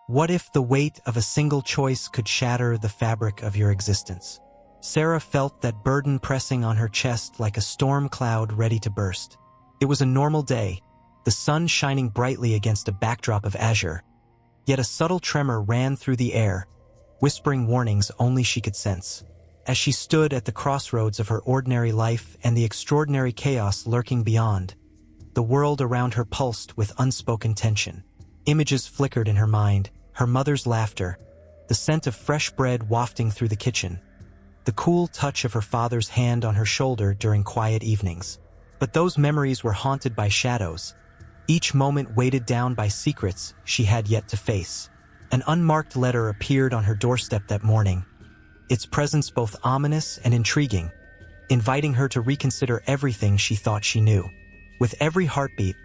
What if the weight of a single choice could shatter the fabric of your existence? Sarah felt that burden pressing on her chest like a storm cloud ready to burst. It was a normal day, the sun shining brightly against a backdrop of azure. Yet a subtle tremor ran through the air, whispering warnings only she could sense. As she stood at the crossroads of her ordinary life and the extraordinary chaos lurking beyond, the world around her pulsed with unspoken tension. Images flickered in her mind, her mother's laughter, the scent of fresh bread wafting through the kitchen, the cool touch of her father's hand on her shoulder during quiet evenings. But those memories were haunted by shadows, each moment weighted down by secrets she had yet to face. An unmarked letter appeared on her doorstep that morning, its presence both ominous and intriguing, inviting her to reconsider everything she thought she knew. With every heartbeat,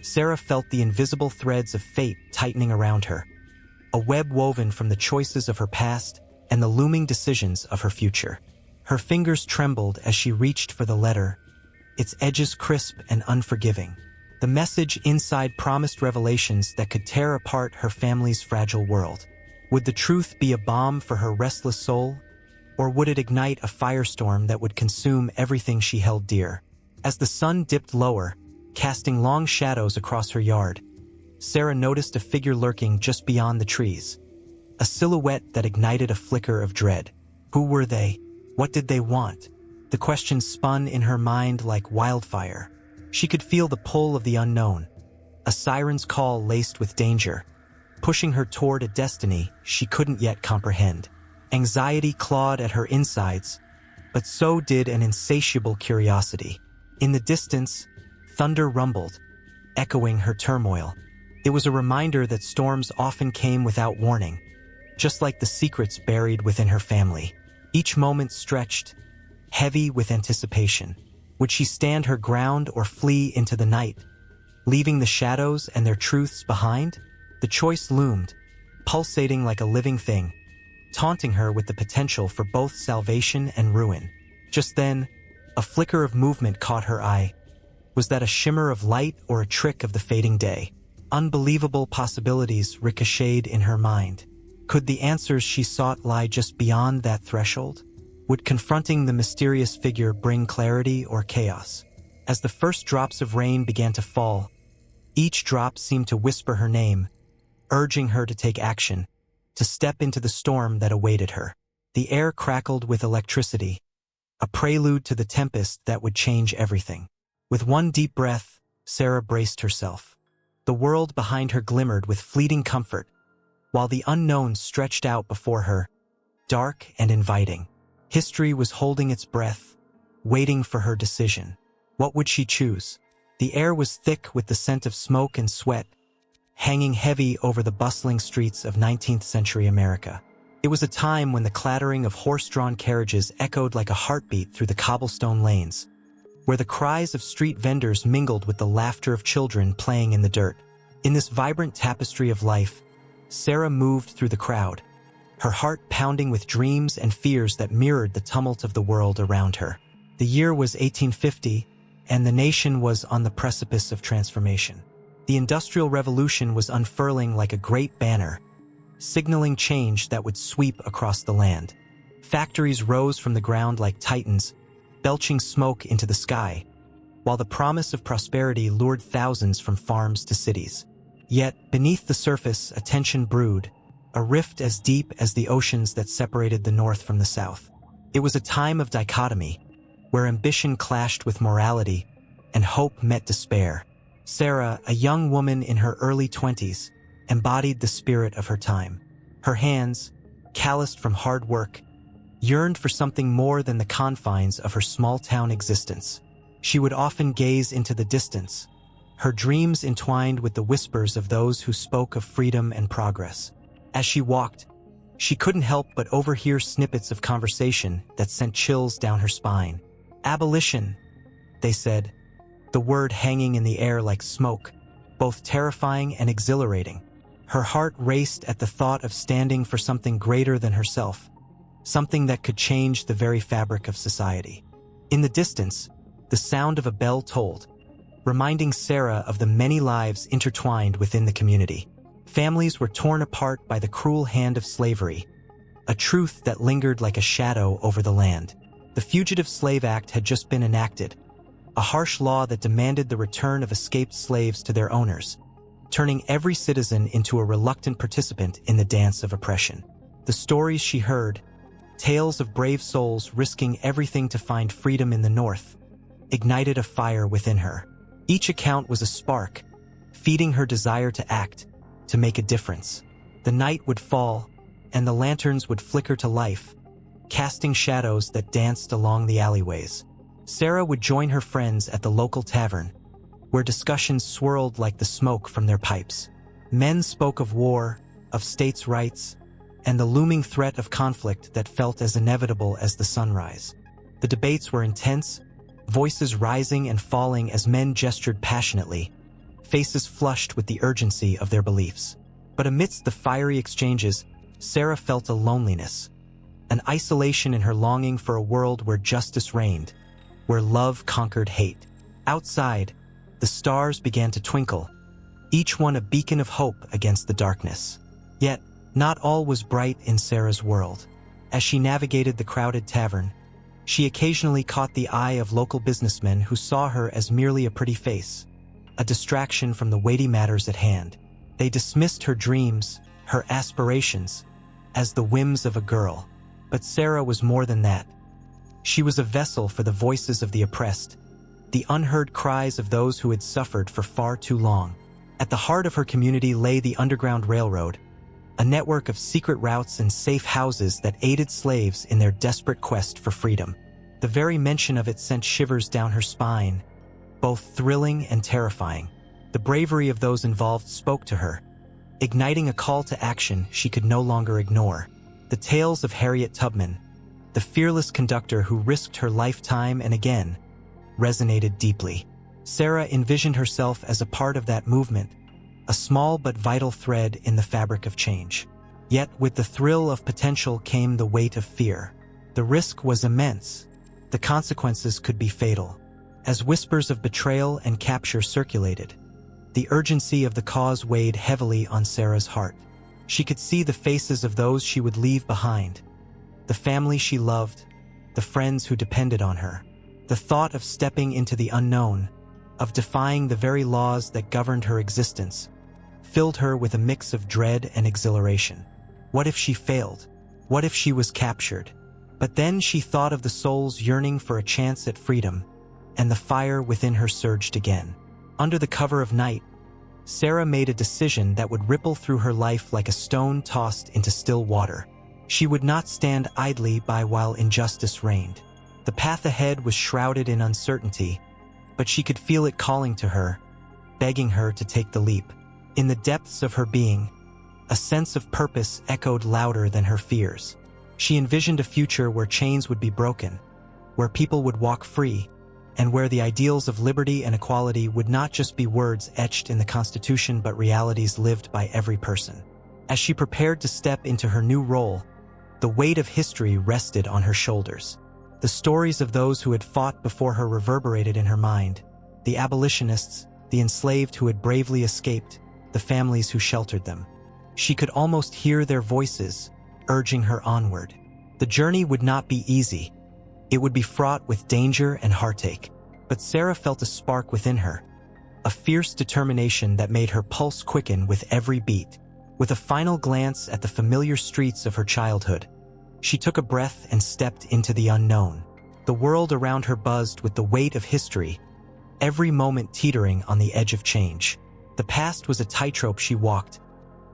Sarah felt the invisible threads of fate tightening around her, a web woven from the choices of her past and the looming decisions of her future. Her fingers trembled as she reached for the letter, its edges crisp and unforgiving. The message inside promised revelations that could tear apart her family's fragile world. Would the truth be a balm for her restless soul, or would it ignite a firestorm that would consume everything she held dear? As the sun dipped lower, casting long shadows across her yard, Sarah noticed a figure lurking just beyond the trees, a silhouette that ignited a flicker of dread. Who were they? What did they want? The questions spun in her mind like wildfire. She could feel the pull of the unknown, a siren's call laced with danger, pushing her toward a destiny she couldn't yet comprehend. Anxiety clawed at her insides, but so did an insatiable curiosity. In the distance, thunder rumbled, echoing her turmoil. It was a reminder that storms often came without warning, just like the secrets buried within her family. Each moment stretched, heavy with anticipation. Would she stand her ground or flee into the night, leaving the shadows and their truths behind? The choice loomed, pulsating like a living thing, taunting her with the potential for both salvation and ruin. Just then, a flicker of movement caught her eye. Was that a shimmer of light or a trick of the fading day? Unbelievable possibilities ricocheted in her mind. Could the answers she sought lie just beyond that threshold? Would confronting the mysterious figure bring clarity or chaos? As the first drops of rain began to fall, each drop seemed to whisper her name, urging her to take action, to step into the storm that awaited her. The air crackled with electricity, a prelude to the tempest that would change everything. With one deep breath, Sarah braced herself. The world behind her glimmered with fleeting comfort, while the unknown stretched out before her, dark and inviting. History was holding its breath, waiting for her decision. What would she choose? The air was thick with the scent of smoke and sweat, hanging heavy over the bustling streets of 19th century America. It was a time when the clattering of horse-drawn carriages echoed like a heartbeat through the cobblestone lanes, where the cries of street vendors mingled with the laughter of children playing in the dirt. In this vibrant tapestry of life, Sarah moved through the crowd, her heart pounding with dreams and fears that mirrored the tumult of the world around her. The year was 1850, and the nation was on the precipice of transformation. The Industrial Revolution was unfurling like a great banner, signaling change that would sweep across the land. Factories rose from the ground like titans, belching smoke into the sky, while the promise of prosperity lured thousands from farms to cities. Yet, beneath the surface, a tension brewed, a rift as deep as the oceans that separated the North from the South. It was a time of dichotomy, where ambition clashed with morality, and hope met despair. Sarah, a young woman in her early 20s, embodied the spirit of her time. Her hands, calloused from hard work, yearned for something more than the confines of her small-town existence. She would often gaze into the distance, her dreams entwined with the whispers of those who spoke of freedom and progress. As she walked, she couldn't help but overhear snippets of conversation that sent chills down her spine. Abolition, they said, the word hanging in the air like smoke, both terrifying and exhilarating. Her heart raced at the thought of standing for something greater than herself, something that could change the very fabric of society. In the distance, the sound of a bell tolled, reminding Sarah of the many lives intertwined within the community. Families were torn apart by the cruel hand of slavery, a truth that lingered like a shadow over the land. The Fugitive Slave Act had just been enacted, a harsh law that demanded the return of escaped slaves to their owners, turning every citizen into a reluctant participant in the dance of oppression. The stories she heard, tales of brave souls risking everything to find freedom in the North, ignited a fire within her. Each account was a spark, feeding her desire to act, to make a difference. The night would fall, and the lanterns would flicker to life, casting shadows that danced along the alleyways. Sarah would join her friends at the local tavern, where discussions swirled like the smoke from their pipes. Men spoke of war, of states' rights, and the looming threat of conflict that felt as inevitable as the sunrise. The debates were intense, voices rising and falling as men gestured passionately, faces flushed with the urgency of their beliefs. But amidst the fiery exchanges, Sarah felt a loneliness, an isolation in her longing for a world where justice reigned, where love conquered hate. Outside, the stars began to twinkle, each one a beacon of hope against the darkness. Yet, not all was bright in Sarah's world. As she navigated the crowded tavern, she occasionally caught the eye of local businessmen who saw her as merely a pretty face, a distraction from the weighty matters at hand. They dismissed her dreams, her aspirations, as the whims of a girl. But Sarah was more than that. She was a vessel for the voices of the oppressed, the unheard cries of those who had suffered for far too long. At the heart of her community lay the Underground Railroad, a network of secret routes and safe houses that aided slaves in their desperate quest for freedom. The very mention of it sent shivers down her spine, both thrilling and terrifying. The bravery of those involved spoke to her, igniting a call to action she could no longer ignore. The tales of Harriet Tubman, the fearless conductor who risked her life time and again, resonated deeply. Sarah envisioned herself as a part of that movement, a small but vital thread in the fabric of change. Yet with the thrill of potential came the weight of fear. The risk was immense. The consequences could be fatal. As whispers of betrayal and capture circulated, the urgency of the cause weighed heavily on Sarah's heart. She could see the faces of those she would leave behind, the family she loved, the friends who depended on her. The thought of stepping into the unknown, of defying the very laws that governed her existence, filled her with a mix of dread and exhilaration. What if she failed? What if she was captured? But then she thought of the souls yearning for a chance at freedom, and the fire within her surged again. Under the cover of night, Sarah made a decision that would ripple through her life like a stone tossed into still water. She would not stand idly by while injustice reigned. The path ahead was shrouded in uncertainty, but she could feel it calling to her, begging her to take the leap. In the depths of her being, a sense of purpose echoed louder than her fears. She envisioned a future where chains would be broken, where people would walk free, and where the ideals of liberty and equality would not just be words etched in the Constitution but realities lived by every person. As she prepared to step into her new role, the weight of history rested on her shoulders. The stories of those who had fought before her reverberated in her mind, the abolitionists, the enslaved who had bravely escaped, the families who sheltered them. She could almost hear their voices, urging her onward. The journey would not be easy. It would be fraught with danger and heartache. But Sarah felt a spark within her, a fierce determination that made her pulse quicken with every beat. With a final glance at the familiar streets of her childhood, she took a breath and stepped into the unknown. The world around her buzzed with the weight of history, every moment teetering on the edge of change. The past was a tightrope she walked,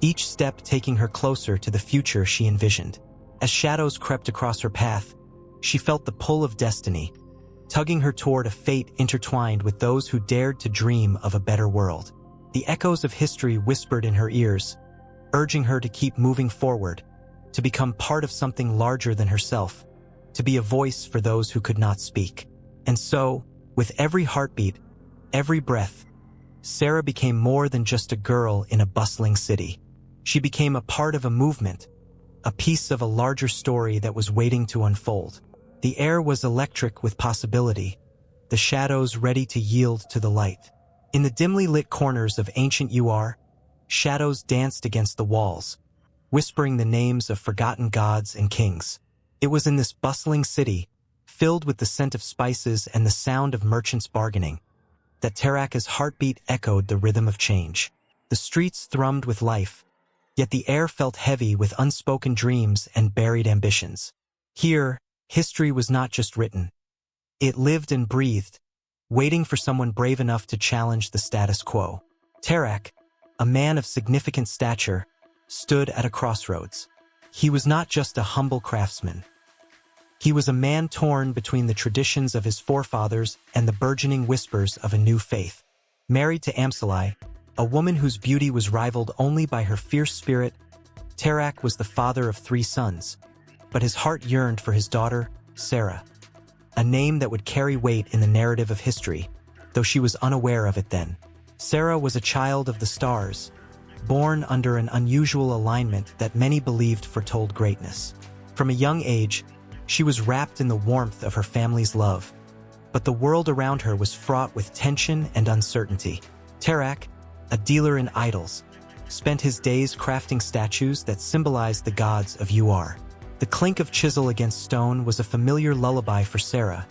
each step taking her closer to the future she envisioned. As shadows crept across her path, she felt the pull of destiny, tugging her toward a fate intertwined with those who dared to dream of a better world. The echoes of history whispered in her ears, urging her to keep moving forward, to become part of something larger than herself, to be a voice for those who could not speak. And so, with every heartbeat, every breath, Sarah became more than just a girl in a bustling city. She became a part of a movement, a piece of a larger story that was waiting to unfold. The air was electric with possibility, the shadows ready to yield to the light. In the dimly lit corners of ancient UR, Shadows danced against the walls, whispering the names of forgotten gods and kings. It was in this bustling city, filled with the scent of spices and the sound of merchants bargaining, that Teraka's heartbeat echoed the rhythm of change. The streets thrummed with life, yet the air felt heavy with unspoken dreams and buried ambitions. Here, history was not just written. It lived and breathed, waiting for someone brave enough to challenge the status quo. Tarak, a man of significant stature, stood at a crossroads. He was not just a humble craftsman. He was a man torn between the traditions of his forefathers and the burgeoning whispers of a new faith. Married to Amsalai, a woman whose beauty was rivaled only by her fierce spirit, Tarak was the father of 3 sons, but his heart yearned for his daughter, Sarah, a name that would carry weight in the narrative of history, though she was unaware of it then. Sarah was a child of the stars, born under an unusual alignment that many believed foretold greatness. From a young age, she was wrapped in the warmth of her family's love, but the world around her was fraught with tension and uncertainty. Tarak, a dealer in idols, spent his days crafting statues that symbolized the gods of Uar. The clink of chisel against stone was a familiar lullaby for Sarah,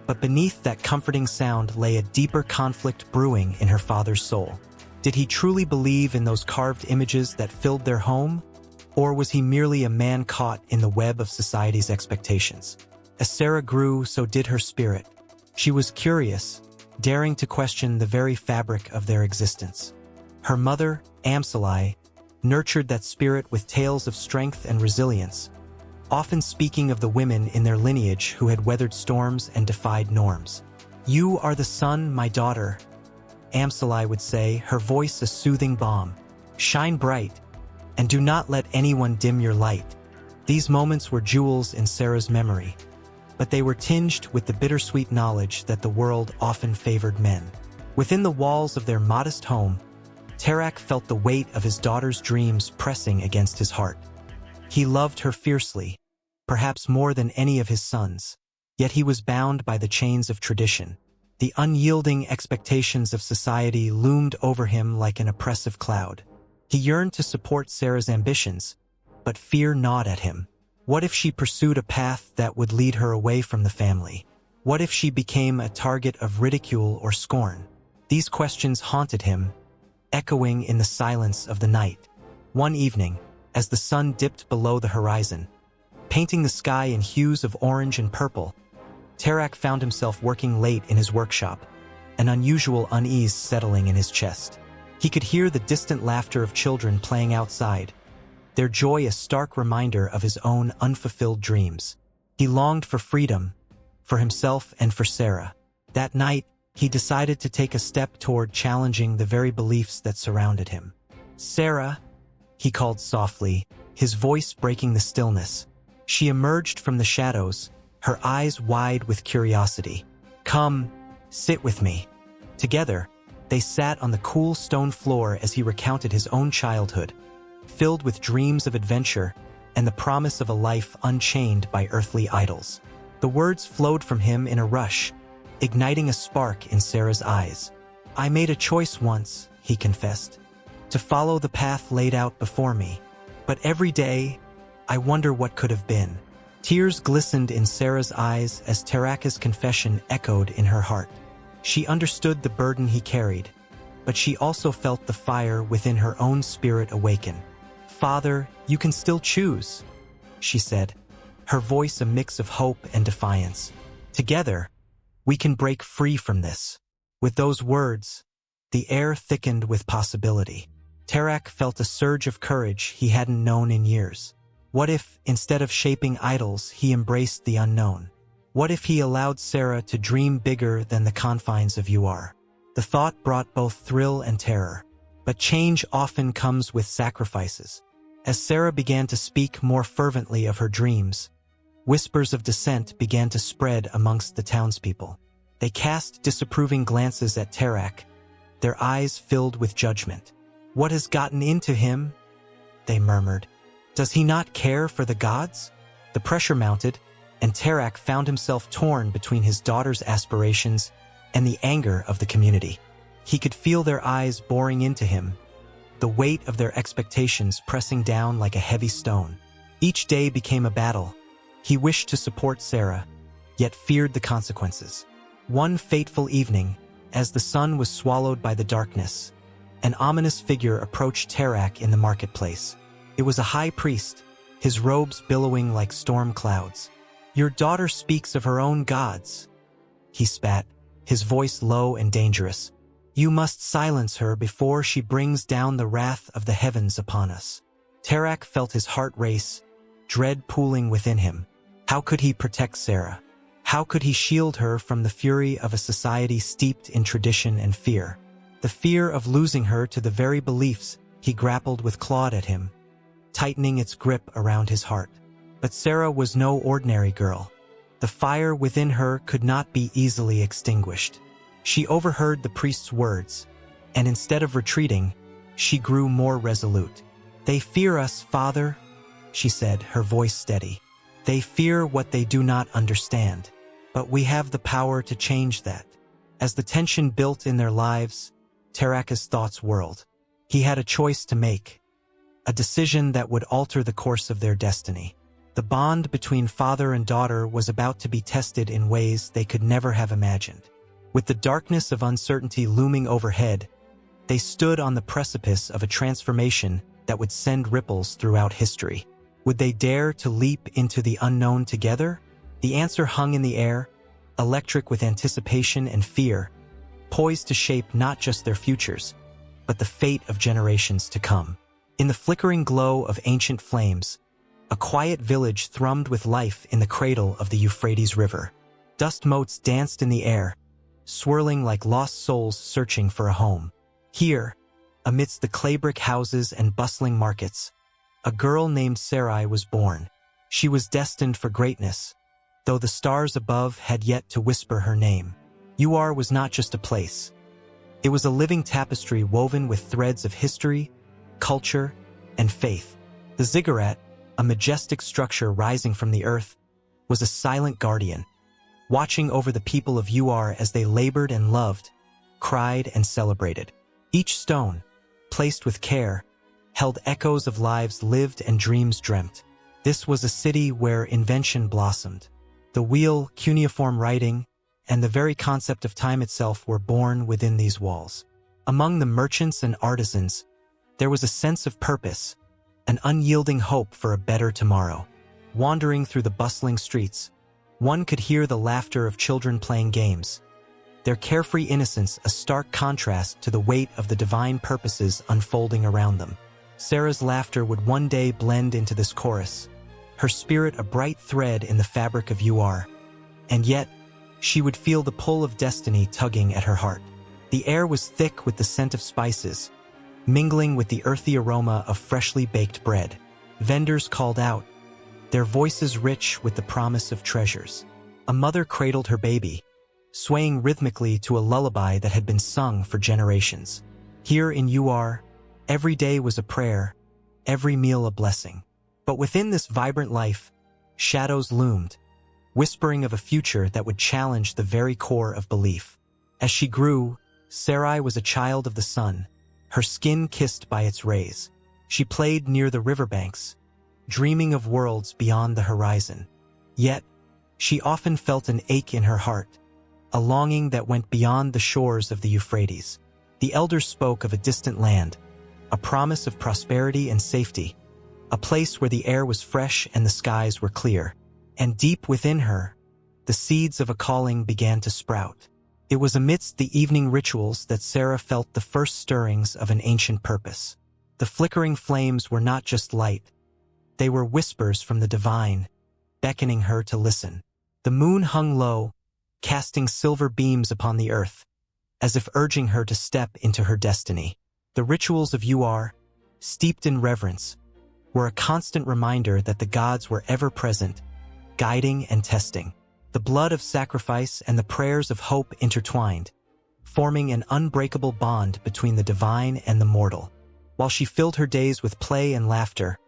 but beneath that comforting sound lay a deeper conflict brewing in her father's soul. Did he truly believe in those carved images that filled their home? Or was he merely a man caught in the web of society's expectations? As Sarah grew, so did her spirit. She was curious, daring to question the very fabric of their existence. Her mother, Amsalai, nurtured that spirit with tales of strength and resilience, often speaking of the women in their lineage who had weathered storms and defied norms. "You are the sun, my daughter," Amsalai would say, her voice a soothing balm. "Shine bright, and do not let anyone dim your light." These moments were jewels in Sarah's memory, but they were tinged with the bittersweet knowledge that the world often favored men. Within the walls of their modest home, Tarak felt the weight of his daughter's dreams pressing against his heart. He loved her fiercely, perhaps more than any of his sons, yet he was bound by the chains of tradition. The unyielding expectations of society loomed over him like an oppressive cloud. He yearned to support Sarah's ambitions, but fear gnawed at him. What if she pursued a path that would lead her away from the family? What if she became a target of ridicule or scorn? These questions haunted him, echoing in the silence of the night. One evening, as the sun dipped below the horizon, painting the sky in hues of orange and purple, Tarak found himself working late in his workshop, an unusual unease settling in his chest. He could hear the distant laughter of children playing outside, their joy a stark reminder of his own unfulfilled dreams. He longed for freedom, for himself and for Sarah. That night, he decided to take a step toward challenging the very beliefs that surrounded him. "Sarah," he called softly, his voice breaking the stillness. She emerged from the shadows, her eyes wide with curiosity. "Come, sit with me." Together, they sat on the cool stone floor as he recounted his own childhood, filled with dreams of adventure and the promise of a life unchained by earthly idols. The words flowed from him in a rush, igniting a spark in Sarah's eyes. "I made a choice once," he confessed, "to follow the path laid out before me. But every day, I wonder what could have been." Tears glistened in Sarah's eyes as Taraka's confession echoed in her heart. She understood the burden he carried, but she also felt the fire within her own spirit awaken. "Father, you can still choose," she said, her voice a mix of hope and defiance. "Together, we can break free from this." With those words, the air thickened with possibility. Tarak felt a surge of courage he hadn't known in years. What if, instead of shaping idols, he embraced the unknown? What if he allowed Sarah to dream bigger than the confines of Uar? The thought brought both thrill and terror. But change often comes with sacrifices. As Sarah began to speak more fervently of her dreams, whispers of dissent began to spread amongst the townspeople. They cast disapproving glances at Tarak, their eyes filled with judgment. "What has gotten into him?" they murmured. "Does he not care for the gods?" The pressure mounted, and Tarak found himself torn between his daughter's aspirations and the anger of the community. He could feel their eyes boring into him, the weight of their expectations pressing down like a heavy stone. Each day became a battle. He wished to support Sarah, yet feared the consequences. One fateful evening, as the sun was swallowed by the darkness, an ominous figure approached Tarak in the marketplace. It was a high priest, his robes billowing like storm clouds. "Your daughter speaks of her own gods," he spat, his voice low and dangerous. "You must silence her before she brings down the wrath of the heavens upon us." Tarak felt his heart race, dread pooling within him. How could he protect Sarah? How could he shield her from the fury of a society steeped in tradition and fear? The fear of losing her to the very beliefs he grappled with clawed at him, tightening its grip around his heart. But Sarah was no ordinary girl. The fire within her could not be easily extinguished. She overheard the priest's words, and instead of retreating, she grew more resolute. "They fear us, Father," she said, her voice steady. "They fear what they do not understand. But we have the power to change that." As the tension built in their lives, Tarak's thoughts whirled. He had a choice to make, a decision that would alter the course of their destiny. The bond between father and daughter was about to be tested in ways they could never have imagined. With the darkness of uncertainty looming overhead, they stood on the precipice of a transformation that would send ripples throughout history. Would they dare to leap into the unknown together? The answer hung in the air, electric with anticipation and fear, poised to shape not just their futures, but the fate of generations to come. In the flickering glow of ancient flames, a quiet village thrummed with life in the cradle of the Euphrates River. Dust motes danced in the air, swirling like lost souls searching for a home. Here, amidst the clay-brick houses and bustling markets, a girl named Sarai was born. She was destined for greatness, though the stars above had yet to whisper her name. Uar was not just a place. It was a living tapestry woven with threads of history, culture, and faith. The ziggurat, a majestic structure rising from the earth, was a silent guardian, watching over the people of Uar as they labored and loved, cried and celebrated. Each stone, placed with care, held echoes of lives lived and dreams dreamt. This was a city where invention blossomed. The wheel, cuneiform writing, and the very concept of time itself were born within these walls. Among the merchants and artisans, there was a sense of purpose, an unyielding hope for a better tomorrow. Wandering through the bustling streets, one could hear the laughter of children playing games, their carefree innocence a stark contrast to the weight of the divine purposes unfolding around them. Sarah's laughter would one day blend into this chorus, her spirit a bright thread in the fabric of Uar, and yet she would feel the pull of destiny tugging at her heart. The air was thick with the scent of spices, mingling with the earthy aroma of freshly baked bread. Vendors called out, their voices rich with the promise of treasures. A mother cradled her baby, swaying rhythmically to a lullaby that had been sung for generations. Here in Uar, every day was a prayer, every meal a blessing. But within this vibrant life, shadows loomed, whispering of a future that would challenge the very core of belief. As she grew, Sarai was a child of the sun, her skin kissed by its rays. She played near the riverbanks, dreaming of worlds beyond the horizon. Yet, she often felt an ache in her heart, a longing that went beyond the shores of the Euphrates. The elders spoke of a distant land, a promise of prosperity and safety, a place where the air was fresh and the skies were clear. And deep within her, the seeds of a calling began to sprout. It was amidst the evening rituals that Sarah felt the first stirrings of an ancient purpose. The flickering flames were not just light. They were whispers from the divine, beckoning her to listen. The moon hung low, casting silver beams upon the earth, as if urging her to step into her destiny. The rituals of Uar, steeped in reverence, were a constant reminder that the gods were ever present, guiding and testing. The blood of sacrifice and the prayers of hope intertwined, forming an unbreakable bond between the divine and the mortal. While she filled her days with play and laughter,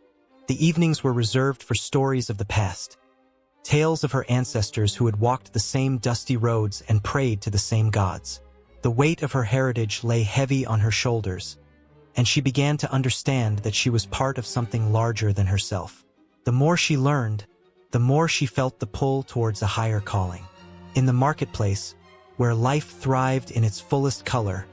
the evenings were reserved for stories of the past, tales of her ancestors who had walked the same dusty roads and prayed to the same gods. The weight of her heritage lay heavy on her shoulders, and she began to understand that she was part of something larger than herself. The more she learned, the more she felt the pull towards a higher calling. In the marketplace, where life thrived in its fullest color,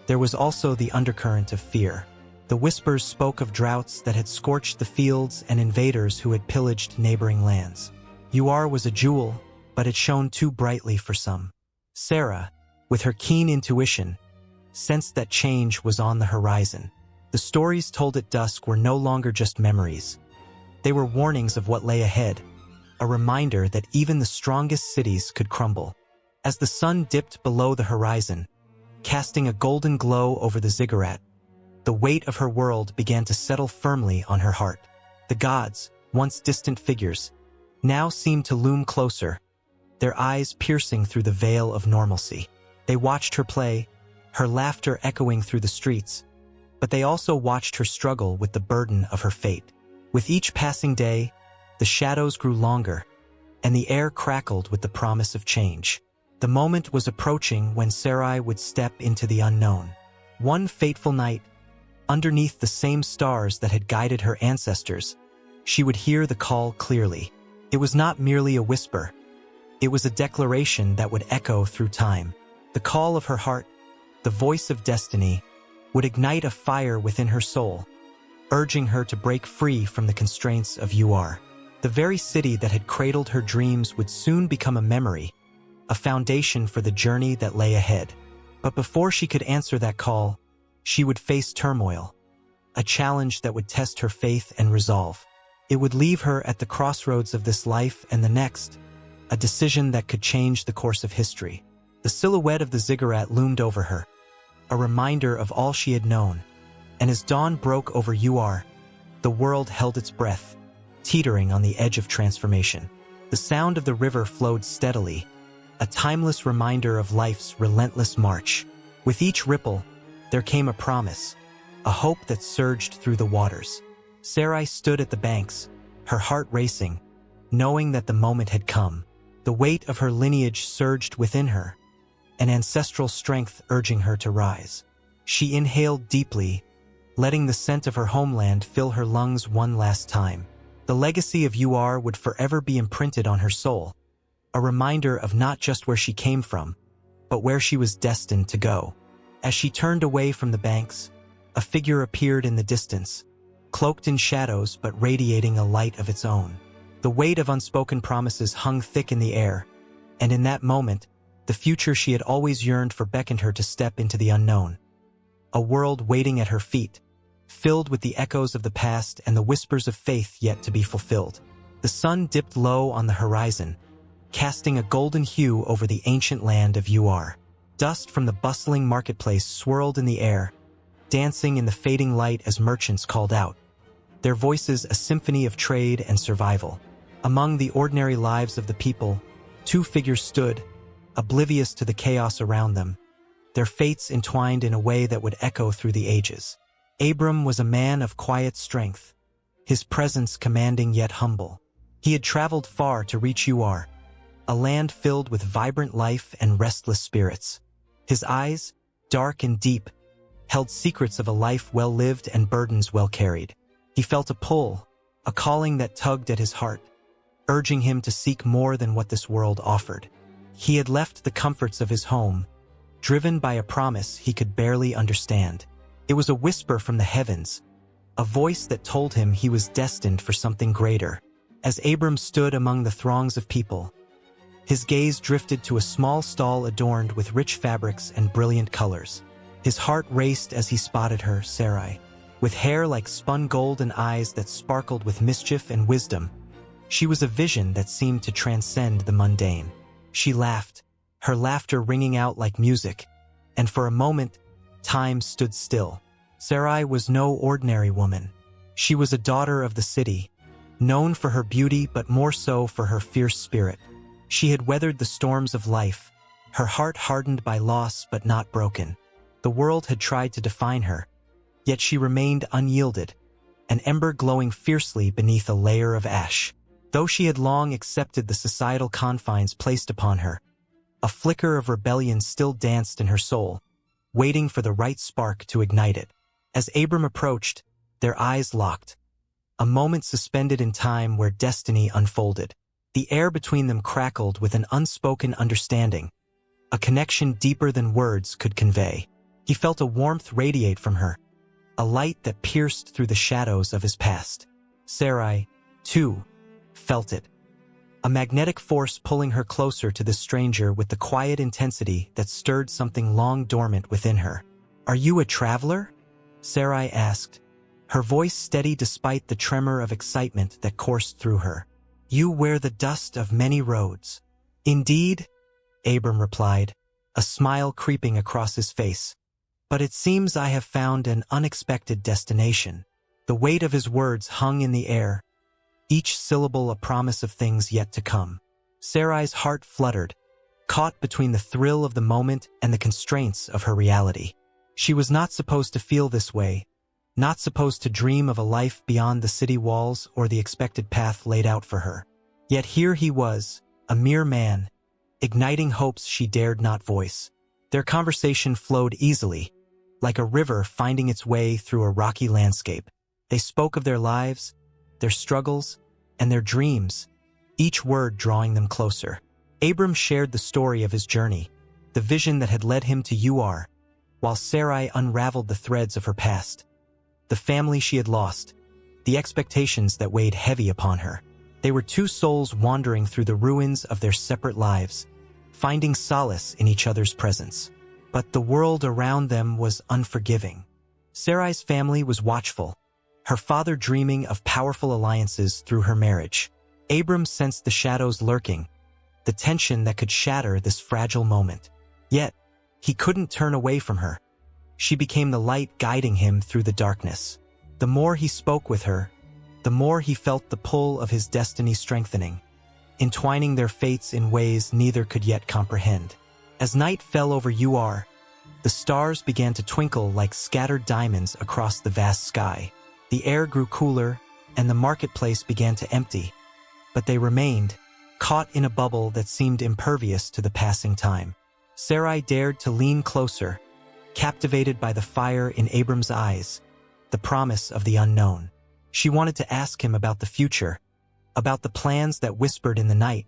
there was also the undercurrent of fear. The whispers spoke of droughts that had scorched the fields and invaders who had pillaged neighboring lands. Uar was a jewel, but it shone too brightly for some. Sarah, with her keen intuition, sensed that change was on the horizon. The stories told at dusk were no longer just memories. They were warnings of what lay ahead, a reminder that even the strongest cities could crumble. As the sun dipped below the horizon, casting a golden glow over the ziggurat, the weight of her world began to settle firmly on her heart. The gods, once distant figures, now seemed to loom closer, their eyes piercing through the veil of normalcy. They watched her play, her laughter echoing through the streets, but they also watched her struggle with the burden of her fate. With each passing day, the shadows grew longer, and the air crackled with the promise of change. The moment was approaching when Sarai would step into the unknown. One fateful night, underneath the same stars that had guided her ancestors, she would hear the call clearly. It was not merely a whisper. It was a declaration that would echo through time. The call of her heart, the voice of destiny, would ignite a fire within her soul, urging her to break free from the constraints of Uar. The very city that had cradled her dreams would soon become a memory, a foundation for the journey that lay ahead. But before she could answer that call, she would face turmoil, a challenge that would test her faith and resolve. It would leave her at the crossroads of this life and the next, a decision that could change the course of history. The silhouette of the ziggurat loomed over her, a reminder of all she had known, and as dawn broke over Uar, the world held its breath, teetering on the edge of transformation. The sound of the river flowed steadily, a timeless reminder of life's relentless march. With each ripple, there came a promise, a hope that surged through the waters. Sarai stood at the banks, her heart racing, knowing that the moment had come. The weight of her lineage surged within her, an ancestral strength urging her to rise. She inhaled deeply, letting the scent of her homeland fill her lungs one last time. The legacy of Uar would forever be imprinted on her soul, a reminder of not just where she came from, but where she was destined to go. As she turned away from the banks, a figure appeared in the distance, cloaked in shadows but radiating a light of its own. The weight of unspoken promises hung thick in the air, and in that moment, the future she had always yearned for beckoned her to step into the unknown. A world waiting at her feet, filled with the echoes of the past and the whispers of faith yet to be fulfilled. The sun dipped low on the horizon, casting a golden hue over the ancient land of Uar. Dust from the bustling marketplace swirled in the air, dancing in the fading light as merchants called out, their voices a symphony of trade and survival. Among the ordinary lives of the people, two figures stood, oblivious to the chaos around them, their fates entwined in a way that would echo through the ages. Abram was a man of quiet strength, his presence commanding yet humble. He had traveled far to reach Uar, a land filled with vibrant life and restless spirits. His eyes, dark and deep, held secrets of a life well lived and burdens well carried. He felt a pull, a calling that tugged at his heart, urging him to seek more than what this world offered. He had left the comforts of his home, driven by a promise he could barely understand. It was a whisper from the heavens, a voice that told him he was destined for something greater. As Abram stood among the throngs of people, his gaze drifted to a small stall adorned with rich fabrics and brilliant colors. His heart raced as he spotted her, Sarai. With hair like spun gold and eyes that sparkled with mischief and wisdom, she was a vision that seemed to transcend the mundane. She laughed, her laughter ringing out like music, and for a moment, time stood still. Sarai was no ordinary woman. She was a daughter of the city, known for her beauty but more so for her fierce spirit. She had weathered the storms of life, her heart hardened by loss but not broken. The world had tried to define her, yet she remained unyielded, an ember glowing fiercely beneath a layer of ash. Though she had long accepted the societal confines placed upon her, a flicker of rebellion still danced in her soul, waiting for the right spark to ignite it. As Abram approached, their eyes locked. A moment suspended in time where destiny unfolded. The air between them crackled with an unspoken understanding, a connection deeper than words could convey. He felt a warmth radiate from her, a light that pierced through the shadows of his past. Sarai, too, felt it. A magnetic force pulling her closer to the stranger with the quiet intensity that stirred something long dormant within her. "Are you a traveler?" Sarai asked, her voice steady despite the tremor of excitement that coursed through her. "You wear the dust of many roads." "Indeed," Abram replied, a smile creeping across his face. "But it seems I have found an unexpected destination." The weight of his words hung in the air, each syllable a promise of things yet to come. Sarai's heart fluttered, caught between the thrill of the moment and the constraints of her reality. She was not supposed to feel this way, not supposed to dream of a life beyond the city walls or the expected path laid out for her. Yet here he was, a mere man, igniting hopes she dared not voice. Their conversation flowed easily, like a river finding its way through a rocky landscape. They spoke of their lives, their struggles, and their dreams, each word drawing them closer. Abram shared the story of his journey, the vision that had led him to Ur, while Sarai unraveled the threads of her past, the family she had lost, the expectations that weighed heavy upon her. They were two souls wandering through the ruins of their separate lives, finding solace in each other's presence. But the world around them was unforgiving. Sarai's family was watchful, her father dreaming of powerful alliances through her marriage. Abram sensed the shadows lurking, the tension that could shatter this fragile moment. Yet, he couldn't turn away from her. She became the light guiding him through the darkness. The more he spoke with her, the more he felt the pull of his destiny strengthening, entwining their fates in ways neither could yet comprehend. As night fell over Ur, the stars began to twinkle like scattered diamonds across the vast sky. The air grew cooler, and the marketplace began to empty. But they remained, caught in a bubble that seemed impervious to the passing time. Sarai dared to lean closer, captivated by the fire in Abram's eyes, the promise of the unknown. She wanted to ask him about the future, about the plans that whispered in the night,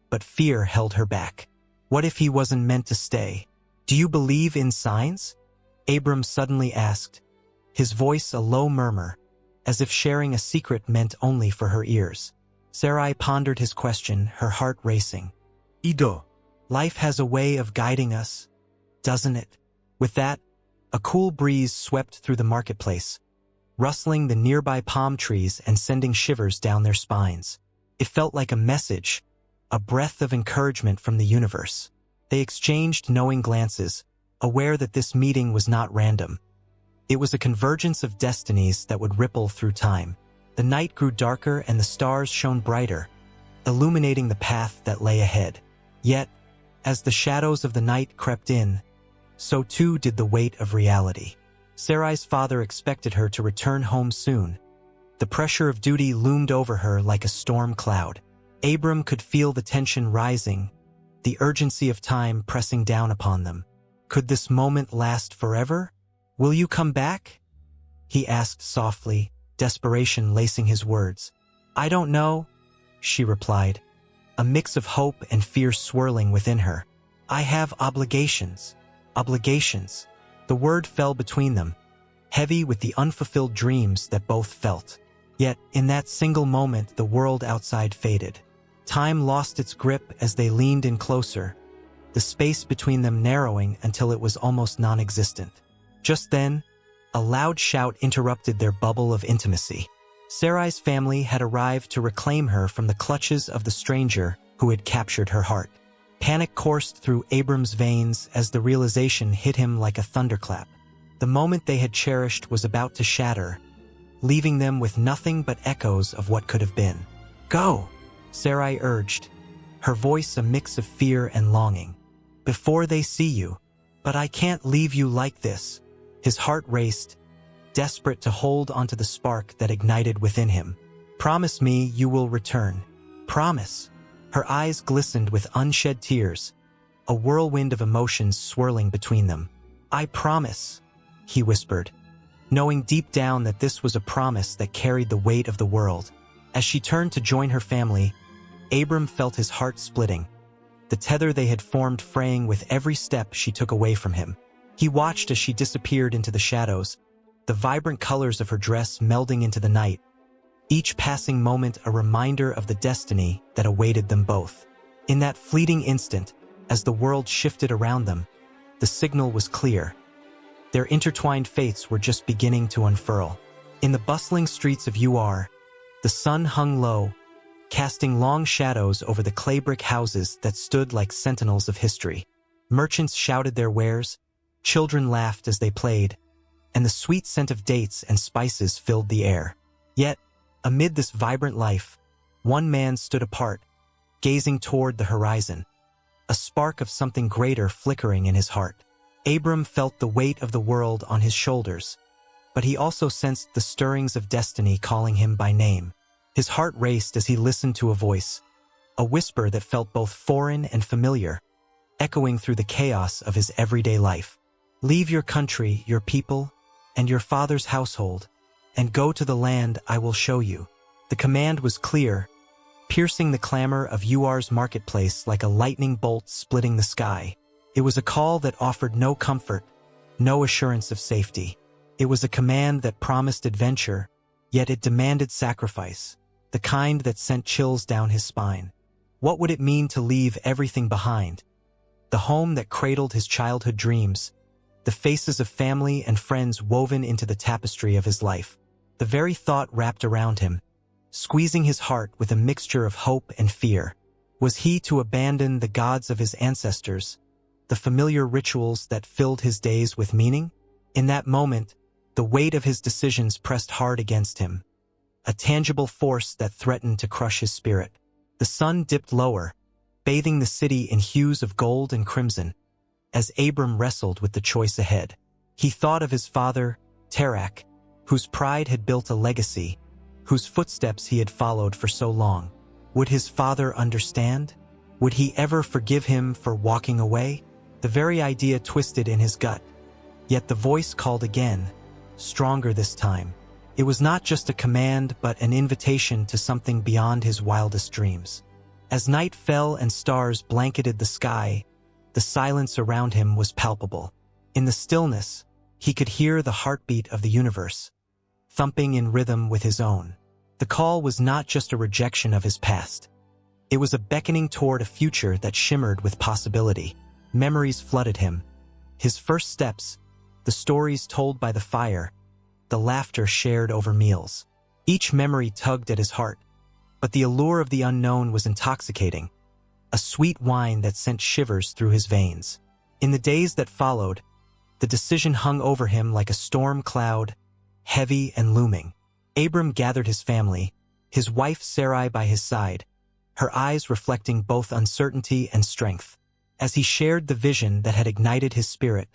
but fear held her back. What if he wasn't meant to stay? "Do you believe in signs?" Abram suddenly asked, his voice a low murmur, as if sharing a secret meant only for her ears. Sarai pondered his question, her heart racing. "Ido, life has a way of guiding us, doesn't it?" With that, a cool breeze swept through the marketplace, rustling the nearby palm trees and sending shivers down their spines. It felt like a message, a breath of encouragement from the universe. They exchanged knowing glances, aware that this meeting was not random. It was a convergence of destinies that would ripple through time. The night grew darker and the stars shone brighter, illuminating the path that lay ahead. Yet, as the shadows of the night crept in, so too did the weight of reality. Sarai's father expected her to return home soon. The pressure of duty loomed over her like a storm cloud. Abram could feel the tension rising, the urgency of time pressing down upon them. Could this moment last forever? "Will you come back?" he asked softly, desperation lacing his words. "I don't know," she replied, a mix of hope and fear swirling within her. "I have obligations." Obligations. The word fell between them, heavy with the unfulfilled dreams that both felt. Yet, in that single moment, the world outside faded. Time lost its grip as they leaned in closer, the space between them narrowing until it was almost non-existent. Just then, a loud shout interrupted their bubble of intimacy. Sarai's family had arrived to reclaim her from the clutches of the stranger who had captured her heart. Panic coursed through Abram's veins as the realization hit him like a thunderclap. The moment they had cherished was about to shatter, leaving them with nothing but echoes of what could have been. "Go," Sarai urged, her voice a mix of fear and longing. "Before they see you. But I can't leave you like this." His heart raced, desperate to hold onto the spark that ignited within him. "Promise me you will return. Promise." Her eyes glistened with unshed tears, a whirlwind of emotions swirling between them. "I promise," he whispered, knowing deep down that this was a promise that carried the weight of the world. As she turned to join her family, Abram felt his heart splitting, the tether they had formed fraying with every step she took away from him. He watched as she disappeared into the shadows, the vibrant colors of her dress melding into the night, each passing moment a reminder of the destiny that awaited them both. In that fleeting instant, as the world shifted around them, the signal was clear. Their intertwined fates were just beginning to unfurl. In the bustling streets of UR, the sun hung low, casting long shadows over the clay brick houses that stood like sentinels of history. Merchants shouted their wares, children laughed as they played, and the sweet scent of dates and spices filled the air. Yet, amid this vibrant life, one man stood apart, gazing toward the horizon, a spark of something greater flickering in his heart. Abram felt the weight of the world on his shoulders, but he also sensed the stirrings of destiny calling him by name. His heart raced as he listened to a voice, a whisper that felt both foreign and familiar, echoing through the chaos of his everyday life. "Leave your country, your people, and your father's household, and go to the land I will show you." The command was clear, piercing the clamor of UR's marketplace like a lightning bolt splitting the sky. It was a call that offered no comfort, no assurance of safety. It was a command that promised adventure, yet it demanded sacrifice, the kind that sent chills down his spine. What would it mean to leave everything behind? The home that cradled his childhood dreams, the faces of family and friends woven into the tapestry of his life. The very thought wrapped around him, squeezing his heart with a mixture of hope and fear. Was he to abandon the gods of his ancestors, the familiar rituals that filled his days with meaning? In that moment, the weight of his decisions pressed hard against him, a tangible force that threatened to crush his spirit. The sun dipped lower, bathing the city in hues of gold and crimson. As Abram wrestled with the choice ahead, he thought of his father, Terach, whose pride had built a legacy, whose footsteps he had followed for so long. Would his father understand? Would he ever forgive him for walking away? The very idea twisted in his gut. Yet the voice called again, stronger this time. It was not just a command but an invitation to something beyond his wildest dreams. As night fell and stars blanketed the sky, the silence around him was palpable. In the stillness, he could hear the heartbeat of the universe, thumping in rhythm with his own. The call was not just a rejection of his past. It was a beckoning toward a future that shimmered with possibility. Memories flooded him. His first steps, the stories told by the fire, the laughter shared over meals. Each memory tugged at his heart, but the allure of the unknown was intoxicating, a sweet wine that sent shivers through his veins. In the days that followed, the decision hung over him like a storm cloud, heavy and looming. Abram gathered his family, his wife Sarai by his side, her eyes reflecting both uncertainty and strength. As he shared the vision that had ignited his spirit,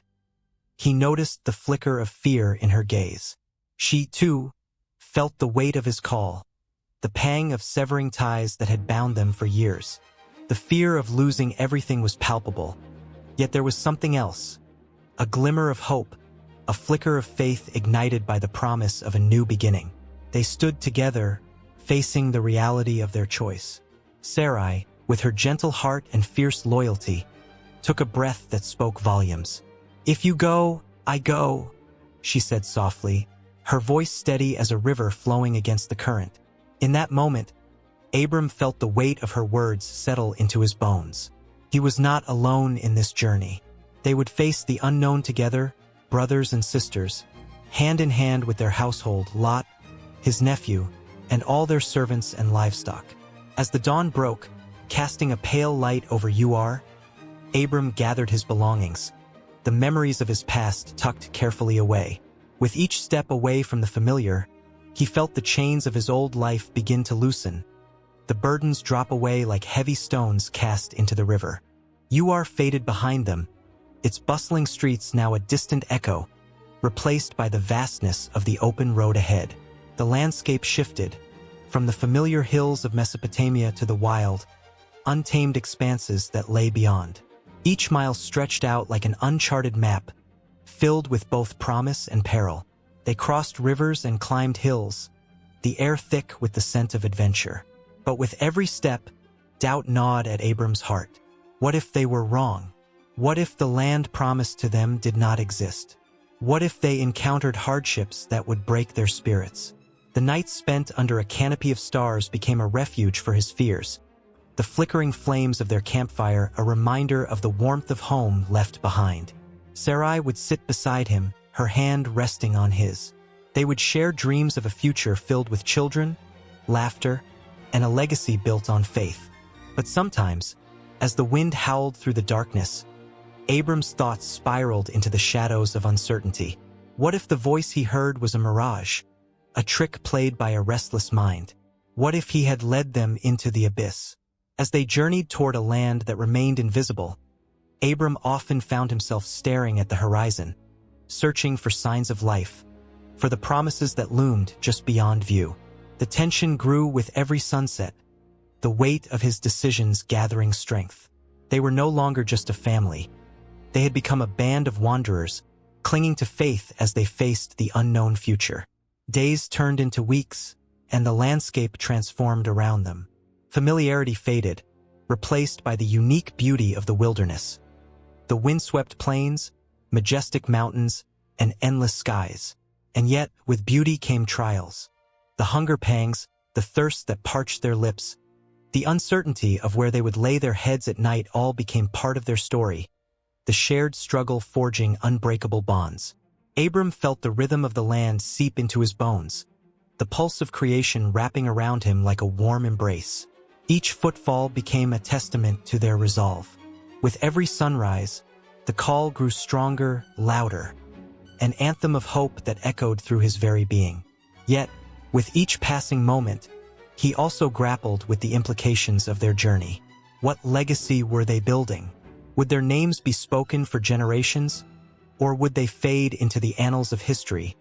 he noticed the flicker of fear in her gaze. She, too, felt the weight of his call, the pang of severing ties that had bound them for years. The fear of losing everything was palpable, yet there was something else, a glimmer of hope, a flicker of faith ignited by the promise of a new beginning. They stood together, facing the reality of their choice. Sarai, with her gentle heart and fierce loyalty, took a breath that spoke volumes. "If you go, I go," she said softly, her voice steady as a river flowing against the current. In that moment, Abram felt the weight of her words settle into his bones. He was not alone in this journey. They would face the unknown together, brothers and sisters, hand in hand with their household, Lot, his nephew, and all their servants and livestock. As the dawn broke, casting a pale light over UR, Abram gathered his belongings, the memories of his past tucked carefully away. With each step away from the familiar, he felt the chains of his old life begin to loosen, the burdens drop away like heavy stones cast into the river. UR faded behind them, its bustling streets now a distant echo, replaced by the vastness of the open road ahead. The landscape shifted, from the familiar hills of Mesopotamia to the wild, untamed expanses that lay beyond. Each mile stretched out like an uncharted map, filled with both promise and peril. They crossed rivers and climbed hills, the air thick with the scent of adventure. But with every step, doubt gnawed at Abram's heart. What if they were wrong? What if the land promised to them did not exist? What if they encountered hardships that would break their spirits? The nights spent under a canopy of stars became a refuge for his fears, the flickering flames of their campfire a reminder of the warmth of home left behind. Sarai would sit beside him, her hand resting on his. They would share dreams of a future filled with children, laughter, and a legacy built on faith. But sometimes, as the wind howled through the darkness, Abram's thoughts spiraled into the shadows of uncertainty. What if the voice he heard was a mirage, a trick played by a restless mind? What if he had led them into the abyss? As they journeyed toward a land that remained invisible, Abram often found himself staring at the horizon, searching for signs of life, for the promises that loomed just beyond view. The tension grew with every sunset, the weight of his decisions gathering strength. They were no longer just a family. They had become a band of wanderers, clinging to faith as they faced the unknown future. Days turned into weeks, and the landscape transformed around them. Familiarity faded, replaced by the unique beauty of the wilderness. The windswept plains, majestic mountains, and endless skies. And yet, with beauty came trials. The hunger pangs, the thirst that parched their lips, the uncertainty of where they would lay their heads at night all became part of their story, the shared struggle forging unbreakable bonds. Abram felt the rhythm of the land seep into his bones, the pulse of creation wrapping around him like a warm embrace. Each footfall became a testament to their resolve. With every sunrise, the call grew stronger, louder, an anthem of hope that echoed through his very being. Yet, with each passing moment, he also grappled with the implications of their journey. What legacy were they building? Would their names be spoken for generations, or would they fade into the annals of history,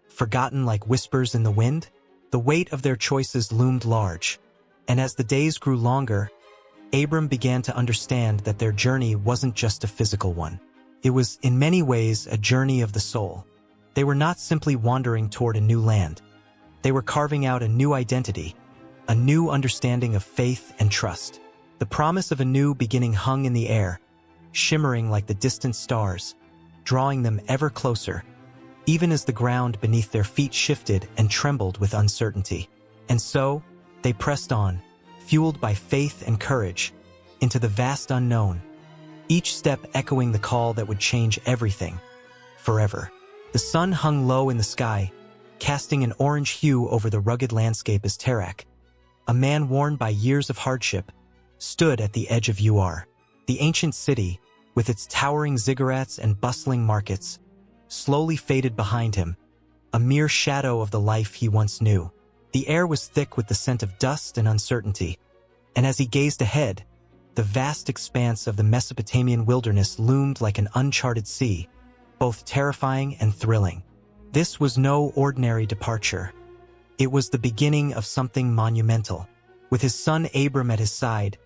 forgotten like whispers in the wind? The weight of their choices loomed large, and as the days grew longer, Abram began to understand that their journey wasn't just a physical one. It was, in many ways, a journey of the soul. They were not simply wandering toward a new land. They were carving out a new identity, a new understanding of faith and trust. The promise of a new beginning hung in the air, shimmering like the distant stars, drawing them ever closer, even as the ground beneath their feet shifted and trembled with uncertainty. And so, they pressed on, fueled by faith and courage, into the vast unknown, each step echoing the call that would change everything, forever. The sun hung low in the sky, casting an orange hue over the rugged landscape as Tarak, a man worn by years of hardship, stood at the edge of Ur. The ancient city, with its towering ziggurats and bustling markets, slowly faded behind him, a mere shadow of the life he once knew. The air was thick with the scent of dust and uncertainty, and as he gazed ahead, the vast expanse of the Mesopotamian wilderness loomed like an uncharted sea, both terrifying and thrilling. This was no ordinary departure. It was the beginning of something monumental. With his son Abram at his side,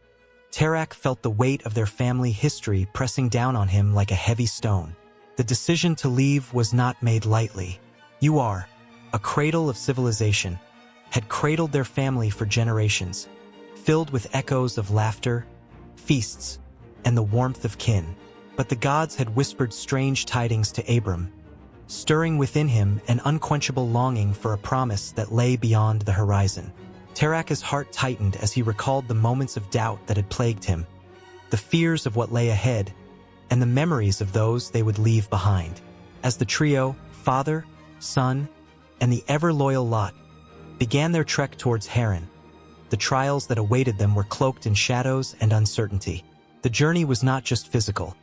Tarak felt the weight of their family history pressing down on him like a heavy stone. The decision to leave was not made lightly. Ur, a cradle of civilization, had cradled their family for generations, filled with echoes of laughter, feasts, and the warmth of kin. But the gods had whispered strange tidings to Abram, stirring within him an unquenchable longing for a promise that lay beyond the horizon. Tarak's heart tightened as he recalled the moments of doubt that had plagued him, the fears of what lay ahead, and the memories of those they would leave behind. As the trio, father, son, and the ever-loyal Lot, began their trek towards Haran, the trials that awaited them were cloaked in shadows and uncertainty. The journey was not just physical.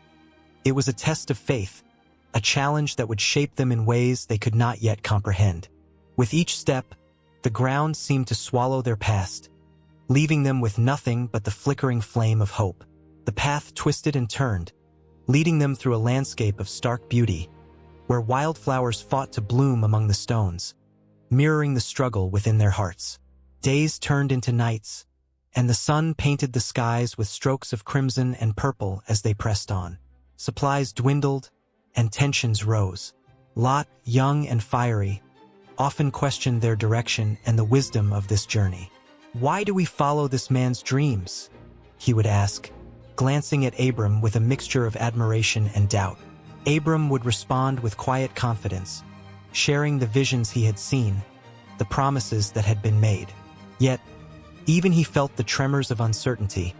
It was a test of faith, a challenge that would shape them in ways they could not yet comprehend. With each step, the ground seemed to swallow their past, leaving them with nothing but the flickering flame of hope. The path twisted and turned, leading them through a landscape of stark beauty, where wildflowers fought to bloom among the stones, mirroring the struggle within their hearts. Days turned into nights, and the sun painted the skies with strokes of crimson and purple as they pressed on. Supplies dwindled, and tensions rose. Lot, young and fiery, often questioned their direction and the wisdom of this journey. "Why do we follow this man's dreams?" he would ask, glancing at Abram with a mixture of admiration and doubt. Abram would respond with quiet confidence, sharing the visions he had seen, the promises that had been made. Yet, even he felt the tremors of uncertainty,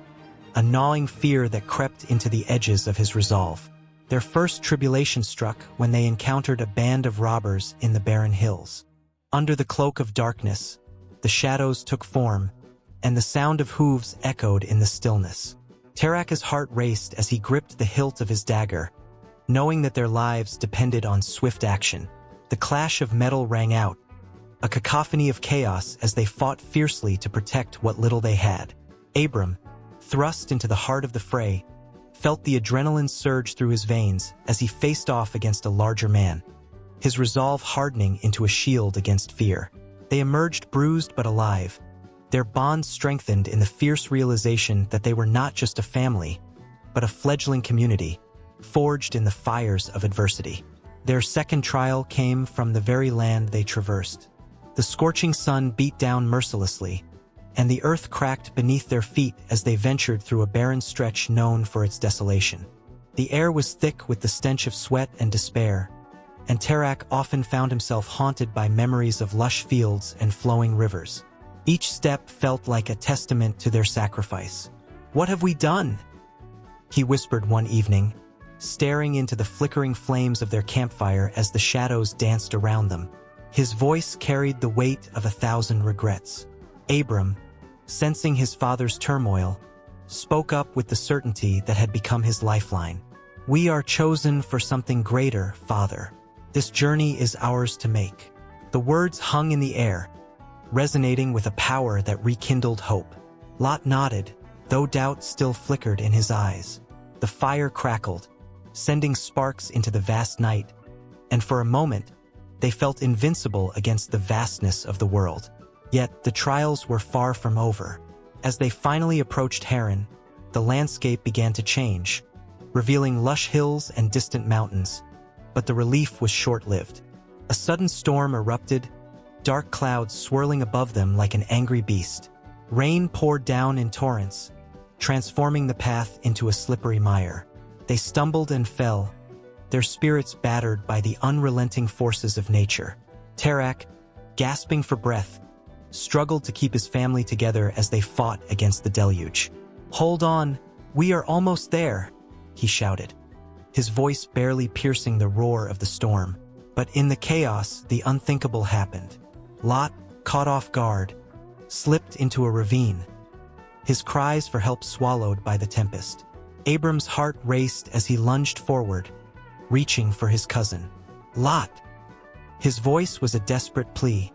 a gnawing fear that crept into the edges of his resolve. Their first tribulation struck when they encountered a band of robbers in the barren hills. Under the cloak of darkness, the shadows took form, and the sound of hooves echoed in the stillness. Terach's heart raced as he gripped the hilt of his dagger, knowing that their lives depended on swift action. The clash of metal rang out, a cacophony of chaos as they fought fiercely to protect what little they had. Abram, thrust into the heart of the fray, felt the adrenaline surge through his veins as he faced off against a larger man, his resolve hardening into a shield against fear. They emerged bruised but alive, their bond strengthened in the fierce realization that they were not just a family, but a fledgling community, forged in the fires of adversity. Their second trial came from the very land they traversed. The scorching sun beat down mercilessly, and the earth cracked beneath their feet as they ventured through a barren stretch known for its desolation. The air was thick with the stench of sweat and despair, and Terach often found himself haunted by memories of lush fields and flowing rivers. Each step felt like a testament to their sacrifice. "What have we done?" he whispered one evening, staring into the flickering flames of their campfire as the shadows danced around them. His voice carried the weight of 1,000 regrets. Abram, sensing his father's turmoil, spoke up with the certainty that had become his lifeline. "We are chosen for something greater, Father. This journey is ours to make." The words hung in the air, resonating with a power that rekindled hope. Lot nodded, though doubt still flickered in his eyes. The fire crackled, sending sparks into the vast night, and for a moment, they felt invincible against the vastness of the world. Yet the trials were far from over. As they finally approached Haran, the landscape began to change, revealing lush hills and distant mountains, but the relief was short-lived. A sudden storm erupted, dark clouds swirling above them like an angry beast. Rain poured down in torrents, transforming the path into a slippery mire. They stumbled and fell, their spirits battered by the unrelenting forces of nature. Terach, gasping for breath, struggled to keep his family together as they fought against the deluge. "Hold on, we are almost there," he shouted, his voice barely piercing the roar of the storm. But in the chaos, the unthinkable happened. Lot, caught off guard, slipped into a ravine, his cries for help swallowed by the tempest. Abram's heart raced as he lunged forward, reaching for his cousin. "Lot!" His voice was a desperate plea,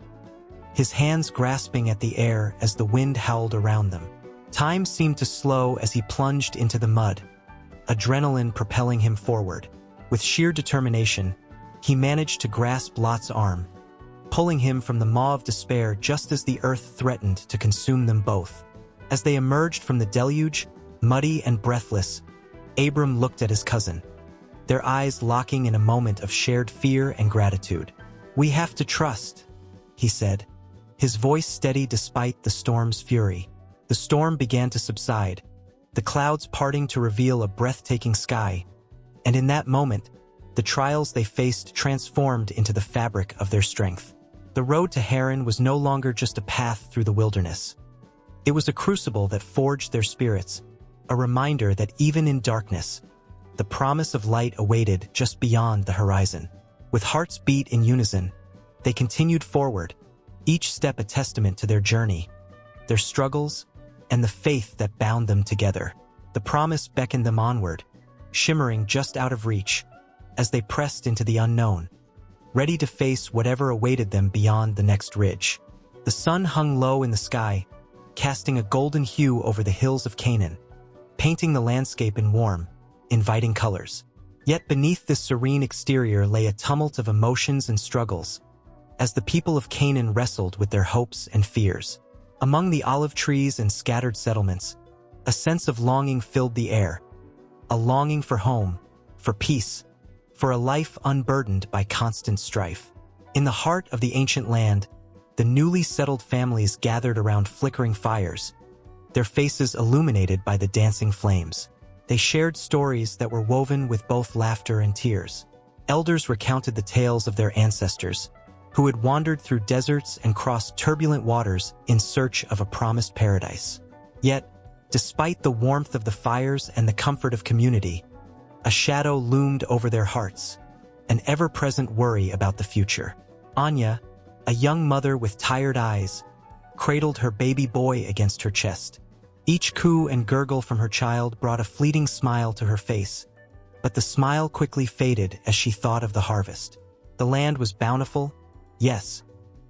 his hands grasping at the air as the wind howled around them. Time seemed to slow as he plunged into the mud, adrenaline propelling him forward. With sheer determination, he managed to grasp Lot's arm, pulling him from the maw of despair just as the earth threatened to consume them both. As they emerged from the deluge, muddy and breathless, Abram looked at his cousin, their eyes locking in a moment of shared fear and gratitude. "We have to trust," he said, his voice steady despite the storm's fury. The storm began to subside, the clouds parting to reveal a breathtaking sky, and in that moment, the trials they faced transformed into the fabric of their strength. The road to Haran was no longer just a path through the wilderness. It was a crucible that forged their spirits, a reminder that even in darkness, the promise of light awaited just beyond the horizon. With hearts beat in unison, they continued forward, each step a testament to their journey, their struggles, and the faith that bound them together. The promise beckoned them onward, shimmering just out of reach, as they pressed into the unknown, ready to face whatever awaited them beyond the next ridge. The sun hung low in the sky, casting a golden hue over the hills of Canaan, painting the landscape in warm, inviting colors. Yet beneath this serene exterior lay a tumult of emotions and struggles, as the people of Canaan wrestled with their hopes and fears. Among the olive trees and scattered settlements, a sense of longing filled the air, a longing for home, for peace, for a life unburdened by constant strife. In the heart of the ancient land, the newly settled families gathered around flickering fires, their faces illuminated by the dancing flames. They shared stories that were woven with both laughter and tears. Elders recounted the tales of their ancestors, who had wandered through deserts and crossed turbulent waters in search of a promised paradise. Yet, despite the warmth of the fires and the comfort of community, a shadow loomed over their hearts, an ever-present worry about the future. Anya, a young mother with tired eyes, cradled her baby boy against her chest. Each coo and gurgle from her child brought a fleeting smile to her face, but the smile quickly faded as she thought of the harvest. The land was bountiful, yes,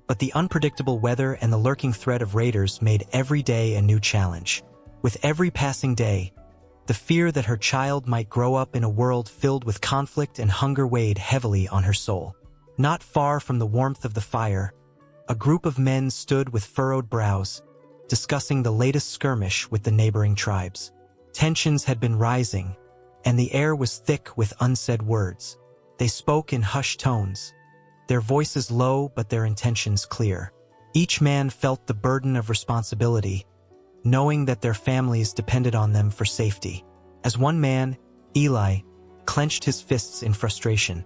but the unpredictable weather and the lurking threat of raiders made every day a new challenge. With every passing day, the fear that her child might grow up in a world filled with conflict and hunger weighed heavily on her soul. Not far from the warmth of the fire, a group of men stood with furrowed brows, discussing the latest skirmish with the neighboring tribes. Tensions had been rising, and the air was thick with unsaid words. They spoke in hushed tones, their voices low but their intentions clear. Each man felt the burden of responsibility, knowing that their families depended on them for safety. As one man, Eli, clenched his fists in frustration.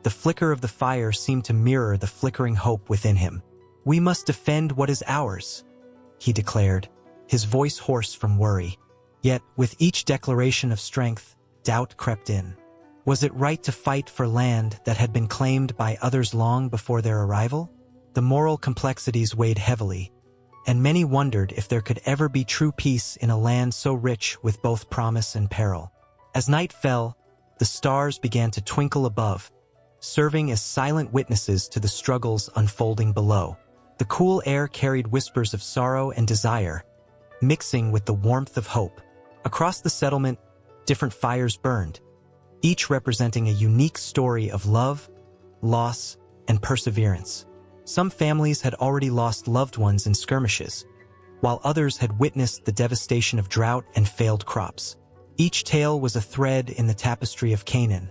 The flicker of the fire seemed to mirror the flickering hope within him. "We must defend what is ours," he declared, his voice hoarse from worry. Yet, with each declaration of strength, doubt crept in. Was it right to fight for land that had been claimed by others long before their arrival? The moral complexities weighed heavily, and many wondered if there could ever be true peace in a land so rich with both promise and peril. As night fell, the stars began to twinkle above, serving as silent witnesses to the struggles unfolding below. The cool air carried whispers of sorrow and desire, mixing with the warmth of hope. Across the settlement, different fires burned, each representing a unique story of love, loss, and perseverance. Some families had already lost loved ones in skirmishes, while others had witnessed the devastation of drought and failed crops. Each tale was a thread in the tapestry of Canaan,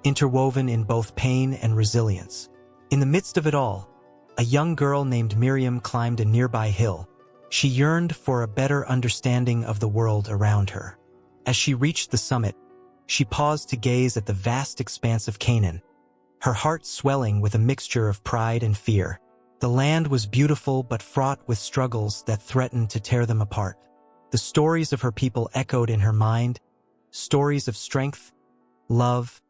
interwoven in both pain and resilience. In the midst of it all, a young girl named Miriam climbed a nearby hill. She yearned for a better understanding of the world around her. As she reached the summit, she paused to gaze at the vast expanse of Canaan, her heart swelling with a mixture of pride and fear. The land was beautiful but fraught with struggles that threatened to tear them apart. The stories of her people echoed in her mind, stories of strength, love,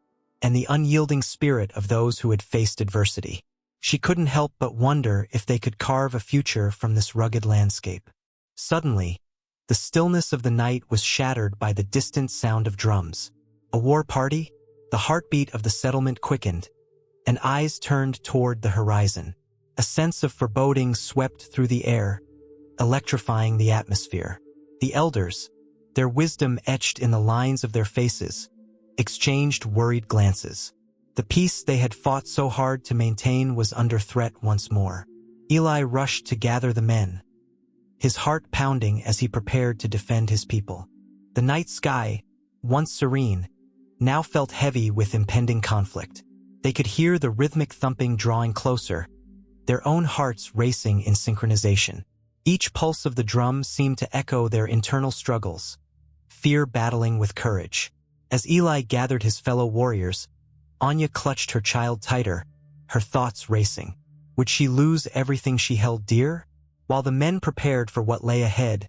and the unyielding spirit of those who had faced adversity. She couldn't help but wonder if they could carve a future from this rugged landscape. Suddenly, the stillness of the night was shattered by the distant sound of drums. A war party? The heartbeat of the settlement quickened, and eyes turned toward the horizon. A sense of foreboding swept through the air, electrifying the atmosphere. The elders, their wisdom etched in the lines of their faces, exchanged worried glances. The peace they had fought so hard to maintain was under threat once more. Eli rushed to gather the men, his heart pounding as he prepared to defend his people. The night sky, once serene, now felt heavy with impending conflict. They could hear the rhythmic thumping drawing closer, their own hearts racing in synchronization. Each pulse of the drum seemed to echo their internal struggles, fear battling with courage. As Eli gathered his fellow warriors, Anya clutched her child tighter, her thoughts racing. Would she lose everything she held dear? While the men prepared for what lay ahead,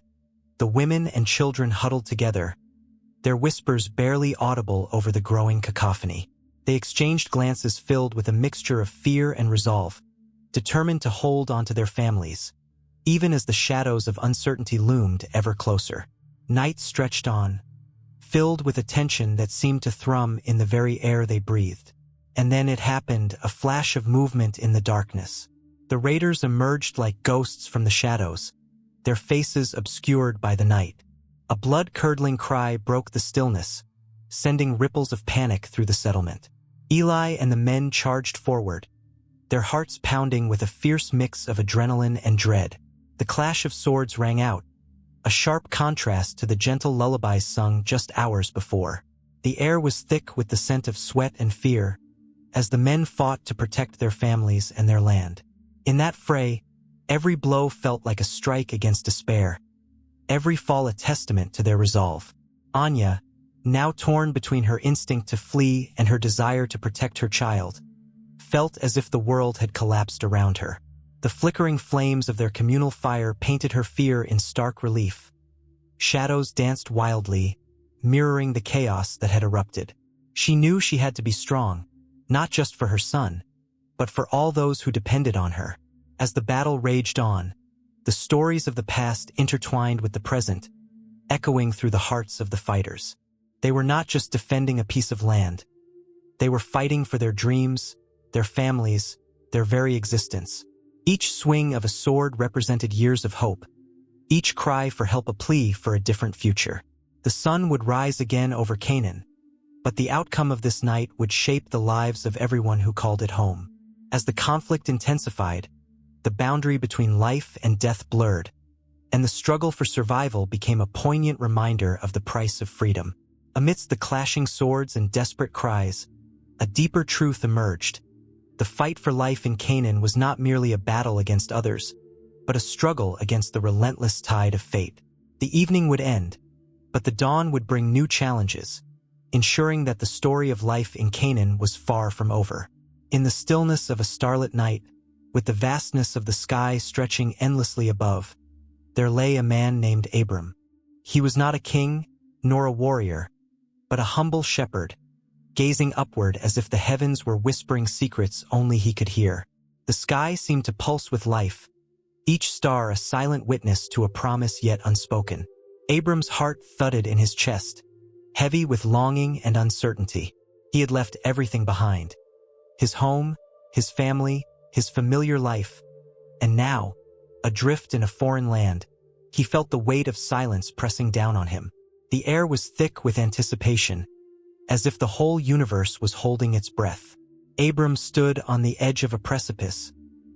the women and children huddled together, their whispers barely audible over the growing cacophony. They exchanged glances filled with a mixture of fear and resolve, determined to hold onto their families, even as the shadows of uncertainty loomed ever closer. Night stretched on, filled with a tension that seemed to thrum in the very air they breathed. And then it happened, a flash of movement in the darkness. The raiders emerged like ghosts from the shadows, their faces obscured by the night. A blood-curdling cry broke the stillness, sending ripples of panic through the settlement. Eli and the men charged forward, their hearts pounding with a fierce mix of adrenaline and dread. The clash of swords rang out, a sharp contrast to the gentle lullabies sung just hours before. The air was thick with the scent of sweat and fear, as the men fought to protect their families and their land. In that fray, every blow felt like a strike against despair, every fall a testament to their resolve. Anya, now torn between her instinct to flee and her desire to protect her child, felt as if the world had collapsed around her. The flickering flames of their communal fire painted her fear in stark relief. Shadows danced wildly, mirroring the chaos that had erupted. She knew she had to be strong, not just for her son, but for all those who depended on her. As the battle raged on, the stories of the past intertwined with the present, echoing through the hearts of the fighters. They were not just defending a piece of land. They were fighting for their dreams, their families, their very existence. Each swing of a sword represented years of hope, each cry for help a plea for a different future. The sun would rise again over Canaan, but the outcome of this night would shape the lives of everyone who called it home. As the conflict intensified, the boundary between life and death blurred, and the struggle for survival became a poignant reminder of the price of freedom. Amidst the clashing swords and desperate cries, a deeper truth emerged. The fight for life in Canaan was not merely a battle against others, but a struggle against the relentless tide of fate. The evening would end, but the dawn would bring new challenges, ensuring that the story of life in Canaan was far from over. In the stillness of a starlit night, with the vastness of the sky stretching endlessly above, there lay a man named Abram. He was not a king, nor a warrior, but a humble shepherd, gazing upward as if the heavens were whispering secrets only he could hear. The sky seemed to pulse with life, each star a silent witness to a promise yet unspoken. Abram's heart thudded in his chest, heavy with longing and uncertainty. He had left everything behind: his home, his family, his familiar life, and now, adrift in a foreign land, he felt the weight of silence pressing down on him. The air was thick with anticipation, as if the whole universe was holding its breath. Abram stood on the edge of a precipice,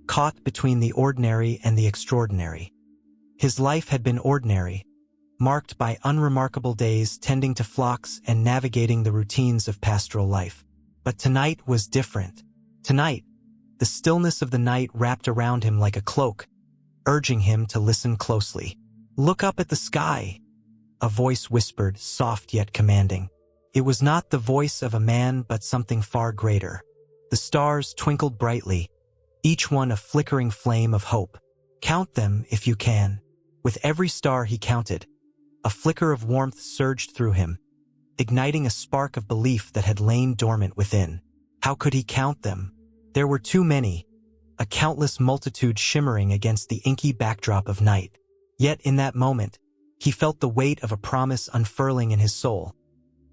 caught between the ordinary and the extraordinary. His life had been ordinary, marked by unremarkable days tending to flocks and navigating the routines of pastoral life. But tonight was different. Tonight, the stillness of the night wrapped around him like a cloak, urging him to listen closely. "Look up at the sky," a voice whispered, soft yet commanding. It was not the voice of a man but something far greater. The stars twinkled brightly, each one a flickering flame of hope. "Count them if you can." With every star he counted, a flicker of warmth surged through him, igniting a spark of belief that had lain dormant within. How could he count them? There were too many, a countless multitude shimmering against the inky backdrop of night. Yet in that moment, he felt the weight of a promise unfurling in his soul,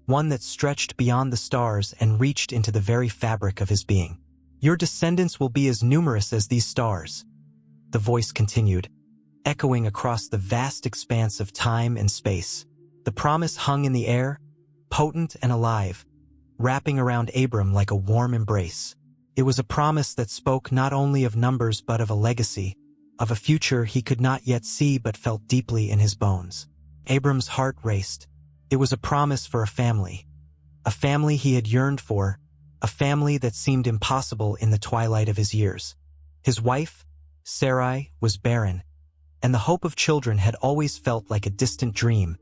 one that stretched beyond the stars and reached into the very fabric of his being. "Your descendants will be as numerous as these stars," the voice continued, echoing across the vast expanse of time and space. The promise hung in the air, potent and alive, wrapping around Abram like a warm embrace. It was a promise that spoke not only of numbers but of a legacy, of a future he could not yet see but felt deeply in his bones. Abram's heart raced. It was a promise for a family he had yearned for, a family that seemed impossible in the twilight of his years. His wife, Sarai, was barren, and the hope of children had always felt like a distant dream,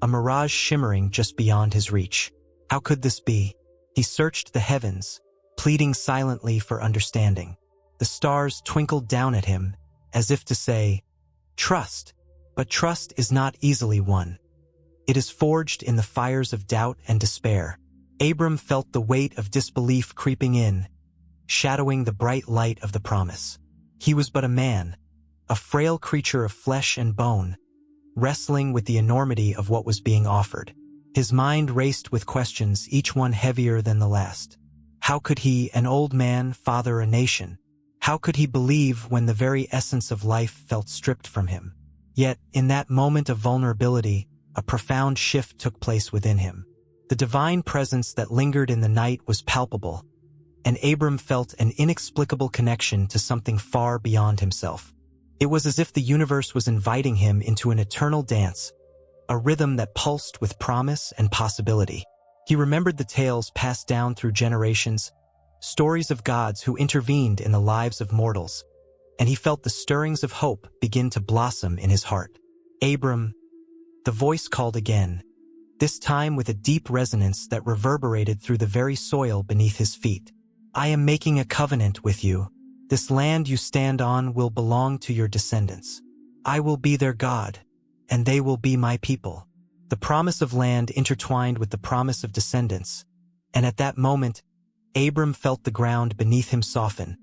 a mirage shimmering just beyond his reach. How could this be? He searched the heavens, pleading silently for understanding. The stars twinkled down at him, as if to say, "Trust." But trust is not easily won. It is forged in the fires of doubt and despair. Abram felt the weight of disbelief creeping in, shadowing the bright light of the promise. He was but a man, a frail creature of flesh and bone, wrestling with the enormity of what was being offered. His mind raced with questions, each one heavier than the last. How could he, an old man, father a nation? How could he believe when the very essence of life felt stripped from him? Yet, in that moment of vulnerability, a profound shift took place within him. The divine presence that lingered in the night was palpable, and Abram felt an inexplicable connection to something far beyond himself. It was as if the universe was inviting him into an eternal dance, a rhythm that pulsed with promise and possibility. He remembered the tales passed down through generations, stories of gods who intervened in the lives of mortals, and he felt the stirrings of hope begin to blossom in his heart. Abram, the voice called again, this time with a deep resonance that reverberated through the very soil beneath his feet. I am making a covenant with you. This land you stand on will belong to your descendants. I will be their God, and they will be my people. The promise of land intertwined with the promise of descendants, and at that moment, Abram felt the ground beneath him soften,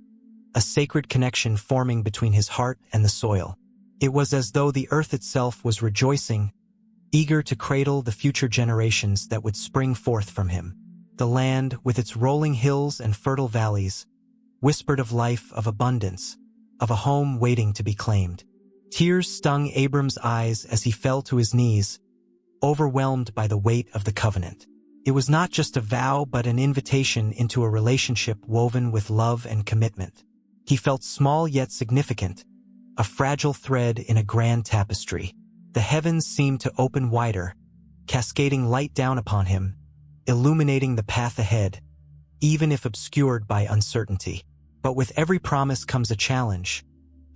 a sacred connection forming between his heart and the soil. It was as though the earth itself was rejoicing, eager to cradle the future generations that would spring forth from him. The land, with its rolling hills and fertile valleys, whispered of life, of abundance, of a home waiting to be claimed. Tears stung Abram's eyes as he fell to his knees, overwhelmed by the weight of the covenant. It was not just a vow but an invitation into a relationship woven with love and commitment. He felt small yet significant, a fragile thread in a grand tapestry. The heavens seemed to open wider, cascading light down upon him, illuminating the path ahead, even if obscured by uncertainty. But with every promise comes a challenge,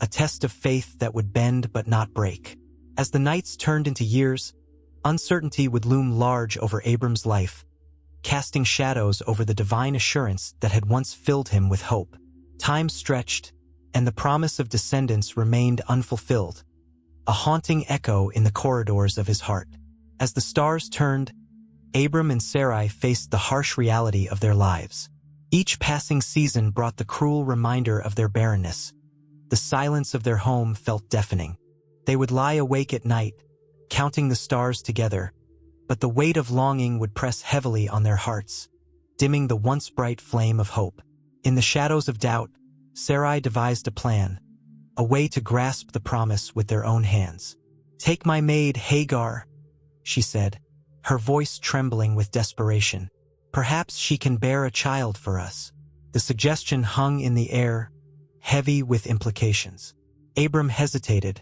a test of faith that would bend but not break. As the nights turned into years, uncertainty would loom large over Abram's life, casting shadows over the divine assurance that had once filled him with hope. Time stretched, and the promise of descendants remained unfulfilled, a haunting echo in the corridors of his heart. As the stars turned, Abram and Sarai faced the harsh reality of their lives. Each passing season brought the cruel reminder of their barrenness. The silence of their home felt deafening. They would lie awake at night, counting the stars together, but the weight of longing would press heavily on their hearts, dimming the once bright flame of hope. In the shadows of doubt, Sarai devised a plan, a way to grasp the promise with their own hands. "Take my maid, Hagar," she said, her voice trembling with desperation. "Perhaps she can bear a child for us." The suggestion hung in the air, heavy with implications. Abram hesitated,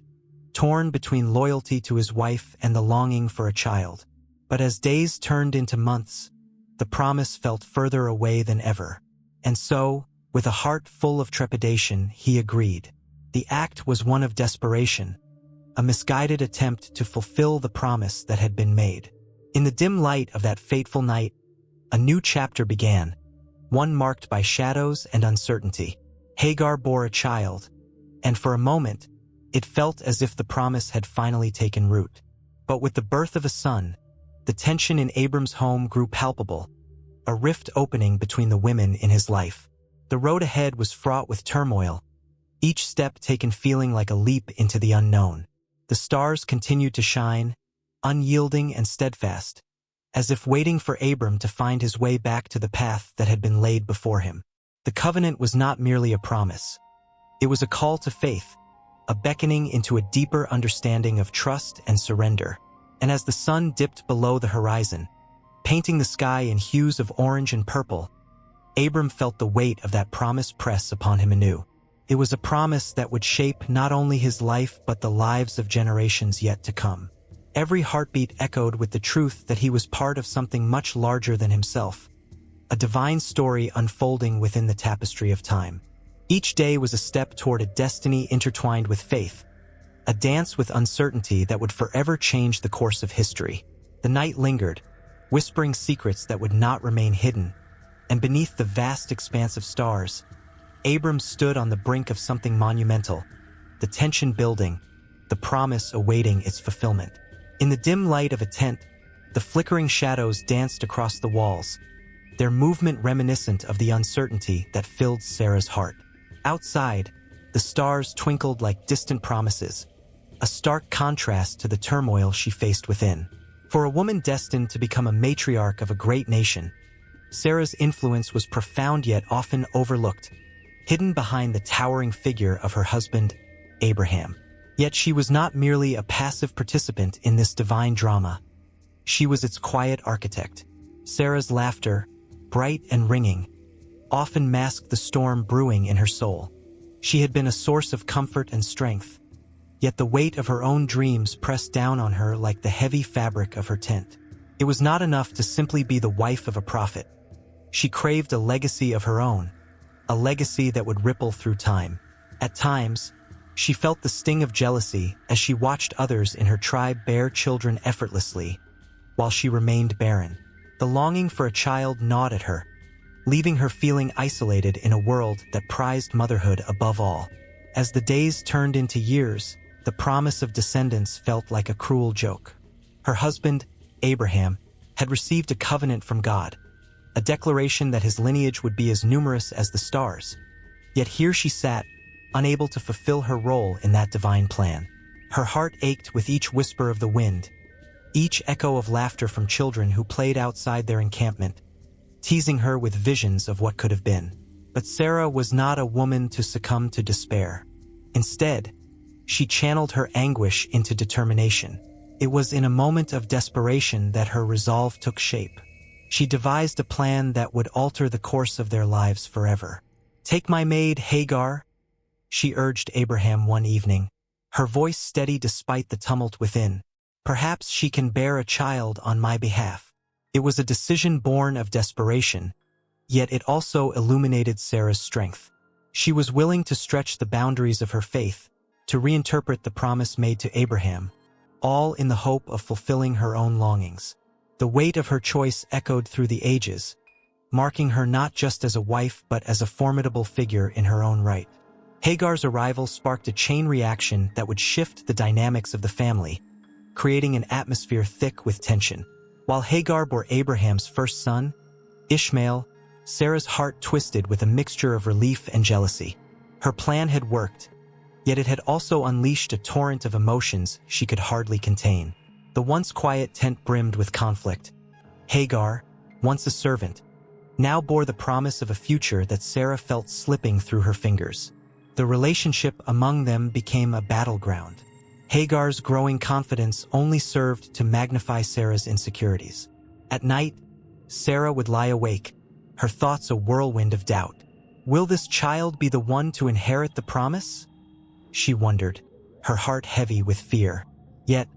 torn between loyalty to his wife and the longing for a child. But as days turned into months, the promise felt further away than ever. And so, with a heart full of trepidation, he agreed. The act was one of desperation, a misguided attempt to fulfill the promise that had been made. In the dim light of that fateful night, a new chapter began, one marked by shadows and uncertainty. Hagar bore a child, and for a moment, it felt as if the promise had finally taken root. But with the birth of a son, the tension in Abram's home grew palpable, a rift opening between the women in his life. The road ahead was fraught with turmoil, each step taken feeling like a leap into the unknown. The stars continued to shine, unyielding and steadfast, as if waiting for Abram to find his way back to the path that had been laid before him. The covenant was not merely a promise. It was a call to faith, a beckoning into a deeper understanding of trust and surrender. And as the sun dipped below the horizon, painting the sky in hues of orange and purple, Abram felt the weight of that promise press upon him anew. It was a promise that would shape not only his life but the lives of generations yet to come. Every heartbeat echoed with the truth that he was part of something much larger than himself, a divine story unfolding within the tapestry of time. Each day was a step toward a destiny intertwined with faith, a dance with uncertainty that would forever change the course of history. The night lingered, whispering secrets that would not remain hidden, and beneath the vast expanse of stars, Abram stood on the brink of something monumental, the tension building, the promise awaiting its fulfillment. In the dim light of a tent, the flickering shadows danced across the walls, their movement reminiscent of the uncertainty that filled Sarah's heart. Outside, the stars twinkled like distant promises, a stark contrast to the turmoil she faced within. For a woman destined to become a matriarch of a great nation, Sarah's influence was profound yet often overlooked, hidden behind the towering figure of her husband, Abraham. Yet she was not merely a passive participant in this divine drama. She was its quiet architect. Sarah's laughter, bright and ringing, often masked the storm brewing in her soul. She had been a source of comfort and strength, yet the weight of her own dreams pressed down on her like the heavy fabric of her tent. It was not enough to simply be the wife of a prophet. She craved a legacy of her own, a legacy that would ripple through time. At times, she felt the sting of jealousy as she watched others in her tribe bear children effortlessly, while she remained barren. The longing for a child gnawed at her, leaving her feeling isolated in a world that prized motherhood above all. As the days turned into years, the promise of descendants felt like a cruel joke. Her husband, Abraham, had received a covenant from God, a declaration that his lineage would be as numerous as the stars. Yet here she sat, unable to fulfill her role in that divine plan. Her heart ached with each whisper of the wind, each echo of laughter from children who played outside their encampment, teasing her with visions of what could have been. But Sarah was not a woman to succumb to despair. Instead, she channeled her anguish into determination. It was in a moment of desperation that her resolve took shape. She devised a plan that would alter the course of their lives forever. "Take my maid, Hagar," she urged Abraham one evening, her voice steady despite the tumult within. "Perhaps she can bear a child on my behalf." It was a decision born of desperation, yet it also illuminated Sarah's strength. She was willing to stretch the boundaries of her faith, to reinterpret the promise made to Abraham, all in the hope of fulfilling her own longings. The weight of her choice echoed through the ages, marking her not just as a wife but as a formidable figure in her own right. Hagar's arrival sparked a chain reaction that would shift the dynamics of the family, creating an atmosphere thick with tension. While Hagar bore Abraham's first son, Ishmael, Sarah's heart twisted with a mixture of relief and jealousy. Her plan had worked, yet it had also unleashed a torrent of emotions she could hardly contain. The once quiet tent brimmed with conflict. Hagar, once a servant, now bore the promise of a future that Sarah felt slipping through her fingers. The relationship among them became a battleground. Hagar's growing confidence only served to magnify Sarah's insecurities. At night, Sarah would lie awake, her thoughts a whirlwind of doubt. Will this child be the one to inherit the promise? She wondered, her heart heavy with fear. Yet,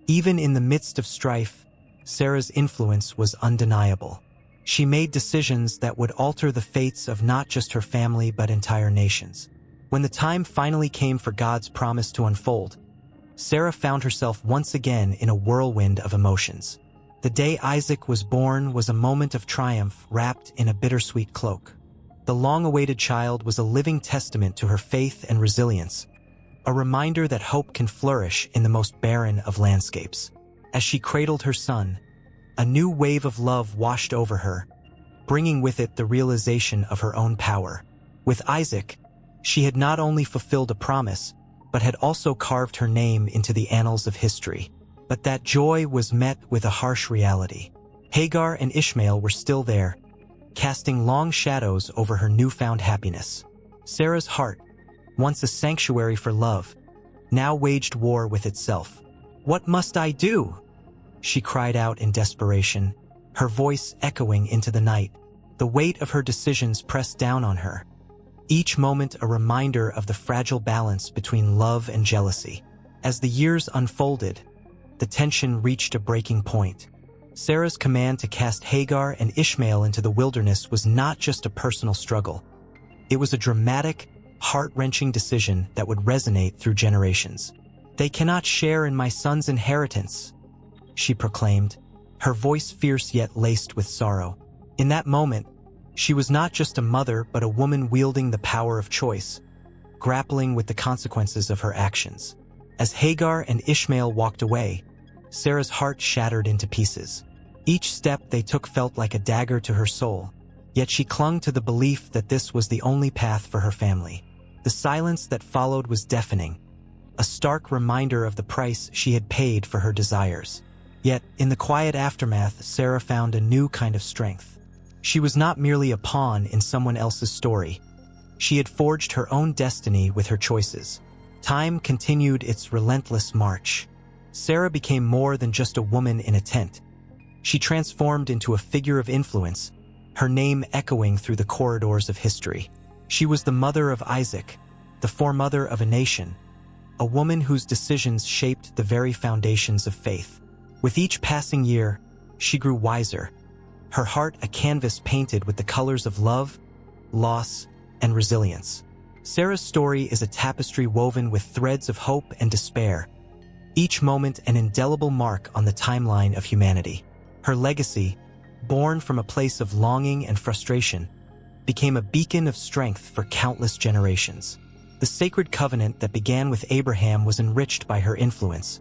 even in the midst of strife, Sarah's influence was undeniable. She made decisions that would alter the fates of not just her family but entire nations. When the time finally came for God's promise to unfold, Sarah found herself once again in a whirlwind of emotions. The day Isaac was born was a moment of triumph wrapped in a bittersweet cloak. The long-awaited child was a living testament to her faith and resilience, a reminder that hope can flourish in the most barren of landscapes. As she cradled her son, a new wave of love washed over her, bringing with it the realization of her own power. With Isaac, she had not only fulfilled a promise, but had also carved her name into the annals of history. But that joy was met with a harsh reality. Hagar and Ishmael were still there, casting long shadows over her newfound happiness. Sarah's heart, once a sanctuary for love, now waged war with itself. "What must I do?" she cried out in desperation, her voice echoing into the night. The weight of her decisions pressed down on her, each moment a reminder of the fragile balance between love and jealousy. As the years unfolded, the tension reached a breaking point. Sarah's command to cast Hagar and Ishmael into the wilderness was not just a personal struggle. It was a dramatic, heart-wrenching decision that would resonate through generations. "They cannot share in my son's inheritance," she proclaimed, her voice fierce yet laced with sorrow. In that moment, she was not just a mother but a woman wielding the power of choice, grappling with the consequences of her actions. As Hagar and Ishmael walked away, Sarah's heart shattered into pieces. Each step they took felt like a dagger to her soul, yet she clung to the belief that this was the only path for her family. The silence that followed was deafening, a stark reminder of the price she had paid for her desires. Yet, in the quiet aftermath, Sarah found a new kind of strength. She was not merely a pawn in someone else's story. She had forged her own destiny with her choices. Time continued its relentless march. Sarah became more than just a woman in a tent. She transformed into a figure of influence, her name echoing through the corridors of history. She was the mother of Isaac, the foremother of a nation, a woman whose decisions shaped the very foundations of faith. With each passing year, she grew wiser, her heart a canvas painted with the colors of love, loss, and resilience. Sarah's story is a tapestry woven with threads of hope and despair, each moment an indelible mark on the timeline of humanity. Her legacy, born from a place of longing and frustration, became a beacon of strength for countless generations. The sacred covenant that began with Abraham was enriched by her influence,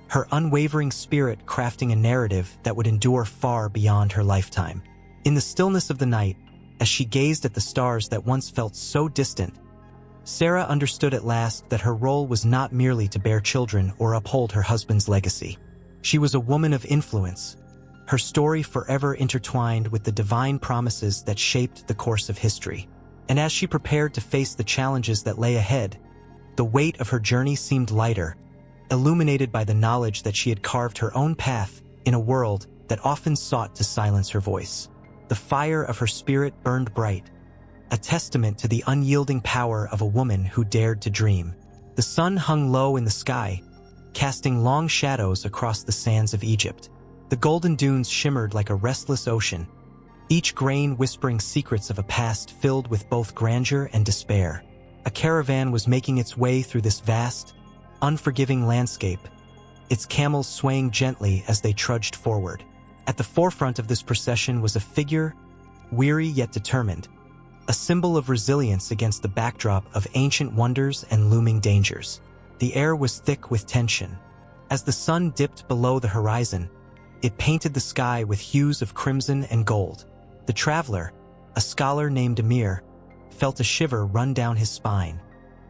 her unwavering spirit crafting a narrative that would endure far beyond her lifetime. In the stillness of the night, as she gazed at the stars that once felt so distant, Sarah understood at last that her role was not merely to bear children or uphold her husband's legacy. She was a woman of influence, her story forever intertwined with the divine promises that shaped the course of history. And as she prepared to face the challenges that lay ahead, the weight of her journey seemed lighter, illuminated by the knowledge that she had carved her own path in a world that often sought to silence her voice. The fire of her spirit burned bright, a testament to the unyielding power of a woman who dared to dream. The sun hung low in the sky, casting long shadows across the sands of Egypt. The golden dunes shimmered like a restless ocean, each grain whispering secrets of a past filled with both grandeur and despair. A caravan was making its way through this vast, unforgiving landscape, its camels swaying gently as they trudged forward. At the forefront of this procession was a figure, weary yet determined, a symbol of resilience against the backdrop of ancient wonders and looming dangers. The air was thick with tension. As the sun dipped below the horizon, it painted the sky with hues of crimson and gold. The traveler, a scholar named Amir, felt a shiver run down his spine.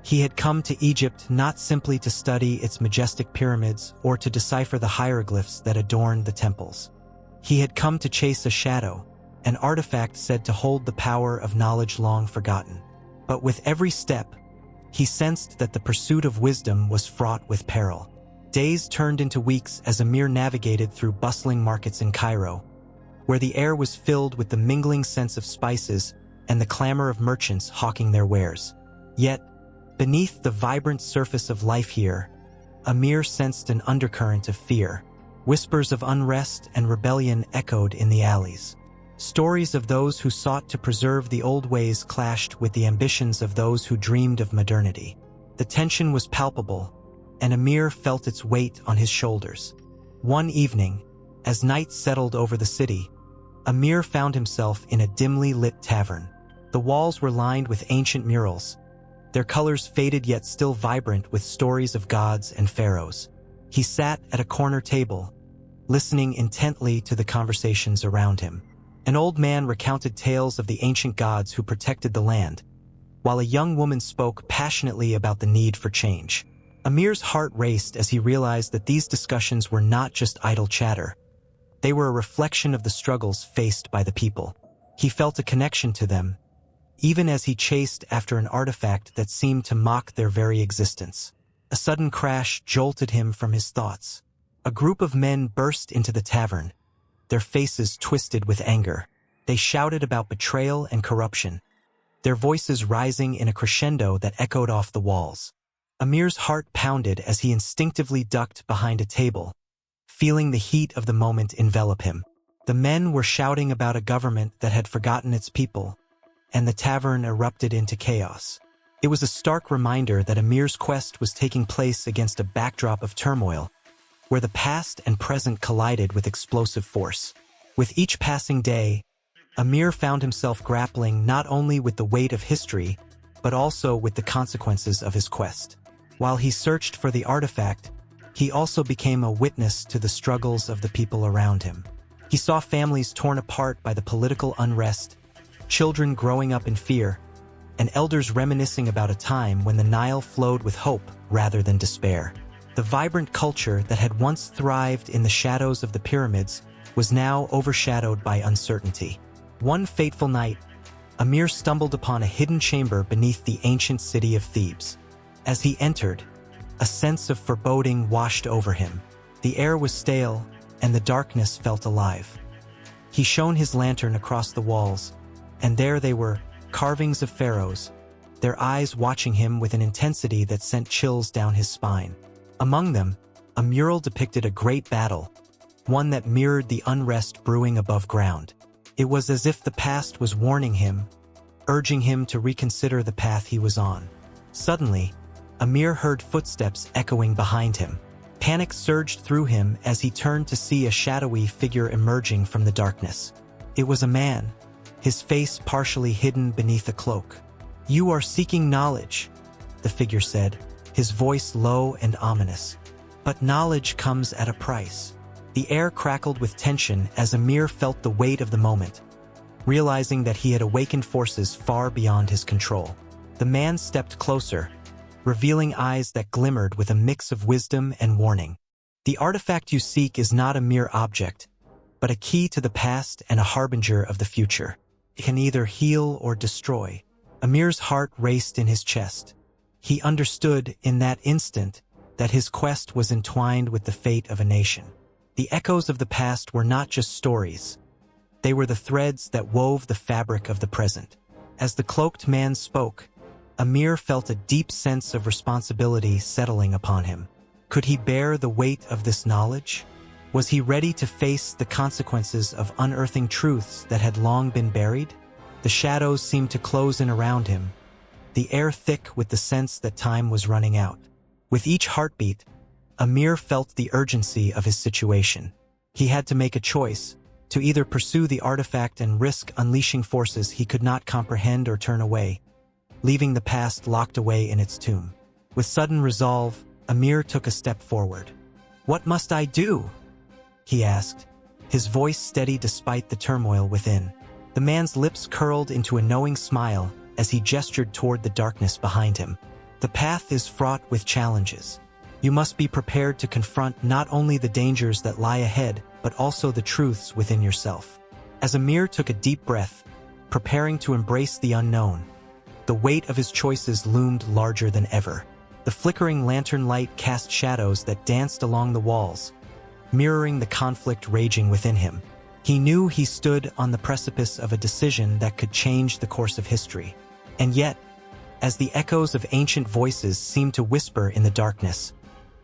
He had come to Egypt not simply to study its majestic pyramids or to decipher the hieroglyphs that adorned the temples. He had come to chase a shadow, an artifact said to hold the power of knowledge long forgotten. But with every step, he sensed that the pursuit of wisdom was fraught with peril. Days turned into weeks as Amir navigated through bustling markets in Cairo, where the air was filled with the mingling scents of spices and the clamor of merchants hawking their wares. Yet, beneath the vibrant surface of life here, Amir sensed an undercurrent of fear. Whispers of unrest and rebellion echoed in the alleys. Stories of those who sought to preserve the old ways clashed with the ambitions of those who dreamed of modernity. The tension was palpable, and Amir felt its weight on his shoulders. One evening, as night settled over the city, Amir found himself in a dimly lit tavern. The walls were lined with ancient murals, their colors faded yet still vibrant with stories of gods and pharaohs. He sat at a corner table, listening intently to the conversations around him. An old man recounted tales of the ancient gods who protected the land, while a young woman spoke passionately about the need for change. Amir's heart raced as he realized that these discussions were not just idle chatter. They were a reflection of the struggles faced by the people. He felt a connection to them, even as he chased after an artifact that seemed to mock their very existence. A sudden crash jolted him from his thoughts. A group of men burst into the tavern, their faces twisted with anger. They shouted about betrayal and corruption, their voices rising in a crescendo that echoed off the walls. Amir's heart pounded as he instinctively ducked behind a table, feeling the heat of the moment envelop him. The men were shouting about a government that had forgotten its people, and the tavern erupted into chaos. It was a stark reminder that Amir's quest was taking place against a backdrop of turmoil, where the past and present collided with explosive force. With each passing day, Amir found himself grappling not only with the weight of history, but also with the consequences of his quest. While he searched for the artifact, he also became a witness to the struggles of the people around him. He saw families torn apart by the political unrest, children growing up in fear, and elders reminiscing about a time when the Nile flowed with hope rather than despair. The vibrant culture that had once thrived in the shadows of the pyramids was now overshadowed by uncertainty. One fateful night, Amir stumbled upon a hidden chamber beneath the ancient city of Thebes. As he entered, a sense of foreboding washed over him. The air was stale, and the darkness felt alive. He shone his lantern across the walls, and there they were, carvings of pharaohs, their eyes watching him with an intensity that sent chills down his spine. Among them, a mural depicted a great battle, one that mirrored the unrest brewing above ground. It was as if the past was warning him, urging him to reconsider the path he was on. Suddenly, Amir heard footsteps echoing behind him. Panic surged through him as he turned to see a shadowy figure emerging from the darkness. It was a man, his face partially hidden beneath a cloak. "You are seeking knowledge," the figure said, his voice low and ominous. "But knowledge comes at a price." The air crackled with tension as Amir felt the weight of the moment, realizing that he had awakened forces far beyond his control. The man stepped closer, revealing eyes that glimmered with a mix of wisdom and warning. "The artifact you seek is not a mere object, but a key to the past and a harbinger of the future. It can either heal or destroy." Amir's heart raced in his chest. He understood in that instant that his quest was entwined with the fate of a nation. The echoes of the past were not just stories. They were the threads that wove the fabric of the present. As the cloaked man spoke, Amir felt a deep sense of responsibility settling upon him. Could he bear the weight of this knowledge? Was he ready to face the consequences of unearthing truths that had long been buried? The shadows seemed to close in around him, the air thick with the sense that time was running out. With each heartbeat, Amir felt the urgency of his situation. He had to make a choice, to either pursue the artifact and risk unleashing forces he could not comprehend or turn away, leaving the past locked away in its tomb. With sudden resolve, Amir took a step forward. "What must I do?" he asked, his voice steady despite the turmoil within. The man's lips curled into a knowing smile as he gestured toward the darkness behind him. "The path is fraught with challenges. You must be prepared to confront not only the dangers that lie ahead, but also the truths within yourself." As Amir took a deep breath, preparing to embrace the unknown, the weight of his choices loomed larger than ever. The flickering lantern light cast shadows that danced along the walls, mirroring the conflict raging within him. He knew he stood on the precipice of a decision that could change the course of history. And yet, as the echoes of ancient voices seemed to whisper in the darkness,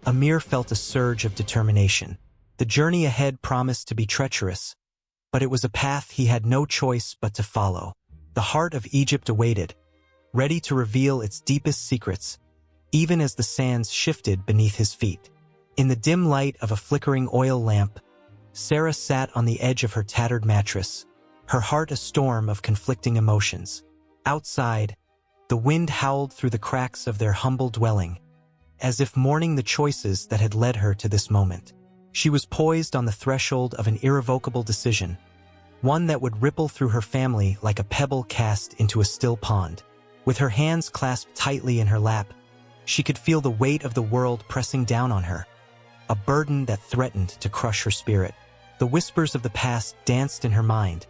Amir felt a surge of determination. The journey ahead promised to be treacherous, but it was a path he had no choice but to follow. The heart of Egypt awaited, ready to reveal its deepest secrets, even as the sands shifted beneath his feet. In the dim light of a flickering oil lamp, Sarah sat on the edge of her tattered mattress, her heart a storm of conflicting emotions. Outside, the wind howled through the cracks of their humble dwelling, as if mourning the choices that had led her to this moment. She was poised on the threshold of an irrevocable decision, one that would ripple through her family like a pebble cast into a still pond. With her hands clasped tightly in her lap, she could feel the weight of the world pressing down on her, a burden that threatened to crush her spirit. The whispers of the past danced in her mind,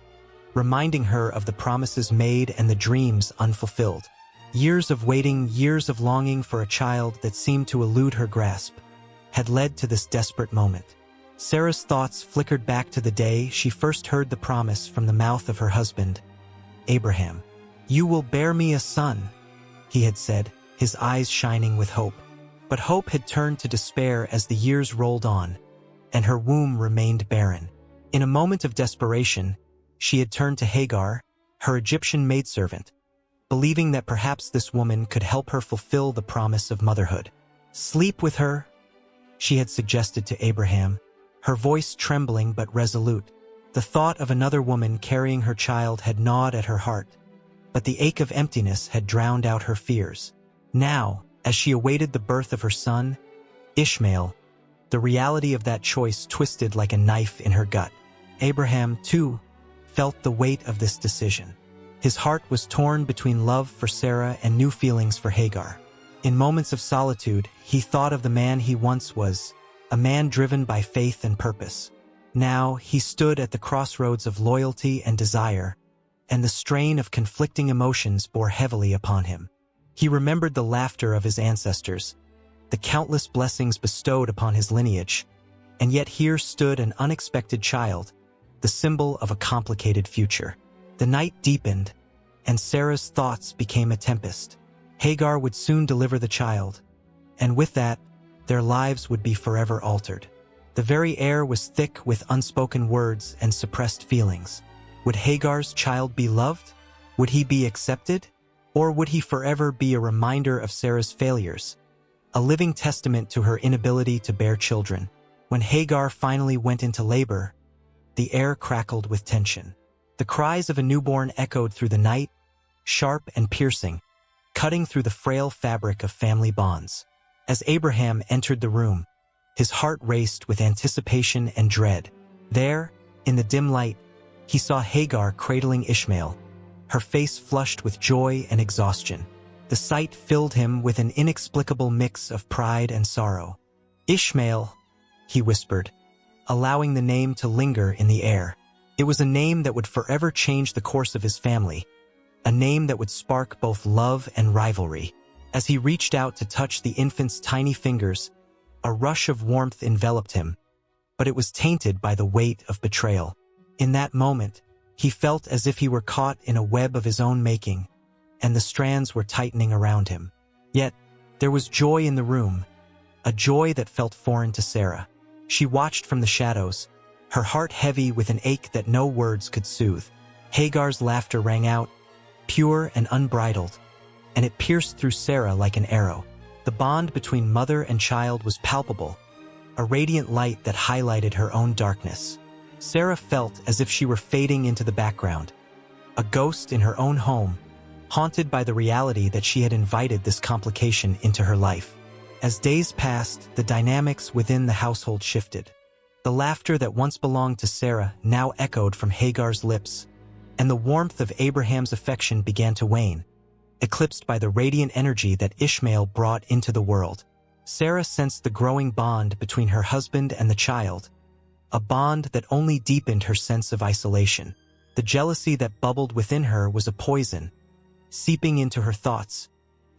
reminding her of the promises made and the dreams unfulfilled. Years of waiting, years of longing for a child that seemed to elude her grasp, had led to this desperate moment. Sarah's thoughts flickered back to the day she first heard the promise from the mouth of her husband, Abraham. "You will bear me a son," he had said, his eyes shining with hope. But hope had turned to despair as the years rolled on, and her womb remained barren. In a moment of desperation, she had turned to Hagar, her Egyptian maidservant, believing that perhaps this woman could help her fulfill the promise of motherhood. "Sleep with her," she had suggested to Abraham, her voice trembling but resolute. The thought of another woman carrying her child had gnawed at her heart, but the ache of emptiness had drowned out her fears. Now, as she awaited the birth of her son, Ishmael, the reality of that choice twisted like a knife in her gut. Abraham, too, felt the weight of this decision. His heart was torn between love for Sarah and new feelings for Hagar. In moments of solitude, he thought of the man he once was, a man driven by faith and purpose. Now, he stood at the crossroads of loyalty and desire, and the strain of conflicting emotions bore heavily upon him. He remembered the laughter of his ancestors, the countless blessings bestowed upon his lineage, and yet here stood an unexpected child, the symbol of a complicated future. The night deepened, and Sarah's thoughts became a tempest. Hagar would soon deliver the child, and with that, their lives would be forever altered. The very air was thick with unspoken words and suppressed feelings. Would Hagar's child be loved? Would he be accepted? Or would he forever be a reminder of Sarah's failures? A living testament to her inability to bear children. When Hagar finally went into labor, the air crackled with tension. The cries of a newborn echoed through the night, sharp and piercing, cutting through the frail fabric of family bonds. As Abraham entered the room, his heart raced with anticipation and dread. There, in the dim light, he saw Hagar cradling Ishmael, her face flushed with joy and exhaustion. The sight filled him with an inexplicable mix of pride and sorrow. Ishmael, he whispered, allowing the name to linger in the air. It was a name that would forever change the course of his family, a name that would spark both love and rivalry. As he reached out to touch the infant's tiny fingers, a rush of warmth enveloped him, but it was tainted by the weight of betrayal. In that moment, he felt as if he were caught in a web of his own making, and the strands were tightening around him. Yet, there was joy in the room, a joy that felt foreign to Sarah. She watched from the shadows, her heart heavy with an ache that no words could soothe. Hagar's laughter rang out, pure and unbridled, and it pierced through Sarah like an arrow. The bond between mother and child was palpable, a radiant light that highlighted her own darkness. Sarah felt as if she were fading into the background, a ghost in her own home, haunted by the reality that she had invited this complication into her life. As days passed, the dynamics within the household shifted. The laughter that once belonged to Sarah now echoed from Hagar's lips, and the warmth of Abraham's affection began to wane, eclipsed by the radiant energy that Ishmael brought into the world. Sarah sensed the growing bond between her husband and the child, a bond that only deepened her sense of isolation. The jealousy that bubbled within her was a poison, seeping into her thoughts,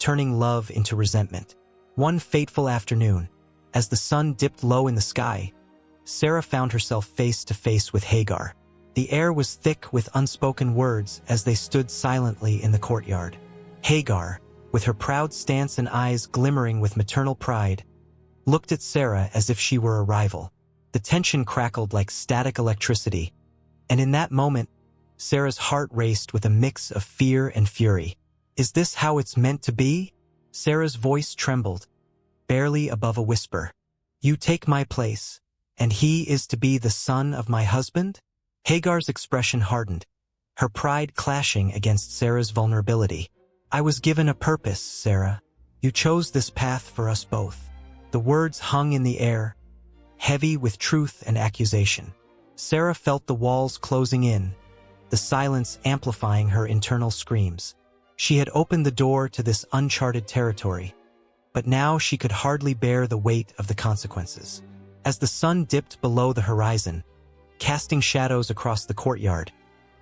turning love into resentment. One fateful afternoon, as the sun dipped low in the sky, Sarah found herself face to face with Hagar. The air was thick with unspoken words as they stood silently in the courtyard. Hagar, with her proud stance and eyes glimmering with maternal pride, looked at Sarah as if she were a rival. The tension crackled like static electricity, and in that moment, Sarah's heart raced with a mix of fear and fury. "Is this how it's meant to be?" Sarah's voice trembled, barely above a whisper. "You take my place, and he is to be the son of my husband?" Hagar's expression hardened, her pride clashing against Sarah's vulnerability. "I was given a purpose, Sarah. You chose this path for us both." The words hung in the air, heavy with truth and accusation. Sarah felt the walls closing in, the silence amplifying her internal screams. She had opened the door to this uncharted territory, but now she could hardly bear the weight of the consequences. As the sun dipped below the horizon, casting shadows across the courtyard,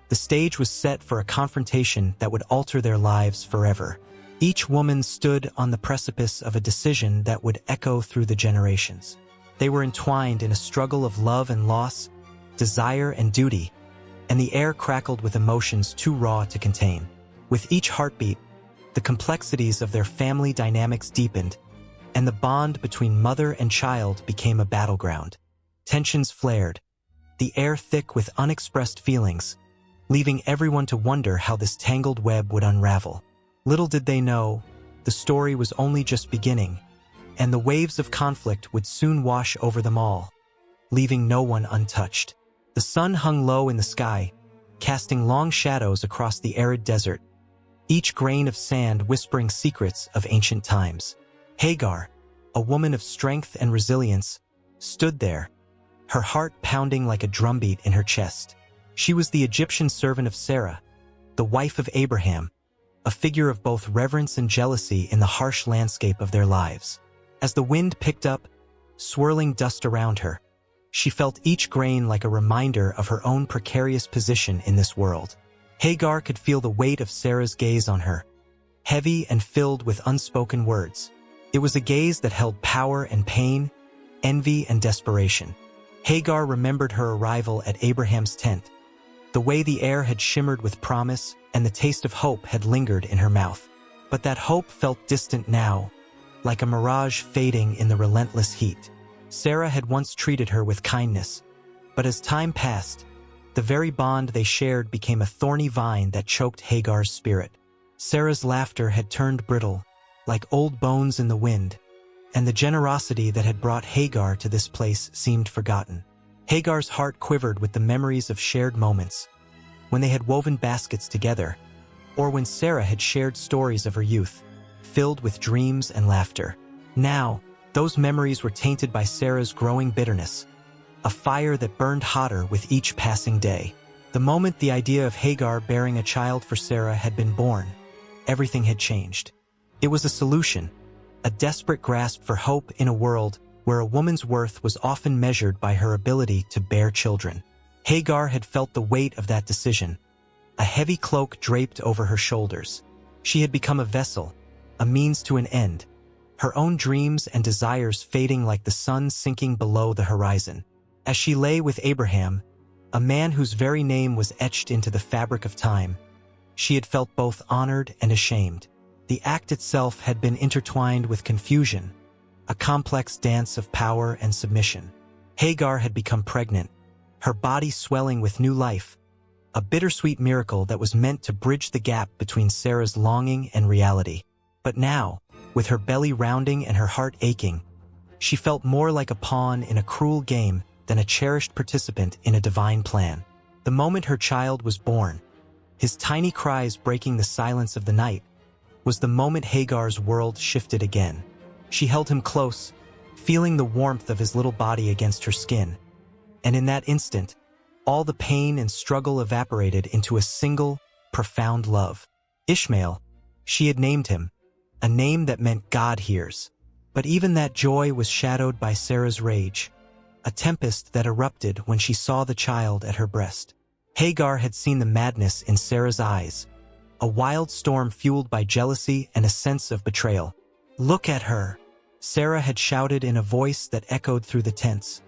the stage was set for a confrontation that would alter their lives forever. Each woman stood on the precipice of a decision that would echo through the generations. They were entwined in a struggle of love and loss, desire and duty, and the air crackled with emotions too raw to contain. With each heartbeat, the complexities of their family dynamics deepened, and the bond between mother and child became a battleground. Tensions flared, the air thick with unexpressed feelings, leaving everyone to wonder how this tangled web would unravel. Little did they know, the story was only just beginning, and the waves of conflict would soon wash over them all, leaving no one untouched. The sun hung low in the sky, casting long shadows across the arid desert, each grain of sand whispering secrets of ancient times. Hagar, a woman of strength and resilience, stood there, her heart pounding like a drumbeat in her chest. She was the Egyptian servant of Sarah, the wife of Abraham, a figure of both reverence and jealousy in the harsh landscape of their lives. As the wind picked up, swirling dust around her, she felt each grain like a reminder of her own precarious position in this world. Hagar could feel the weight of Sarah's gaze on her, heavy and filled with unspoken words. It was a gaze that held power and pain, envy and desperation. Hagar remembered her arrival at Abraham's tent, the way the air had shimmered with promise and the taste of hope had lingered in her mouth. But that hope felt distant now, like a mirage fading in the relentless heat. Sarah had once treated her with kindness, but as time passed, the very bond they shared became a thorny vine that choked Hagar's spirit. Sarah's laughter had turned brittle, like old bones in the wind, and the generosity that had brought Hagar to this place seemed forgotten. Hagar's heart quivered with the memories of shared moments, when they had woven baskets together, or when Sarah had shared stories of her youth, filled with dreams and laughter. Now, those memories were tainted by Sarah's growing bitterness, a fire that burned hotter with each passing day. The moment the idea of Hagar bearing a child for Sarah had been born, everything had changed. It was a solution, a desperate grasp for hope in a world where a woman's worth was often measured by her ability to bear children. Hagar had felt the weight of that decision, a heavy cloak draped over her shoulders. She had become a vessel, a means to an end, her own dreams and desires fading like the sun sinking below the horizon. As she lay with Abraham, a man whose very name was etched into the fabric of time, she had felt both honored and ashamed. The act itself had been intertwined with confusion, a complex dance of power and submission. Hagar had become pregnant, her body swelling with new life, a bittersweet miracle that was meant to bridge the gap between Sarah's longing and reality. But now, with her belly rounding and her heart aching, she felt more like a pawn in a cruel game than a cherished participant in a divine plan. The moment her child was born, his tiny cries breaking the silence of the night, was the moment Hagar's world shifted again. She held him close, feeling the warmth of his little body against her skin, and in that instant, all the pain and struggle evaporated into a single, profound love. Ishmael, she had named him, a name that meant God hears. But even that joy was shadowed by Sarah's rage, a tempest that erupted when she saw the child at her breast. Hagar had seen the madness in Sarah's eyes, a wild storm fueled by jealousy and a sense of betrayal. "Look at her," Sarah had shouted in a voice that echoed through the tents,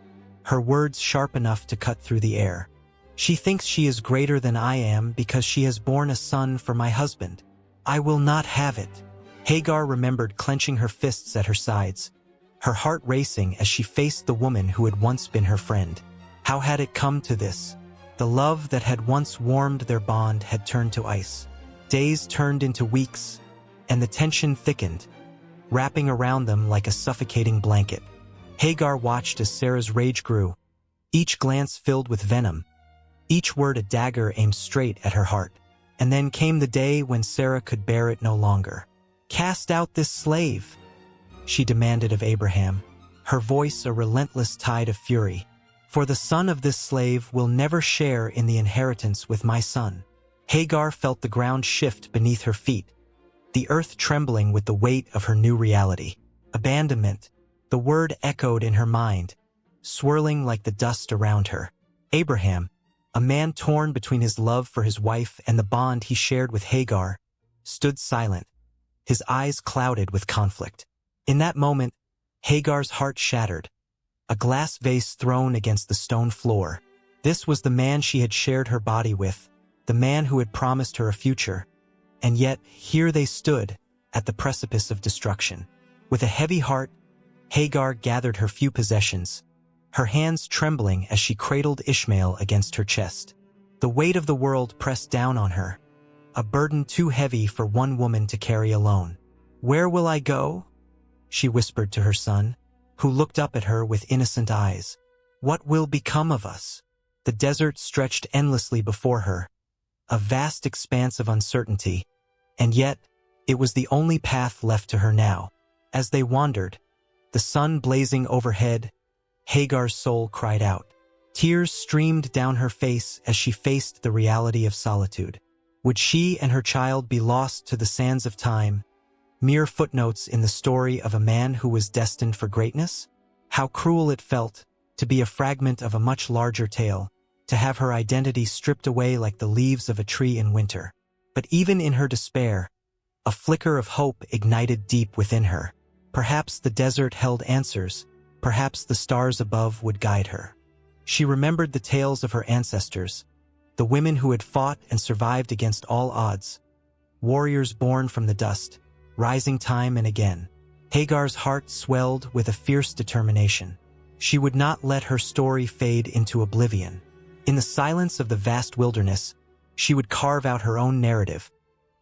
her words sharp enough to cut through the air. "She thinks she is greater than I am because she has borne a son for my husband. I will not have it." Hagar remembered clenching her fists at her sides, her heart racing as she faced the woman who had once been her friend. How had it come to this? The love that had once warmed their bond had turned to ice. Days turned into weeks, and the tension thickened, wrapping around them like a suffocating blanket. Hagar watched as Sarah's rage grew, each glance filled with venom, each word a dagger aimed straight at her heart. And then came the day when Sarah could bear it no longer. "Cast out this slave," she demanded of Abraham, her voice a relentless tide of fury. "For the son of this slave will never share in the inheritance with my son." Hagar felt the ground shift beneath her feet, the earth trembling with the weight of her new reality. Abandonment, the word echoed in her mind, swirling like the dust around her. Abraham, a man torn between his love for his wife and the bond he shared with Hagar, stood silent, his eyes clouded with conflict. In that moment, Hagar's heart shattered, a glass vase thrown against the stone floor. This was the man she had shared her body with, the man who had promised her a future. And yet, here they stood, at the precipice of destruction. With a heavy heart, Hagar gathered her few possessions, her hands trembling as she cradled Ishmael against her chest. The weight of the world pressed down on her, a burden too heavy for one woman to carry alone. "Where will I go?" she whispered to her son, who looked up at her with innocent eyes. "What will become of us?" The desert stretched endlessly before her, a vast expanse of uncertainty, and yet it was the only path left to her now. As they wandered, the sun blazing overhead, Hagar's soul cried out. Tears streamed down her face as she faced the reality of solitude. Would she and her child be lost to the sands of time, mere footnotes in the story of a man who was destined for greatness? How cruel it felt to be a fragment of a much larger tale, to have her identity stripped away like the leaves of a tree in winter. But even in her despair, a flicker of hope ignited deep within her. Perhaps the desert held answers, perhaps the stars above would guide her. She remembered the tales of her ancestors, the women who had fought and survived against all odds, warriors born from the dust, rising time and again. Hagar's heart swelled with a fierce determination. She would not let her story fade into oblivion. In the silence of the vast wilderness, she would carve out her own narrative,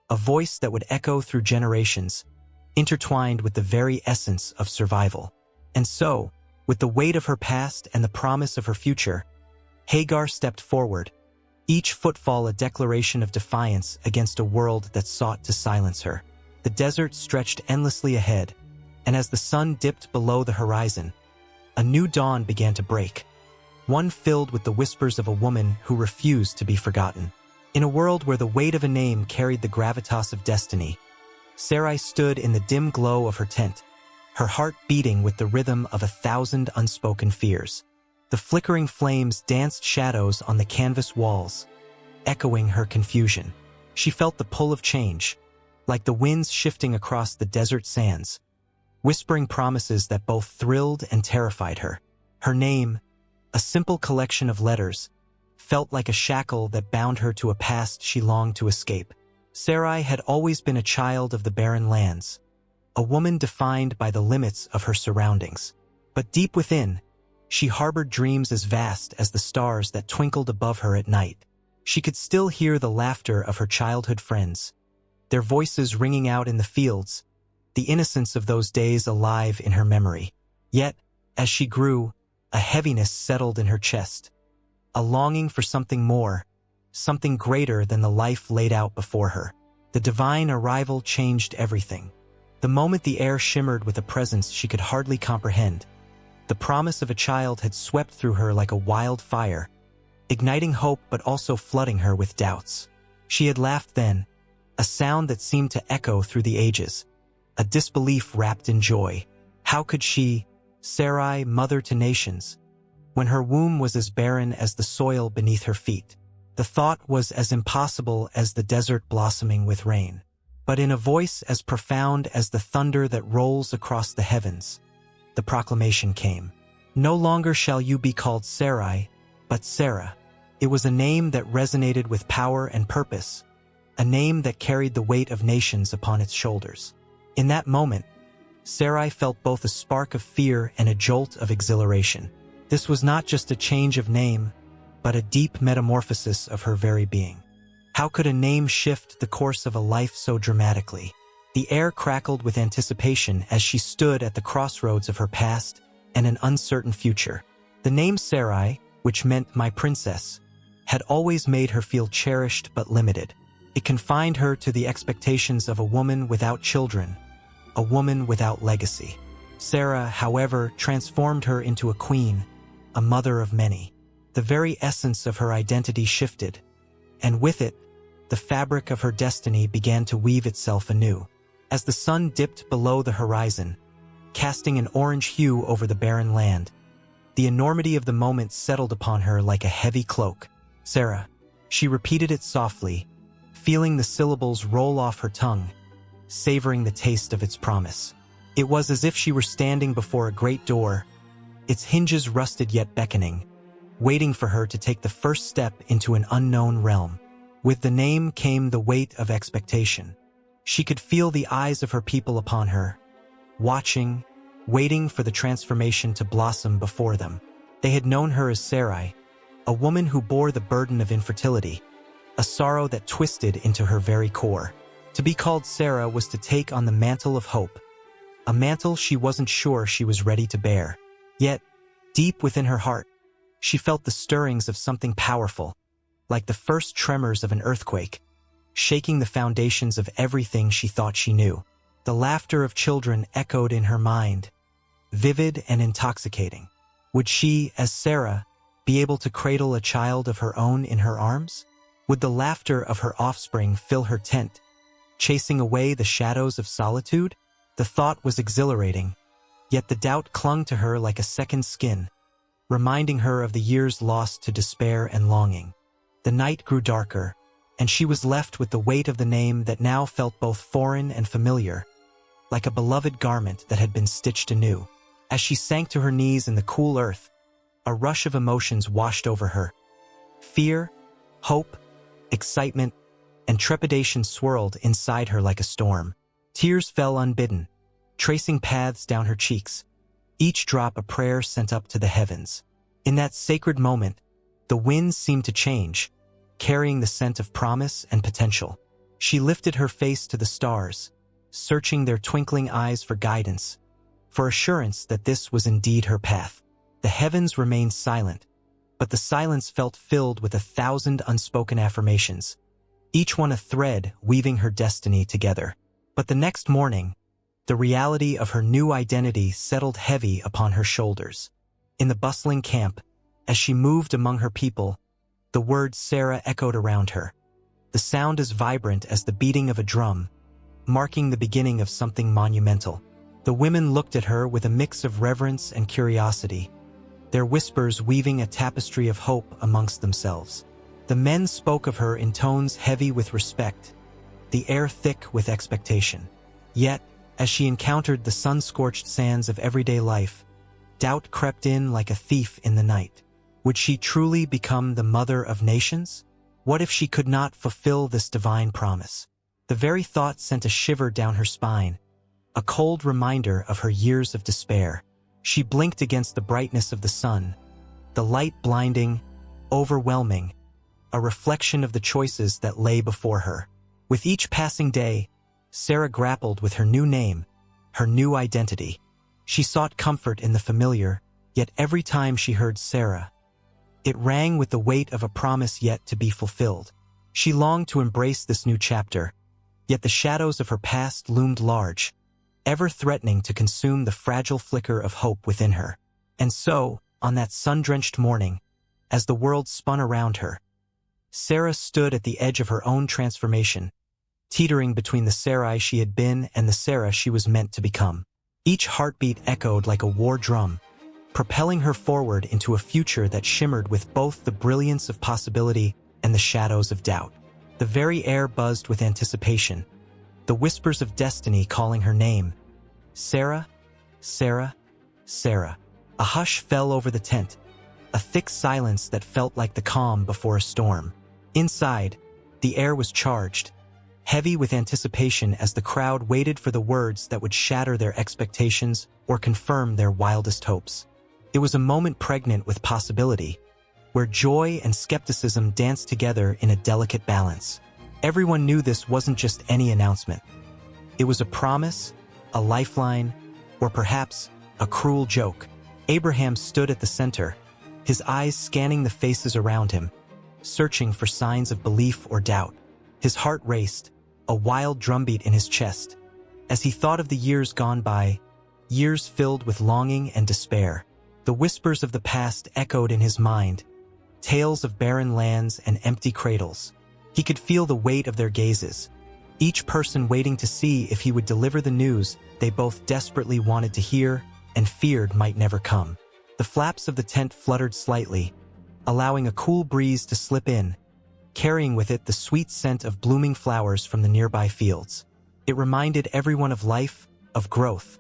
a voice that would echo through generations, intertwined with the very essence of survival. And so, with the weight of her past and the promise of her future, Hagar stepped forward, each footfall a declaration of defiance against a world that sought to silence her. The desert stretched endlessly ahead, and as the sun dipped below the horizon, a new dawn began to break, one filled with the whispers of a woman who refused to be forgotten. In a world where the weight of a name carried the gravitas of destiny, Sarai stood in the dim glow of her tent, her heart beating with the rhythm of 1,000 unspoken fears. The flickering flames danced shadows on the canvas walls, echoing her confusion. She felt the pull of change, like the winds shifting across the desert sands, whispering promises that both thrilled and terrified her. Her name, a simple collection of letters, felt like a shackle that bound her to a past she longed to escape. Sarai had always been a child of the barren lands, a woman defined by the limits of her surroundings. But deep within, she harbored dreams as vast as the stars that twinkled above her at night. She could still hear the laughter of her childhood friends, their voices ringing out in the fields, the innocence of those days alive in her memory. Yet, as she grew, a heaviness settled in her chest, a longing for something more, something greater than the life laid out before her. The divine arrival changed everything. The moment the air shimmered with a presence she could hardly comprehend, the promise of a child had swept through her like a wildfire, igniting hope but also flooding her with doubts. She had laughed then, a sound that seemed to echo through the ages, a disbelief wrapped in joy. How could she, Sarai, mother to nations, when her womb was as barren as the soil beneath her feet? The thought was as impossible as the desert blossoming with rain. But in a voice as profound as the thunder that rolls across the heavens, the proclamation came. No longer shall you be called Sarai, but Sarah. It was a name that resonated with power and purpose, a name that carried the weight of nations upon its shoulders. In that moment, Sarai felt both a spark of fear and a jolt of exhilaration. This was not just a change of name, but a deep metamorphosis of her very being. How could a name shift the course of a life so dramatically? The air crackled with anticipation as she stood at the crossroads of her past and an uncertain future. The name Sarai, which meant my princess, had always made her feel cherished but limited. It confined her to the expectations of a woman without children, a woman without legacy. Sarah, however, transformed her into a queen, a mother of many. The very essence of her identity shifted, and with it, the fabric of her destiny began to weave itself anew. As the sun dipped below the horizon, casting an orange hue over the barren land, the enormity of the moment settled upon her like a heavy cloak. Sarah. She repeated it softly, feeling the syllables roll off her tongue, savoring the taste of its promise. It was as if she were standing before a great door, its hinges rusted yet beckoning, waiting for her to take the first step into an unknown realm. With the name came the weight of expectation. She could feel the eyes of her people upon her, watching, waiting for the transformation to blossom before them. They had known her as Sarai, a woman who bore the burden of infertility, a sorrow that twisted into her very core. To be called Sarah was to take on the mantle of hope, a mantle she wasn't sure she was ready to bear. Yet, deep within her heart, she felt the stirrings of something powerful, like the first tremors of an earthquake, shaking the foundations of everything she thought she knew. The laughter of children echoed in her mind, vivid and intoxicating. Would she, as Sarah, be able to cradle a child of her own in her arms? Would the laughter of her offspring fill her tent, chasing away the shadows of solitude? The thought was exhilarating, yet the doubt clung to her like a second skin, reminding her of the years lost to despair and longing. The night grew darker, and she was left with the weight of the name that now felt both foreign and familiar, like a beloved garment that had been stitched anew. As she sank to her knees in the cool earth, a rush of emotions washed over her. Fear, hope, excitement, and trepidation swirled inside her like a storm. Tears fell unbidden, tracing paths down her cheeks, each drop a prayer sent up to the heavens. In that sacred moment, the winds seemed to change, carrying the scent of promise and potential. She lifted her face to the stars, searching their twinkling eyes for guidance, for assurance that this was indeed her path. The heavens remained silent, but the silence felt filled with 1,000 unspoken affirmations, each one a thread weaving her destiny together. But the next morning, the reality of her new identity settled heavy upon her shoulders. In the bustling camp, as she moved among her people, the word Sarah echoed around her, the sound as vibrant as the beating of a drum, marking the beginning of something monumental. The women looked at her with a mix of reverence and curiosity, their whispers weaving a tapestry of hope amongst themselves. The men spoke of her in tones heavy with respect, the air thick with expectation. Yet, as she encountered the sun-scorched sands of everyday life, doubt crept in like a thief in the night. Would she truly become the mother of nations? What if she could not fulfill this divine promise? The very thought sent a shiver down her spine, a cold reminder of her years of despair. She blinked against the brightness of the sun, the light blinding, overwhelming, a reflection of the choices that lay before her. With each passing day, Sarah grappled with her new name, her new identity. She sought comfort in the familiar, yet every time she heard Sarah, it rang with the weight of a promise yet to be fulfilled. She longed to embrace this new chapter, yet the shadows of her past loomed large, ever threatening to consume the fragile flicker of hope within her. And so, on that sun-drenched morning, as the world spun around her, Sarah stood at the edge of her own transformation, teetering between the Sarai she had been and the Sarah she was meant to become. Each heartbeat echoed like a war drum, propelling her forward into a future that shimmered with both the brilliance of possibility and the shadows of doubt. The very air buzzed with anticipation, the whispers of destiny calling her name. Sarah, Sarah, Sarah. A hush fell over the tent, a thick silence that felt like the calm before a storm. Inside, the air was charged, heavy with anticipation as the crowd waited for the words that would shatter their expectations or confirm their wildest hopes. It was a moment pregnant with possibility, where joy and skepticism danced together in a delicate balance. Everyone knew this wasn't just any announcement. It was a promise, a lifeline, or perhaps a cruel joke. Abraham stood at the center, his eyes scanning the faces around him, searching for signs of belief or doubt. His heart raced, a wild drumbeat in his chest, as he thought of the years gone by, years filled with longing and despair. The whispers of the past echoed in his mind, tales of barren lands and empty cradles. He could feel the weight of their gazes, each person waiting to see if he would deliver the news they both desperately wanted to hear and feared might never come. The flaps of the tent fluttered slightly, allowing a cool breeze to slip in, carrying with it the sweet scent of blooming flowers from the nearby fields. It reminded everyone of life, of growth,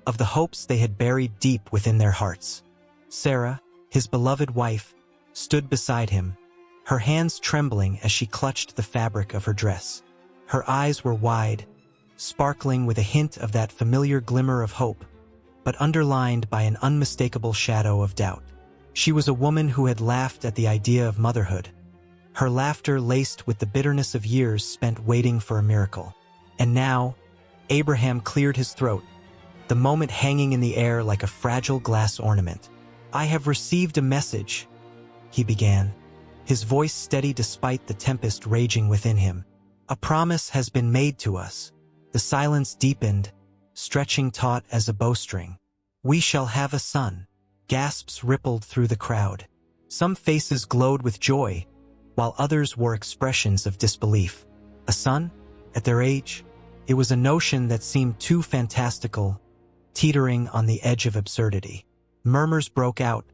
of the hopes they had buried deep within their hearts. Sarah, his beloved wife, stood beside him, her hands trembling as she clutched the fabric of her dress. Her eyes were wide, sparkling with a hint of that familiar glimmer of hope, but underlined by an unmistakable shadow of doubt. She was a woman who had laughed at the idea of motherhood, her laughter laced with the bitterness of years spent waiting for a miracle. And now, Abraham cleared his throat, the moment hanging in the air like a fragile glass ornament. "I have received a message," he began, his voice steady despite the tempest raging within him. "A promise has been made to us." The silence deepened, stretching taut as a bowstring. "We shall have a son." Gasps rippled through the crowd. Some faces glowed with joy, while others wore expressions of disbelief. A son? At their age? It was a notion that seemed too fantastical, teetering on the edge of absurdity. Murmurs broke out,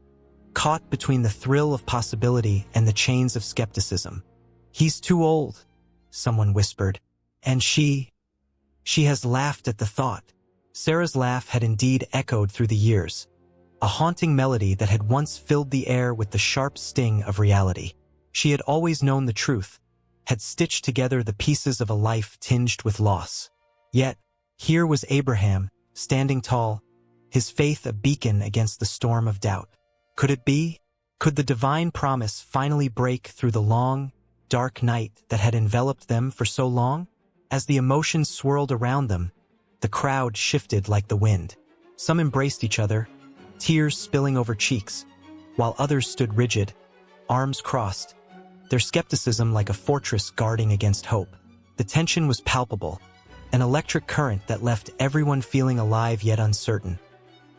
caught between the thrill of possibility and the chains of skepticism. "He's too old," someone whispered. "And she has laughed at the thought." Sarah's laugh had indeed echoed through the years, a haunting melody that had once filled the air with the sharp sting of reality. She had always known the truth, had stitched together the pieces of a life tinged with loss. Yet, here was Abraham, standing tall, his faith a beacon against the storm of doubt. Could it be? Could the divine promise finally break through the long, dark night that had enveloped them for so long? As the emotions swirled around them, the crowd shifted like the wind. Some embraced each other, tears spilling over cheeks, while others stood rigid, arms crossed, their skepticism like a fortress guarding against hope. The tension was palpable, an electric current that left everyone feeling alive yet uncertain,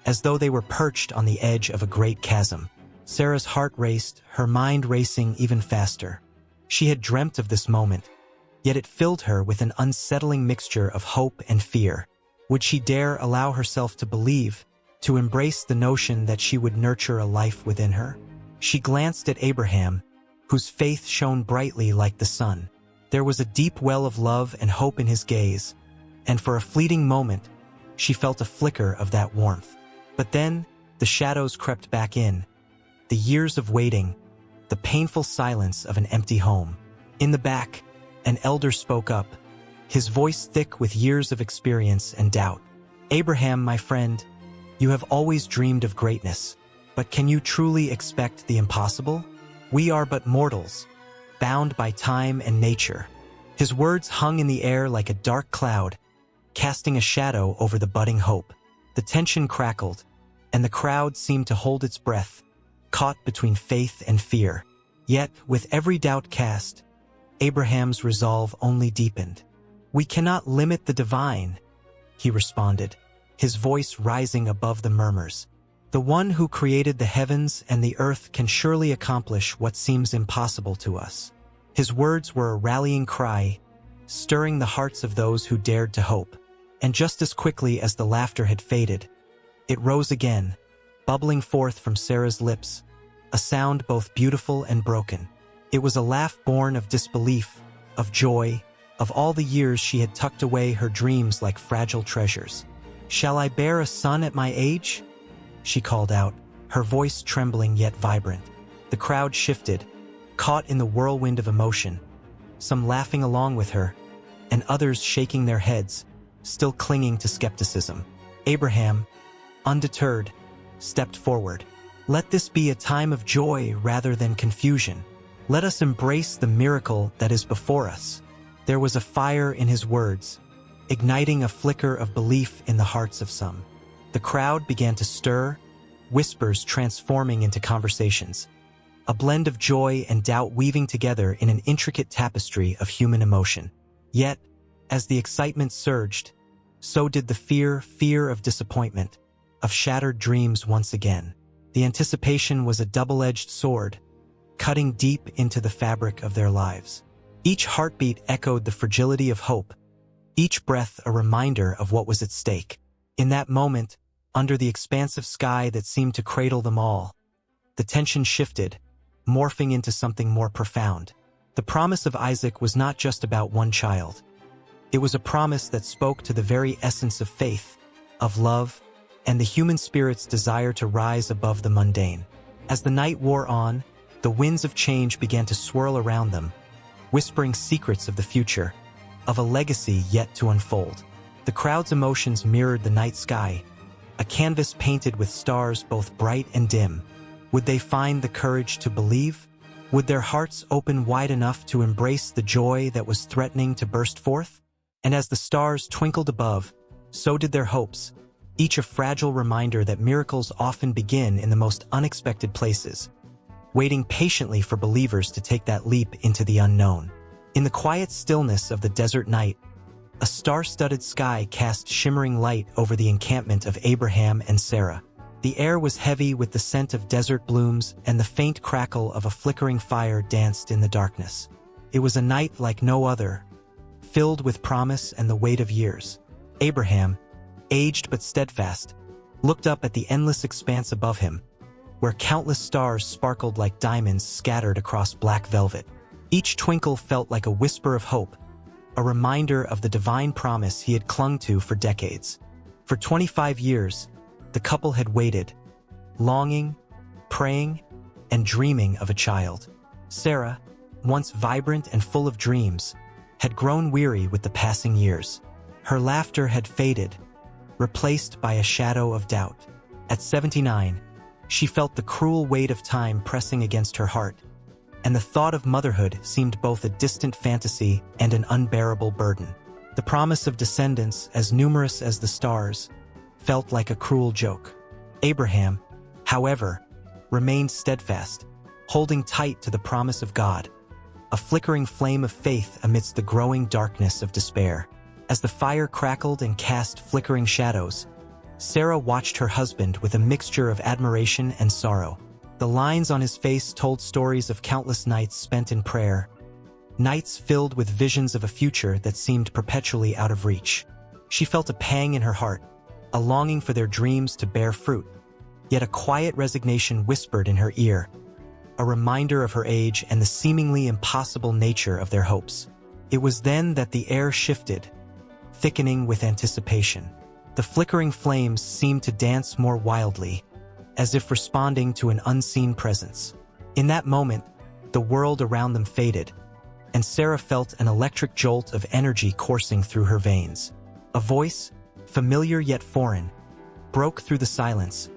as though they were perched on the edge of a great chasm. Sarah's heart raced, her mind racing even faster. She had dreamt of this moment, yet it filled her with an unsettling mixture of hope and fear. Would she dare allow herself to believe, to embrace the notion that she would nurture a life within her? She glanced at Abraham, whose faith shone brightly like the sun. There was a deep well of love and hope in his gaze, and for a fleeting moment, she felt a flicker of that warmth. But then, the shadows crept back in, the years of waiting, the painful silence of an empty home. In the back, an elder spoke up, his voice thick with years of experience and doubt. "Abraham, my friend, you have always dreamed of greatness, but can you truly expect the impossible? We are but mortals, bound by time and nature." His words hung in the air like a dark cloud, casting a shadow over the budding hope. The tension crackled, and the crowd seemed to hold its breath, caught between faith and fear. Yet, with every doubt cast, Abraham's resolve only deepened. "We cannot limit the divine," he responded, his voice rising above the murmurs. "The one who created the heavens and the earth can surely accomplish what seems impossible to us." His words were a rallying cry, stirring the hearts of those who dared to hope. And just as quickly as the laughter had faded, it rose again, bubbling forth from Sarah's lips, a sound both beautiful and broken. It was a laugh born of disbelief, of joy, of all the years she had tucked away her dreams like fragile treasures. "Shall I bear a son at my age?" she called out, her voice trembling yet vibrant. The crowd shifted, caught in the whirlwind of emotion, some laughing along with her, and others shaking their heads, still clinging to skepticism. Abraham, undeterred, stepped forward. "Let this be a time of joy rather than confusion. Let us embrace the miracle that is before us." There was a fire in his words, igniting a flicker of belief in the hearts of some. The crowd began to stir, whispers transforming into conversations, a blend of joy and doubt weaving together in an intricate tapestry of human emotion. Yet, as the excitement surged, so did the fear of disappointment, of shattered dreams once again. The anticipation was a double-edged sword, cutting deep into the fabric of their lives. Each heartbeat echoed the fragility of hope, each breath a reminder of what was at stake. In that moment, under the expansive sky that seemed to cradle them all, the tension shifted, morphing into something more profound. The promise of Isaac was not just about one child. It was a promise that spoke to the very essence of faith, of love, and the human spirit's desire to rise above the mundane. As the night wore on, the winds of change began to swirl around them, whispering secrets of the future, of a legacy yet to unfold. The crowd's emotions mirrored the night sky, a canvas painted with stars both bright and dim. Would they find the courage to believe? Would their hearts open wide enough to embrace the joy that was threatening to burst forth? And as the stars twinkled above, so did their hopes, each a fragile reminder that miracles often begin in the most unexpected places, waiting patiently for believers to take that leap into the unknown. In the quiet stillness of the desert night, a star-studded sky cast shimmering light over the encampment of Abraham and Sarah. The air was heavy with the scent of desert blooms, and the faint crackle of a flickering fire danced in the darkness. It was a night like no other, filled with promise and the weight of years. Abraham, aged but steadfast, looked up at the endless expanse above him, where countless stars sparkled like diamonds scattered across black velvet. Each twinkle felt like a whisper of hope, a reminder of the divine promise he had clung to for decades. For 25 years, the couple had waited, longing, praying, and dreaming of a child. Sarah, once vibrant and full of dreams, had grown weary with the passing years. Her laughter had faded, replaced by a shadow of doubt. At 79, she felt the cruel weight of time pressing against her heart, and the thought of motherhood seemed both a distant fantasy and an unbearable burden. The promise of descendants, as numerous as the stars, felt like a cruel joke. Abraham, however, remained steadfast, holding tight to the promise of God, a flickering flame of faith amidst the growing darkness of despair. As the fire crackled and cast flickering shadows, Sarah watched her husband with a mixture of admiration and sorrow. The lines on his face told stories of countless nights spent in prayer, nights filled with visions of a future that seemed perpetually out of reach. She felt a pang in her heart, a longing for their dreams to bear fruit, yet a quiet resignation whispered in her ear, a reminder of her age and the seemingly impossible nature of their hopes. It was then that the air shifted, thickening with anticipation. The flickering flames seemed to dance more wildly, as if responding to an unseen presence. In that moment, the world around them faded, and Sarah felt an electric jolt of energy coursing through her veins. A voice, familiar yet foreign, broke through the silence,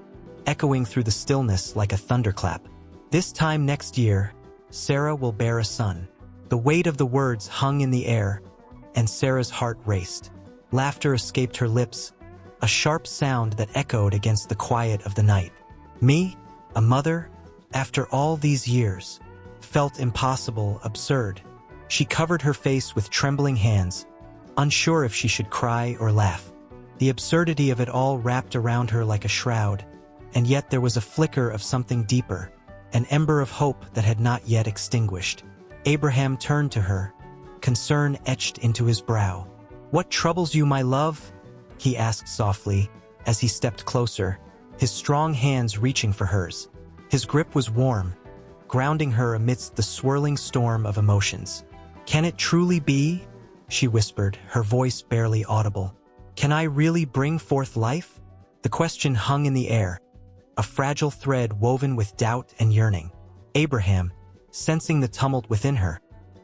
echoing through the stillness like a thunderclap. "This time next year, Sarah will bear a son." The weight of the words hung in the air, and Sarah's heart raced. Laughter escaped her lips, a sharp sound that echoed against the quiet of the night. Me, a mother, after all these years, felt impossible, absurd. She covered her face with trembling hands, unsure if she should cry or laugh. The absurdity of it all wrapped around her like a shroud, and yet there was a flicker of something deeper, an ember of hope that had not yet extinguished. Abraham turned to her, concern etched into his brow. "What troubles you, my love?" he asked softly, as he stepped closer, his strong hands reaching for hers. His grip was warm, grounding her amidst the swirling storm of emotions. "Can it truly be?" she whispered, her voice barely audible. "Can I really bring forth life?" The question hung in the air, a fragile thread woven with doubt and yearning. Abraham, sensing the tumult within her,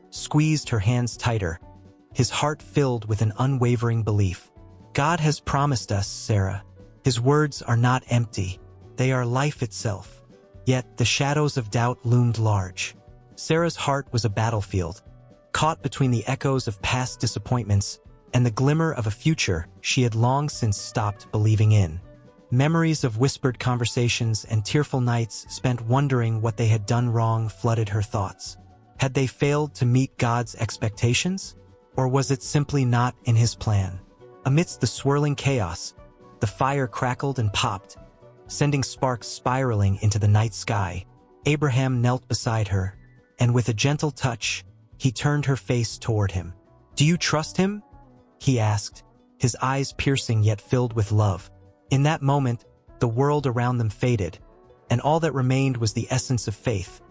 squeezed her hands tighter, his heart filled with an unwavering belief. "God has promised us, Sarah. His words are not empty. They are life itself." Yet the shadows of doubt loomed large. Sarah's heart was a battlefield, caught between the echoes of past disappointments and the glimmer of a future she had long since stopped believing in. Memories of whispered conversations and tearful nights spent wondering what they had done wrong flooded her thoughts. Had they failed to meet God's expectations? Or was it simply not in his plan? Amidst the swirling chaos, the fire crackled and popped, sending sparks spiraling into the night sky. Abraham knelt beside her, and with a gentle touch, he turned her face toward him. "Do you trust him?" he asked, his eyes piercing yet filled with love. In that moment, the world around them faded, and all that remained was the essence of faith,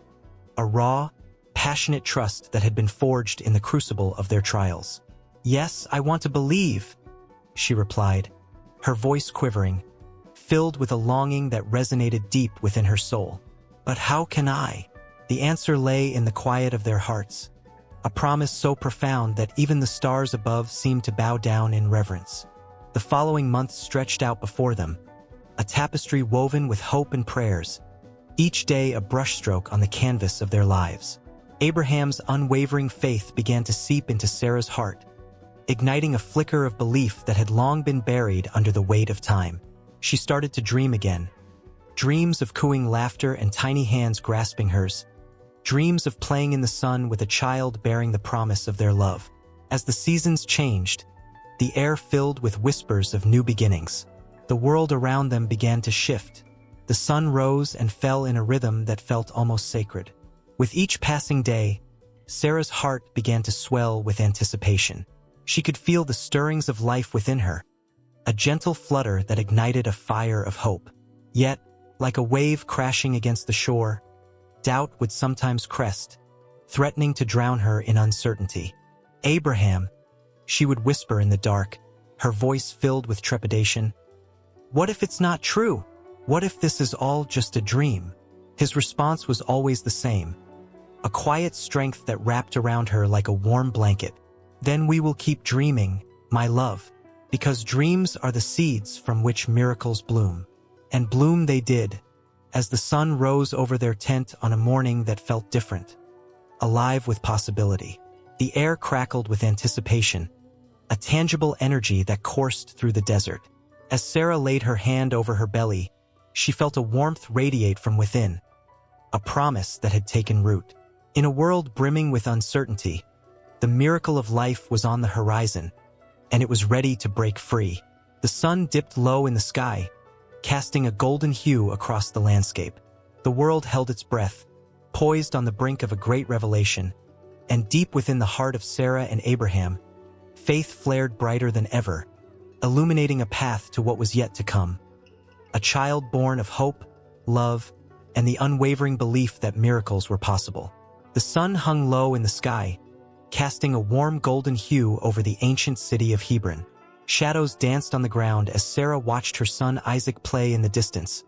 a raw, passionate trust that had been forged in the crucible of their trials. "Yes, I want to believe," she replied, her voice quivering, filled with a longing that resonated deep within her soul. "But how can I?" The answer lay in the quiet of their hearts, a promise so profound that even the stars above seemed to bow down in reverence. The following months stretched out before them, a tapestry woven with hope and prayers, each day a brushstroke on the canvas of their lives. Abraham's unwavering faith began to seep into Sarah's heart, igniting a flicker of belief that had long been buried under the weight of time. She started to dream again, dreams of cooing laughter and tiny hands grasping hers, dreams of playing in the sun with a child bearing the promise of their love. As the seasons changed, the air filled with whispers of new beginnings. The world around them began to shift. The sun rose and fell in a rhythm that felt almost sacred. With each passing day, Sarah's heart began to swell with anticipation. She could feel the stirrings of life within her, a gentle flutter that ignited a fire of hope. Yet, like a wave crashing against the shore, doubt would sometimes crest, threatening to drown her in uncertainty. "Abraham," she would whisper in the dark, her voice filled with trepidation. "What if it's not true? What if this is all just a dream?" His response was always the same, a quiet strength that wrapped around her like a warm blanket. "Then we will keep dreaming, my love." Because dreams are the seeds from which miracles bloom. And bloom they did, as the sun rose over their tent on a morning that felt different, alive with possibility. The air crackled with anticipation, a tangible energy that coursed through the desert. As Sarah laid her hand over her belly, she felt a warmth radiate from within, a promise that had taken root. In a world brimming with uncertainty, the miracle of life was on the horizon, and it was ready to break free. The sun dipped low in the sky, casting a golden hue across the landscape. The world held its breath, poised on the brink of a great revelation, and deep within the heart of Sarah and Abraham, faith flared brighter than ever, illuminating a path to what was yet to come. A child born of hope, love, and the unwavering belief that miracles were possible. The sun hung low in the sky, casting a warm golden hue over the ancient city of Hebron. Shadows danced on the ground as Sarah watched her son Isaac play in the distance,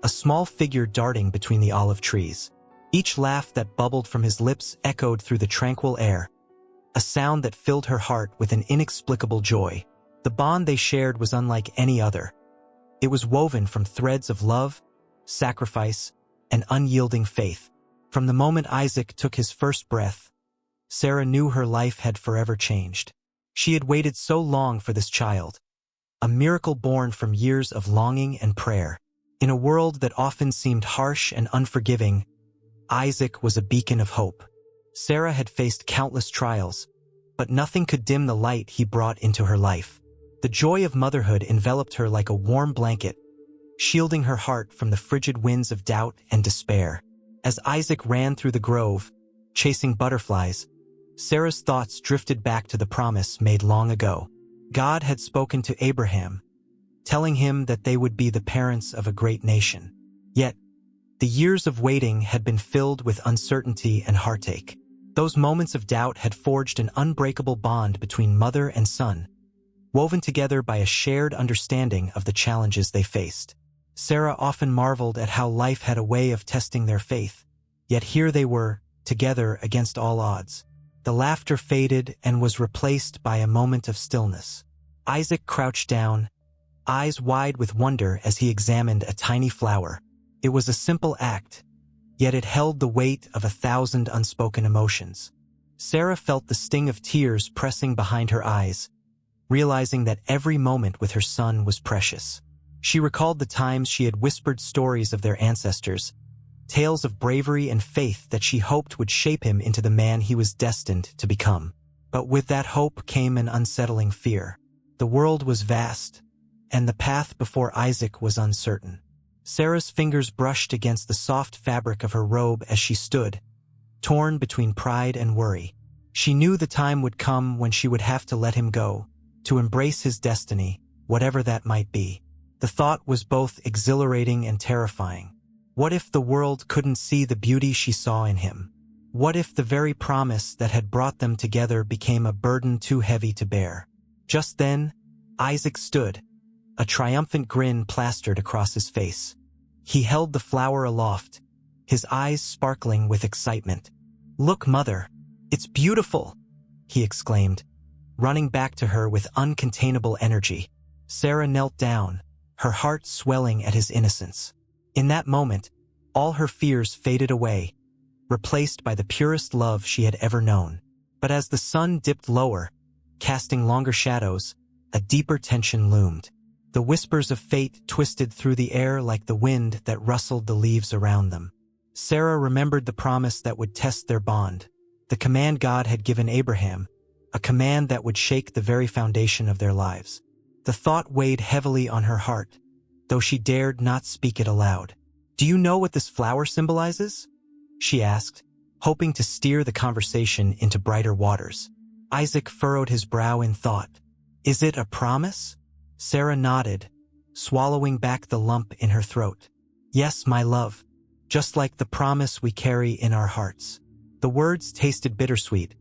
a small figure darting between the olive trees. Each laugh that bubbled from his lips echoed through the tranquil air, a sound that filled her heart with an inexplicable joy. The bond they shared was unlike any other. It was woven from threads of love, sacrifice, and unyielding faith. From the moment Isaac took his first breath, Sarah knew her life had forever changed. She had waited so long for this child, a miracle born from years of longing and prayer. In a world that often seemed harsh and unforgiving, Isaac was a beacon of hope. Sarah had faced countless trials, but nothing could dim the light he brought into her life. The joy of motherhood enveloped her like a warm blanket, shielding her heart from the frigid winds of doubt and despair. As Isaac ran through the grove, chasing butterflies, Sarah's thoughts drifted back to the promise made long ago. God had spoken to Abraham, telling him that they would be the parents of a great nation. Yet, the years of waiting had been filled with uncertainty and heartache. Those moments of doubt had forged an unbreakable bond between mother and son, woven together by a shared understanding of the challenges they faced. Sarah often marveled at how life had a way of testing their faith, yet here they were, together against all odds. The laughter faded and was replaced by a moment of stillness. Isaac crouched down, eyes wide with wonder as he examined a tiny flower. It was a simple act, yet it held the weight of 1,000 unspoken emotions. Sarah felt the sting of tears pressing behind her eyes, realizing that every moment with her son was precious. She recalled the times she had whispered stories of their ancestors, tales of bravery and faith that she hoped would shape him into the man he was destined to become. But with that hope came an unsettling fear. The world was vast, and the path before Isaac was uncertain. Sarah's fingers brushed against the soft fabric of her robe as she stood, torn between pride and worry. She knew the time would come when she would have to let him go, to embrace his destiny, whatever that might be. The thought was both exhilarating and terrifying. What if the world couldn't see the beauty she saw in him? What if the very promise that had brought them together became a burden too heavy to bear? Just then, Isaac stood, a triumphant grin plastered across his face. He held the flower aloft, his eyes sparkling with excitement. "Look, Mother, it's beautiful!" he exclaimed, running back to her with uncontainable energy. Sarah knelt down, her heart swelling at his innocence. In that moment, all her fears faded away, replaced by the purest love she had ever known. But as the sun dipped lower, casting longer shadows, a deeper tension loomed. The whispers of fate twisted through the air like the wind that rustled the leaves around them. Sarah remembered the promise that would test their bond, the command God had given Abraham, a command that would shake the very foundation of their lives. The thought weighed heavily on her heart, though she dared not speak it aloud. "Do you know what this flower symbolizes?" she asked, hoping to steer the conversation into brighter waters. Isaac furrowed his brow in thought. "Is it a promise?" Sarah nodded, swallowing back the lump in her throat. "Yes, my love, just like the promise we carry in our hearts." The words tasted bittersweet,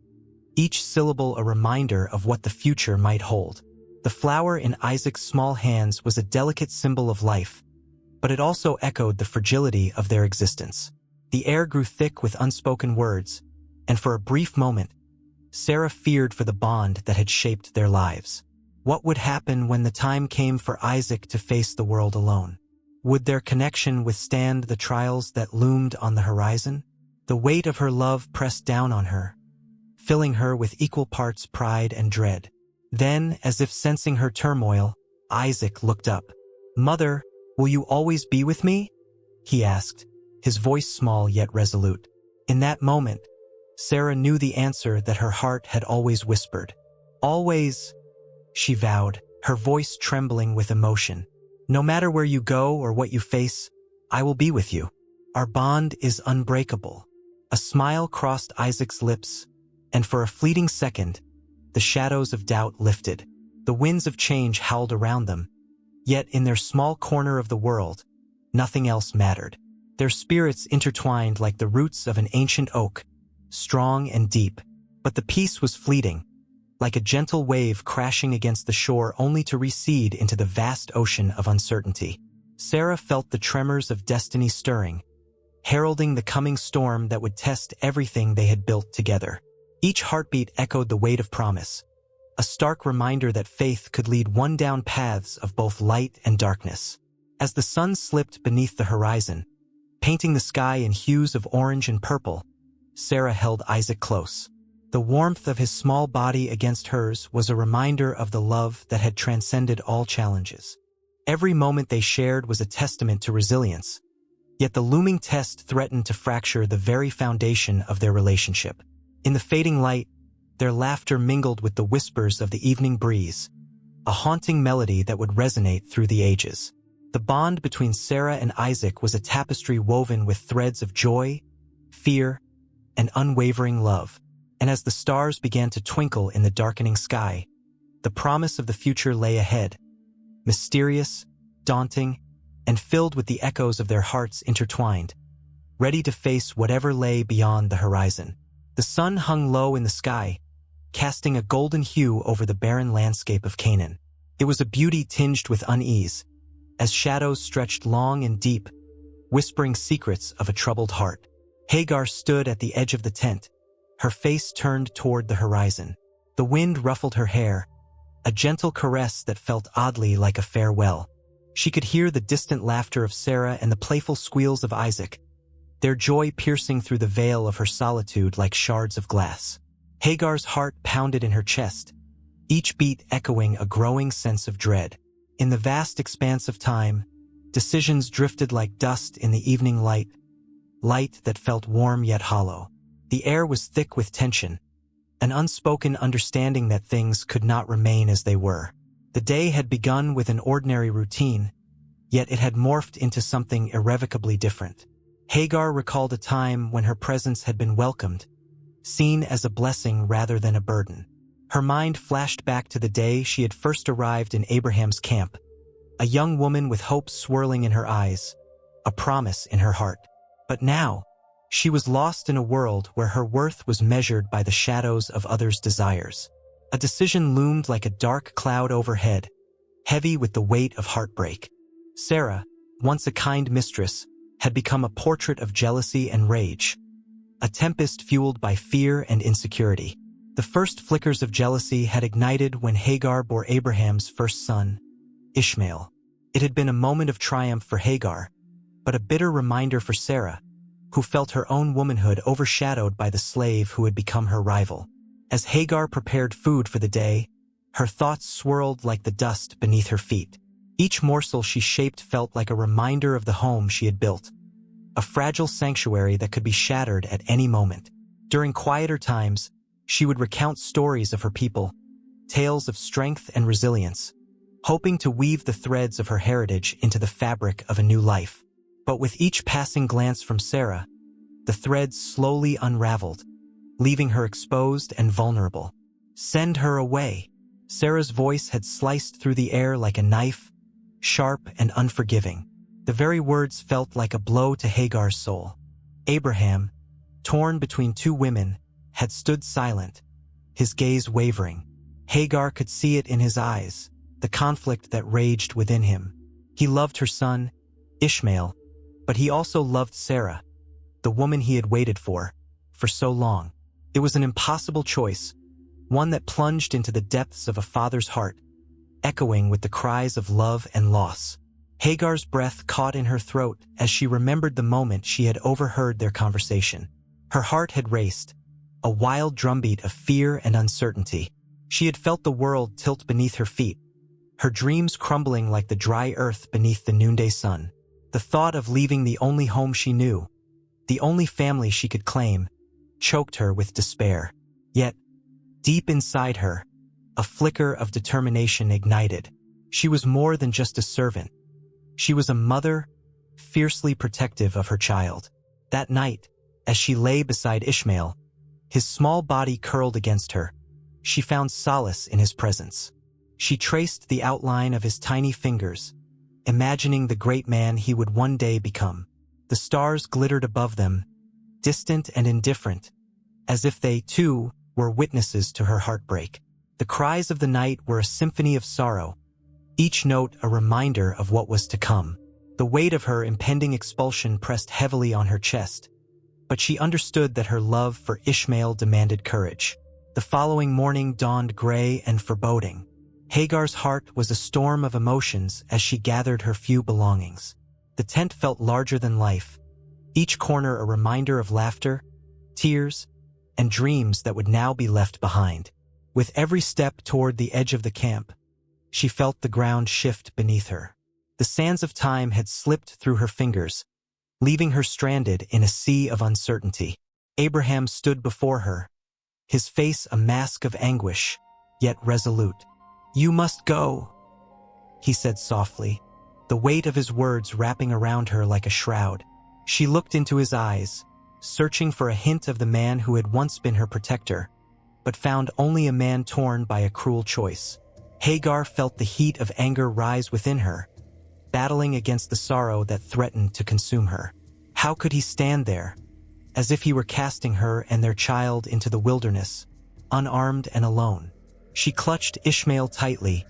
each syllable a reminder of what the future might hold. The flower in Isaac's small hands was a delicate symbol of life, but it also echoed the fragility of their existence. The air grew thick with unspoken words, and for a brief moment, Sarah feared for the bond that had shaped their lives. What would happen when the time came for Isaac to face the world alone? Would their connection withstand the trials that loomed on the horizon? The weight of her love pressed down on her, filling her with equal parts pride and dread. Then, as if sensing her turmoil, Isaac looked up. "Mother, will you always be with me?" he asked, his voice small yet resolute. In that moment, Sarah knew the answer that her heart had always whispered. "Always," she vowed, her voice trembling with emotion. "No matter where you go or what you face, I will be with you. Our bond is unbreakable." A smile crossed Isaac's lips, and for a fleeting second, the shadows of doubt lifted. The winds of change howled around them, yet in their small corner of the world, nothing else mattered. Their spirits intertwined like the roots of an ancient oak, strong and deep. But the peace was fleeting, like a gentle wave crashing against the shore only to recede into the vast ocean of uncertainty. Sarah felt the tremors of destiny stirring, heralding the coming storm that would test everything they had built together. Each heartbeat echoed the weight of promise, a stark reminder that faith could lead one down paths of both light and darkness. As the sun slipped beneath the horizon, painting the sky in hues of orange and purple, Sarah held Isaac close. The warmth of his small body against hers was a reminder of the love that had transcended all challenges. Every moment they shared was a testament to resilience, yet the looming test threatened to fracture the very foundation of their relationship. In the fading light, their laughter mingled with the whispers of the evening breeze, a haunting melody that would resonate through the ages. The bond between Sarah and Isaac was a tapestry woven with threads of joy, fear, and unwavering love. And as the stars began to twinkle in the darkening sky, the promise of the future lay ahead, mysterious, daunting, and filled with the echoes of their hearts intertwined, ready to face whatever lay beyond the horizon. The sun hung low in the sky, casting a golden hue over the barren landscape of Canaan. It was a beauty tinged with unease, as shadows stretched long and deep, whispering secrets of a troubled heart. Hagar stood at the edge of the tent, her face turned toward the horizon. The wind ruffled her hair, a gentle caress that felt oddly like a farewell. She could hear the distant laughter of Sarah and the playful squeals of Isaac, their joy piercing through the veil of her solitude like shards of glass. Hagar's heart pounded in her chest, each beat echoing a growing sense of dread. In the vast expanse of time, decisions drifted like dust in the evening light, light that felt warm yet hollow. The air was thick with tension, an unspoken understanding that things could not remain as they were. The day had begun with an ordinary routine, yet it had morphed into something irrevocably different. Hagar recalled a time when her presence had been welcomed, seen as a blessing rather than a burden. Her mind flashed back to the day she had first arrived in Abraham's camp, a young woman with hope swirling in her eyes, a promise in her heart. But now, she was lost in a world where her worth was measured by the shadows of others' desires. A decision loomed like a dark cloud overhead, heavy with the weight of heartbreak. Sarah, once a kind mistress, had become a portrait of jealousy and rage, a tempest fueled by fear and insecurity. The first flickers of jealousy had ignited when Hagar bore Abraham's first son, Ishmael. It had been a moment of triumph for Hagar, but a bitter reminder for Sarah, who felt her own womanhood overshadowed by the slave who had become her rival. As Hagar prepared food for the day, her thoughts swirled like the dust beneath her feet. Each morsel she shaped felt like a reminder of the home she had built, a fragile sanctuary that could be shattered at any moment. During quieter times, she would recount stories of her people, tales of strength and resilience, hoping to weave the threads of her heritage into the fabric of a new life. But with each passing glance from Sarah, the threads slowly unraveled, leaving her exposed and vulnerable. "Send her away." Sarah's voice had sliced through the air like a knife, sharp and unforgiving. The very words felt like a blow to Hagar's soul. Abraham, torn between two women, had stood silent, his gaze wavering. Hagar could see it in his eyes, the conflict that raged within him. He loved her son, Ishmael, but he also loved Sarah, the woman he had waited for so long. It was an impossible choice, one that plunged into the depths of a father's heart, echoing with the cries of love and loss. Hagar's breath caught in her throat as she remembered the moment she had overheard their conversation. Her heart had raced, a wild drumbeat of fear and uncertainty. She had felt the world tilt beneath her feet, her dreams crumbling like the dry earth beneath the noonday sun. The thought of leaving the only home she knew, the only family she could claim, choked her with despair. Yet, deep inside her, a flicker of determination ignited. She was more than just a servant. She was a mother, fiercely protective of her child. That night, as she lay beside Ishmael, his small body curled against her, she found solace in his presence. She traced the outline of his tiny fingers, imagining the great man he would one day become. The stars glittered above them, distant and indifferent, as if they, too, were witnesses to her heartbreak. The cries of the night were a symphony of sorrow, each note a reminder of what was to come. The weight of her impending expulsion pressed heavily on her chest, but she understood that her love for Ishmael demanded courage. The following morning dawned gray and foreboding. Hagar's heart was a storm of emotions as she gathered her few belongings. The tent felt larger than life, each corner a reminder of laughter, tears, and dreams that would now be left behind. With every step toward the edge of the camp, she felt the ground shift beneath her. The sands of time had slipped through her fingers, leaving her stranded in a sea of uncertainty. Abraham stood before her, his face a mask of anguish, yet resolute. "You must go," he said softly, the weight of his words wrapping around her like a shroud. She looked into his eyes, searching for a hint of the man who had once been her protector, but found only a man torn by a cruel choice. Hagar felt the heat of anger rise within her, battling against the sorrow that threatened to consume her. How could he stand there, as if he were casting her and their child into the wilderness, unarmed and alone? She clutched Ishmael tightly,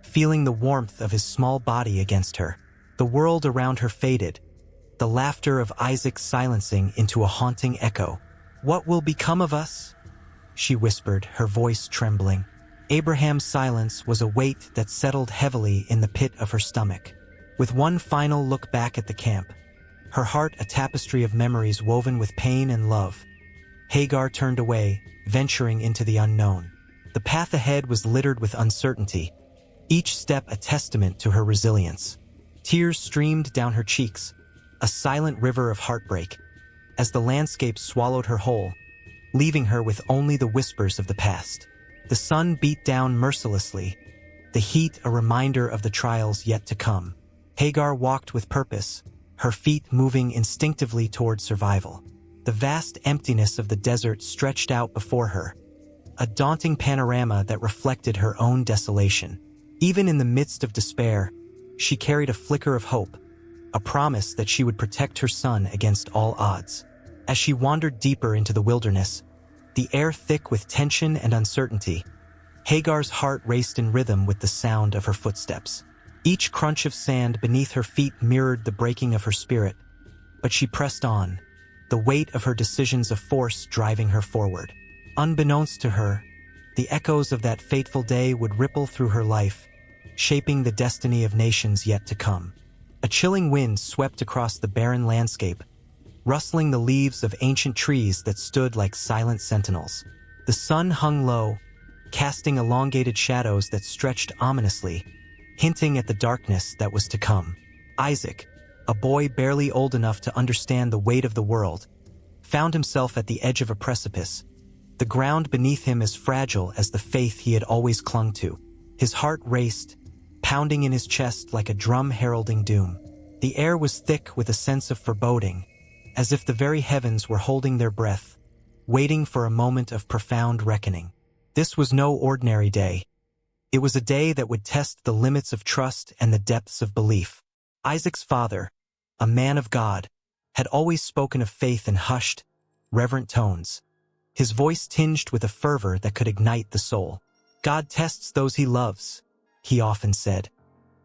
feeling the warmth of his small body against her. The world around her faded, the laughter of Isaac silencing into a haunting echo. "What will become of us?" she whispered, her voice trembling. Abraham's silence was a weight that settled heavily in the pit of her stomach. With one final look back at the camp, her heart a tapestry of memories woven with pain and love, Hagar turned away, venturing into the unknown. The path ahead was littered with uncertainty, each step a testament to her resilience. Tears streamed down her cheeks, a silent river of heartbreak, as the landscape swallowed her whole, leaving her with only the whispers of the past. The sun beat down mercilessly, the heat a reminder of the trials yet to come. Hagar walked with purpose, her feet moving instinctively toward survival. The vast emptiness of the desert stretched out before her, a daunting panorama that reflected her own desolation. Even in the midst of despair, she carried a flicker of hope, a promise that she would protect her son against all odds. As she wandered deeper into the wilderness, the air thick with tension and uncertainty, Hagar's heart raced in rhythm with the sound of her footsteps. Each crunch of sand beneath her feet mirrored the breaking of her spirit, but she pressed on, the weight of her decisions a force driving her forward. Unbeknownst to her, the echoes of that fateful day would ripple through her life, shaping the destiny of nations yet to come. A chilling wind swept across the barren landscape, rustling the leaves of ancient trees that stood like silent sentinels. The sun hung low, casting elongated shadows that stretched ominously, hinting at the darkness that was to come. Isaac, a boy barely old enough to understand the weight of the world, found himself at the edge of a precipice, the ground beneath him as fragile as the faith he had always clung to. His heart raced, pounding in his chest like a drum heralding doom. The air was thick with a sense of foreboding, as if the very heavens were holding their breath, waiting for a moment of profound reckoning. This was no ordinary day. It was a day that would test the limits of trust and the depths of belief. Isaac's father, a man of God, had always spoken of faith in hushed, reverent tones, his voice tinged with a fervor that could ignite the soul. "God tests those he loves," he often said,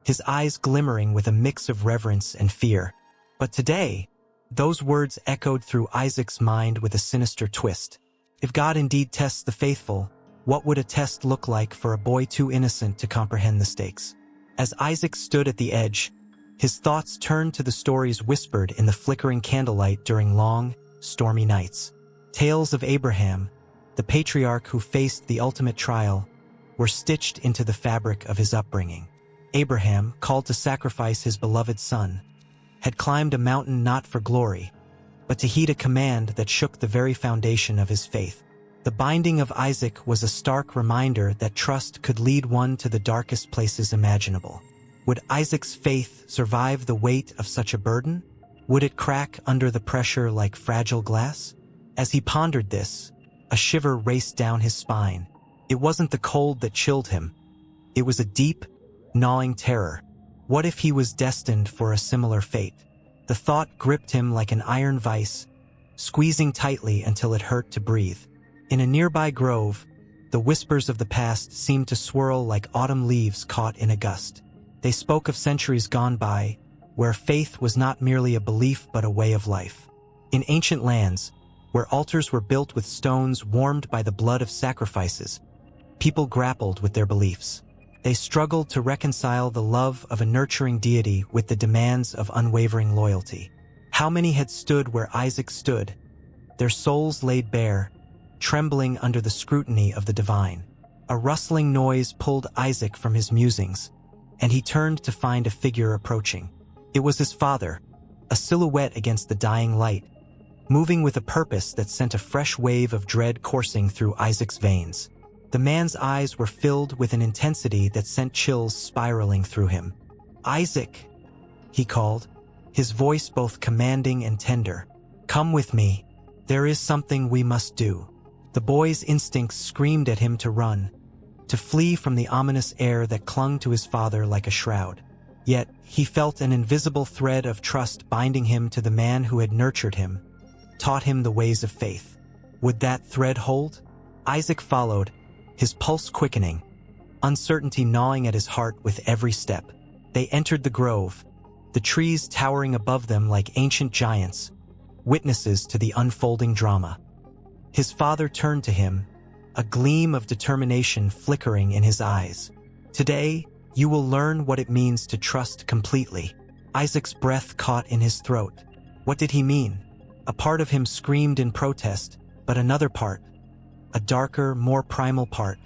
his eyes glimmering with a mix of reverence and fear. But today, those words echoed through Isaac's mind with a sinister twist. If God indeed tests the faithful, What would a test look like for a boy too innocent to comprehend the stakes? As Isaac stood at the edge, his thoughts turned to the stories whispered in the flickering candlelight during long, stormy nights. Tales of Abraham, the patriarch who faced the ultimate trial, were stitched into the fabric of his upbringing. Abraham, called to sacrifice his beloved son, had climbed a mountain not for glory, but to heed a command that shook the very foundation of his faith. The binding of Isaac was a stark reminder that trust could lead one to the darkest places imaginable. Would Isaac's faith survive the weight of such a burden? Would it crack under the pressure like fragile glass? As he pondered this, a shiver raced down his spine. It wasn't the cold that chilled him. It was a deep, gnawing terror. What if he was destined for a similar fate? The thought gripped him like an iron vice, squeezing tightly until it hurt to breathe. In a nearby grove, the whispers of the past seemed to swirl like autumn leaves caught in a gust. They spoke of centuries gone by, where faith was not merely a belief but a way of life. In ancient lands, where altars were built with stones warmed by the blood of sacrifices, people grappled with their beliefs. They struggled to reconcile the love of a nurturing deity with the demands of unwavering loyalty. How many had stood where Isaac stood, their souls laid bare, trembling under the scrutiny of the divine? A rustling noise pulled Isaac from his musings, and he turned to find a figure approaching. It was his father, a silhouette against the dying light, moving with a purpose that sent a fresh wave of dread coursing through Isaac's veins. The man's eyes were filled with an intensity that sent chills spiraling through him. "Isaac," he called, his voice both commanding and tender. "Come with me. There is something we must do." The boy's instincts screamed at him to run, to flee from the ominous air that clung to his father like a shroud. Yet, he felt an invisible thread of trust binding him to the man who had nurtured him, taught him the ways of faith. Would that thread hold? Isaac followed, his pulse quickening, uncertainty gnawing at his heart with every step. They entered the grove, the trees towering above them like ancient giants, witnesses to the unfolding drama. His father turned to him, a gleam of determination flickering in his eyes. "Today, you will learn what it means to trust completely." Isaac's breath caught in his throat. What did he mean? A part of him screamed in protest, but another part, a darker, more primal part,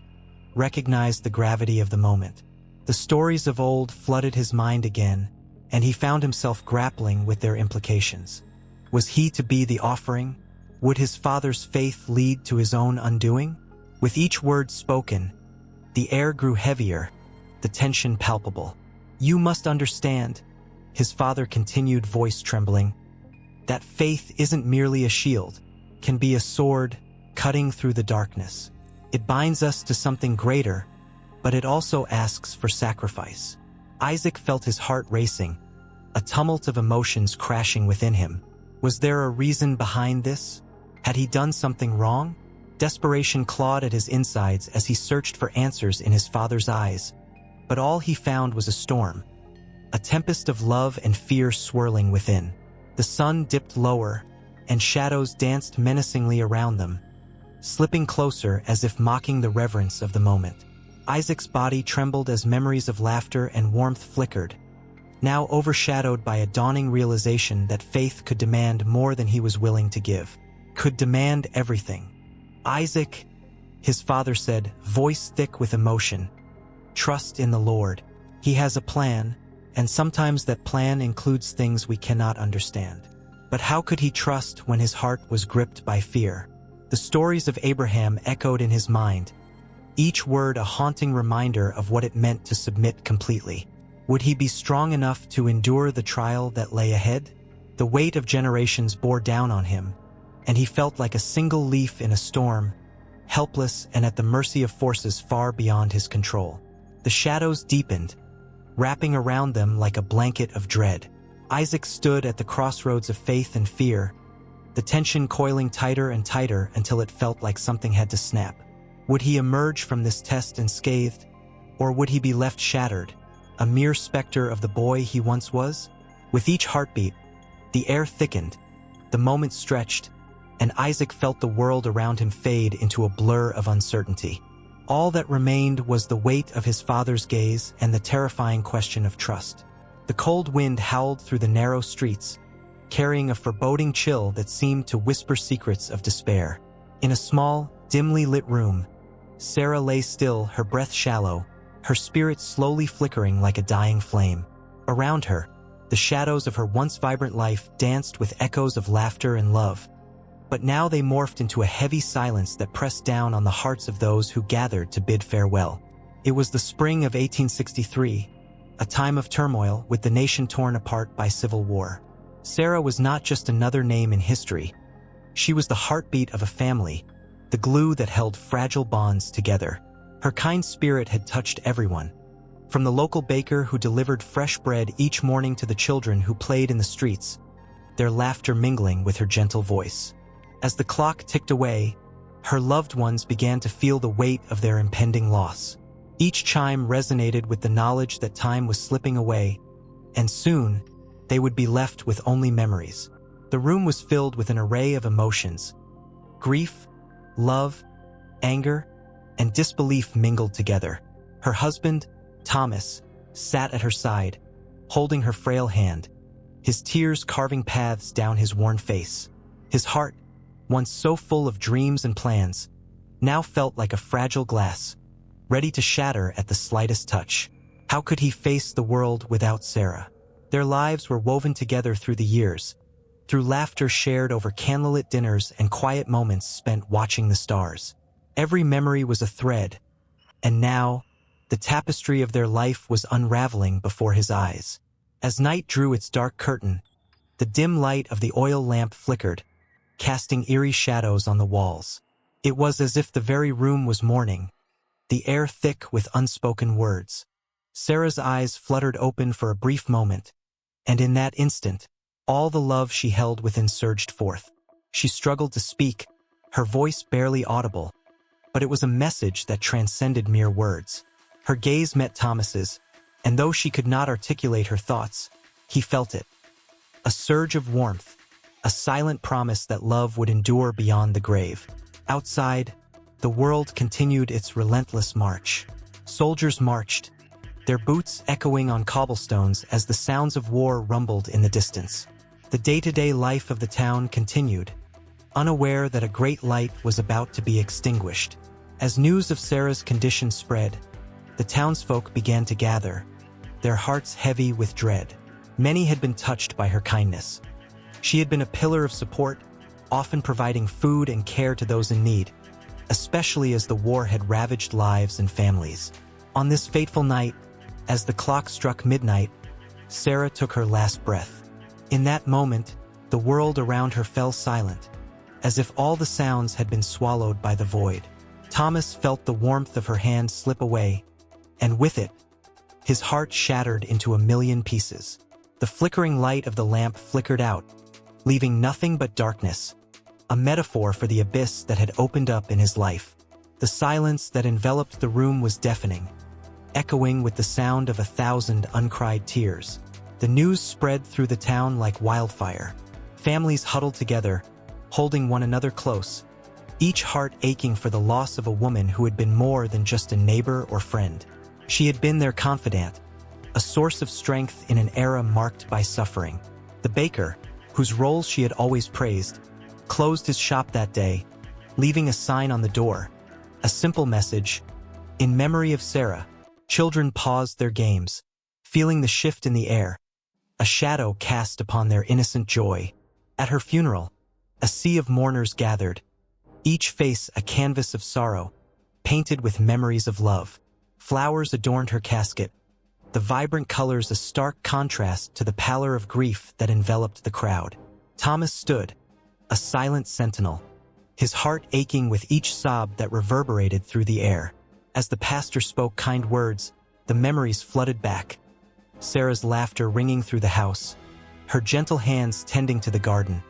recognized the gravity of the moment. The stories of old flooded his mind again, and he found himself grappling with their implications. Was he to be the offering? Would his father's faith lead to his own undoing? With each word spoken, the air grew heavier, the tension palpable. "You must understand," his father continued, voice trembling, "that faith isn't merely a shield, can be a sword cutting through the darkness. It binds us to something greater, but it also asks for sacrifice." Isaac felt his heart racing, a tumult of emotions crashing within him. Was there a reason behind this? Had he done something wrong? Desperation clawed at his insides as he searched for answers in his father's eyes, but all he found was a storm, a tempest of love and fear swirling within. The sun dipped lower, and shadows danced menacingly around them, slipping closer as if mocking the reverence of the moment. Isaac's body trembled as memories of laughter and warmth flickered, now overshadowed by a dawning realization that faith could demand more than he was willing to give. Could demand everything. "Isaac," his father said, voice thick with emotion, "trust in the Lord. He has a plan, and sometimes that plan includes things we cannot understand." But how could he trust when his heart was gripped by fear? The stories of Abraham echoed in his mind, each word a haunting reminder of what it meant to submit completely. Would he be strong enough to endure the trial that lay ahead? The weight of generations bore down on him, and he felt like a single leaf in a storm, helpless and at the mercy of forces far beyond his control. The shadows deepened, wrapping around them like a blanket of dread. Isaac stood at the crossroads of faith and fear, the tension coiling tighter and tighter until it felt like something had to snap. Would he emerge from this test unscathed, or would he be left shattered, a mere specter of the boy he once was? With each heartbeat, the air thickened, the moment stretched, and Isaac felt the world around him fade into a blur of uncertainty. All that remained was the weight of his father's gaze and the terrifying question of trust. The cold wind howled through the narrow streets, carrying a foreboding chill that seemed to whisper secrets of despair. In a small, dimly lit room, Sarah lay still, her breath shallow, her spirit slowly flickering like a dying flame. Around her, the shadows of her once vibrant life danced with echoes of laughter and love. But now they morphed into a heavy silence that pressed down on the hearts of those who gathered to bid farewell. It was the spring of 1863, a time of turmoil with the nation torn apart by civil war. Sarah was not just another name in history. She was the heartbeat of a family, the glue that held fragile bonds together. Her kind spirit had touched everyone, from the local baker who delivered fresh bread each morning to the children who played in the streets, their laughter mingling with her gentle voice. As the clock ticked away, her loved ones began to feel the weight of their impending loss. Each chime resonated with the knowledge that time was slipping away, and soon, they would be left with only memories. The room was filled with an array of emotions. Grief, love, anger, and disbelief mingled together. Her husband, Thomas, sat at her side, holding her frail hand, his tears carving paths down his worn face. His heart, once so full of dreams and plans, now felt like a fragile glass, ready to shatter at the slightest touch. How could he face the world without Sarah? Their lives were woven together through the years, through laughter shared over candlelit dinners and quiet moments spent watching the stars. Every memory was a thread, and now, the tapestry of their life was unraveling before his eyes. As night drew its dark curtain, the dim light of the oil lamp flickered, casting eerie shadows on the walls. It was as if the very room was mourning, the air thick with unspoken words. Sarah's eyes fluttered open for a brief moment, and in that instant, all the love she held within surged forth. She struggled to speak, her voice barely audible, but it was a message that transcended mere words. Her gaze met Thomas's, and though she could not articulate her thoughts, he felt it. A surge of warmth, a silent promise that love would endure beyond the grave. Outside, the world continued its relentless march. Soldiers marched, their boots echoing on cobblestones as the sounds of war rumbled in the distance. The day-to-day life of the town continued, unaware that a great light was about to be extinguished. As news of Sarah's condition spread, the townsfolk began to gather, their hearts heavy with dread. Many had been touched by her kindness. She had been a pillar of support, often providing food and care to those in need, especially as the war had ravaged lives and families. On this fateful night, as the clock struck midnight, Sarah took her last breath. In that moment, the world around her fell silent, as if all the sounds had been swallowed by the void. Thomas felt the warmth of her hand slip away, and with it, his heart shattered into a million pieces. The flickering light of the lamp flickered out, leaving nothing but darkness, a metaphor for the abyss that had opened up in his life. The silence that enveloped the room was deafening, echoing with the sound of 1,000 uncried tears. The news spread through the town like wildfire. Families huddled together, holding one another close, each heart aching for the loss of a woman who had been more than just a neighbor or friend. She had been their confidant, a source of strength in an era marked by suffering. The baker, whose roles she had always praised, closed his shop that day, leaving a sign on the door, a simple message, "In memory of Sarah." Children paused their games, feeling the shift in the air, a shadow cast upon their innocent joy. At her funeral, a sea of mourners gathered, each face a canvas of sorrow, painted with memories of love. Flowers adorned her casket, the vibrant colors a stark contrast to the pallor of grief that enveloped the crowd. Thomas stood, a silent sentinel, his heart aching with each sob that reverberated through the air. As the pastor spoke kind words, the memories flooded back. Sarah's laughter ringing through the house, her gentle hands tending to the garden,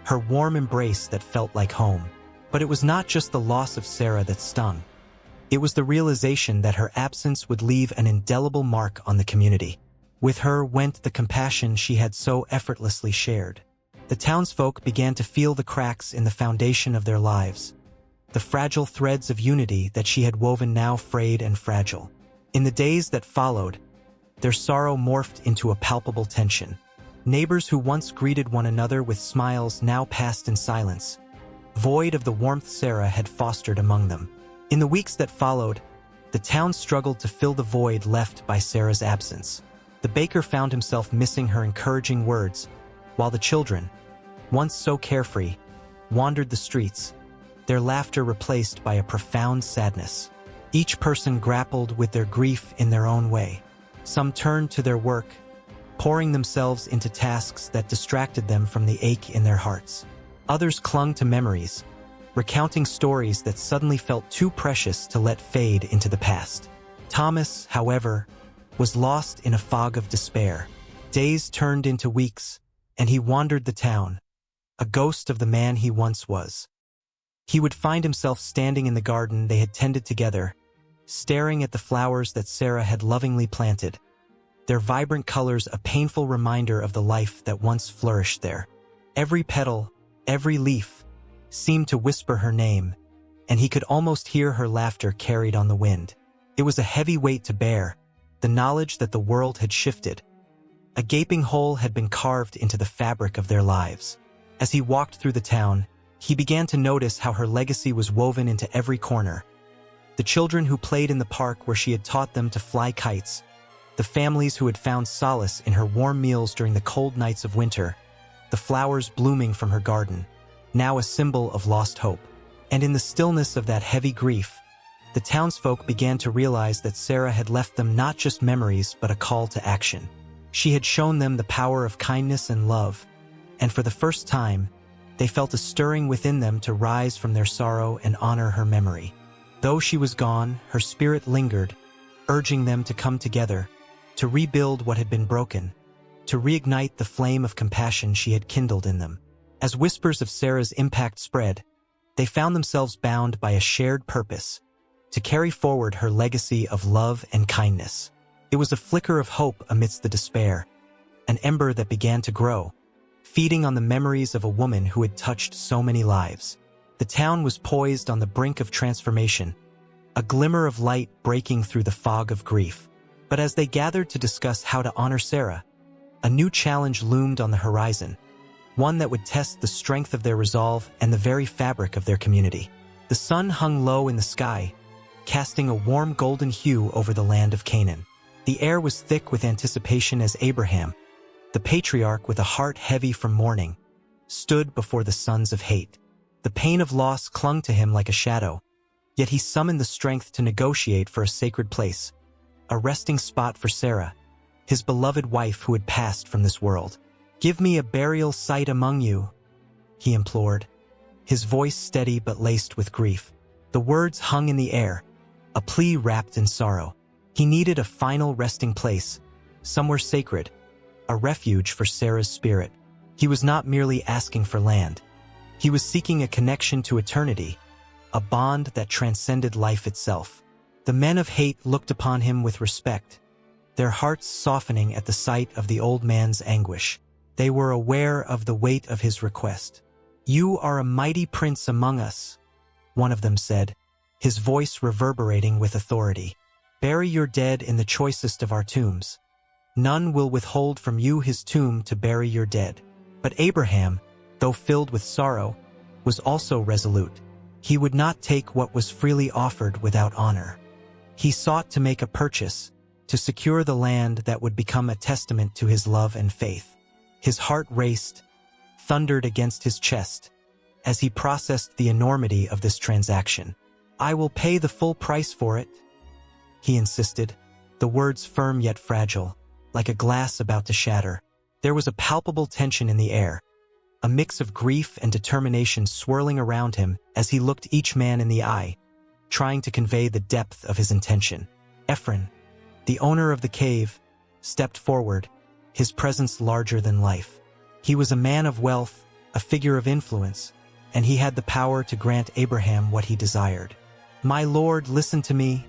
her warm embrace that felt like home. But it was not just the loss of Sarah that stung. It was the realization that her absence would leave an indelible mark on the community. With her went the compassion she had so effortlessly shared. The townsfolk began to feel the cracks in the foundation of their lives. the fragile threads of unity that she had woven now frayed and fragile. In the days that followed, their sorrow morphed into a palpable tension. Neighbors who once greeted one another with smiles now passed in silence, void of the warmth Sarah had fostered among them. In the weeks that followed, the town struggled to fill the void left by Sarah's absence. The baker found himself missing her encouraging words, while the children, once so carefree, wandered the streets, their laughter replaced by a profound sadness. Each person grappled with their grief in their own way. Some turned to their work, pouring themselves into tasks that distracted them from the ache in their hearts. Others clung to memories, recounting stories that suddenly felt too precious to let fade into the past. Thomas, however, was lost in a fog of despair. Days turned into weeks, and he wandered the town, a ghost of the man he once was. He would find himself standing in the garden they had tended together, staring at the flowers that Sarah had lovingly planted, their vibrant colors a painful reminder of the life that once flourished there. Every petal, every leaf, seemed to whisper her name, and he could almost hear her laughter carried on the wind. It was a heavy weight to bear, the knowledge that the world had shifted. A gaping hole had been carved into the fabric of their lives. As he walked through the town, he began to notice how her legacy was woven into every corner. The children who played in the park where she had taught them to fly kites, the families who had found solace in her warm meals during the cold nights of winter, the flowers blooming from her garden, now a symbol of lost hope. And in the stillness of that heavy grief, the townsfolk began to realize that Sarah had left them not just memories but a call to action. She had shown them the power of kindness and love, and for the first time, they felt a stirring within them to rise from their sorrow and honor her memory. Though she was gone, her spirit lingered, urging them to come together, to rebuild what had been broken, to reignite the flame of compassion she had kindled in them. As whispers of Sarah's impact spread, they found themselves bound by a shared purpose, to carry forward her legacy of love and kindness. It was a flicker of hope amidst the despair, an ember that began to grow, feeding on the memories of a woman who had touched so many lives. The town was poised on the brink of transformation, a glimmer of light breaking through the fog of grief. But as they gathered to discuss how to honor Sarah, a new challenge loomed on the horizon, one that would test the strength of their resolve and the very fabric of their community. The sun hung low in the sky, casting a warm golden hue over the land of Canaan. The air was thick with anticipation as Abraham, the patriarch with a heart heavy from mourning, stood before the sons of hate. The pain of loss clung to him like a shadow, yet he summoned the strength to negotiate for a sacred place, a resting spot for Sarah, his beloved wife who had passed from this world. "Give me a burial site among you," he implored, his voice steady but laced with grief. The words hung in the air, a plea wrapped in sorrow. He needed a final resting place, somewhere sacred, a refuge for Sarah's spirit. He was not merely asking for land. He was seeking a connection to eternity, a bond that transcended life itself. The men of hate looked upon him with respect, their hearts softening at the sight of the old man's anguish. They were aware of the weight of his request. "You are a mighty prince among us," one of them said, his voice reverberating with authority. "Bury your dead in the choicest of our tombs. None will withhold from you his tomb to bury your dead." But Abraham, though filled with sorrow, was also resolute. He would not take what was freely offered without honor. He sought to make a purchase, to secure the land that would become a testament to his love and faith. His heart raced, thundered against his chest, as he processed the enormity of this transaction. "I will pay the full price for it," he insisted, the words firm yet fragile, like a glass about to shatter. There was a palpable tension in the air, a mix of grief and determination swirling around him as he looked each man in the eye, trying to convey the depth of his intention. Ephron, the owner of the cave, stepped forward, his presence larger than life. He was a man of wealth, a figure of influence, and he had the power to grant Abraham what he desired. "My lord, listen to me,"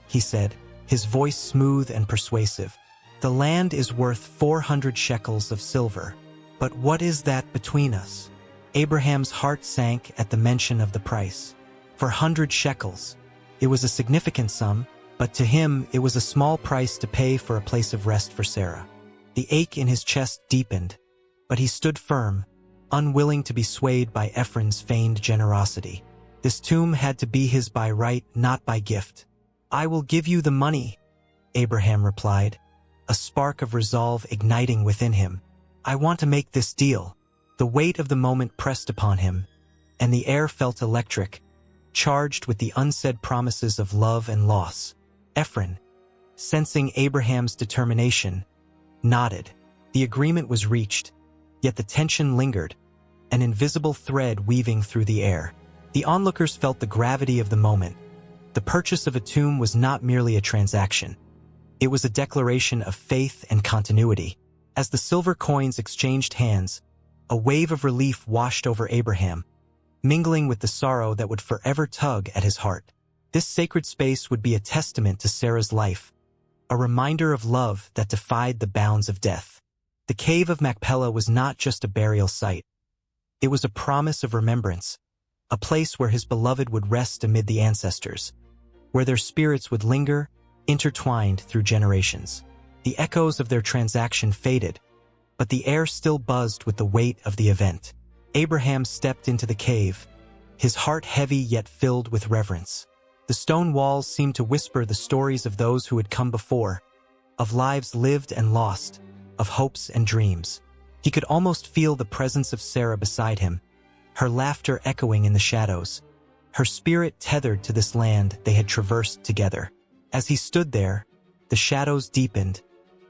he said, his voice smooth and persuasive. "The land is worth 400 shekels of silver. But what is that between us?" Abraham's heart sank at the mention of the price. For 100 shekels. It was a significant sum, but to him it was a small price to pay for a place of rest for Sarah. The ache in his chest deepened, but he stood firm, unwilling to be swayed by Ephron's feigned generosity. This tomb had to be his by right, not by gift. "I will give you the money," Abraham replied, a spark of resolve igniting within him. "I want to make this deal." The weight of the moment pressed upon him, and the air felt electric, charged with the unsaid promises of love and loss. Ephron, sensing Abraham's determination, nodded. The agreement was reached, yet the tension lingered, an invisible thread weaving through the air. The onlookers felt the gravity of the moment. The purchase of a tomb was not merely a transaction. It was a declaration of faith and continuity. As the silver coins exchanged hands, a wave of relief washed over Abraham, mingling with the sorrow that would forever tug at his heart. This sacred space would be a testament to Sarah's life, a reminder of love that defied the bounds of death. The cave of Machpelah was not just a burial site. It was a promise of remembrance, a place where his beloved would rest amid the ancestors, where their spirits would linger, intertwined through generations. The echoes of their transaction faded, but the air still buzzed with the weight of the event. Abraham stepped into the cave, his heart heavy yet filled with reverence. The stone walls seemed to whisper the stories of those who had come before, of lives lived and lost, of hopes and dreams. He could almost feel the presence of Sarah beside him, her laughter echoing in the shadows, her spirit tethered to this land they had traversed together. As he stood there, the shadows deepened,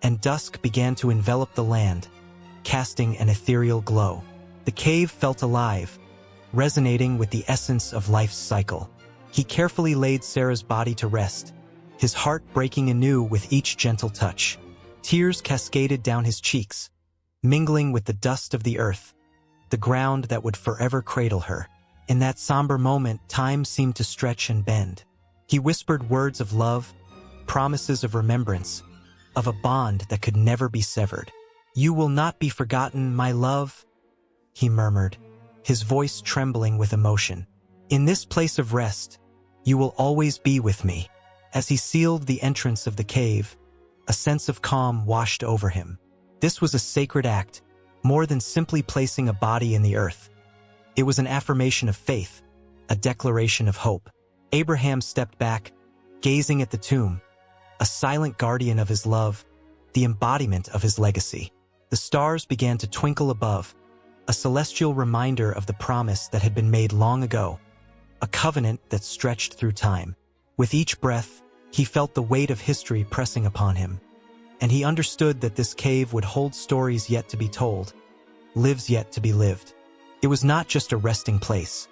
and dusk began to envelop the land, casting an ethereal glow. The cave felt alive, resonating with the essence of life's cycle. He carefully laid Sarah's body to rest, his heart breaking anew with each gentle touch. Tears cascaded down his cheeks, mingling with the dust of the earth, the ground that would forever cradle her. In that somber moment, time seemed to stretch and bend. He whispered words of love, promises of remembrance, of a bond that could never be severed. "You will not be forgotten, my love," he murmured, his voice trembling with emotion. "In this place of rest, you will always be with me." As he sealed the entrance of the cave, a sense of calm washed over him. This was a sacred act, more than simply placing a body in the earth. It was an affirmation of faith, a declaration of hope. Abraham stepped back, gazing at the tomb, a silent guardian of his love, the embodiment of his legacy. The stars began to twinkle above, a celestial reminder of the promise that had been made long ago, a covenant that stretched through time. With each breath, he felt the weight of history pressing upon him, and he understood that this cave would hold stories yet to be told, lives yet to be lived. It was not just a resting place.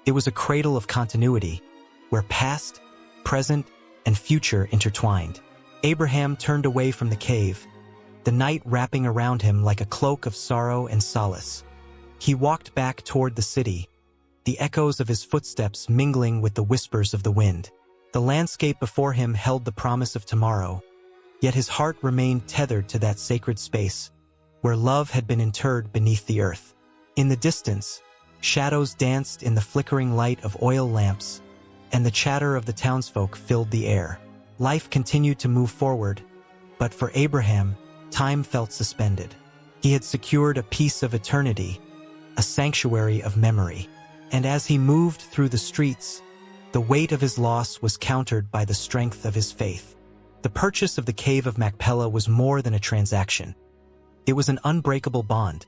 It was a cradle of continuity, where past, present, and future intertwined. Abraham turned away from the cave, the night wrapping around him like a cloak of sorrow and solace. He walked back toward the city, the echoes of his footsteps mingling with the whispers of the wind. The landscape before him held the promise of tomorrow, yet his heart remained tethered to that sacred space, where love had been interred beneath the earth. In the distance, shadows danced in the flickering light of oil lamps, and the chatter of the townsfolk filled the air. Life continued to move forward, but for Abraham, time felt suspended. He had secured a piece of eternity, a sanctuary of memory. And as he moved through the streets, the weight of his loss was countered by the strength of his faith. The purchase of the cave of Machpelah was more than a transaction. It was an unbreakable bond,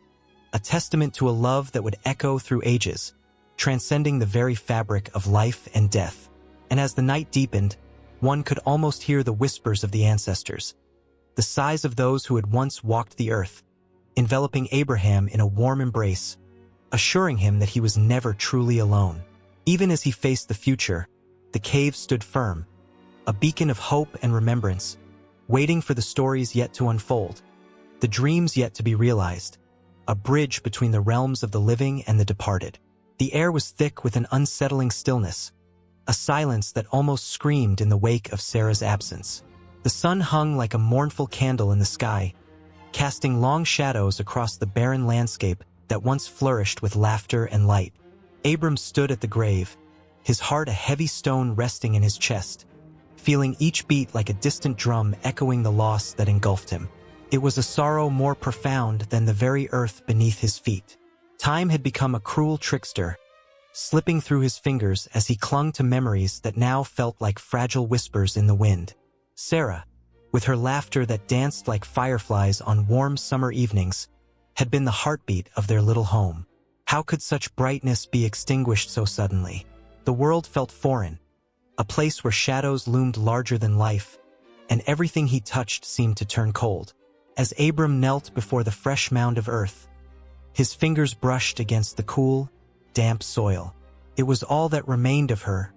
a testament to a love that would echo through ages, transcending the very fabric of life and death. And as the night deepened, one could almost hear the whispers of the ancestors, the sighs of those who had once walked the earth, enveloping Abraham in a warm embrace, assuring him that he was never truly alone. Even as he faced the future, the cave stood firm, a beacon of hope and remembrance, waiting for the stories yet to unfold, the dreams yet to be realized, a bridge between the realms of the living and the departed. The air was thick with an unsettling stillness, a silence that almost screamed in the wake of Sarah's absence. The sun hung like a mournful candle in the sky, casting long shadows across the barren landscape that once flourished with laughter and light. Abram stood at the grave, his heart a heavy stone resting in his chest, feeling each beat like a distant drum echoing the loss that engulfed him. It was a sorrow more profound than the very earth beneath his feet. Time had become a cruel trickster, slipping through his fingers as he clung to memories that now felt like fragile whispers in the wind. Sarah, with her laughter that danced like fireflies on warm summer evenings, had been the heartbeat of their little home. How could such brightness be extinguished so suddenly? The world felt foreign, a place where shadows loomed larger than life, and everything he touched seemed to turn cold. As Abram knelt before the fresh mound of earth, his fingers brushed against the cool, damp soil. It was all that remained of her,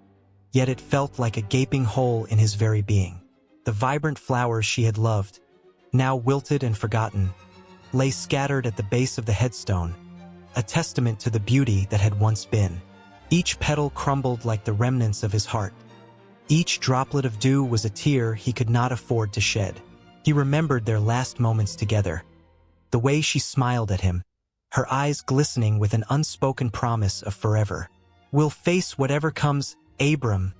yet it felt like a gaping hole in his very being. The vibrant flowers she had loved, now wilted and forgotten, lay scattered at the base of the headstone, a testament to the beauty that had once been. Each petal crumbled like the remnants of his heart. Each droplet of dew was a tear he could not afford to shed. He remembered their last moments together, the way she smiled at him, her eyes glistening with an unspoken promise of forever. "We'll face whatever comes, Abram,"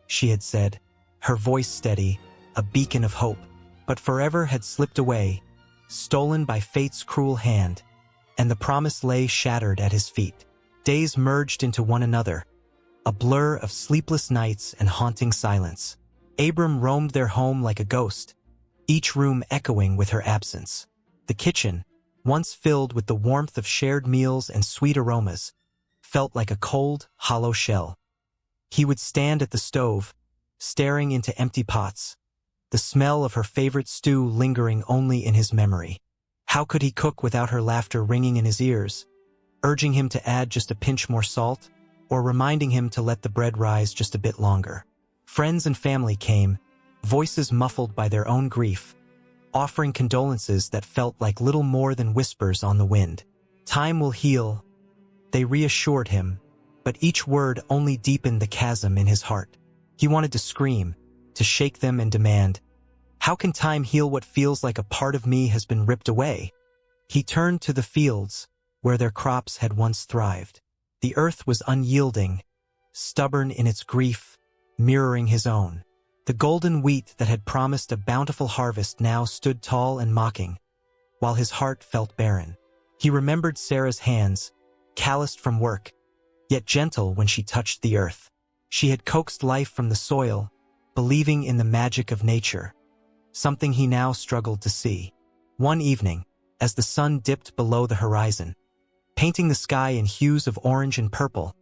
she had said, her voice steady, a beacon of hope. But forever had slipped away, stolen by fate's cruel hand, and the promise lay shattered at his feet. Days merged into one another, a blur of sleepless nights and haunting silence. Abram roamed their home like a ghost, each room echoing with her absence. The kitchen, once filled with the warmth of shared meals and sweet aromas, felt like a cold, hollow shell. He would stand at the stove, staring into empty pots, the smell of her favorite stew lingering only in his memory. How could he cook without her laughter ringing in his ears, urging him to add just a pinch more salt, or reminding him to let the bread rise just a bit longer? Friends and family came, voices muffled by their own grief, offering condolences that felt like little more than whispers on the wind. "Time will heal," they reassured him, but each word only deepened the chasm in his heart. He wanted to scream, to shake them and demand, "How can time heal what feels like a part of me has been ripped away?" He turned to the fields, where their crops had once thrived. The earth was unyielding, stubborn in its grief, mirroring his own. The golden wheat that had promised a bountiful harvest now stood tall and mocking, while his heart felt barren. He remembered Sarah's hands, calloused from work, yet gentle when she touched the earth. She had coaxed life from the soil, believing in the magic of nature, something he now struggled to see. One evening, as the sun dipped below the horizon, painting the sky in hues of orange and purple,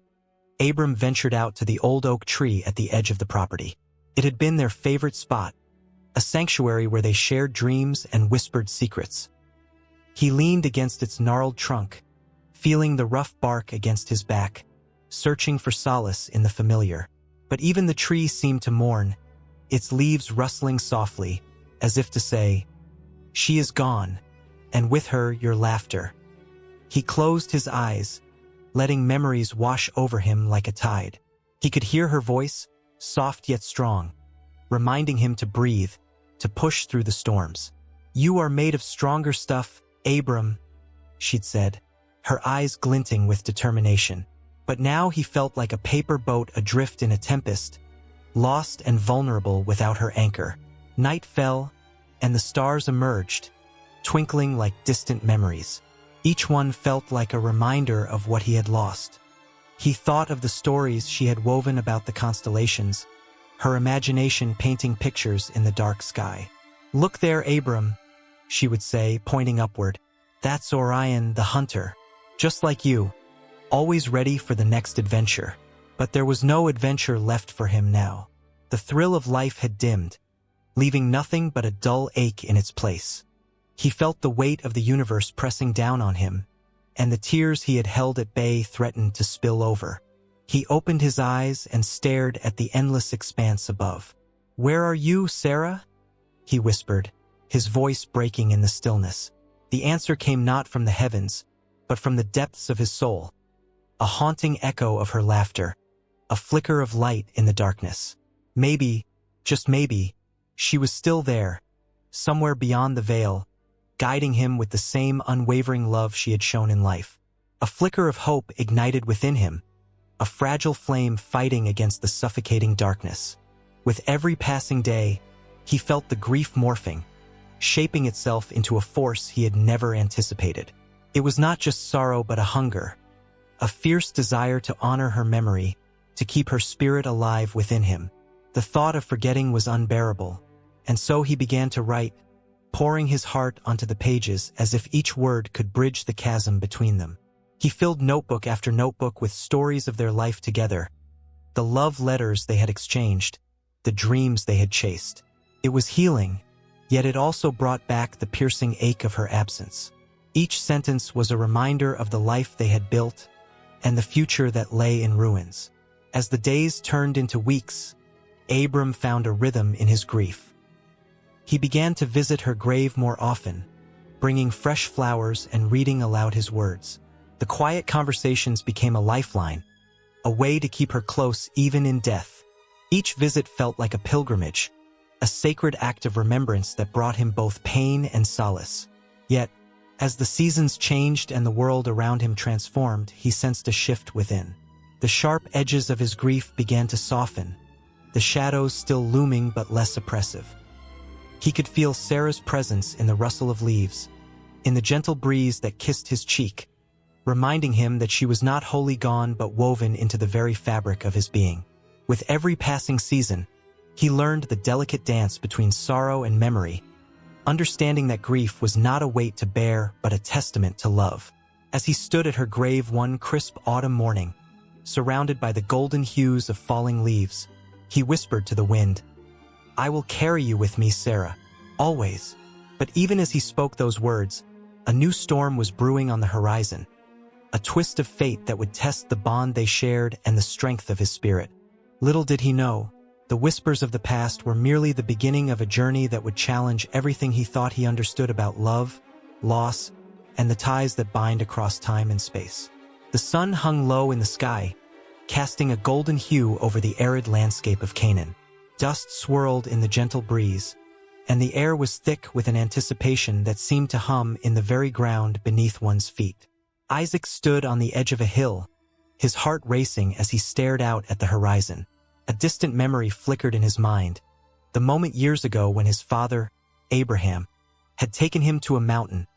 Abram ventured out to the old oak tree at the edge of the property. It had been their favorite spot, a sanctuary where they shared dreams and whispered secrets. He leaned against its gnarled trunk, feeling the rough bark against his back, searching for solace in the familiar. But even the tree seemed to mourn, its leaves rustling softly, as if to say, "She is gone, and with her your laughter." He closed his eyes, letting memories wash over him like a tide. He could hear her voice, soft yet strong, reminding him to breathe, to push through the storms. "You are made of stronger stuff, Abram," she'd said, her eyes glinting with determination. But now he felt like a paper boat adrift in a tempest, lost and vulnerable without her anchor. Night fell, and the stars emerged, twinkling like distant memories. Each one felt like a reminder of what he had lost. He thought of the stories she had woven about the constellations, her imagination painting pictures in the dark sky. "Look there, Abram," she would say, pointing upward. "That's Orion the hunter, just like you, always ready for the next adventure." But there was no adventure left for him now. The thrill of life had dimmed, leaving nothing but a dull ache in its place. He felt the weight of the universe pressing down on him, and the tears he had held at bay threatened to spill over. He opened his eyes and stared at the endless expanse above. "Where are you, Sarah?" he whispered, his voice breaking in the stillness. The answer came not from the heavens, but from the depths of his soul, a haunting echo of her laughter, a flicker of light in the darkness. Maybe, just maybe, she was still there, somewhere beyond the veil, guiding him with the same unwavering love she had shown in life. A flicker of hope ignited within him, a fragile flame fighting against the suffocating darkness. With every passing day, he felt the grief morphing, shaping itself into a force he had never anticipated. It was not just sorrow but a hunger, a fierce desire to honor her memory, to keep her spirit alive within him. The thought of forgetting was unbearable, and so he began to write, pouring his heart onto the pages as if each word could bridge the chasm between them. He filled notebook after notebook with stories of their life together, the love letters they had exchanged, the dreams they had chased. It was healing, yet it also brought back the piercing ache of her absence. Each sentence was a reminder of the life they had built and the future that lay in ruins. As the days turned into weeks, Abram found a rhythm in his grief. He began to visit her grave more often, bringing fresh flowers and reading aloud his words. The quiet conversations became a lifeline, a way to keep her close even in death. Each visit felt like a pilgrimage, a sacred act of remembrance that brought him both pain and solace. Yet, as the seasons changed and the world around him transformed, he sensed a shift within. The sharp edges of his grief began to soften, the shadows still looming but less oppressive. He could feel Sarah's presence in the rustle of leaves, in the gentle breeze that kissed his cheek, reminding him that she was not wholly gone but woven into the very fabric of his being. With every passing season, he learned the delicate dance between sorrow and memory, understanding that grief was not a weight to bear but a testament to love. As he stood at her grave one crisp autumn morning, surrounded by the golden hues of falling leaves, he whispered to the wind, "I will carry you with me, Sarah, always." But even as he spoke those words, a new storm was brewing on the horizon, a twist of fate that would test the bond they shared and the strength of his spirit. Little did he know, the whispers of the past were merely the beginning of a journey that would challenge everything he thought he understood about love, loss, and the ties that bind across time and space. The sun hung low in the sky, casting a golden hue over the arid landscape of Canaan. Dust swirled in the gentle breeze, and the air was thick with an anticipation that seemed to hum in the very ground beneath one's feet. Isaac stood on the edge of a hill, his heart racing as he stared out at the horizon. A distant memory flickered in his mind, the moment years ago when his father, Abraham, had taken him to a mountain,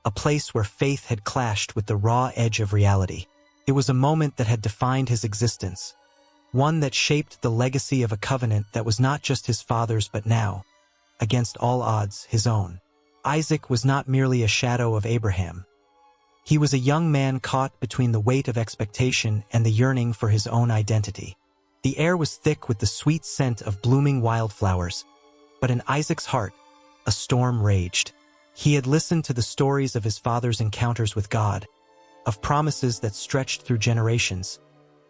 a place where faith had clashed with the raw edge of reality. It was a moment that had defined his existence, one that shaped the legacy of a covenant that was not just his father's but now, against all odds, his own. Isaac was not merely a shadow of Abraham. He was a young man caught between the weight of expectation and the yearning for his own identity. The air was thick with the sweet scent of blooming wildflowers, but in Isaac's heart, a storm raged. He had listened to the stories of his father's encounters with God, of promises that stretched through generations,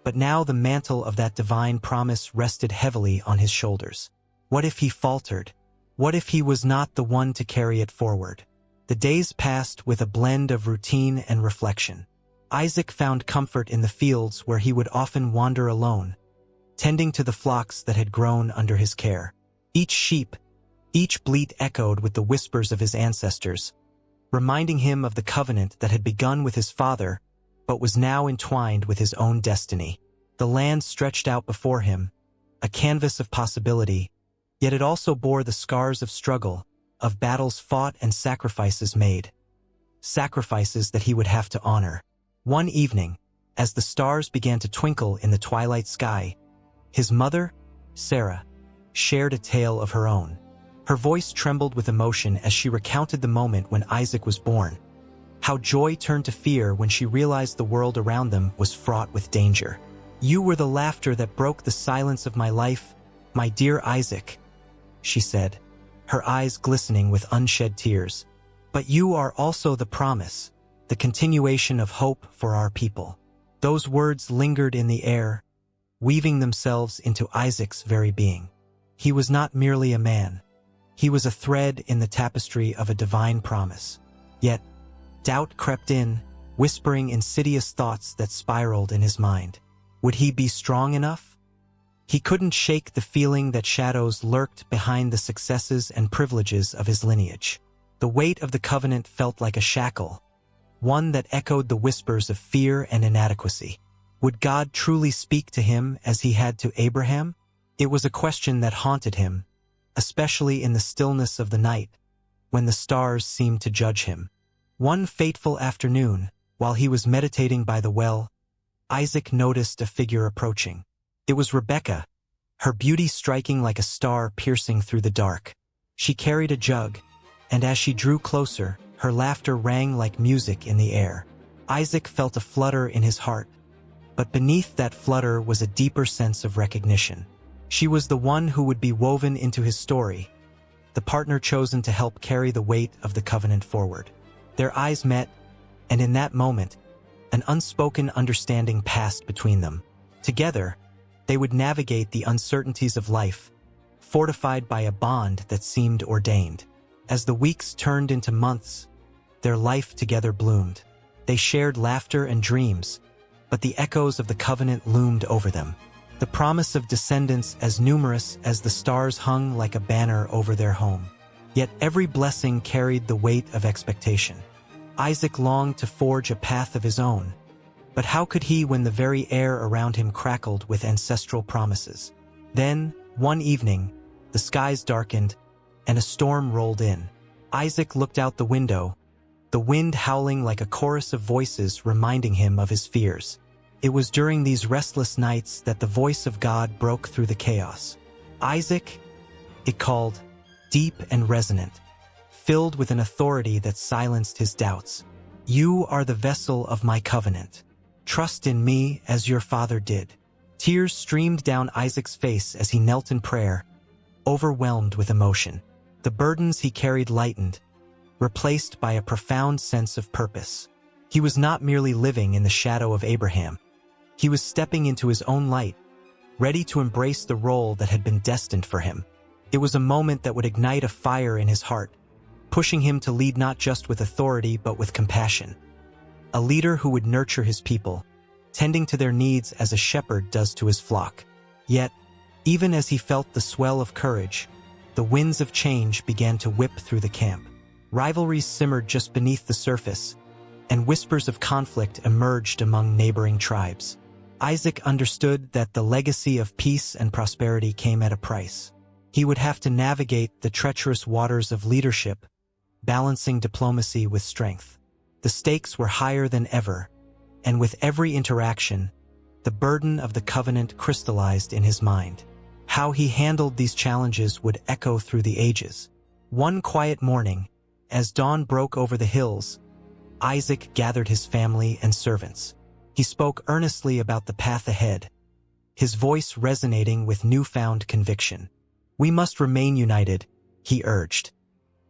but now the mantle of that divine promise rested heavily on his shoulders. What if he faltered? What if he was not the one to carry it forward? The days passed with a blend of routine and reflection. Isaac found comfort in the fields where he would often wander alone, tending to the flocks that had grown under his care. Each sheep, each bleat echoed with the whispers of his ancestors, reminding him of the covenant that had begun with his father, but was now entwined with his own destiny. The land stretched out before him, a canvas of possibility, yet it also bore the scars of struggle, of battles fought and sacrifices made. Sacrifices that he would have to honor. One evening, as the stars began to twinkle in the twilight sky, his mother, Sarah, shared a tale of her own. Her voice trembled with emotion as she recounted the moment when Isaac was born, how joy turned to fear when she realized the world around them was fraught with danger. "You were the laughter that broke the silence of my life, my dear Isaac," she said, her eyes glistening with unshed tears. "But you are also the promise, the continuation of hope for our people." Those words lingered in the air, weaving themselves into Isaac's very being. He was not merely a man. He was a thread in the tapestry of a divine promise. Yet, doubt crept in, whispering insidious thoughts that spiraled in his mind. Would he be strong enough? He couldn't shake the feeling that shadows lurked behind the successes and privileges of his lineage. The weight of the covenant felt like a shackle, one that echoed the whispers of fear and inadequacy. Would God truly speak to him as he had to Abraham? It was a question that haunted him, especially in the stillness of the night, when the stars seemed to judge him. One fateful afternoon, while he was meditating by the well, Isaac noticed a figure approaching. It was Rebekah, her beauty striking like a star piercing through the dark. She carried a jug, and as she drew closer, her laughter rang like music in the air. Isaac felt a flutter in his heart, but beneath that flutter was a deeper sense of recognition. She was the one who would be woven into his story, the partner chosen to help carry the weight of the covenant forward. Their eyes met, and in that moment, an unspoken understanding passed between them. Together, they would navigate the uncertainties of life, fortified by a bond that seemed ordained. As the weeks turned into months, their life together bloomed. They shared laughter and dreams, but the echoes of the covenant loomed over them. The promise of descendants as numerous as the stars hung like a banner over their home. Yet every blessing carried the weight of expectation. Isaac longed to forge a path of his own, but how could he when the very air around him crackled with ancestral promises? Then, one evening, the skies darkened, and a storm rolled in. Isaac looked out the window, the wind howling like a chorus of voices reminding him of his fears. It was during these restless nights that the voice of God broke through the chaos. Isaac, it called, deep and resonant, filled with an authority that silenced his doubts. You are the vessel of my covenant. Trust in me as your father did. Tears streamed down Isaac's face as he knelt in prayer, overwhelmed with emotion. The burdens he carried lightened, replaced by a profound sense of purpose. He was not merely living in the shadow of Abraham. He was stepping into his own light, ready to embrace the role that had been destined for him. It was a moment that would ignite a fire in his heart, pushing him to lead not just with authority but with compassion. A leader who would nurture his people, tending to their needs as a shepherd does to his flock. Yet, even as he felt the swell of courage, the winds of change began to whip through the camp. Rivalries simmered just beneath the surface, and whispers of conflict emerged among neighboring tribes. Isaac understood that the legacy of peace and prosperity came at a price. He would have to navigate the treacherous waters of leadership, balancing diplomacy with strength. The stakes were higher than ever, and with every interaction, the burden of the covenant crystallized in his mind. How he handled these challenges would echo through the ages. One quiet morning, as dawn broke over the hills, Isaac gathered his family and servants. He spoke earnestly about the path ahead, his voice resonating with newfound conviction. We must remain united, he urged.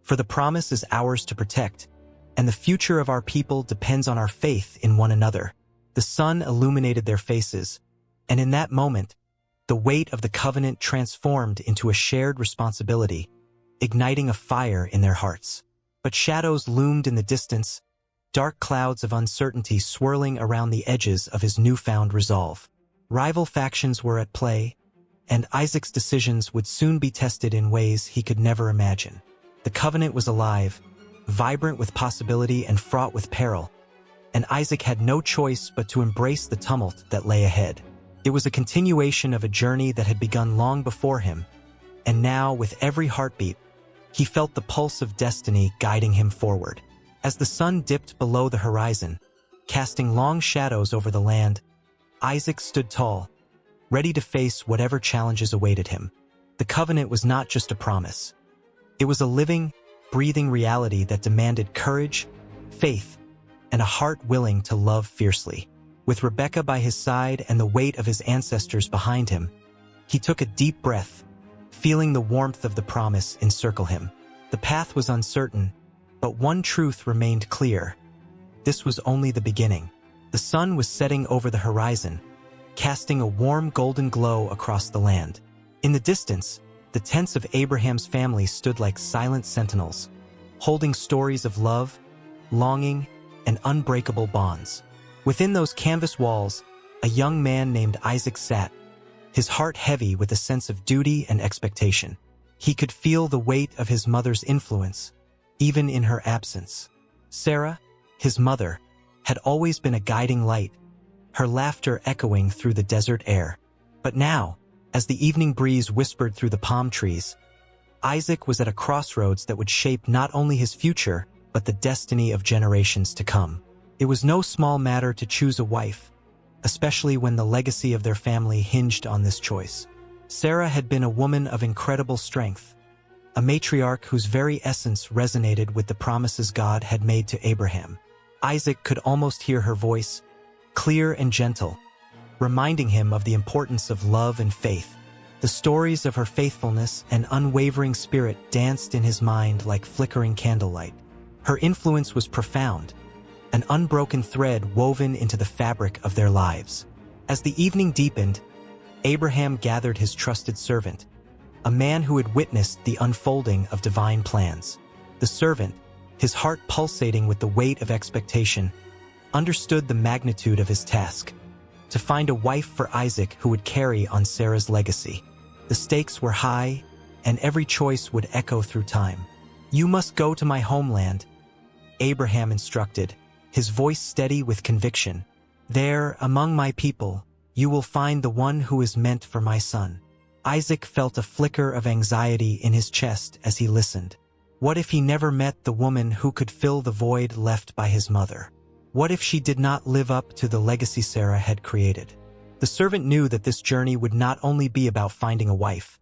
For the promise is ours to protect, and the future of our people depends on our faith in one another. The sun illuminated their faces, and in that moment, the weight of the covenant transformed into a shared responsibility, igniting a fire in their hearts. But shadows loomed in the distance, dark clouds of uncertainty swirling around the edges of his newfound resolve. Rival factions were at play, and Isaac's decisions would soon be tested in ways he could never imagine. The covenant was alive, vibrant with possibility and fraught with peril, and Isaac had no choice but to embrace the tumult that lay ahead. It was a continuation of a journey that had begun long before him, and now, with every heartbeat, he felt the pulse of destiny guiding him forward. As the sun dipped below the horizon, casting long shadows over the land, Isaac stood tall, ready to face whatever challenges awaited him. The covenant was not just a promise. It was a living, breathing reality that demanded courage, faith, and a heart willing to love fiercely. With Rebekah by his side and the weight of his ancestors behind him, he took a deep breath, feeling the warmth of the promise encircle him. The path was uncertain, but one truth remained clear. This was only the beginning. The sun was setting over the horizon, casting a warm golden glow across the land. In the distance, the tents of Abraham's family stood like silent sentinels, holding stories of love, longing, and unbreakable bonds. Within those canvas walls, a young man named Isaac sat, his heart heavy with a sense of duty and expectation. He could feel the weight of his mother's influence, even in her absence. Sarah, his mother, had always been a guiding light, her laughter echoing through the desert air. But now, as the evening breeze whispered through the palm trees, Isaac was at a crossroads that would shape not only his future, but the destiny of generations to come. It was no small matter to choose a wife, especially when the legacy of their family hinged on this choice. Sarah had been a woman of incredible strength, a matriarch whose very essence resonated with the promises God had made to Abraham. Isaac could almost hear her voice, clear and gentle, reminding him of the importance of love and faith. The stories of her faithfulness and unwavering spirit danced in his mind like flickering candlelight. Her influence was profound, an unbroken thread woven into the fabric of their lives. As the evening deepened, Abraham gathered his trusted servant, a man who had witnessed the unfolding of divine plans. The servant, his heart pulsating with the weight of expectation, understood the magnitude of his task: to find a wife for Isaac who would carry on Sarah's legacy. The stakes were high, and every choice would echo through time. "You must go to my homeland," Abraham instructed, his voice steady with conviction. "There, among my people, you will find the one who is meant for my son." Isaac felt a flicker of anxiety in his chest as he listened. What if he never met the woman who could fill the void left by his mother? What if she did not live up to the legacy Sarah had created? The servant knew that this journey would not only be about finding a wife.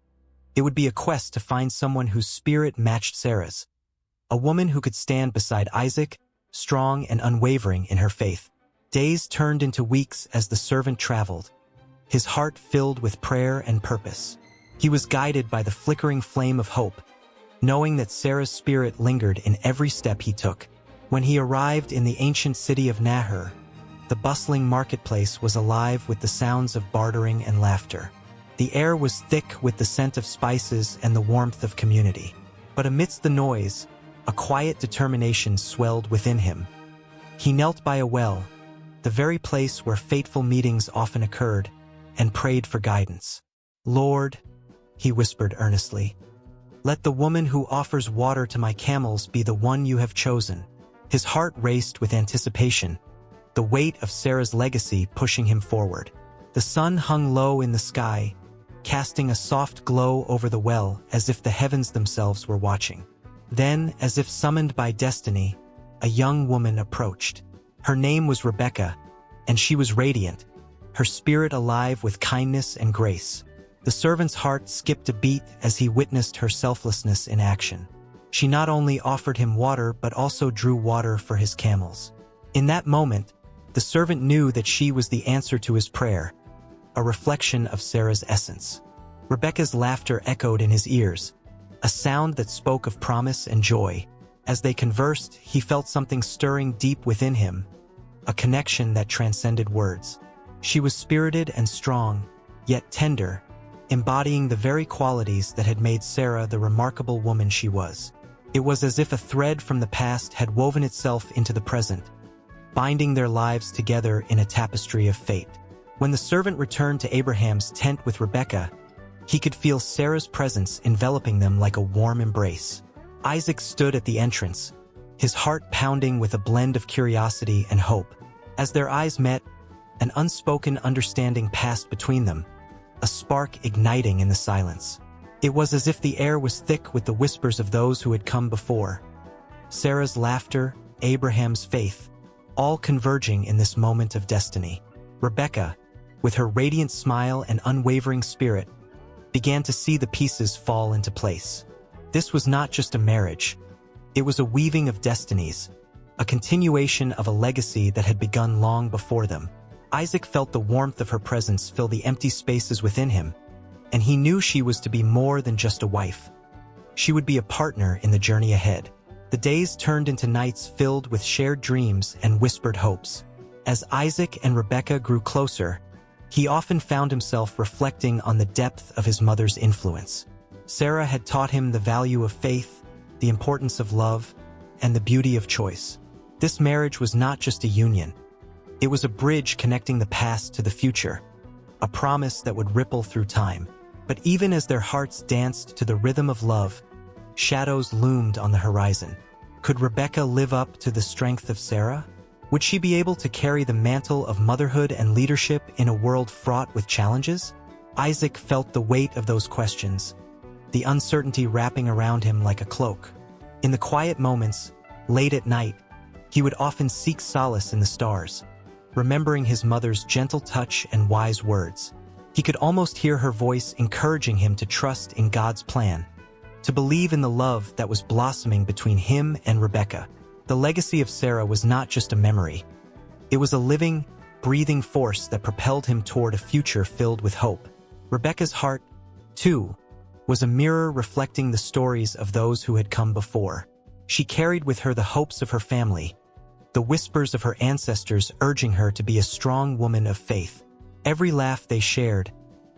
It would be a quest to find someone whose spirit matched Sarah's, a woman who could stand beside Isaac, strong and unwavering in her faith. Days turned into weeks as the servant traveled, his heart filled with prayer and purpose. He was guided by the flickering flame of hope, knowing that Sarah's spirit lingered in every step he took. When he arrived in the ancient city of Nahor, the bustling marketplace was alive with the sounds of bartering and laughter. The air was thick with the scent of spices and the warmth of community. But amidst the noise, a quiet determination swelled within him. He knelt by a well, the very place where fateful meetings often occurred, and prayed for guidance. "Lord," he whispered earnestly, "let the woman who offers water to my camels be the one you have chosen." His heart raced with anticipation, the weight of Sarah's legacy pushing him forward. The sun hung low in the sky, casting a soft glow over the well as if the heavens themselves were watching. Then, as if summoned by destiny, a young woman approached. Her name was Rebecca, and she was radiant, her spirit alive with kindness and grace. The servant's heart skipped a beat as he witnessed her selflessness in action. She not only offered him water but also drew water for his camels. In that moment, the servant knew that she was the answer to his prayer, a reflection of Sarah's essence. Rebecca's laughter echoed in his ears, a sound that spoke of promise and joy. As they conversed, he felt something stirring deep within him, a connection that transcended words. She was spirited and strong, yet tender, embodying the very qualities that had made Sarah the remarkable woman she was. It was as if a thread from the past had woven itself into the present, binding their lives together in a tapestry of fate. When the servant returned to Abraham's tent with Rebecca, he could feel Sarah's presence enveloping them like a warm embrace. Isaac stood at the entrance, his heart pounding with a blend of curiosity and hope. As their eyes met, an unspoken understanding passed between them, a spark igniting in the silence. It was as if the air was thick with the whispers of those who had come before. Sarah's laughter, Abraham's faith, all converging in this moment of destiny. Rebecca, with her radiant smile and unwavering spirit, began to see the pieces fall into place. This was not just a marriage. It was a weaving of destinies, a continuation of a legacy that had begun long before them. Isaac felt the warmth of her presence fill the empty spaces within him, and he knew she was to be more than just a wife. She would be a partner in the journey ahead. The days turned into nights filled with shared dreams and whispered hopes. As Isaac and Rebecca grew closer, he often found himself reflecting on the depth of his mother's influence. Sarah had taught him the value of faith, the importance of love, and the beauty of choice. This marriage was not just a union. It was a bridge connecting the past to the future, a promise that would ripple through time. But even as their hearts danced to the rhythm of love, shadows loomed on the horizon. Could Rebecca live up to the strength of Sarah? Would she be able to carry the mantle of motherhood and leadership in a world fraught with challenges? Isaac felt the weight of those questions, the uncertainty wrapping around him like a cloak. In the quiet moments, late at night, he would often seek solace in the stars, remembering his mother's gentle touch and wise words. He could almost hear her voice encouraging him to trust in God's plan, to believe in the love that was blossoming between him and Rebekah. The legacy of Sarah was not just a memory. It was a living, breathing force that propelled him toward a future filled with hope. Rebekah's heart, too, was a mirror reflecting the stories of those who had come before. She carried with her the hopes of her family, the whispers of her ancestors urging her to be a strong woman of faith. Every laugh they shared,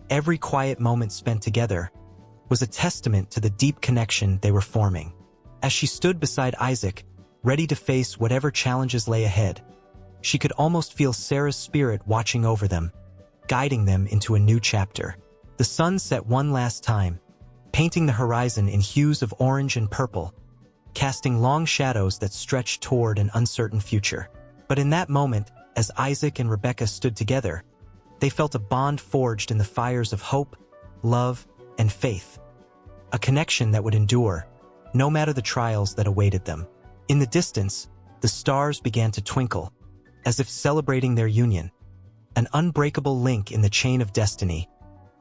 every quiet moment spent together, was a testament to the deep connection they were forming. As she stood beside Isaac, ready to face whatever challenges lay ahead, she could almost feel Sarah's spirit watching over them, guiding them into a new chapter. The sun set one last time, painting the horizon in hues of orange and purple, casting long shadows that stretched toward an uncertain future. But in that moment, as Isaac and Rebekah stood together, they felt a bond forged in the fires of hope, love, and faith. A connection that would endure, no matter the trials that awaited them. In the distance, the stars began to twinkle, as if celebrating their union, an unbreakable link in the chain of destiny,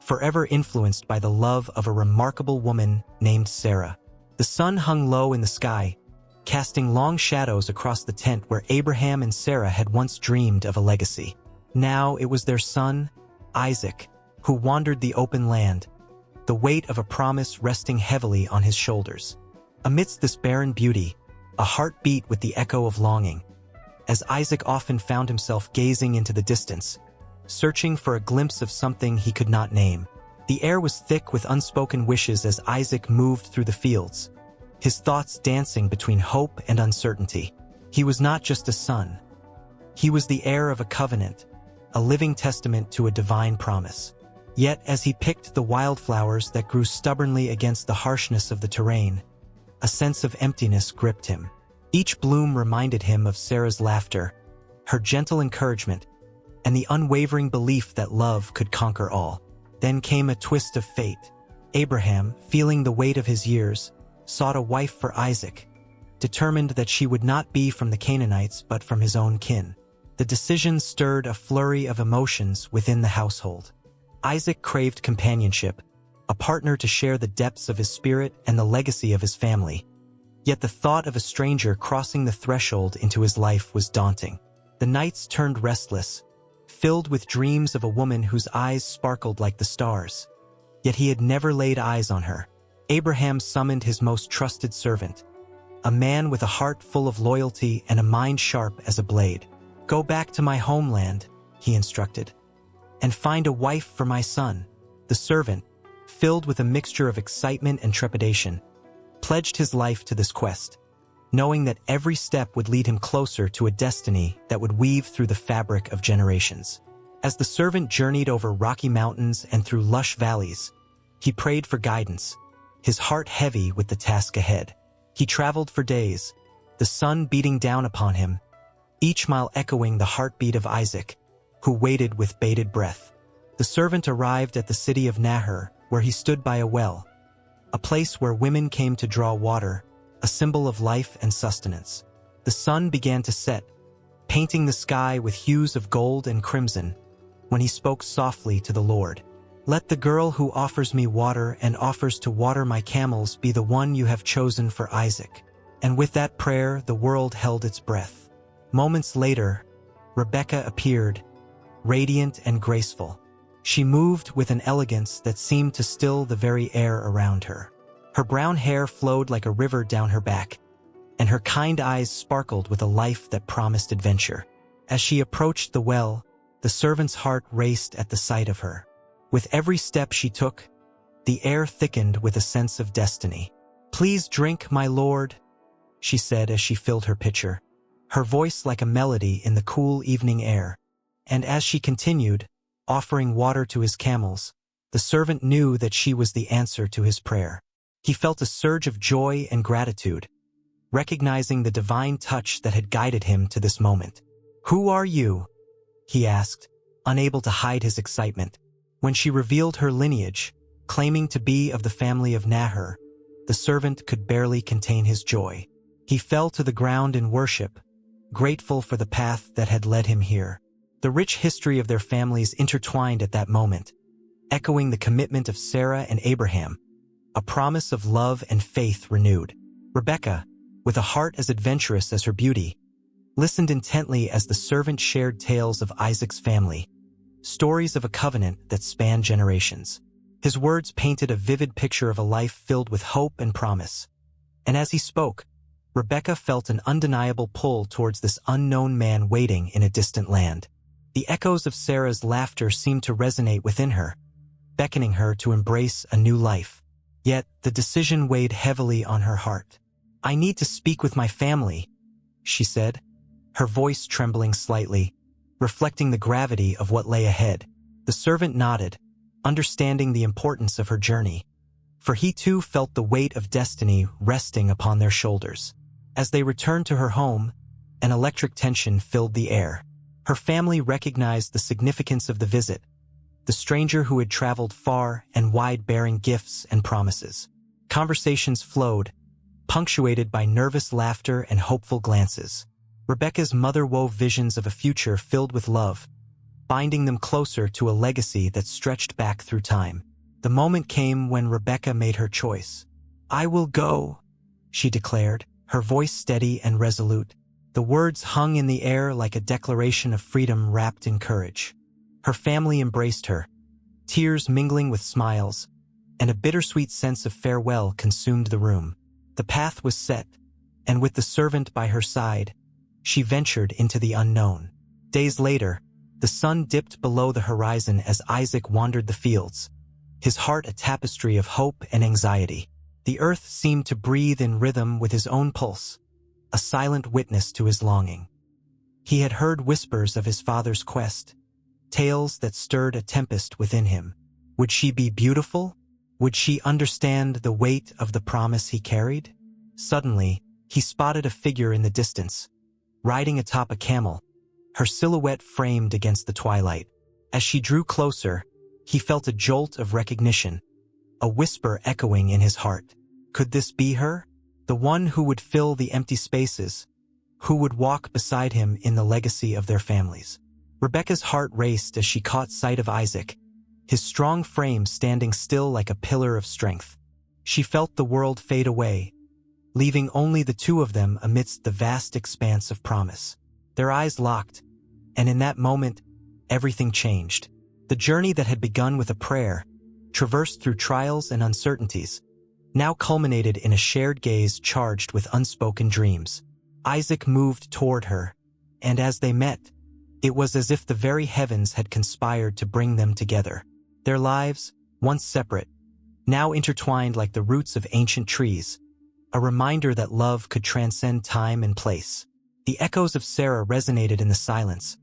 forever influenced by the love of a remarkable woman named Sarah. The sun hung low in the sky, casting long shadows across the tent where Abraham and Sarah had once dreamed of a legacy. Now it was their son, Isaac, who wandered the open land, the weight of a promise resting heavily on his shoulders. Amidst this barren beauty, a heart beat with the echo of longing, as Isaac often found himself gazing into the distance, searching for a glimpse of something he could not name. The air was thick with unspoken wishes as Isaac moved through the fields, his thoughts dancing between hope and uncertainty. He was not just a son. He was the heir of a covenant, a living testament to a divine promise. Yet as he picked the wildflowers that grew stubbornly against the harshness of the terrain, a sense of emptiness gripped him. Each bloom reminded him of Sarah's laughter, her gentle encouragement, and the unwavering belief that love could conquer all. Then came a twist of fate. Abraham, feeling the weight of his years, sought a wife for Isaac, determined that she would not be from the Canaanites but from his own kin. The decision stirred a flurry of emotions within the household. Isaac craved companionship, a partner to share the depths of his spirit and the legacy of his family. Yet the thought of a stranger crossing the threshold into his life was daunting. The nights turned restless, filled with dreams of a woman whose eyes sparkled like the stars. Yet he had never laid eyes on her. Abraham summoned his most trusted servant, a man with a heart full of loyalty and a mind sharp as a blade. "Go back to my homeland," he instructed, "and find a wife for my son." The servant, filled with a mixture of excitement and trepidation, pledged his life to this quest, knowing that every step would lead him closer to a destiny that would weave through the fabric of generations. As the servant journeyed over rocky mountains and through lush valleys, he prayed for guidance, his heart heavy with the task ahead. He traveled for days, the sun beating down upon him, each mile echoing the heartbeat of Isaac, who waited with bated breath. The servant arrived at the city of Nahor, where he stood by a well, a place where women came to draw water, a symbol of life and sustenance. The sun began to set, painting the sky with hues of gold and crimson, when he spoke softly to the Lord. "Let the girl who offers me water and offers to water my camels be the one you have chosen for Isaac." And with that prayer, the world held its breath. Moments later, Rebekah appeared, radiant and graceful. She moved with an elegance that seemed to still the very air around her. Her brown hair flowed like a river down her back, and her kind eyes sparkled with a life that promised adventure. As she approached the well, the servant's heart raced at the sight of her. With every step she took, the air thickened with a sense of destiny. "Please drink, my lord," she said as she filled her pitcher, her voice like a melody in the cool evening air. And as she continued, offering water to his camels, the servant knew that she was the answer to his prayer. He felt a surge of joy and gratitude, recognizing the divine touch that had guided him to this moment. "Who are you?" he asked, unable to hide his excitement. When she revealed her lineage, claiming to be of the family of Nahor, the servant could barely contain his joy. He fell to the ground in worship, grateful for the path that had led him here. The rich history of their families intertwined at that moment, echoing the commitment of Sarah and Abraham, a promise of love and faith renewed. Rebekah, with a heart as adventurous as her beauty, listened intently as the servant shared tales of Isaac's family, stories of a covenant that spanned generations. His words painted a vivid picture of a life filled with hope and promise. And as he spoke, Rebekah felt an undeniable pull towards this unknown man waiting in a distant land. The echoes of Sarah's laughter seemed to resonate within her, beckoning her to embrace a new life. Yet, the decision weighed heavily on her heart. "I need to speak with my family," she said, her voice trembling slightly, reflecting the gravity of what lay ahead. The servant nodded, understanding the importance of her journey, for he too felt the weight of destiny resting upon their shoulders. As they returned to her home, an electric tension filled the air. Her family recognized the significance of the visit, the stranger who had traveled far and wide bearing gifts and promises. Conversations flowed, punctuated by nervous laughter and hopeful glances. Rebekah's mother wove visions of a future filled with love, binding them closer to a legacy that stretched back through time. The moment came when Rebekah made her choice. "I will go," she declared, her voice steady and resolute. The words hung in the air like a declaration of freedom wrapped in courage. Her family embraced her, tears mingling with smiles, and a bittersweet sense of farewell consumed the room. The path was set, and with the servant by her side, she ventured into the unknown. Days later, the sun dipped below the horizon as Isaac wandered the fields, his heart a tapestry of hope and anxiety. The earth seemed to breathe in rhythm with his own pulse, a silent witness to his longing. He had heard whispers of his father's quest, tales that stirred a tempest within him. Would she be beautiful? Would she understand the weight of the promise he carried? Suddenly, he spotted a figure in the distance, riding atop a camel, her silhouette framed against the twilight. As she drew closer, he felt a jolt of recognition, a whisper echoing in his heart. Could this be her? The one who would fill the empty spaces, who would walk beside him in the legacy of their families. Rebekah's heart raced as she caught sight of Isaac, his strong frame standing still like a pillar of strength. She felt the world fade away, leaving only the two of them amidst the vast expanse of promise. Their eyes locked, and in that moment, everything changed. The journey that had begun with a prayer, traversed through trials and uncertainties, now culminated in a shared gaze charged with unspoken dreams. Isaac moved toward her, and as they met, it was as if the very heavens had conspired to bring them together. Their lives, once separate, now intertwined like the roots of ancient trees, a reminder that love could transcend time and place. The echoes of Sarah resonated in the silence,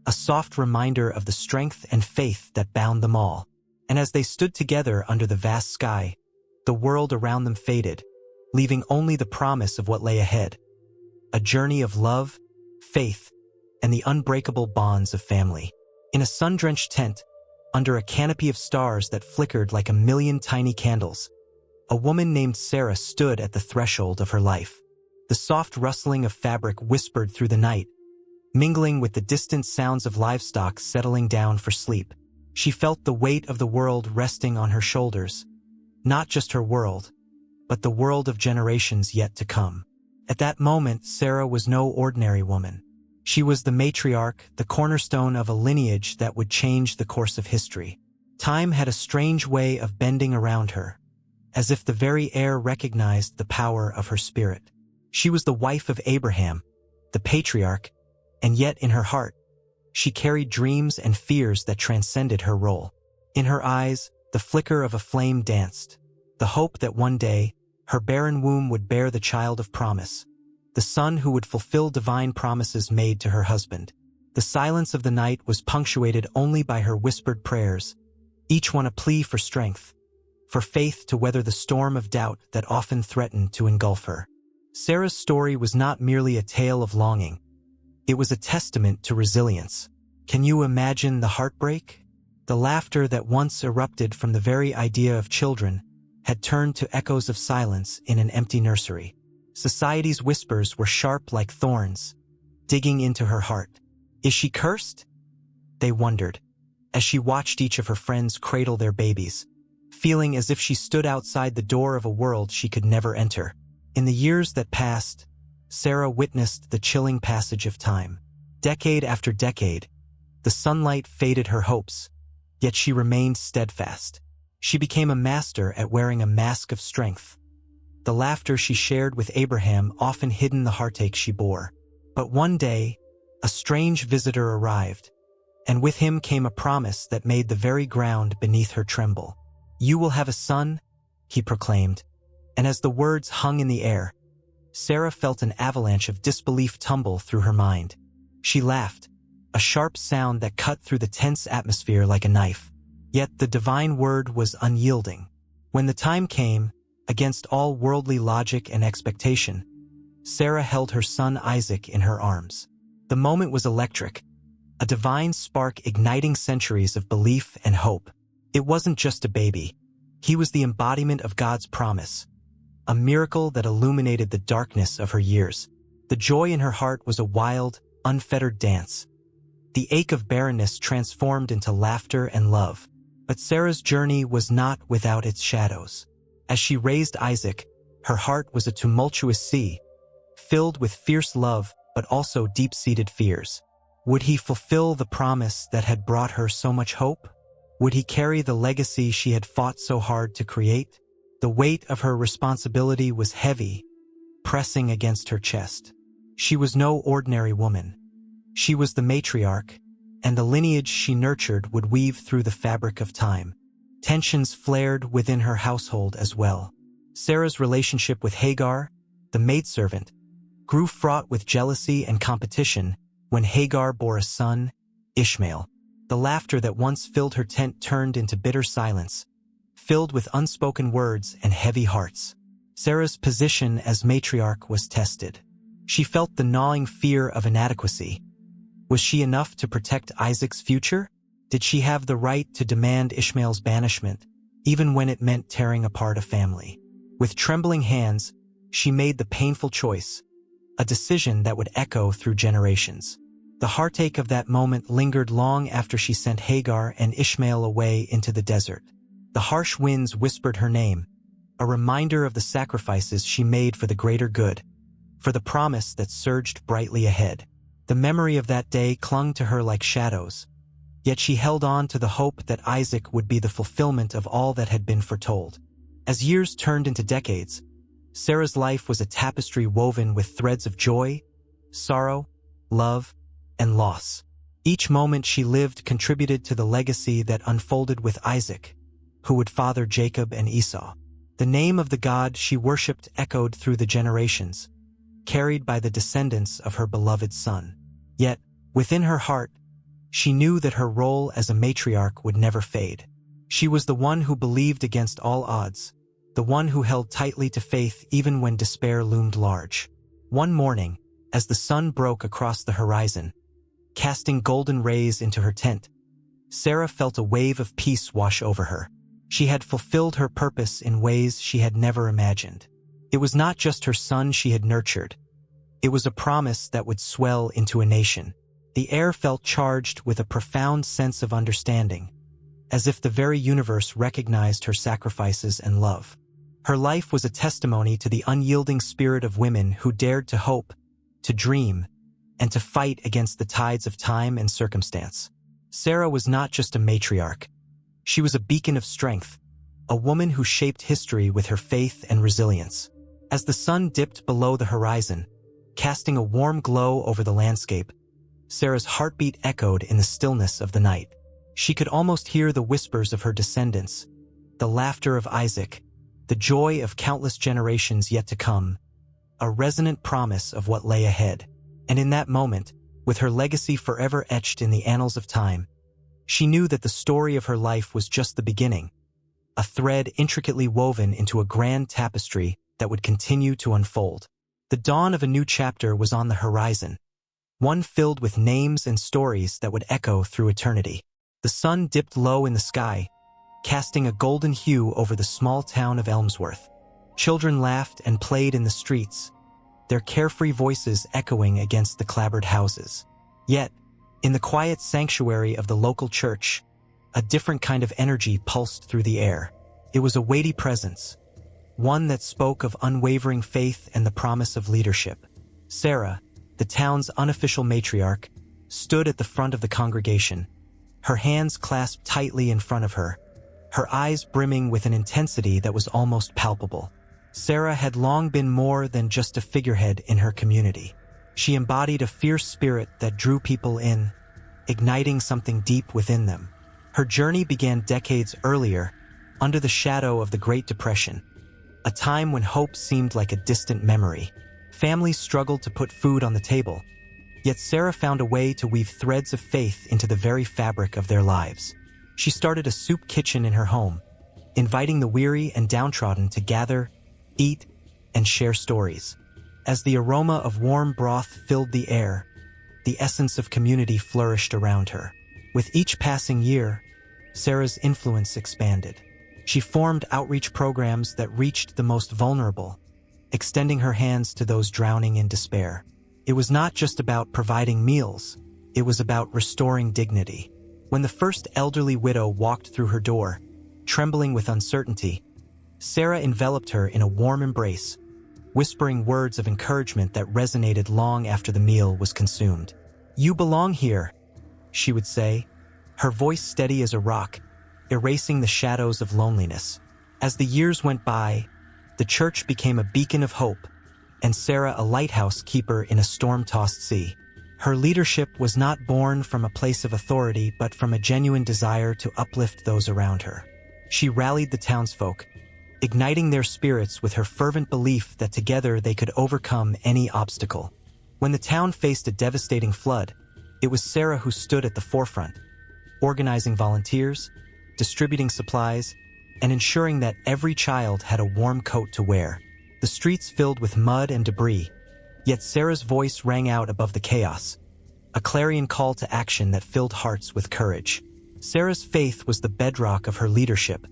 a soft reminder of the strength and faith that bound them all. And as they stood together under the vast sky, the world around them faded, leaving only the promise of what lay ahead. A journey of love, faith, and the unbreakable bonds of family. In a sun-drenched tent, under a canopy of stars that flickered like a million tiny candles, a woman named Sarah stood at the threshold of her life. The soft rustling of fabric whispered through the night, mingling with the distant sounds of livestock settling down for sleep. She felt the weight of the world resting on her shoulders, not just her world, but the world of generations yet to come. At that moment, Sarah was no ordinary woman. She was the matriarch, the cornerstone of a lineage that would change the course of history. Time had a strange way of bending around her, as if the very air recognized the power of her spirit. She was the wife of Abraham, the patriarch, and yet in her heart, she carried dreams and fears that transcended her role. In her eyes, the flicker of a flame danced, the hope that one day, her barren womb would bear the child of promise, the son who would fulfill divine promises made to her husband. The silence of the night was punctuated only by her whispered prayers, each one a plea for strength, for faith to weather the storm of doubt that often threatened to engulf her. Sarah's story was not merely a tale of longing. It was a testament to resilience. Can you imagine the heartbreak? The laughter that once erupted from the very idea of children had turned to echoes of silence in an empty nursery. Society's whispers were sharp like thorns, digging into her heart. Is she cursed? They wondered, as she watched each of her friends cradle their babies, feeling as if she stood outside the door of a world she could never enter. In the years that passed, Sarah witnessed the chilling passage of time. Decade after decade, the sunlight faded her hopes, yet she remained steadfast. She became a master at wearing a mask of strength. The laughter she shared with Abraham often hidden the heartache she bore. But one day, a strange visitor arrived, and with him came a promise that made the very ground beneath her tremble. "You will have a son," he proclaimed, and as the words hung in the air, Sarah felt an avalanche of disbelief tumble through her mind. She laughed, a sharp sound that cut through the tense atmosphere like a knife. Yet the divine word was unyielding. When the time came, against all worldly logic and expectation, Sarah held her son Isaac in her arms. The moment was electric, a divine spark igniting centuries of belief and hope. It wasn't just a baby. He was the embodiment of God's promise, a miracle that illuminated the darkness of her years. The joy in her heart was a wild, unfettered dance. The ache of barrenness transformed into laughter and love. But Sarah's journey was not without its shadows. As she raised Isaac, her heart was a tumultuous sea, filled with fierce love but also deep-seated fears. Would he fulfill the promise that had brought her so much hope? Would he carry the legacy she had fought so hard to create? The weight of her responsibility was heavy, pressing against her chest. She was no ordinary woman. She was the matriarch, and the lineage she nurtured would weave through the fabric of time. Tensions flared within her household as well. Sarah's relationship with Hagar, the maidservant, grew fraught with jealousy and competition when Hagar bore a son, Ishmael. The laughter that once filled her tent turned into bitter silence, filled with unspoken words and heavy hearts. Sarah's position as matriarch was tested. She felt the gnawing fear of inadequacy. Was she enough to protect Isaac's future? Did she have the right to demand Ishmael's banishment, even when it meant tearing apart a family? With trembling hands, she made the painful choice, a decision that would echo through generations. The heartache of that moment lingered long after she sent Hagar and Ishmael away into the desert. The harsh winds whispered her name, a reminder of the sacrifices she made for the greater good, for the promise that surged brightly ahead. The memory of that day clung to her like shadows, yet she held on to the hope that Isaac would be the fulfillment of all that had been foretold. As years turned into decades, Sarah's life was a tapestry woven with threads of joy, sorrow, love, and loss. Each moment she lived contributed to the legacy that unfolded with Isaac, who would father Jacob and Esau. The name of the God she worshipped echoed through the generations, carried by the descendants of her beloved son. Yet, within her heart, she knew that her role as a matriarch would never fade. She was the one who believed against all odds, the one who held tightly to faith even when despair loomed large. One morning, as the sun broke across the horizon, casting golden rays into her tent, Sarah felt a wave of peace wash over her. She had fulfilled her purpose in ways she had never imagined. It was not just her son she had nurtured. It was a promise that would swell into a nation. The air felt charged with a profound sense of understanding, as if the very universe recognized her sacrifices and love. Her life was a testimony to the unyielding spirit of women who dared to hope, to dream, and to fight against the tides of time and circumstance. Sarah was not just a matriarch. She was a beacon of strength, a woman who shaped history with her faith and resilience. As the sun dipped below the horizon, casting a warm glow over the landscape, Sarah's heartbeat echoed in the stillness of the night. She could almost hear the whispers of her descendants, the laughter of Isaac, the joy of countless generations yet to come, a resonant promise of what lay ahead. And in that moment, with her legacy forever etched in the annals of time, she knew that the story of her life was just the beginning, a thread intricately woven into a grand tapestry that would continue to unfold. The dawn of a new chapter was on the horizon, one filled with names and stories that would echo through eternity. The sun dipped low in the sky, casting a golden hue over the small town of Elmsworth. Children laughed and played in the streets, their carefree voices echoing against the clapboard houses. Yet, in the quiet sanctuary of the local church, a different kind of energy pulsed through the air. It was a weighty presence, one that spoke of unwavering faith and the promise of leadership. Sarah, the town's unofficial matriarch, stood at the front of the congregation, her hands clasped tightly in front of her, her eyes brimming with an intensity that was almost palpable. Sarah had long been more than just a figurehead in her community. She embodied a fierce spirit that drew people in, igniting something deep within them. Her journey began decades earlier, under the shadow of the Great Depression, a time when hope seemed like a distant memory. Families struggled to put food on the table, yet Sarah found a way to weave threads of faith into the very fabric of their lives. She started a soup kitchen in her home, inviting the weary and downtrodden to gather, eat, and share stories. As the aroma of warm broth filled the air, the essence of community flourished around her. With each passing year, Sarah's influence expanded. She formed outreach programs that reached the most vulnerable, extending her hands to those drowning in despair. It was not just about providing meals, it was about restoring dignity. When the first elderly widow walked through her door, trembling with uncertainty, Sarah enveloped her in a warm embrace, whispering words of encouragement that resonated long after the meal was consumed. "You belong here," she would say, her voice steady as a rock, erasing the shadows of loneliness. As the years went by, the church became a beacon of hope, and Sarah a lighthouse keeper in a storm-tossed sea. Her leadership was not born from a place of authority but from a genuine desire to uplift those around her. She rallied the townsfolk, igniting their spirits with her fervent belief that together they could overcome any obstacle. When the town faced a devastating flood, it was Sarah who stood at the forefront, organizing volunteers, distributing supplies, and ensuring that every child had a warm coat to wear. The streets filled with mud and debris, yet Sarah's voice rang out above the chaos, a clarion call to action that filled hearts with courage. Sarah's faith was the bedrock of her leadership,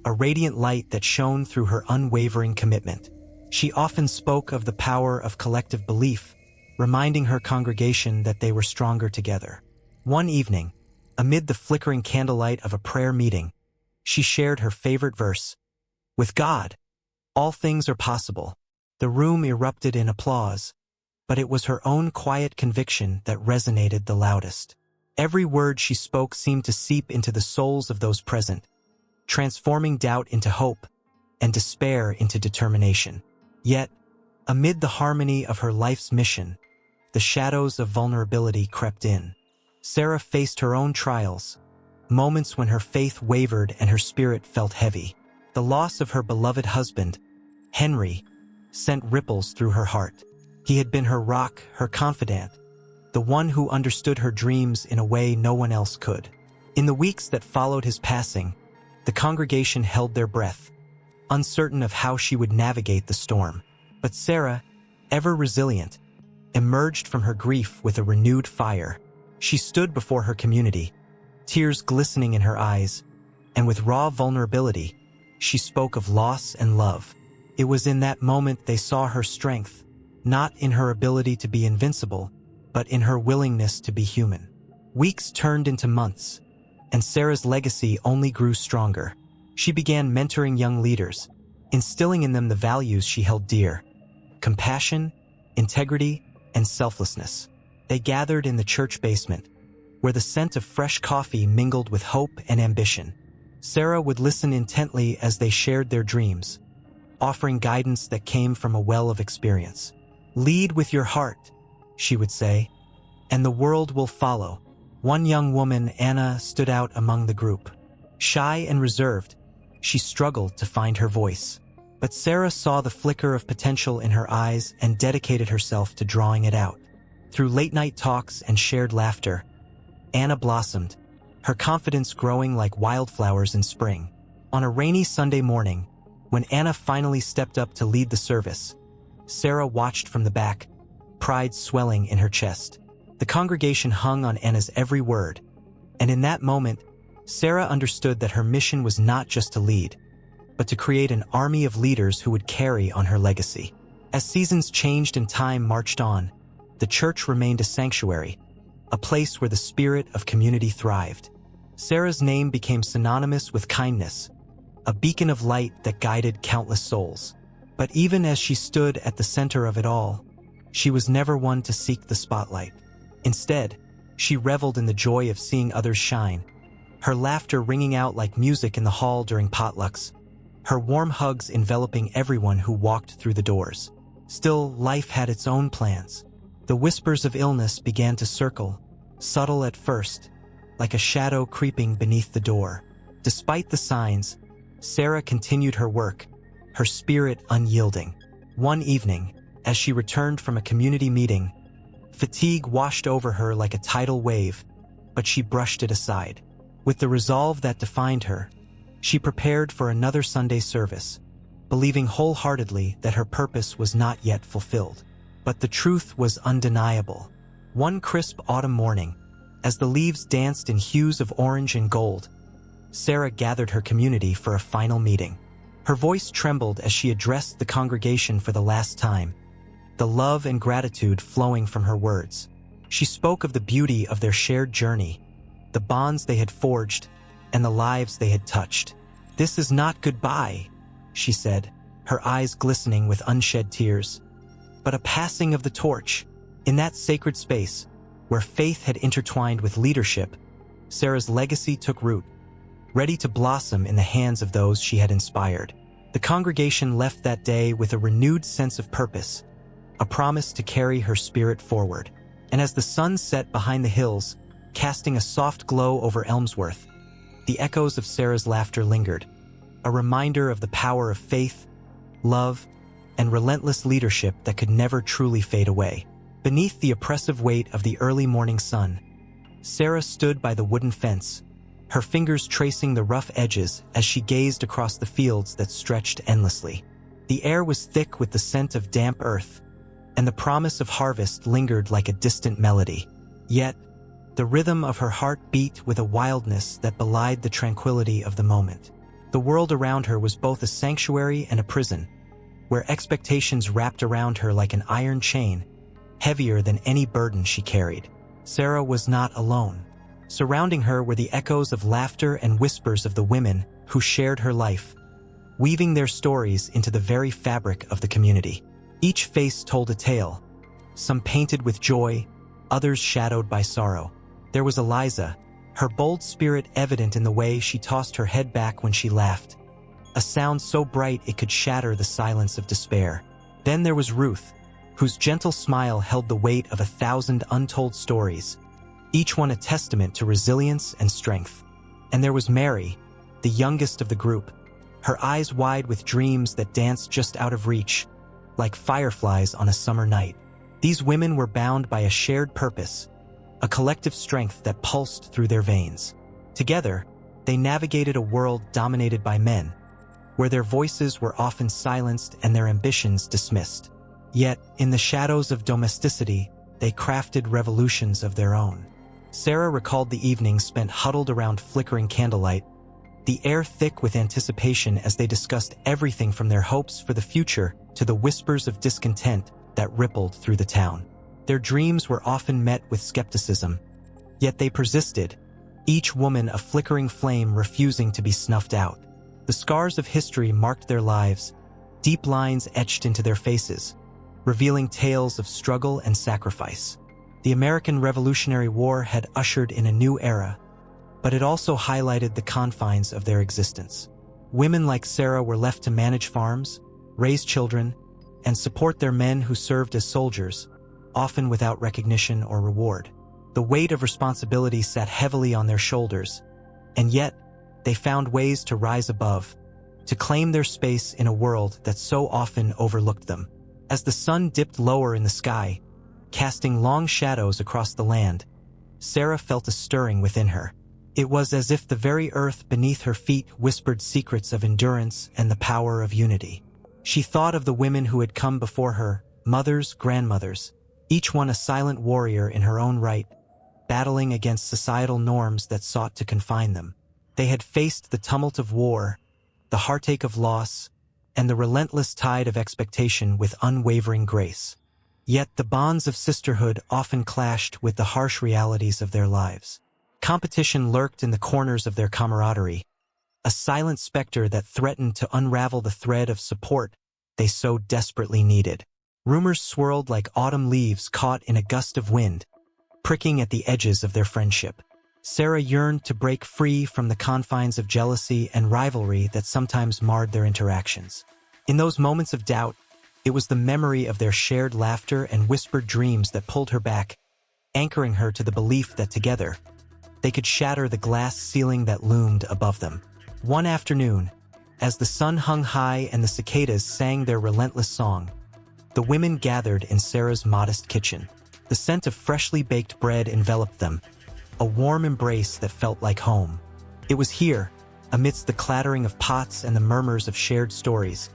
a radiant light that shone through her unwavering commitment. She often spoke of the power of collective belief, reminding her congregation that they were stronger together. One evening, amid the flickering candlelight of a prayer meeting, she shared her favorite verse, "With God, all things are possible." The room erupted in applause, but it was her own quiet conviction that resonated the loudest. Every word she spoke seemed to seep into the souls of those present, transforming doubt into hope and despair into determination. Yet, amid the harmony of her life's mission, the shadows of vulnerability crept in. Sarah faced her own trials, moments when her faith wavered and her spirit felt heavy. The loss of her beloved husband, Henry, sent ripples through her heart. He had been her rock, her confidant, the one who understood her dreams in a way no one else could. In the weeks that followed his passing, the congregation held their breath, uncertain of how she would navigate the storm. But Sarah, ever resilient, emerged from her grief with a renewed fire. She stood before her community, tears glistening in her eyes, and with raw vulnerability, she spoke of loss and love. It was in that moment they saw her strength, not in her ability to be invincible, but in her willingness to be human. Weeks turned into months, and Sarah's legacy only grew stronger. She began mentoring young leaders, instilling in them the values she held dear: compassion, integrity, and selflessness. They gathered in the church basement, where the scent of fresh coffee mingled with hope and ambition. Sarah would listen intently as they shared their dreams, offering guidance that came from a well of experience. "Lead with your heart," she would say, "and the world will follow." One young woman, Anna, stood out among the group. Shy and reserved, she struggled to find her voice. But Sarah saw the flicker of potential in her eyes and dedicated herself to drawing it out. Through late-night talks and shared laughter, Anna blossomed, her confidence growing like wildflowers in spring. On a rainy Sunday morning, when Anna finally stepped up to lead the service, Sarah watched from the back, pride swelling in her chest. The congregation hung on Anna's every word, and in that moment, Sarah understood that her mission was not just to lead, but to create an army of leaders who would carry on her legacy. As seasons changed and time marched on, the church remained a sanctuary, a place where the spirit of community thrived. Sarah's name became synonymous with kindness, a beacon of light that guided countless souls. But even as she stood at the center of it all, she was never one to seek the spotlight. Instead, she reveled in the joy of seeing others shine, her laughter ringing out like music in the hall during potlucks, her warm hugs enveloping everyone who walked through the doors. Still, life had its own plans. The whispers of illness began to circle, subtle at first, like a shadow creeping beneath the door. Despite the signs, Sarah continued her work, her spirit unyielding. One evening, as she returned from a community meeting, fatigue washed over her like a tidal wave, but she brushed it aside. With the resolve that defined her, she prepared for another Sunday service, believing wholeheartedly that her purpose was not yet fulfilled. But the truth was undeniable. One crisp autumn morning, as the leaves danced in hues of orange and gold, Sarah gathered her community for a final meeting. Her voice trembled as she addressed the congregation for the last time, the love and gratitude flowing from her words. She spoke of the beauty of their shared journey, the bonds they had forged, and the lives they had touched. "This is not goodbye," she said, her eyes glistening with unshed tears, "but a passing of the torch." In that sacred space, where faith had intertwined with leadership, Sarah's legacy took root, ready to blossom in the hands of those she had inspired. The congregation left that day with a renewed sense of purpose, a promise to carry her spirit forward. And as the sun set behind the hills, casting a soft glow over Elmsworth, the echoes of Sarah's laughter lingered, a reminder of the power of faith, love, and relentless leadership that could never truly fade away. Beneath the oppressive weight of the early morning sun, Sarah stood by the wooden fence, her fingers tracing the rough edges as she gazed across the fields that stretched endlessly. The air was thick with the scent of damp earth, and the promise of harvest lingered like a distant melody. Yet, the rhythm of her heart beat with a wildness that belied the tranquility of the moment. The world around her was both a sanctuary and a prison, where expectations wrapped around her like an iron chain, heavier than any burden she carried. Sarah was not alone. Surrounding her were the echoes of laughter and whispers of the women who shared her life, weaving their stories into the very fabric of the community. Each face told a tale, some painted with joy, others shadowed by sorrow. There was Eliza, her bold spirit evident in the way she tossed her head back when she laughed, a sound so bright it could shatter the silence of despair. Then there was Ruth, whose gentle smile held the weight of 1,000 untold stories, each one a testament to resilience and strength. And there was Mary, the youngest of the group, her eyes wide with dreams that danced just out of reach, like fireflies on a summer night. These women were bound by a shared purpose, a collective strength that pulsed through their veins. Together, they navigated a world dominated by men, where their voices were often silenced and their ambitions dismissed. Yet, in the shadows of domesticity, they crafted revolutions of their own. Sarah recalled the evenings spent huddled around flickering candlelight, the air thick with anticipation as they discussed everything from their hopes for the future to the whispers of discontent that rippled through the town. Their dreams were often met with skepticism, yet they persisted, each woman a flickering flame refusing to be snuffed out. The scars of history marked their lives, deep lines etched into their faces, revealing tales of struggle and sacrifice. The American Revolutionary War had ushered in a new era, but it also highlighted the confines of their existence. Women like Sarah were left to manage farms, raise children, and support their men who served as soldiers, often without recognition or reward. The weight of responsibility sat heavily on their shoulders, and yet they found ways to rise above, to claim their space in a world that so often overlooked them. As the sun dipped lower in the sky, casting long shadows across the land, Sarah felt a stirring within her. It was as if the very earth beneath her feet whispered secrets of endurance and the power of unity. She thought of the women who had come before her, mothers, grandmothers, each one a silent warrior in her own right, battling against societal norms that sought to confine them. They had faced the tumult of war, the heartache of loss, and the relentless tide of expectation with unwavering grace. Yet the bonds of sisterhood often clashed with the harsh realities of their lives. Competition lurked in the corners of their camaraderie, a silent specter that threatened to unravel the thread of support they so desperately needed. Rumors swirled like autumn leaves caught in a gust of wind, pricking at the edges of their friendship. Sarah yearned to break free from the confines of jealousy and rivalry that sometimes marred their interactions. In those moments of doubt, it was the memory of their shared laughter and whispered dreams that pulled her back, anchoring her to the belief that together, they could shatter the glass ceiling that loomed above them. One afternoon, as the sun hung high and the cicadas sang their relentless song, the women gathered in Sarah's modest kitchen. The scent of freshly baked bread enveloped them, a warm embrace that felt like home. It was here, amidst the clattering of pots and the murmurs of shared stories,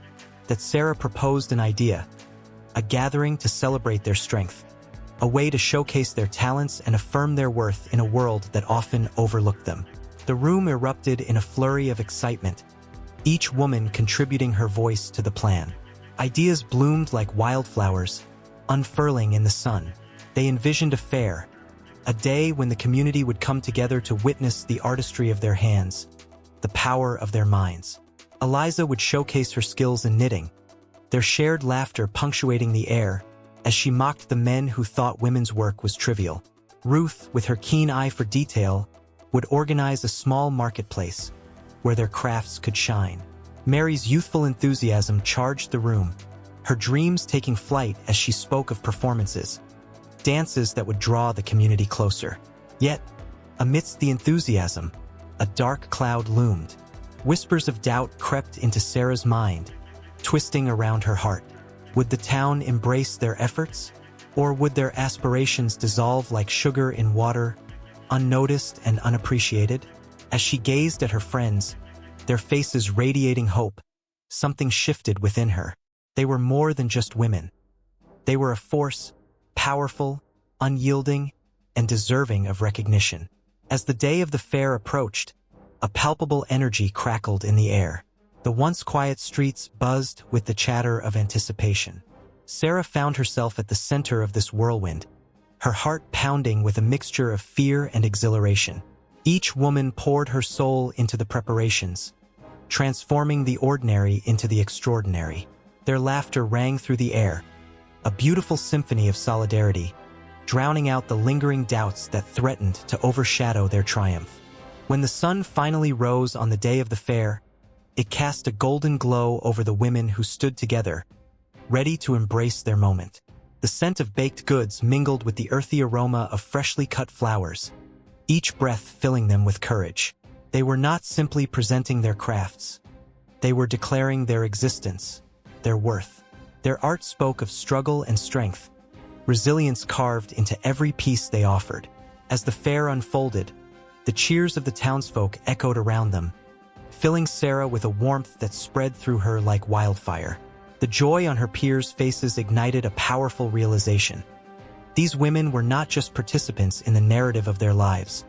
that Sarah proposed an idea, a gathering to celebrate their strength, a way to showcase their talents and affirm their worth in a world that often overlooked them. The room erupted in a flurry of excitement, each woman contributing her voice to the plan. Ideas bloomed like wildflowers, unfurling in the sun. They envisioned a fair, a day when the community would come together to witness the artistry of their hands, the power of their minds. Eliza would showcase her skills in knitting, their shared laughter punctuating the air as she mocked the men who thought women's work was trivial. Ruth, with her keen eye for detail, would organize a small marketplace where their crafts could shine. Mary's youthful enthusiasm charged the room, her dreams taking flight as she spoke of performances, dances that would draw the community closer. Yet, amidst the enthusiasm, a dark cloud loomed. Whispers of doubt crept into Sarah's mind, twisting around her heart. Would the town embrace their efforts, or would their aspirations dissolve like sugar in water, unnoticed and unappreciated? As she gazed at her friends, their faces radiating hope, something shifted within her. They were more than just women. They were a force, powerful, unyielding, and deserving of recognition. As the day of the fair approached, a palpable energy crackled in the air. The once quiet streets buzzed with the chatter of anticipation. Sarah found herself at the center of this whirlwind, her heart pounding with a mixture of fear and exhilaration. Each woman poured her soul into the preparations, transforming the ordinary into the extraordinary. Their laughter rang through the air, a beautiful symphony of solidarity, drowning out the lingering doubts that threatened to overshadow their triumph. When the sun finally rose on the day of the fair, it cast a golden glow over the women who stood together, ready to embrace their moment. The scent of baked goods mingled with the earthy aroma of freshly cut flowers, each breath filling them with courage. They were not simply presenting their crafts. They were declaring their existence, their worth. Their art spoke of struggle and strength, resilience carved into every piece they offered. As the fair unfolded, the cheers of the townsfolk echoed around them, filling Sarah with a warmth that spread through her like wildfire. The joy on her peers' faces ignited a powerful realization. These women were not just participants in the narrative of their lives.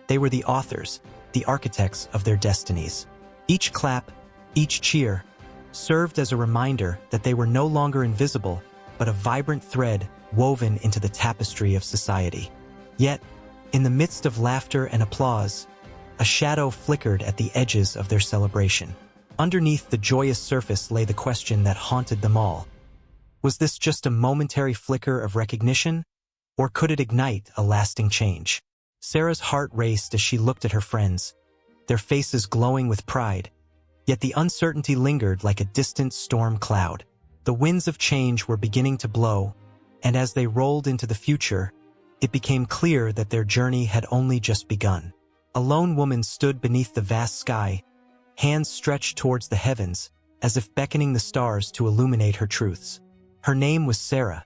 They were the authors, the architects of their destinies. Each clap, each cheer, served as a reminder that they were no longer invisible, but a vibrant thread woven into the tapestry of society. Yet, in the midst of laughter and applause, a shadow flickered at the edges of their celebration. Underneath the joyous surface lay the question that haunted them all. Was this just a momentary flicker of recognition, or could it ignite a lasting change? Sarah's heart raced as she looked at her friends, their faces glowing with pride, yet the uncertainty lingered like a distant storm cloud. The winds of change were beginning to blow, and as they rolled into the future, it became clear that their journey had only just begun. A lone woman stood beneath the vast sky, hands stretched towards the heavens, as if beckoning the stars to illuminate her truths. Her name was Sarah,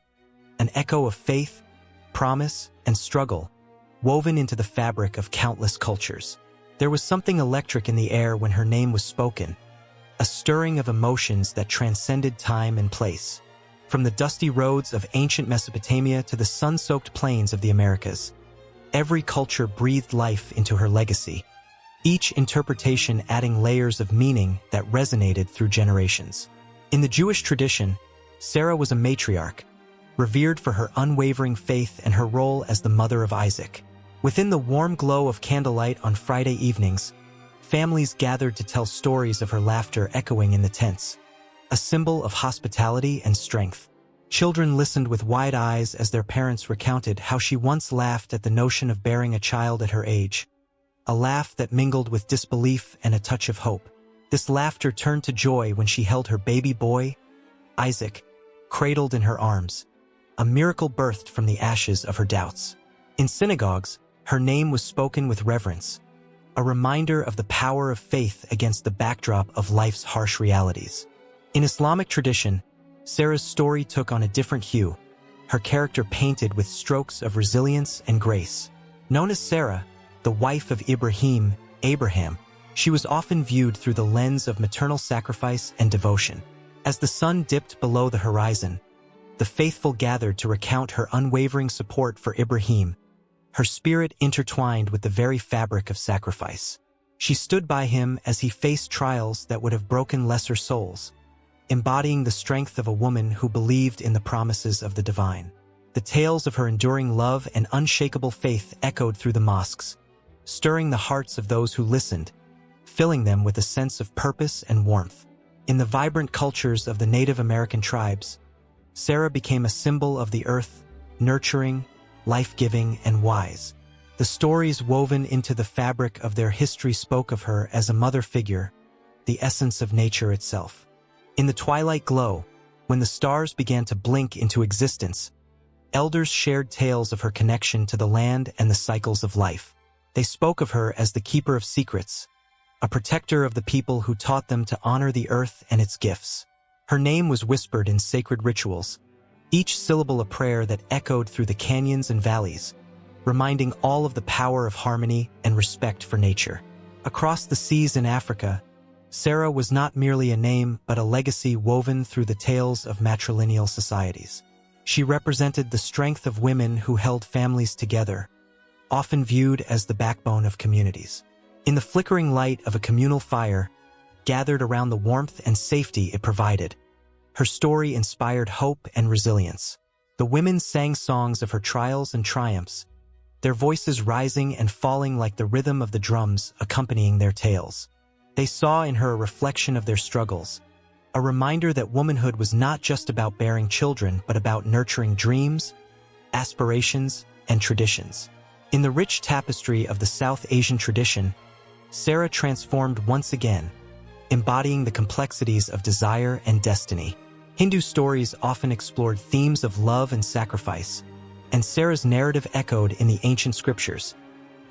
an echo of faith, promise, and struggle, woven into the fabric of countless cultures. There was something electric in the air when her name was spoken, a stirring of emotions that transcended time and place. from the dusty roads of ancient Mesopotamia to the sun-soaked plains of the Americas. Every culture breathed life into her legacy, each interpretation adding layers of meaning that resonated through generations. In the Jewish tradition, Sarah was a matriarch, revered for her unwavering faith and her role as the mother of Isaac. Within the warm glow of candlelight on Friday evenings, families gathered to tell stories of her laughter echoing in the tents, a symbol of hospitality and strength. Children listened with wide eyes as their parents recounted how she once laughed at the notion of bearing a child at her age, a laugh that mingled with disbelief and a touch of hope. This laughter turned to joy when she held her baby boy, Isaac, cradled in her arms, a miracle birthed from the ashes of her doubts. In synagogues, her name was spoken with reverence, a reminder of the power of faith against the backdrop of life's harsh realities. In Islamic tradition, Sarah's story took on a different hue, her character painted with strokes of resilience and grace. Known as Sarah, the wife of Abraham, she was often viewed through the lens of maternal sacrifice and devotion. As the sun dipped below the horizon, the faithful gathered to recount her unwavering support for Ibrahim, her spirit intertwined with the very fabric of sacrifice. She stood by him as he faced trials that would have broken lesser souls, embodying the strength of a woman who believed in the promises of the divine. The tales of her enduring love and unshakable faith echoed through the mosques, stirring the hearts of those who listened, filling them with a sense of purpose and warmth. In the vibrant cultures of the Native American tribes, Sarah became a symbol of the earth, nurturing, life-giving, and wise. The stories woven into the fabric of their history spoke of her as a mother figure, the essence of nature itself. In the twilight glow, when the stars began to blink into existence, elders shared tales of her connection to the land and the cycles of life. They spoke of her as the keeper of secrets, a protector of the people who taught them to honor the earth and its gifts. Her name was whispered in sacred rituals, each syllable a prayer that echoed through the canyons and valleys, reminding all of the power of harmony and respect for nature. Across the seas in Africa, Sarah was not merely a name but a legacy woven through the tales of matrilineal societies. She represented the strength of women who held families together, often viewed as the backbone of communities. In the flickering light of a communal fire, gathered around the warmth and safety it provided, her story inspired hope and resilience. The women sang songs of her trials and triumphs, their voices rising and falling like the rhythm of the drums accompanying their tales. They saw in her a reflection of their struggles, a reminder that womanhood was not just about bearing children but about nurturing dreams, aspirations, and traditions. In the rich tapestry of the South Asian tradition, Sarah transformed once again, embodying the complexities of desire and destiny. Hindu stories often explored themes of love and sacrifice, and Sarah's narrative echoed in the ancient scriptures,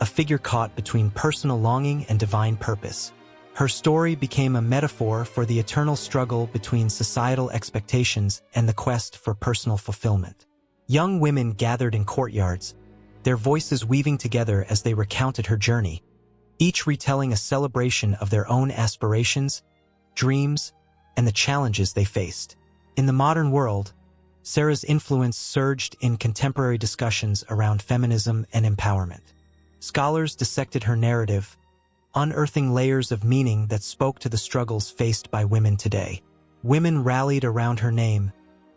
a figure caught between personal longing and divine purpose. Her story became a metaphor for the eternal struggle between societal expectations and the quest for personal fulfillment. Young women gathered in courtyards, their voices weaving together as they recounted her journey, each retelling a celebration of their own aspirations, dreams, and the challenges they faced. In the modern world, Sarah's influence surged in contemporary discussions around feminism and empowerment. Scholars dissected her narrative, unearthing layers of meaning that spoke to the struggles faced by women today. Women rallied around her name,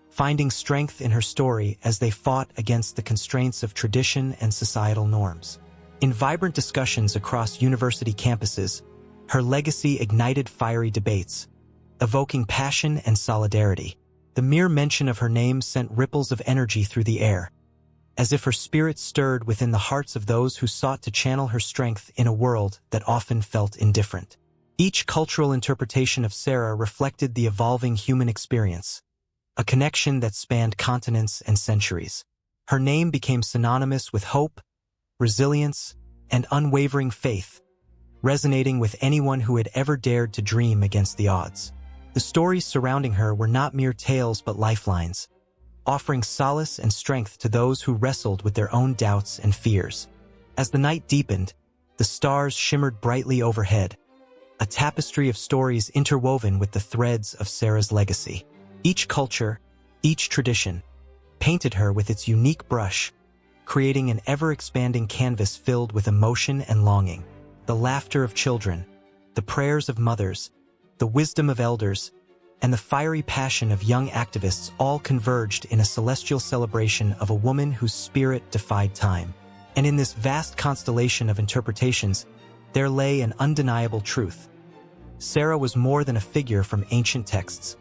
finding strength in her story as they fought against the constraints of tradition and societal norms. In vibrant discussions across university campuses, her legacy ignited fiery debates, evoking passion and solidarity. The mere mention of her name sent ripples of energy through the air, as if her spirit stirred within the hearts of those who sought to channel her strength in a world that often felt indifferent. Each cultural interpretation of Sarah reflected the evolving human experience, a connection that spanned continents and centuries. Her name became synonymous with hope, resilience, and unwavering faith, resonating with anyone who had ever dared to dream against the odds. The stories surrounding her were not mere tales but lifelines, offering solace and strength to those who wrestled with their own doubts and fears. As the night deepened, the stars shimmered brightly overhead, a tapestry of stories interwoven with the threads of Sarah's legacy. Each culture, Each tradition painted her with its unique brush, creating an ever-expanding canvas filled with emotion and longing. The laughter of children, the prayers of mothers, the wisdom of elders, and the fiery passion of young activists all converged in a celestial celebration of a woman whose spirit defied time. And in this vast constellation of interpretations, there lay an undeniable truth. Sarah was more than a figure from ancient texts.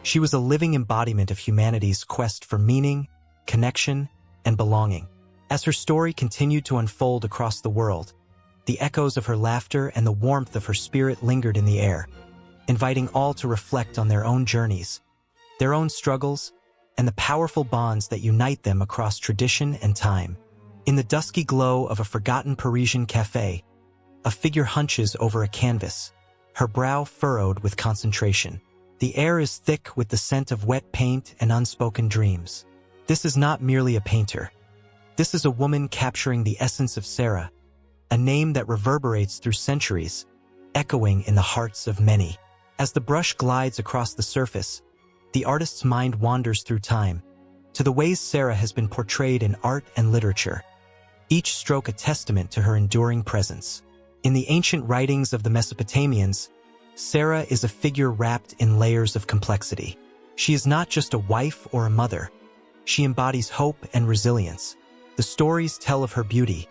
She was a living embodiment of humanity's quest for meaning, connection, and belonging. As her story continued to unfold across the world, the echoes of her laughter and the warmth of her spirit lingered in the air, inviting all to reflect on their own journeys, their own struggles, and the powerful bonds that unite them across tradition and time. In the dusky glow of a forgotten Parisian café, a figure hunches over a canvas, her brow furrowed with concentration. The air is thick with the scent of wet paint and unspoken dreams. This is not merely a painter. This is a woman capturing the essence of Sarah, a name that reverberates through centuries, echoing in the hearts of many. As the brush glides across the surface, the artist's mind wanders through time, to the ways Sarah has been portrayed in art and literature, each stroke a testament to her enduring presence. In the ancient writings of the Mesopotamians, Sarah is a figure wrapped in layers of complexity. She is not just a wife or a mother. She embodies hope and resilience. The stories tell of her beauty,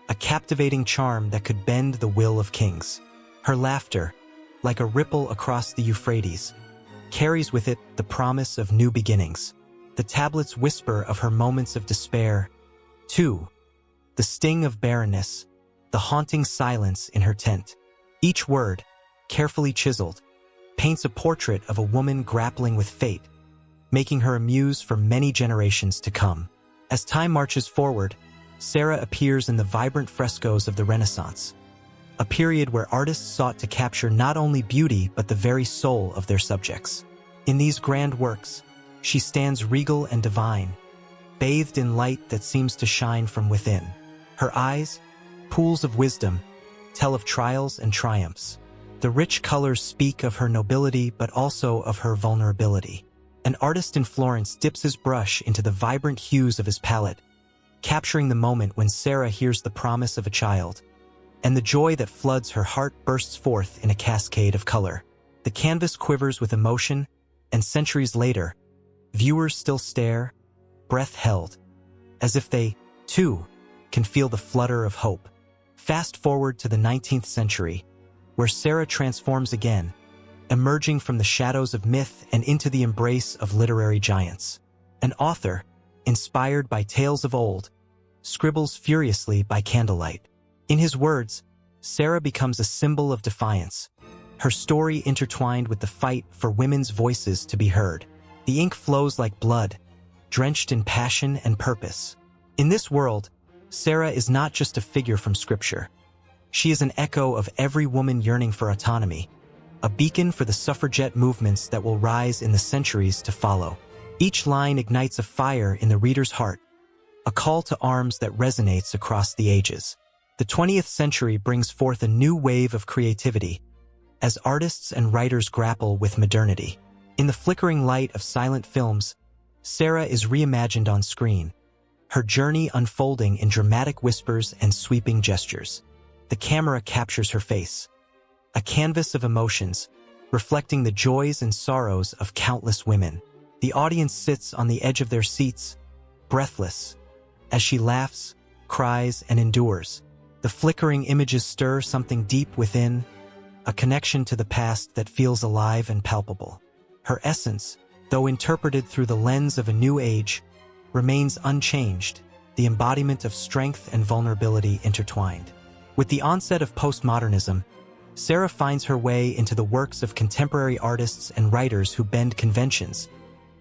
a captivating charm that could bend the will of kings. Her laughter, like a ripple across the Euphrates, carries with it the promise of new beginnings. The tablets whisper of her moments of despair, too, the sting of barrenness, the haunting silence in her tent. Each word, carefully chiseled, paints a portrait of a woman grappling with fate, making her a muse for many generations to come. As time marches forward, Sarah appears in the vibrant frescoes of the Renaissance, a period where artists sought to capture not only beauty but the very soul of their subjects. In these grand works, she stands regal and divine, bathed in light that seems to shine from within. Her eyes, pools of wisdom, tell of trials and triumphs. The rich colors speak of her nobility but also of her vulnerability. An artist in Florence dips his brush into the vibrant hues of his palette, capturing the moment when Sarah hears the promise of a child, and the joy that floods her heart bursts forth in a cascade of color. The canvas quivers with emotion, and centuries later, viewers still stare, breath held, as if they, too, can feel the flutter of hope. Fast forward to the 19th century, where Sarah transforms again, emerging from the shadows of myth and into the embrace of literary giants. An author, inspired by tales of old, scribbles furiously by candlelight. In his words, Sarah becomes a symbol of defiance, her story intertwined with the fight for women's voices to be heard. The ink flows like blood, drenched in passion and purpose. In this world, Sarah is not just a figure from scripture. She is an echo of every woman yearning for autonomy, a beacon for the suffragette movements that will rise in the centuries to follow. Each line ignites a fire in the reader's heart, a call to arms that resonates across the ages. The 20th century brings forth a new wave of creativity, as artists and writers grapple with modernity. In the flickering light of silent films, Sarah is reimagined on screen, her journey unfolding in dramatic whispers and sweeping gestures. The camera captures her face, a canvas of emotions, reflecting the joys and sorrows of countless women. The audience sits on the edge of their seats, breathless, as she laughs, cries, and endures. The flickering images stir something deep within, a connection to the past that feels alive and palpable. Her essence, though interpreted through the lens of a new age, remains unchanged, the embodiment of strength and vulnerability intertwined. With the onset of postmodernism, Sarah finds her way into the works of contemporary artists and writers who bend conventions,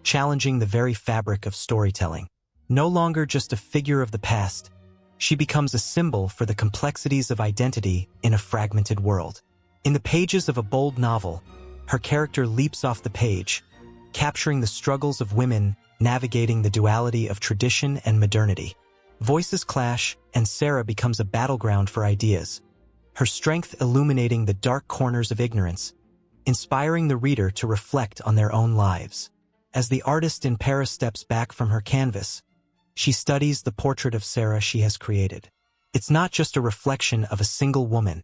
challenging the very fabric of storytelling. No longer just a figure of the past, she becomes a symbol for the complexities of identity in a fragmented world. In the pages of a bold novel, her character leaps off the page, capturing the struggles of women navigating the duality of tradition and modernity. Voices clash, and Sarah becomes a battleground for ideas, her strength illuminating the dark corners of ignorance, inspiring the reader to reflect on their own lives. As the artist in Paris steps back from her canvas, she studies the portrait of Sarah she has created. It's not just a reflection of a single woman.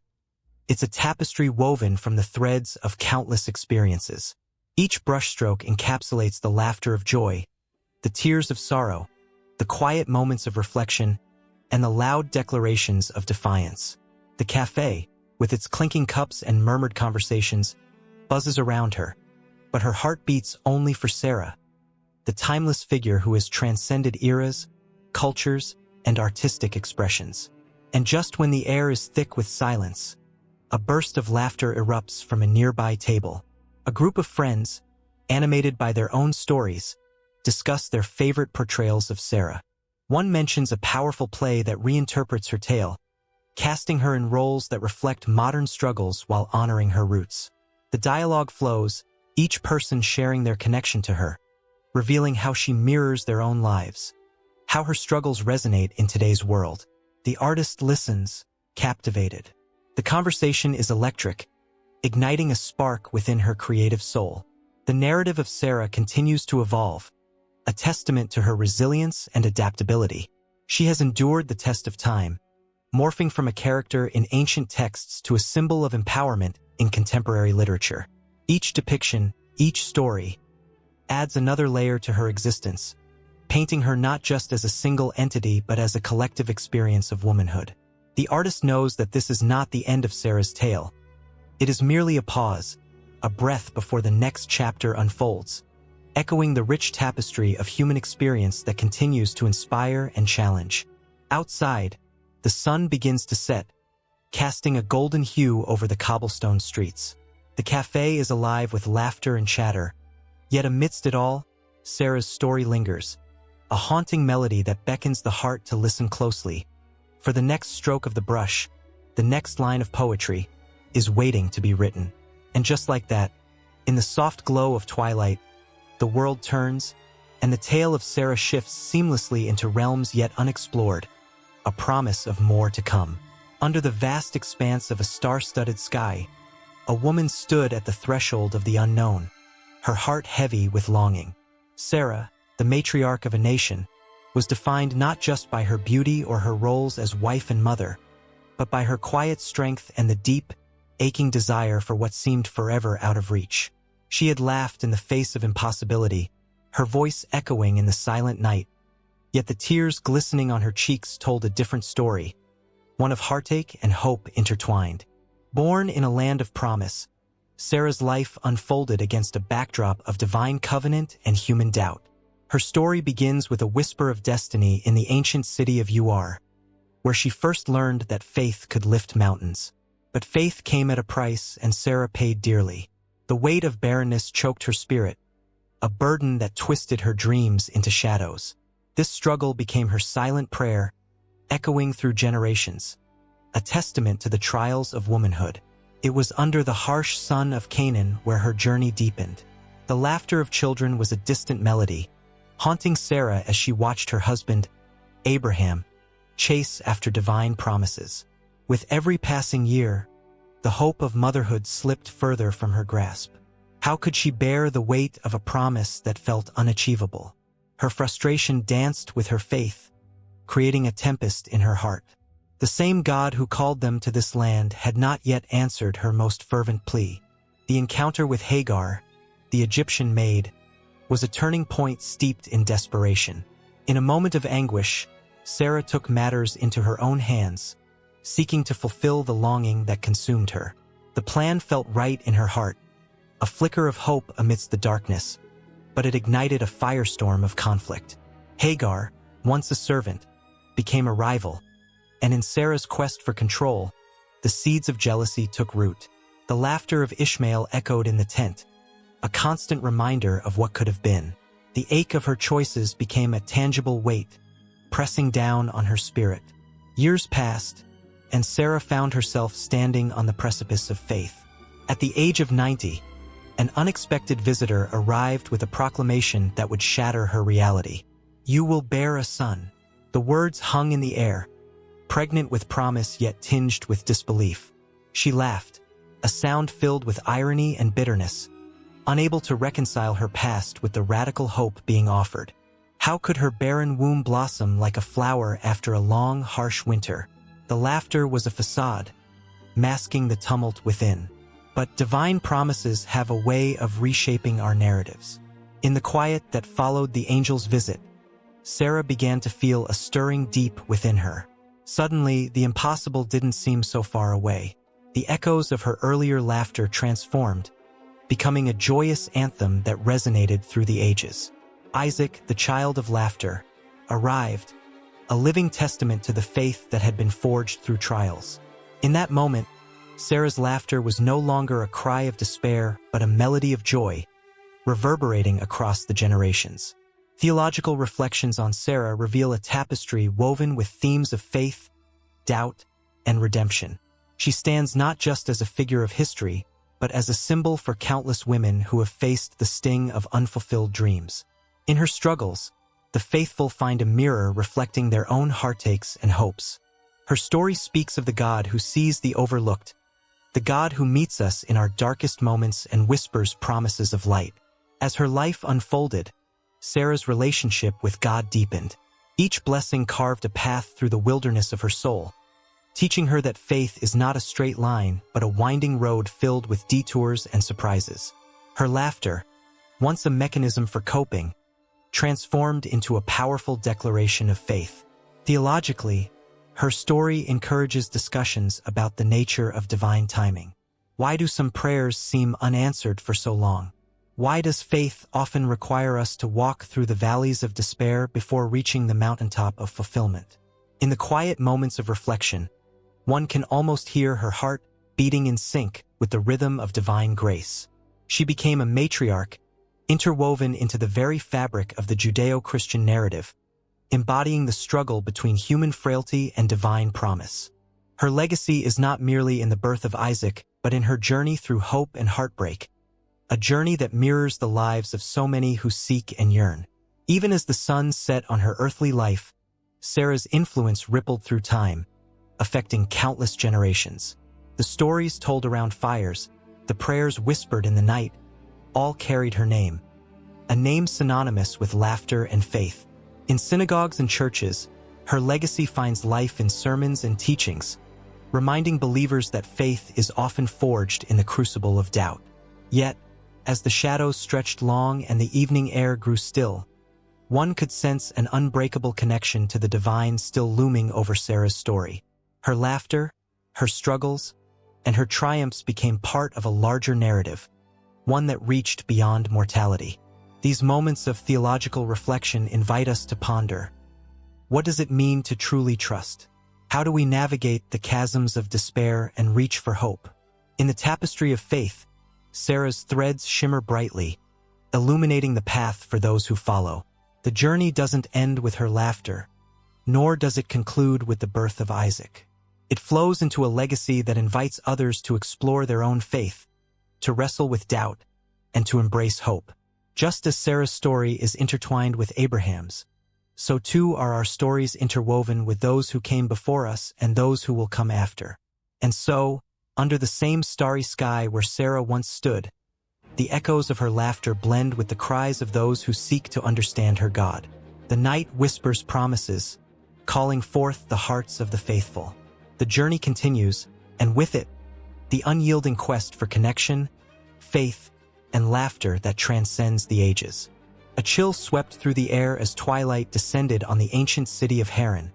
It's a tapestry woven from the threads of countless experiences. Each brushstroke encapsulates the laughter of joy, the tears of sorrow, the quiet moments of reflection, and the loud declarations of defiance. The cafe, with its clinking cups and murmured conversations, buzzes around her, but her heart beats only for Sarah, the timeless figure who has transcended eras, cultures, and artistic expressions. And just when the air is thick with silence, a burst of laughter erupts from a nearby table. A group of friends, animated by their own stories, discuss their favorite portrayals of Sarah. One mentions a powerful play that reinterprets her tale, casting her in roles that reflect modern struggles while honoring her roots. The dialogue flows, each person sharing their connection to her, revealing how she mirrors their own lives, how her struggles resonate in today's world. The artist listens, captivated. The conversation is electric, igniting a spark within her creative soul. The narrative of Sarah continues to evolve, a testament to her resilience and adaptability. She has endured the test of time, morphing from a character in ancient texts to a symbol of empowerment in contemporary literature. Each depiction, each story, adds another layer to her existence, painting her not just as a single entity but as a collective experience of womanhood. The artist knows that this is not the end of Sarah's tale. It is merely a pause, a breath before the next chapter unfolds, echoing the rich tapestry of human experience that continues to inspire and challenge. Outside, the sun begins to set, casting a golden hue over the cobblestone streets. The cafe is alive with laughter and chatter, yet amidst it all, Sarah's story lingers, a haunting melody that beckons the heart to listen closely. For the next stroke of the brush, the next line of poetry, is waiting to be written. And just like that, in the soft glow of twilight, the world turns, and the tale of Sarah shifts seamlessly into realms yet unexplored, a promise of more to come. Under the vast expanse of a star-studded sky, a woman stood at the threshold of the unknown, her heart heavy with longing. Sarah, the matriarch of a nation, was defined not just by her beauty or her roles as wife and mother, but by her quiet strength and the deep, aching desire for what seemed forever out of reach. She had laughed in the face of impossibility, her voice echoing in the silent night, yet the tears glistening on her cheeks told a different story, one of heartache and hope intertwined. Born in a land of promise, Sarah's life unfolded against a backdrop of divine covenant and human doubt. Her story begins with a whisper of destiny in the ancient city of Ur, where she first learned that faith could lift mountains. But faith came at a price, and Sarah paid dearly. The weight of barrenness choked her spirit, a burden that twisted her dreams into shadows. This struggle became her silent prayer, echoing through generations, a testament to the trials of womanhood. It was under the harsh sun of Canaan where her journey deepened. The laughter of children was a distant melody, haunting Sarah as she watched her husband, Abraham, chase after divine promises. With every passing year, the hope of motherhood slipped further from her grasp. How could she bear the weight of a promise that felt unachievable? Her frustration danced with her faith, creating a tempest in her heart. The same God who called them to this land had not yet answered her most fervent plea. The encounter with Hagar, the Egyptian maid, was a turning point steeped in desperation. In a moment of anguish, Sarah took matters into her own hands, seeking to fulfill the longing that consumed her. The plan felt right in her heart, a flicker of hope amidst the darkness, but it ignited a firestorm of conflict. Hagar, once a servant, became a rival, and in Sarah's quest for control, the seeds of jealousy took root. The laughter of Ishmael echoed in the tent, a constant reminder of what could have been. The ache of her choices became a tangible weight, pressing down on her spirit. Years passed, and Sarah found herself standing on the precipice of faith. At the age of 90, an unexpected visitor arrived with a proclamation that would shatter her reality. "You will bear a son." The words hung in the air, pregnant with promise yet tinged with disbelief. She laughed, a sound filled with irony and bitterness, unable to reconcile her past with the radical hope being offered. How could her barren womb blossom like a flower after a long, harsh winter? The laughter was a facade, masking the tumult within. But divine promises have a way of reshaping our narratives. In the quiet that followed the angel's visit, Sarah began to feel a stirring deep within her. Suddenly, the impossible didn't seem so far away. The echoes of her earlier laughter transformed, becoming a joyous anthem that resonated through the ages. Isaac, the child of laughter, arrived, a living testament to the faith that had been forged through trials. In that moment, Sarah's laughter was no longer a cry of despair, but a melody of joy, reverberating across the generations. Theological reflections on Sarah reveal a tapestry woven with themes of faith, doubt, and redemption. She stands not just as a figure of history, but as a symbol for countless women who have faced the sting of unfulfilled dreams. In her struggles, the faithful find a mirror reflecting their own heartaches and hopes. Her story speaks of the God who sees the overlooked, the God who meets us in our darkest moments and whispers promises of light. As her life unfolded, Sarah's relationship with God deepened. Each blessing carved a path through the wilderness of her soul, teaching her that faith is not a straight line, but a winding road filled with detours and surprises. Her laughter, once a mechanism for coping, transformed into a powerful declaration of faith. Theologically, her story encourages discussions about the nature of divine timing. Why do some prayers seem unanswered for so long? Why does faith often require us to walk through the valleys of despair before reaching the mountaintop of fulfillment? In the quiet moments of reflection, one can almost hear her heart beating in sync with the rhythm of divine grace. She became a matriarch, interwoven into the very fabric of the Judeo-Christian narrative, embodying the struggle between human frailty and divine promise. Her legacy is not merely in the birth of Isaac, but in her journey through hope and heartbreak, a journey that mirrors the lives of so many who seek and yearn. Even as the sun set on her earthly life, Sarah's influence rippled through time, affecting countless generations. The stories told around fires, the prayers whispered in the night, all carried her name, a name synonymous with laughter and faith. In synagogues and churches, her legacy finds life in sermons and teachings, reminding believers that faith is often forged in the crucible of doubt. Yet, as the shadows stretched long and the evening air grew still, one could sense an unbreakable connection to the divine still looming over Sarah's story. Her laughter, her struggles, and her triumphs became part of a larger narrative, one that reached beyond mortality. These moments of theological reflection invite us to ponder: what does it mean to truly trust? How do we navigate the chasms of despair and reach for hope? In the tapestry of faith, Sarah's threads shimmer brightly, illuminating the path for those who follow. The journey doesn't end with her laughter, nor does it conclude with the birth of Isaac. It flows into a legacy that invites others to explore their own faith, to wrestle with doubt, and to embrace hope. Just as Sarah's story is intertwined with Abraham's, so too are our stories interwoven with those who came before us and those who will come after. And so, under the same starry sky where Sarah once stood, the echoes of her laughter blend with the cries of those who seek to understand her God. The night whispers promises, calling forth the hearts of the faithful. The journey continues, and with it, the unyielding quest for connection, faith, and laughter that transcends the ages. A chill swept through the air as twilight descended on the ancient city of Haran,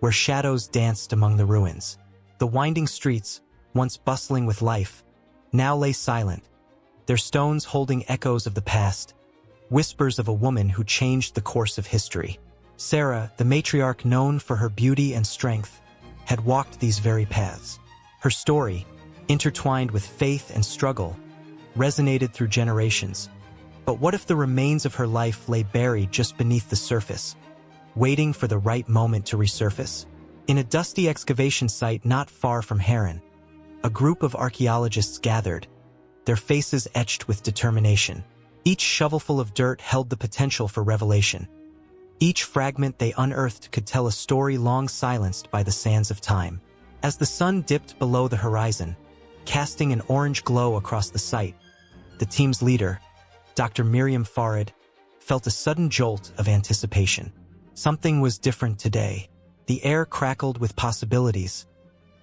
where shadows danced among the ruins. The winding streets, once bustling with life, now lay silent, their stones holding echoes of the past, whispers of a woman who changed the course of history. Sarah, the matriarch known for her beauty and strength, had walked these very paths. Her story, intertwined with faith and struggle, resonated through generations. But what if the remains of her life lay buried just beneath the surface, waiting for the right moment to resurface? In a dusty excavation site not far from Haran, a group of archaeologists gathered, their faces etched with determination. Each shovelful of dirt held the potential for revelation. Each fragment they unearthed could tell a story long silenced by the sands of time. As the sun dipped below the horizon, casting an orange glow across the site, the team's leader, Dr. Miriam Farid, felt a sudden jolt of anticipation. Something was different today. The air crackled with possibilities,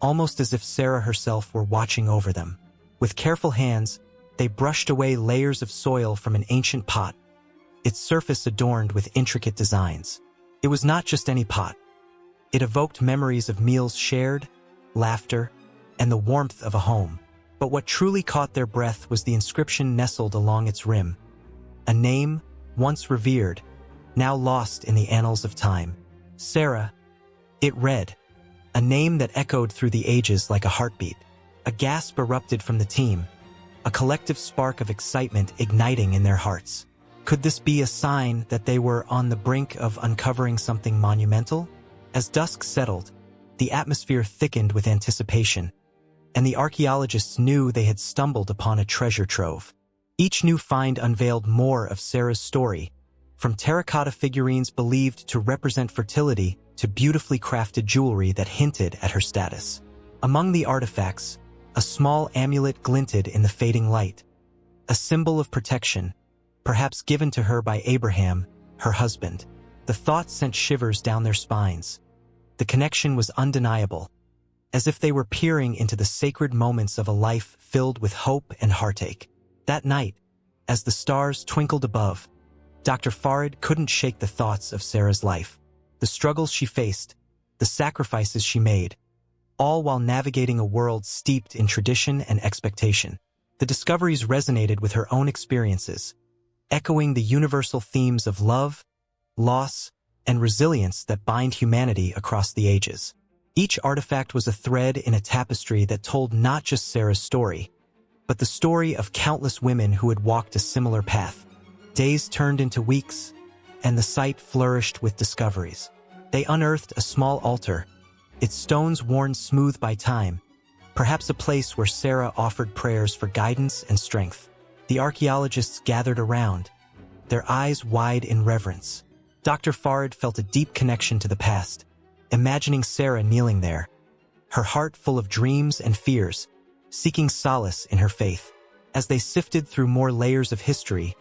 almost as if Sarah herself were watching over them. With careful hands, they brushed away layers of soil from an ancient pot, its surface adorned with intricate designs. It was not just any pot. It evoked memories of meals shared, laughter, and the warmth of a home. But what truly caught their breath was the inscription nestled along its rim. A name, once revered, now lost in the annals of time. Sarah, it read, a name that echoed through the ages like a heartbeat. A gasp erupted from the team, a collective spark of excitement igniting in their hearts. Could this be a sign that they were on the brink of uncovering something monumental? As dusk settled, the atmosphere thickened with anticipation, and the archaeologists knew they had stumbled upon a treasure trove. Each new find unveiled more of Sarah's story, from terracotta figurines believed to represent fertility to beautifully crafted jewelry that hinted at her status. Among the artifacts, a small amulet glinted in the fading light, a symbol of protection, perhaps given to her by Abraham, her husband. The thought sent shivers down their spines. The connection was undeniable, as if they were peering into the sacred moments of a life filled with hope and heartache. That night, as the stars twinkled above, Dr. Farid couldn't shake the thoughts of Sarah's life, the struggles she faced, the sacrifices she made, all while navigating a world steeped in tradition and expectation. The discoveries resonated with her own experiences, echoing the universal themes of love, loss, and resilience that bind humanity across the ages. Each artifact was a thread in a tapestry that told not just Sarah's story, but the story of countless women who had walked a similar path. Days turned into weeks, and the site flourished with discoveries. They unearthed a small altar, its stones worn smooth by time, perhaps a place where Sarah offered prayers for guidance and strength. The archaeologists gathered around, their eyes wide in reverence. Dr. Farid felt a deep connection to the past, imagining Sarah kneeling there, her heart full of dreams and fears, seeking solace in her faith. As they sifted through more layers of history,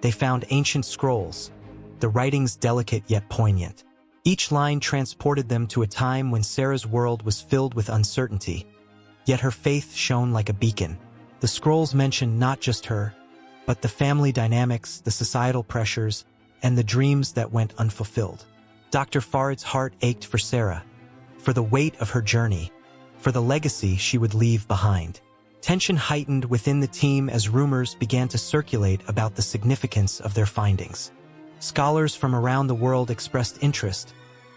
they found ancient scrolls, the writings delicate yet poignant. Each line transported them to a time when Sarah's world was filled with uncertainty, yet her faith shone like a beacon. The scrolls mentioned not just her, but the family dynamics, the societal pressures, and the dreams that went unfulfilled. Dr. Farid's heart ached for Sarah, for the weight of her journey, for the legacy she would leave behind. Tension heightened within the team as rumors began to circulate about the significance of their findings. Scholars from around the world expressed interest,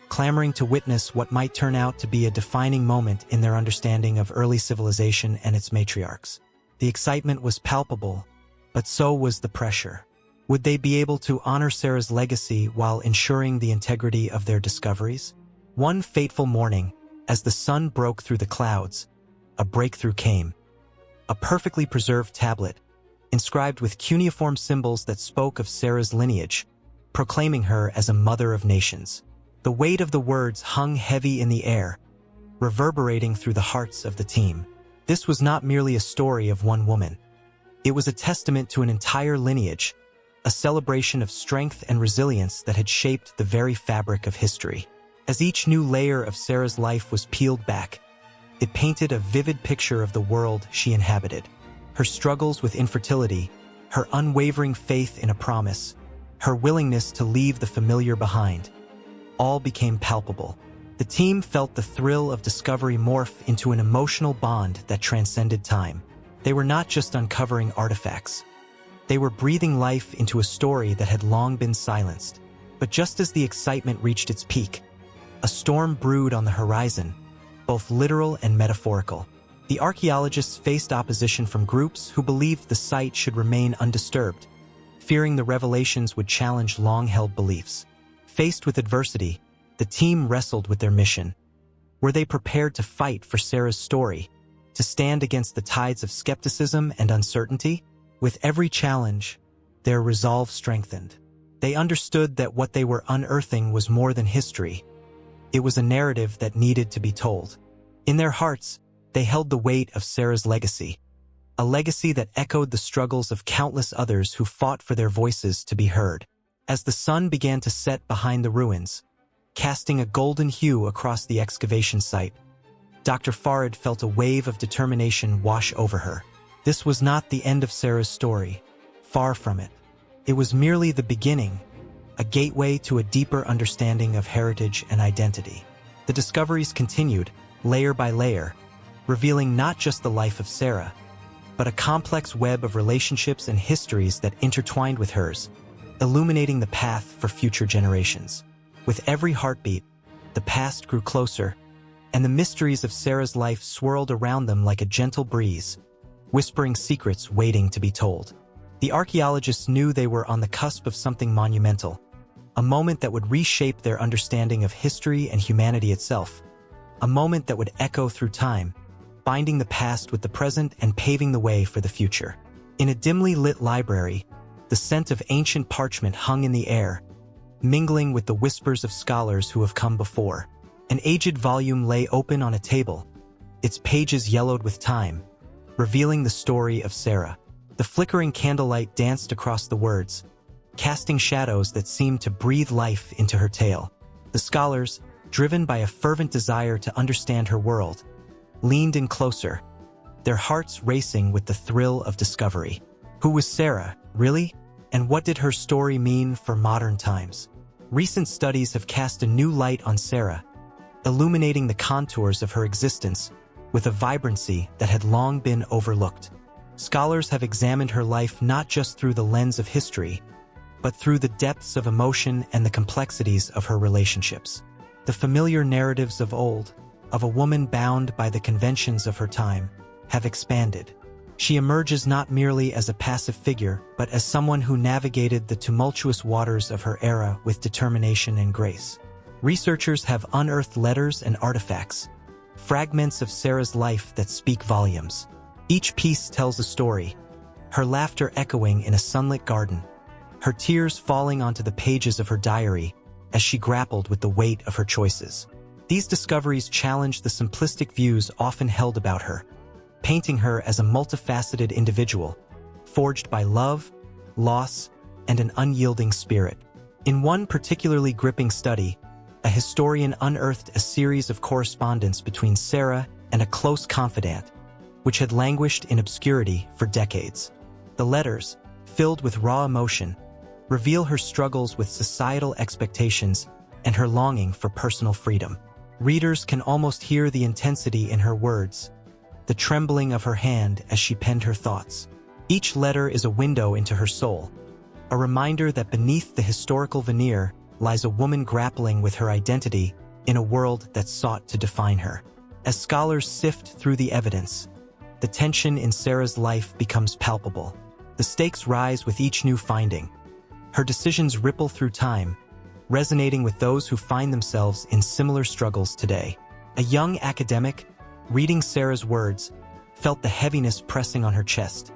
clamoring to witness what might turn out to be a defining moment in their understanding of early civilization and its matriarchs. The excitement was palpable, but so was the pressure. Would they be able to honor Sarah's legacy while ensuring the integrity of their discoveries? One fateful morning, as the sun broke through the clouds, a breakthrough came. A perfectly preserved tablet, inscribed with cuneiform symbols that spoke of Sarah's lineage, proclaiming her as a mother of nations. The weight of the words hung heavy in the air, reverberating through the hearts of the team. This was not merely a story of one woman. It was a testament to an entire lineage, a celebration of strength and resilience that had shaped the very fabric of history. As each new layer of Sarah's life was peeled back, it painted a vivid picture of the world she inhabited. Her struggles with infertility, her unwavering faith in a promise, her willingness to leave the familiar behind, all became palpable. The team felt the thrill of discovery morph into an emotional bond that transcended time. They were not just uncovering artifacts. They were breathing life into a story that had long been silenced. But just as the excitement reached its peak, a storm brewed on the horizon, both literal and metaphorical. The archaeologists faced opposition from groups who believed the site should remain undisturbed, fearing the revelations would challenge long-held beliefs. Faced with adversity, the team wrestled with their mission. Were they prepared to fight for Sarah's story, to stand against the tides of skepticism and uncertainty? With every challenge, their resolve strengthened. They understood that what they were unearthing was more than history. It was a narrative that needed to be told. In their hearts, they held the weight of Sarah's legacy, a legacy that echoed the struggles of countless others who fought for their voices to be heard. As the sun began to set behind the ruins, casting a golden hue across the excavation site, Dr. Farid felt a wave of determination wash over her. This was not the end of Sarah's story. Far from it. It was merely the beginning, a gateway to a deeper understanding of heritage and identity. The discoveries continued, layer by layer, revealing not just the life of Sarah, but a complex web of relationships and histories that intertwined with hers, illuminating the path for future generations. With every heartbeat, the past grew closer, and the mysteries of Sarah's life swirled around them like a gentle breeze, whispering secrets waiting to be told. The archaeologists knew they were on the cusp of something monumental, a moment that would reshape their understanding of history and humanity itself, a moment that would echo through time, binding the past with the present and paving the way for the future. In a dimly lit library, the scent of ancient parchment hung in the air, mingling with the whispers of scholars who have come before. An aged volume lay open on a table, its pages yellowed with time, revealing the story of Sarah. The flickering candlelight danced across the words, casting shadows that seemed to breathe life into her tale. The scholars, driven by a fervent desire to understand her world, leaned in closer, their hearts racing with the thrill of discovery. Who was Sarah, really? And what did her story mean for modern times? Recent studies have cast a new light on Sarah, illuminating the contours of her existence with a vibrancy that had long been overlooked. Scholars have examined her life not just through the lens of history, but through the depths of emotion and the complexities of her relationships. The familiar narratives of old, of a woman bound by the conventions of her time, have expanded. She emerges not merely as a passive figure, but as someone who navigated the tumultuous waters of her era with determination and grace. Researchers have unearthed letters and artifacts, fragments of Sarah's life that speak volumes. Each piece tells a story, her laughter echoing in a sunlit garden, her tears falling onto the pages of her diary as she grappled with the weight of her choices. These discoveries challenge the simplistic views often held about her, painting her as a multifaceted individual, forged by love, loss, and an unyielding spirit. In one particularly gripping study, a historian unearthed a series of correspondence between Sarah and a close confidant, which had languished in obscurity for decades. The letters, filled with raw emotion, reveal her struggles with societal expectations and her longing for personal freedom. Readers can almost hear the intensity in her words, the trembling of her hand as she penned her thoughts. Each letter is a window into her soul, a reminder that beneath the historical veneer lies a woman grappling with her identity in a world that sought to define her. As scholars sift through the evidence, the tension in Sarah's life becomes palpable. The stakes rise with each new finding. Her decisions ripple through time, resonating with those who find themselves in similar struggles today. A young academic, reading Sarah's words, felt the heaviness pressing on her chest,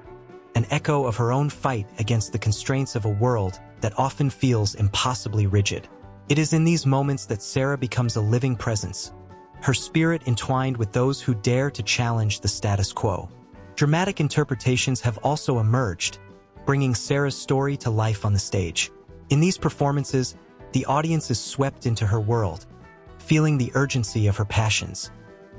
an echo of her own fight against the constraints of a world that often feels impossibly rigid. It is in these moments that Sarah becomes a living presence, her spirit entwined with those who dare to challenge the status quo. Dramatic interpretations have also emerged, bringing Sarah's story to life on the stage. In these performances, the audience is swept into her world, feeling the urgency of her passions,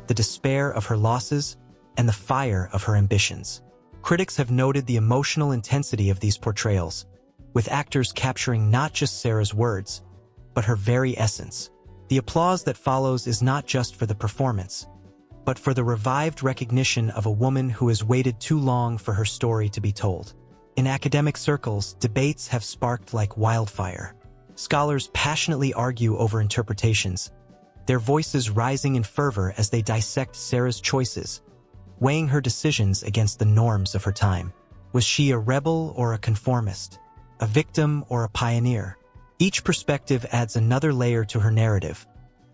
the despair of her losses, and the fire of her ambitions. Critics have noted the emotional intensity of these portrayals, with actors capturing not just Sarah's words, but her very essence. The applause that follows is not just for the performance, but for the revived recognition of a woman who has waited too long for her story to be told. In academic circles, debates have sparked like wildfire. Scholars passionately argue over interpretations, their voices rising in fervor as they dissect Sarah's choices, weighing her decisions against the norms of her time. Was she a rebel or a conformist, a victim or a pioneer? Each perspective adds another layer to her narrative,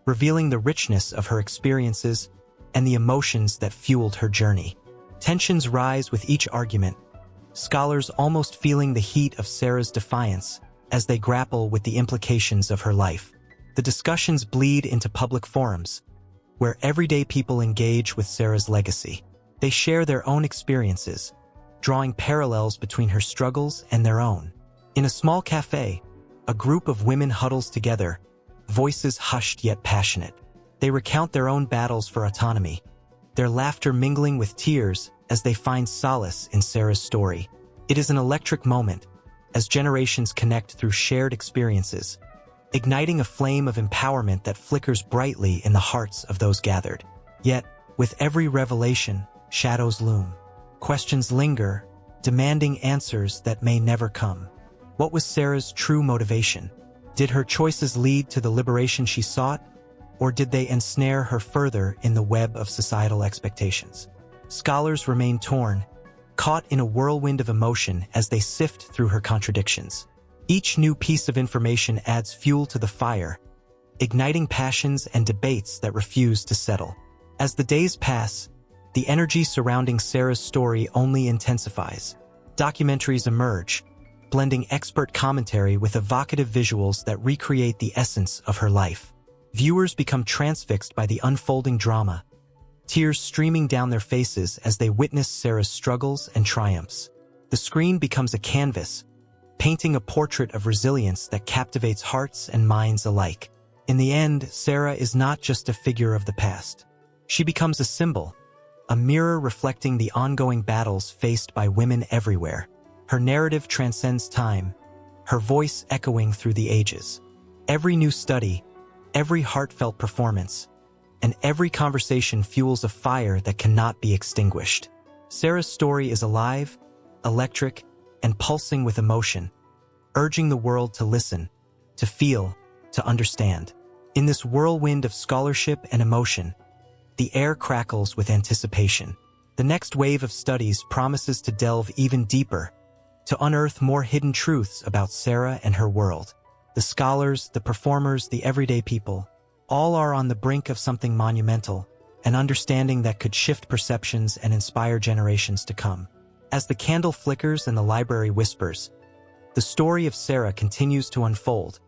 revealing the richness of her experiences and the emotions that fueled her journey. Tensions rise with each argument, scholars almost feeling the heat of Sarah's defiance as they grapple with the implications of her life. The discussions bleed into public forums, where everyday people engage with Sarah's legacy. They share their own experiences, drawing parallels between her struggles and their own. In a small cafe, a group of women huddles together, voices hushed yet passionate. They recount their own battles for autonomy, their laughter mingling with tears as they find solace in Sarah's story. It is an electric moment, as generations connect through shared experiences, igniting a flame of empowerment that flickers brightly in the hearts of those gathered. Yet, with every revelation, shadows loom. Questions linger, demanding answers that may never come. What was Sarah's true motivation? Did her choices lead to the liberation she sought, or did they ensnare her further in the web of societal expectations? Scholars remain torn, caught in a whirlwind of emotion as they sift through her contradictions. Each new piece of information adds fuel to the fire, igniting passions and debates that refuse to settle. As the days pass, the energy surrounding Sarah's story only intensifies. Documentaries emerge, blending expert commentary with evocative visuals that recreate the essence of her life. Viewers become transfixed by the unfolding drama, tears streaming down their faces as they witness Sarah's struggles and triumphs. The screen becomes a canvas, painting a portrait of resilience that captivates hearts and minds alike. In the end, Sarah is not just a figure of the past. She becomes a symbol, a mirror reflecting the ongoing battles faced by women everywhere. Her narrative transcends time, her voice echoing through the ages. Every new study, every heartfelt performance, and every conversation fuels a fire that cannot be extinguished. Sarah's story is alive, electric, and pulsing with emotion, urging the world to listen, to feel, to understand. In this whirlwind of scholarship and emotion, the air crackles with anticipation. The next wave of studies promises to delve even deeper, to unearth more hidden truths about Sarah and her world. The scholars, the performers, the everyday people, all are on the brink of something monumental, an understanding that could shift perceptions and inspire generations to come. As the candle flickers and the library whispers, the story of Sarah continues to unfold,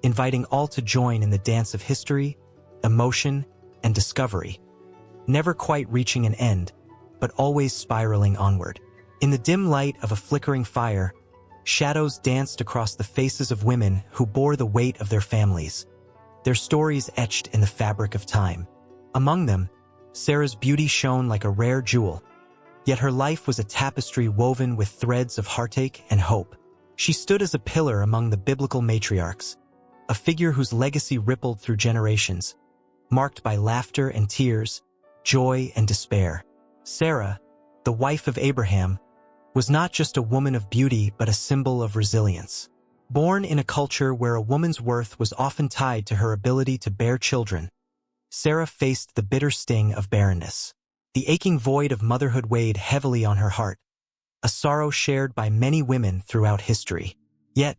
inviting all to join in the dance of history, emotion, and discovery, never quite reaching an end, but always spiraling onward. In the dim light of a flickering fire, shadows danced across the faces of women who bore the weight of their families, their stories etched in the fabric of time. Among them, Sarah's beauty shone like a rare jewel, yet her life was a tapestry woven with threads of heartache and hope. She stood as a pillar among the biblical matriarchs, a figure whose legacy rippled through generations, marked by laughter and tears, joy and despair. Sarah, the wife of Abraham, was not just a woman of beauty but a symbol of resilience. Born in a culture where a woman's worth was often tied to her ability to bear children, Sarah faced the bitter sting of barrenness. The aching void of motherhood weighed heavily on her heart, a sorrow shared by many women throughout history. Yet,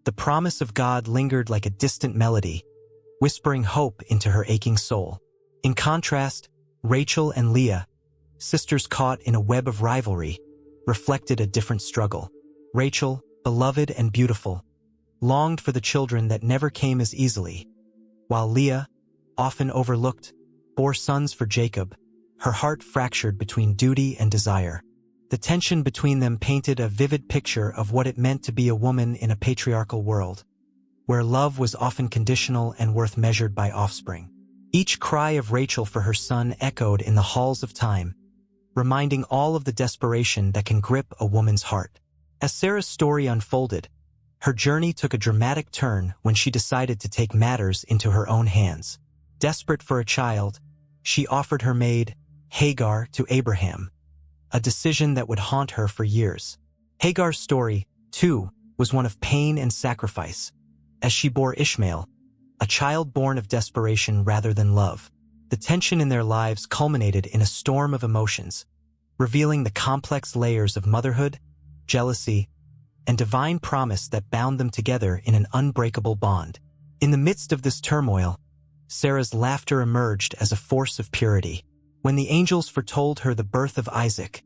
the promise of God lingered like a distant melody, whispering hope into her aching soul. In contrast, Rachel and Leah, sisters caught in a web of rivalry, reflected a different struggle. Rachel, beloved and beautiful, longed for the children that never came as easily, while Leah, often overlooked, bore sons for Jacob, her heart fractured between duty and desire. The tension between them painted a vivid picture of what it meant to be a woman in a patriarchal world, where love was often conditional and worth measured by offspring. Each cry of Rachel for her son echoed in the halls of time, reminding all of the desperation that can grip a woman's heart. As Sarah's story unfolded, her journey took a dramatic turn when she decided to take matters into her own hands. Desperate for a child, she offered her maid, Hagar, to Abraham, a decision that would haunt her for years. Hagar's story, too, was one of pain and sacrifice, as she bore Ishmael, a child born of desperation rather than love. The tension in their lives culminated in a storm of emotions, revealing the complex layers of motherhood, jealousy, and divine promise that bound them together in an unbreakable bond. In the midst of this turmoil, Sarah's laughter emerged as a force of purity. When the angels foretold her the birth of Isaac,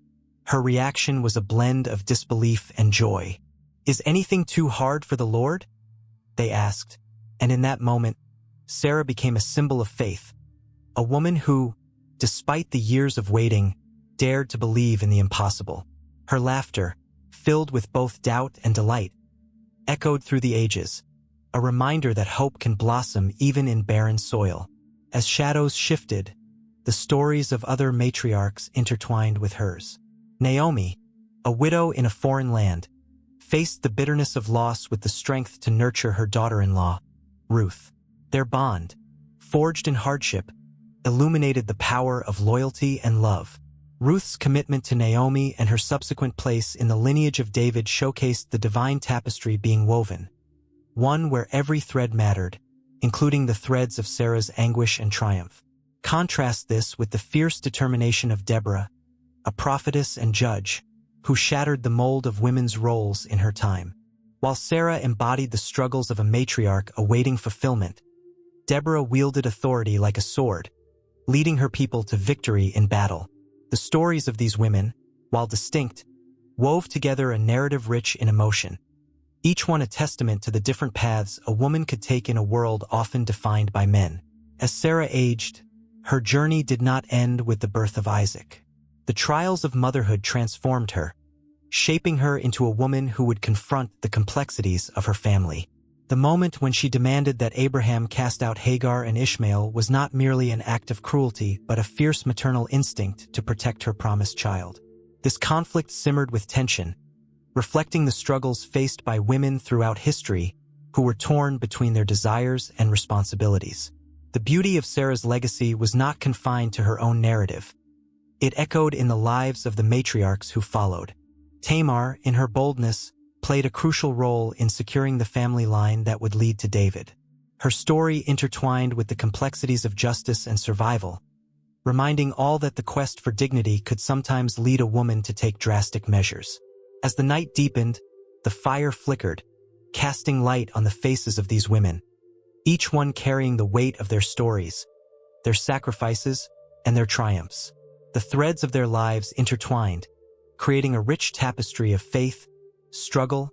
her reaction was a blend of disbelief and joy. "Is anything too hard for the Lord?" they asked, and in that moment, Sarah became a symbol of faith, a woman who, despite the years of waiting, dared to believe in the impossible. Her laughter, filled with both doubt and delight, echoed through the ages, a reminder that hope can blossom even in barren soil. As shadows shifted, the stories of other matriarchs intertwined with hers. Naomi, a widow in a foreign land, faced the bitterness of loss with the strength to nurture her daughter-in-law, Ruth. Their bond, forged in hardship, illuminated the power of loyalty and love. Ruth's commitment to Naomi and her subsequent place in the lineage of David showcased the divine tapestry being woven, one where every thread mattered, including the threads of Sarah's anguish and triumph. Contrast this with the fierce determination of Deborah, a prophetess and judge, who shattered the mold of women's roles in her time. While Sarah embodied the struggles of a matriarch awaiting fulfillment, Deborah wielded authority like a sword, leading her people to victory in battle. The stories of these women, while distinct, wove together a narrative rich in emotion, each one a testament to the different paths a woman could take in a world often defined by men. As Sarah aged, her journey did not end with the birth of Isaac. The trials of motherhood transformed her, shaping her into a woman who would confront the complexities of her family. The moment when she demanded that Abraham cast out Hagar and Ishmael was not merely an act of cruelty but a fierce maternal instinct to protect her promised child. This conflict simmered with tension, reflecting the struggles faced by women throughout history who were torn between their desires and responsibilities. The beauty of Sarah's legacy was not confined to her own narrative. It echoed in the lives of the matriarchs who followed. Tamar, in her boldness, played a crucial role in securing the family line that would lead to David. Her story intertwined with the complexities of justice and survival, reminding all that the quest for dignity could sometimes lead a woman to take drastic measures. As the night deepened, the fire flickered, casting light on the faces of these women, each one carrying the weight of their stories, their sacrifices, and their triumphs. The threads of their lives intertwined, creating a rich tapestry of faith, struggle,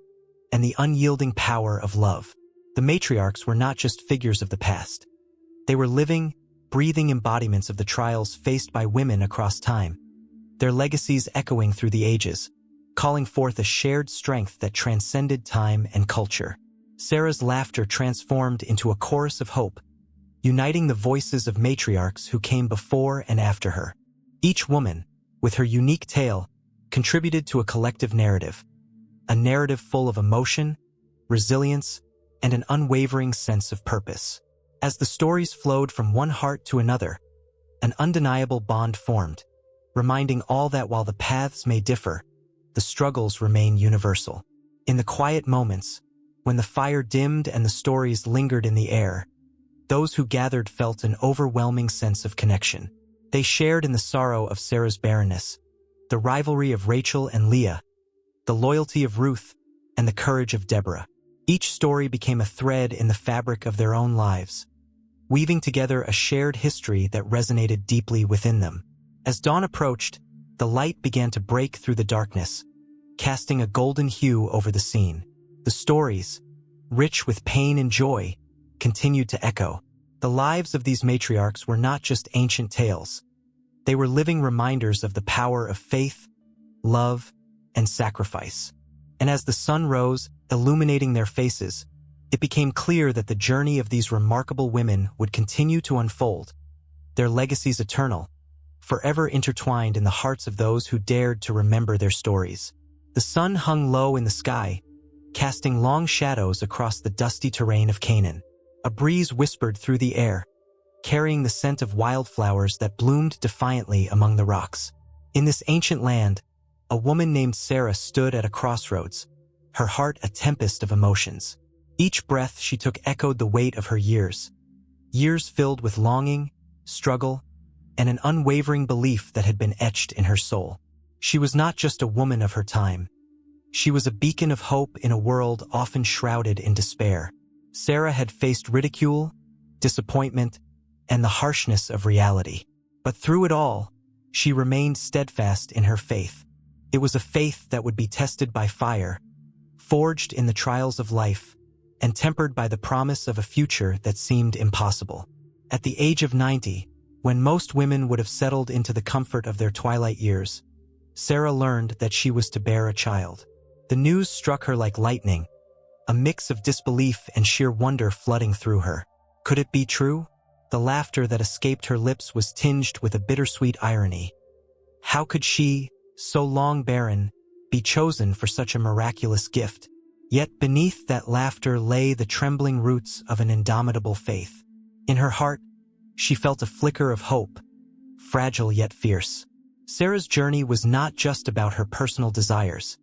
and the unyielding power of love. The matriarchs were not just figures of the past. They were living, breathing embodiments of the trials faced by women across time, their legacies echoing through the ages, calling forth a shared strength that transcended time and culture. Sarah's laughter transformed into a chorus of hope, uniting the voices of matriarchs who came before and after her. Each woman, with her unique tale, contributed to a collective narrative, a narrative full of emotion, resilience, and an unwavering sense of purpose. As the stories flowed from one heart to another, an undeniable bond formed, reminding all that while the paths may differ, the struggles remain universal. In the quiet moments, when the fire dimmed and the stories lingered in the air, those who gathered felt an overwhelming sense of connection. They shared in the sorrow of Sarah's barrenness, the rivalry of Rachel and Leah, the loyalty of Ruth, and the courage of Deborah. Each story became a thread in the fabric of their own lives, weaving together a shared history that resonated deeply within them. As dawn approached, the light began to break through the darkness, casting a golden hue over the scene. The stories, rich with pain and joy, continued to echo. The lives of these matriarchs were not just ancient tales. They were living reminders of the power of faith, love, and sacrifice. And as the sun rose, illuminating their faces, it became clear that the journey of these remarkable women would continue to unfold, their legacies eternal, forever intertwined in the hearts of those who dared to remember their stories. The sun hung low in the sky, casting long shadows across the dusty terrain of Canaan. A breeze whispered through the air, carrying the scent of wildflowers that bloomed defiantly among the rocks. In this ancient land, a woman named Sarah stood at a crossroads, her heart a tempest of emotions. Each breath she took echoed the weight of her years filled with longing, struggle, and an unwavering belief that had been etched in her soul. She was not just a woman of her time. She was a beacon of hope in a world often shrouded in despair. Sarah had faced ridicule, disappointment, and the harshness of reality. But through it all, she remained steadfast in her faith. It was a faith that would be tested by fire, forged in the trials of life, and tempered by the promise of a future that seemed impossible. At the age of 90, when most women would have settled into the comfort of their twilight years, Sarah learned that she was to bear a child. The news struck her like lightning, a mix of disbelief and sheer wonder flooding through her. Could it be true? The laughter that escaped her lips was tinged with a bittersweet irony. How could she, so long barren, be chosen for such a miraculous gift? Yet beneath that laughter lay the trembling roots of an indomitable faith. In her heart, she felt a flicker of hope, fragile yet fierce. Sarah's journey was not just about her personal desires.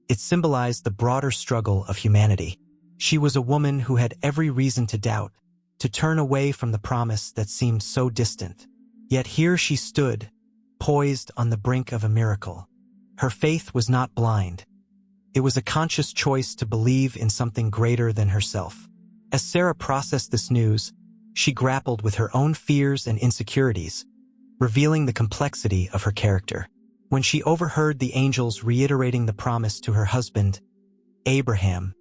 It symbolized the broader struggle of humanity. She was a woman who had every reason to doubt, to turn away from the promise that seemed so distant. Yet here she stood, poised on the brink of a miracle. Her faith was not blind. It was a conscious choice to believe in something greater than herself. As Sarah processed this news, she grappled with her own fears and insecurities, revealing the complexity of her character. When she overheard the angels reiterating the promise to her husband, Abraham,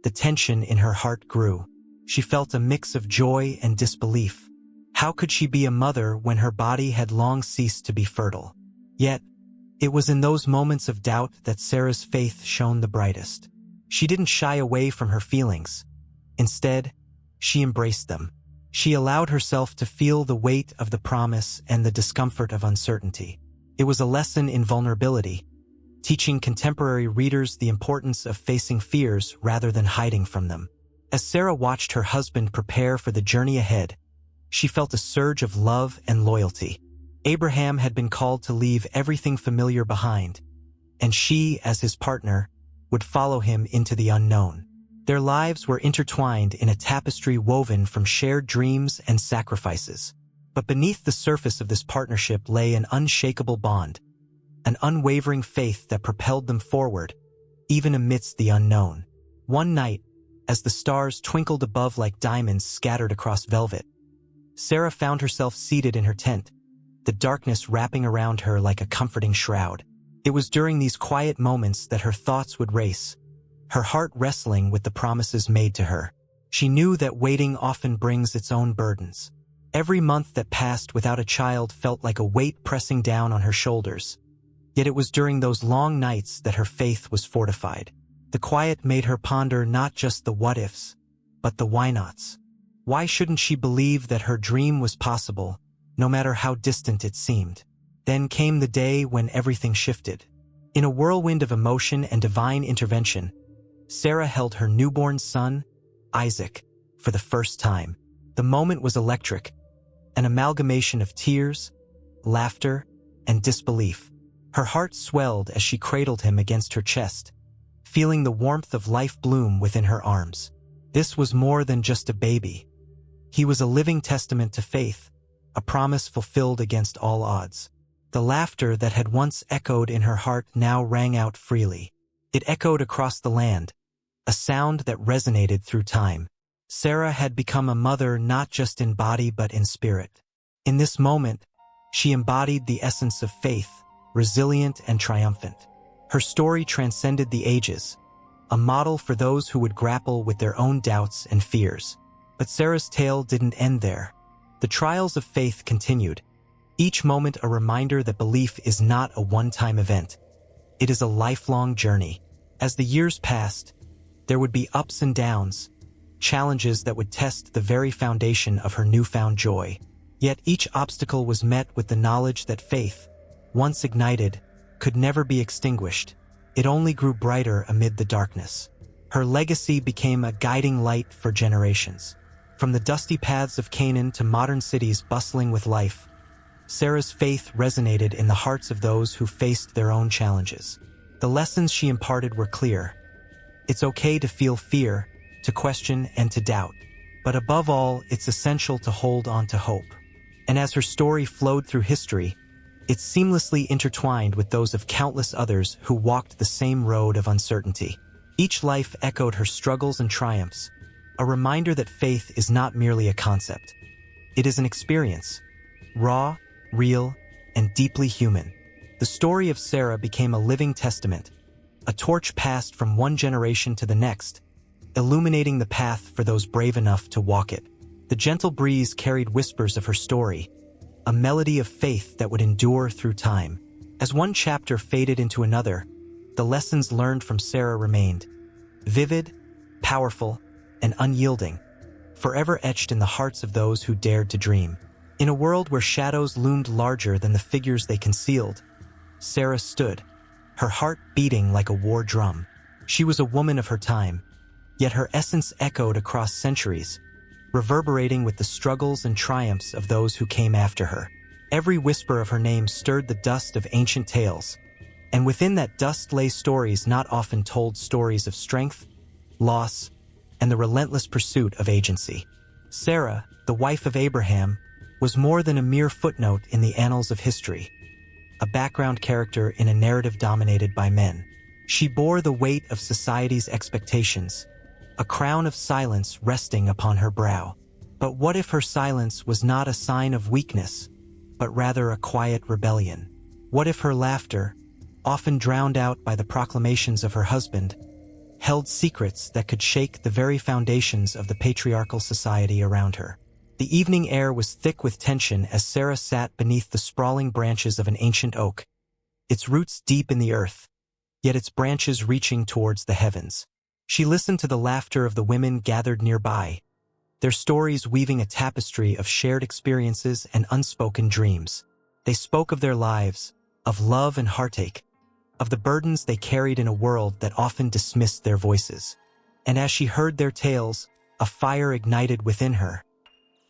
the tension in her heart grew. She felt a mix of joy and disbelief. How could she be a mother when her body had long ceased to be fertile? Yet, it was in those moments of doubt that Sarah's faith shone the brightest. She didn't shy away from her feelings. Instead, she embraced them. She allowed herself to feel the weight of the promise and the discomfort of uncertainty. It was a lesson in vulnerability, teaching contemporary readers the importance of facing fears rather than hiding from them. As Sarah watched her husband prepare for the journey ahead, she felt a surge of love and loyalty. Abraham had been called to leave everything familiar behind, and she, as his partner, would follow him into the unknown. Their lives were intertwined in a tapestry woven from shared dreams and sacrifices. But beneath the surface of this partnership lay an unshakable bond, an unwavering faith that propelled them forward, even amidst the unknown. One night, as the stars twinkled above like diamonds scattered across velvet, Sarah found herself seated in her tent, the darkness wrapping around her like a comforting shroud. It was during these quiet moments that her thoughts would race, her heart wrestling with the promises made to her. She knew that waiting often brings its own burdens. Every month that passed without a child felt like a weight pressing down on her shoulders. Yet it was during those long nights that her faith was fortified. The quiet made her ponder not just the what-ifs, but the why-nots. Why shouldn't she believe that her dream was possible, no matter how distant it seemed? Then came the day when everything shifted. In a whirlwind of emotion and divine intervention, Sarah held her newborn son, Isaac, for the first time. The moment was electric, an amalgamation of tears, laughter, and disbelief. Her heart swelled as she cradled him against her chest, feeling the warmth of life bloom within her arms. This was more than just a baby. He was a living testament to faith, a promise fulfilled against all odds. The laughter that had once echoed in her heart now rang out freely. It echoed across the land, a sound that resonated through time. Sarah had become a mother not just in body but in spirit. In this moment, she embodied the essence of faith, resilient and triumphant. Her story transcended the ages, a model for those who would grapple with their own doubts and fears. But Sarah's tale didn't end there. The trials of faith continued, each moment a reminder that belief is not a one-time event. It is a lifelong journey. As the years passed, there would be ups and downs, challenges that would test the very foundation of her newfound joy. Yet each obstacle was met with the knowledge that faith, once ignited, could never be extinguished. It only grew brighter amid the darkness. Her legacy became a guiding light for generations. From the dusty paths of Canaan to modern cities bustling with life, Sarah's faith resonated in the hearts of those who faced their own challenges. The lessons she imparted were clear. It's okay to feel fear, to question and to doubt. But above all, it's essential to hold on to hope. And as her story flowed through history, it seamlessly intertwined with those of countless others who walked the same road of uncertainty. Each life echoed her struggles and triumphs, a reminder that faith is not merely a concept. It is an experience, raw, real, and deeply human. The story of Sarah became a living testament, a torch passed from one generation to the next, illuminating the path for those brave enough to walk it. The gentle breeze carried whispers of her story, a melody of faith that would endure through time. As one chapter faded into another, the lessons learned from Sarah remained vivid, powerful, and unyielding, forever etched in the hearts of those who dared to dream. In a world where shadows loomed larger than the figures they concealed, Sarah stood, her heart beating like a war drum. She was a woman of her time, yet her essence echoed across centuries, reverberating with the struggles and triumphs of those who came after her. Every whisper of her name stirred the dust of ancient tales, and within that dust lay stories not often told, stories of strength, loss, and the relentless pursuit of agency. Sarah, the wife of Abraham, was more than a mere footnote in the annals of history, a background character in a narrative dominated by men. She bore the weight of society's expectations, a crown of silence resting upon her brow. But what if her silence was not a sign of weakness, but rather a quiet rebellion? What if her laughter, often drowned out by the proclamations of her husband, held secrets that could shake the very foundations of the patriarchal society around her? The evening air was thick with tension as Sarah sat beneath the sprawling branches of an ancient oak, its roots deep in the earth, yet its branches reaching towards the heavens. She listened to the laughter of the women gathered nearby, their stories weaving a tapestry of shared experiences and unspoken dreams. They spoke of their lives, of love and heartache, of the burdens they carried in a world that often dismissed their voices. And as she heard their tales, a fire ignited within her,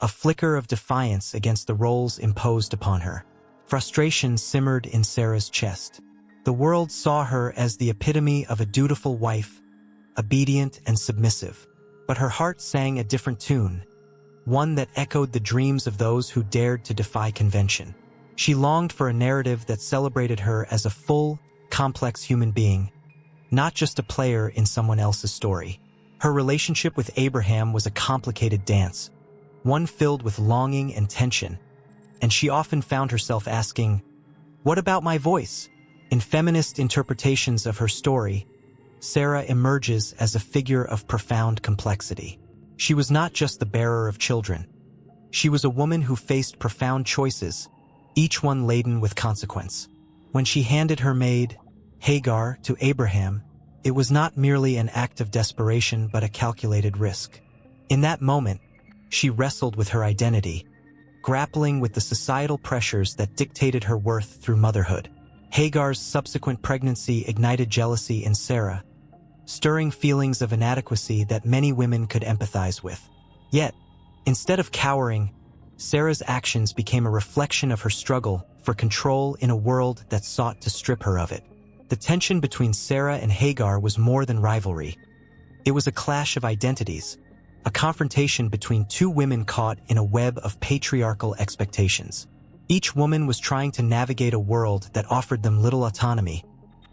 a flicker of defiance against the roles imposed upon her. Frustration simmered in Sarah's chest. The world saw her as the epitome of a dutiful wife, obedient and submissive. But her heart sang a different tune, one that echoed the dreams of those who dared to defy convention. She longed for a narrative that celebrated her as a full, complex human being, not just a player in someone else's story. Her relationship with Abraham was a complicated dance, one filled with longing and tension, and she often found herself asking, "What about my voice?" In feminist interpretations of her story, Sarah emerges as a figure of profound complexity. She was not just the bearer of children. She was a woman who faced profound choices, each one laden with consequence. When she handed her maid, Hagar, to Abraham, it was not merely an act of desperation but a calculated risk. In that moment, she wrestled with her identity, grappling with the societal pressures that dictated her worth through motherhood. Hagar's subsequent pregnancy ignited jealousy in Sarah, stirring feelings of inadequacy that many women could empathize with. Yet, instead of cowering, Sarah's actions became a reflection of her struggle for control in a world that sought to strip her of it. The tension between Sarah and Hagar was more than rivalry. It was a clash of identities, a confrontation between two women caught in a web of patriarchal expectations. Each woman was trying to navigate a world that offered them little autonomy,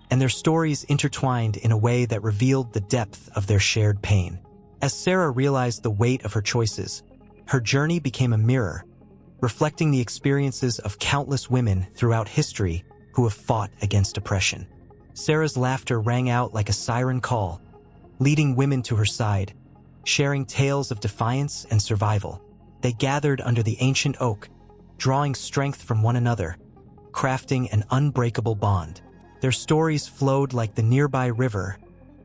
and their stories intertwined in a way that revealed the depth of their shared pain. As Sarah realized the weight of her choices, her journey became a mirror, reflecting the experiences of countless women throughout history who have fought against oppression. Sarah's laughter rang out like a siren call, leading women to her side, sharing tales of defiance and survival. They gathered under the ancient oak, drawing strength from one another, crafting an unbreakable bond. Their stories flowed like the nearby river,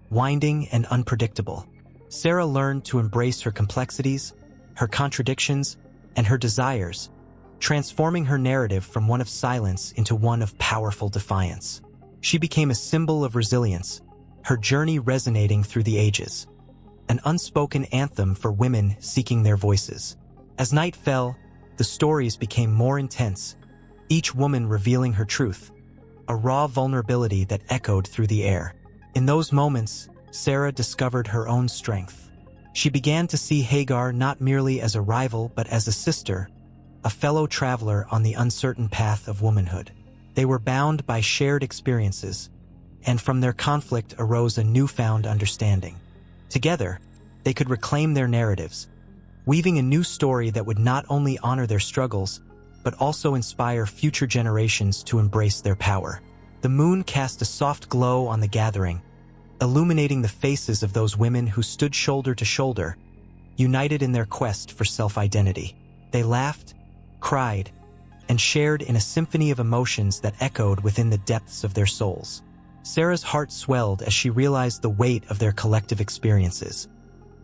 winding and unpredictable. Sarah learned to embrace her complexities, her contradictions, and her desires, transforming her narrative from one of silence into one of powerful defiance. She became a symbol of resilience, her journey resonating through the ages, an unspoken anthem for women seeking their voices. As night fell, the stories became more intense, each woman revealing her truth, a raw vulnerability that echoed through the air. In those moments, Sarah discovered her own strength. She began to see Hagar not merely as a rival but as a sister, a fellow traveler on the uncertain path of womanhood. They were bound by shared experiences, and from their conflict arose a newfound understanding. Together, they could reclaim their narratives, weaving a new story that would not only honor their struggles, but also inspire future generations to embrace their power. The moon cast a soft glow on the gathering, illuminating the faces of those women who stood shoulder to shoulder, united in their quest for self-identity. They laughed, cried, and shared in a symphony of emotions that echoed within the depths of their souls. Sarah's heart swelled as she realized the weight of their collective experiences.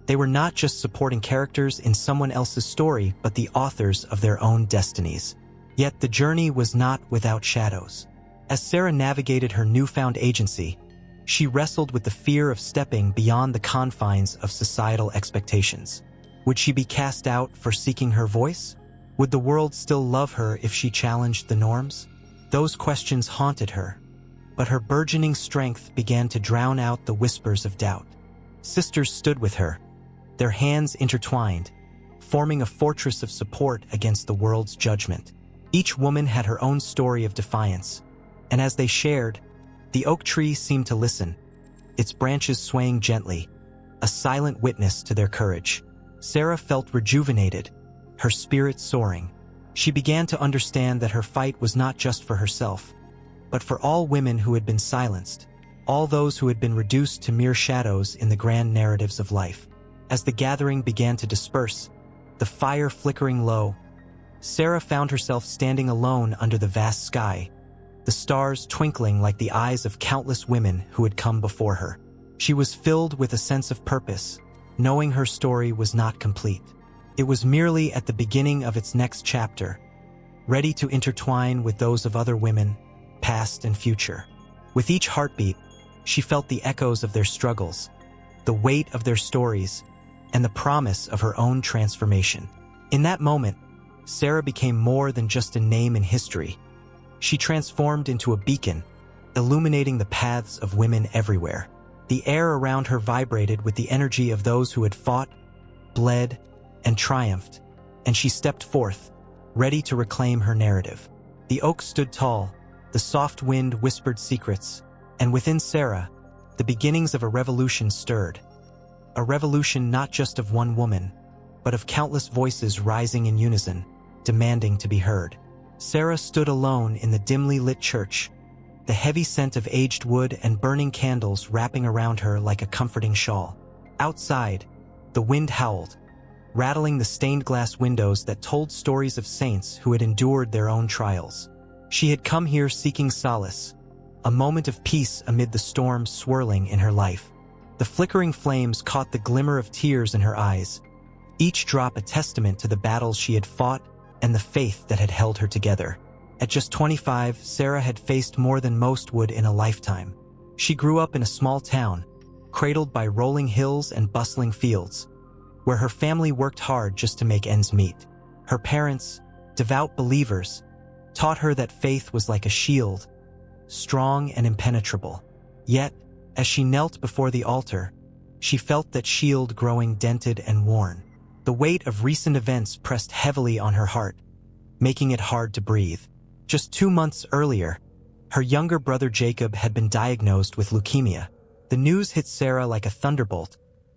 They were not just supporting characters in someone else's story, but the authors of their own destinies. Yet the journey was not without shadows. As Sarah navigated her newfound agency, she wrestled with the fear of stepping beyond the confines of societal expectations. Would she be cast out for seeking her voice? Would the world still love her if she challenged the norms? Those questions haunted her, but her burgeoning strength began to drown out the whispers of doubt. Sisters stood with her, their hands intertwined, forming a fortress of support against the world's judgment. Each woman had her own story of defiance, and as they shared, the oak tree seemed to listen, its branches swaying gently, a silent witness to their courage. Sarah felt rejuvenated, her spirit soaring. She began to understand that her fight was not just for herself, but for all women who had been silenced, all those who had been reduced to mere shadows in the grand narratives of life. As the gathering began to disperse, the fire flickering low, Sarah found herself standing alone under the vast sky, the stars twinkling like the eyes of countless women who had come before her. She was filled with a sense of purpose, knowing her story was not complete. It was merely at the beginning of its next chapter, ready to intertwine with those of other women, past and future. With each heartbeat, she felt the echoes of their struggles, the weight of their stories, and the promise of her own transformation. In that moment, Sarah became more than just a name in history. She transformed into a beacon, illuminating the paths of women everywhere. The air around her vibrated with the energy of those who had fought, bled, and triumphed, and she stepped forth, ready to reclaim her narrative. The oak stood tall, the soft wind whispered secrets, and within Sarah, the beginnings of a revolution stirred. A revolution not just of one woman, but of countless voices rising in unison, demanding to be heard. Sarah stood alone in the dimly lit church, the heavy scent of aged wood and burning candles wrapping around her like a comforting shawl. Outside, the wind howled, rattling the stained glass windows that told stories of saints who had endured their own trials. She had come here seeking solace, a moment of peace amid the storm swirling in her life. The flickering flames caught the glimmer of tears in her eyes, each drop a testament to the battles she had fought and the faith that had held her together. At just 25, Sarah had faced more than most would in a lifetime. She grew up in a small town, cradled by rolling hills and bustling fields, where her family worked hard just to make ends meet. Her parents, devout believers, taught her that faith was like a shield, strong and impenetrable. Yet, as she knelt before the altar, she felt that shield growing dented and worn. The weight of recent events pressed heavily on her heart, making it hard to breathe. Just 2 months earlier, her younger brother Jacob had been diagnosed with leukemia. The news hit Sarah like a thunderbolt,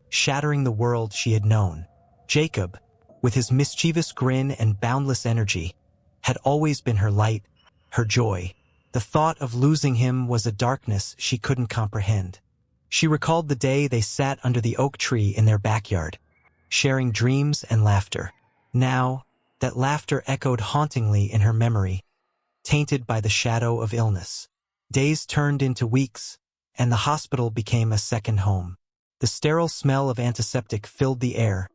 shattering the world she had known. Jacob, with his mischievous grin and boundless energy, had always been her light, her joy. The thought of losing him was a darkness she couldn't comprehend. She recalled the day they sat under the oak tree in their backyard, sharing dreams and laughter. Now, that laughter echoed hauntingly in her memory, tainted by the shadow of illness. Days turned into weeks, and the hospital became a second home. The sterile smell of antiseptic filled the air,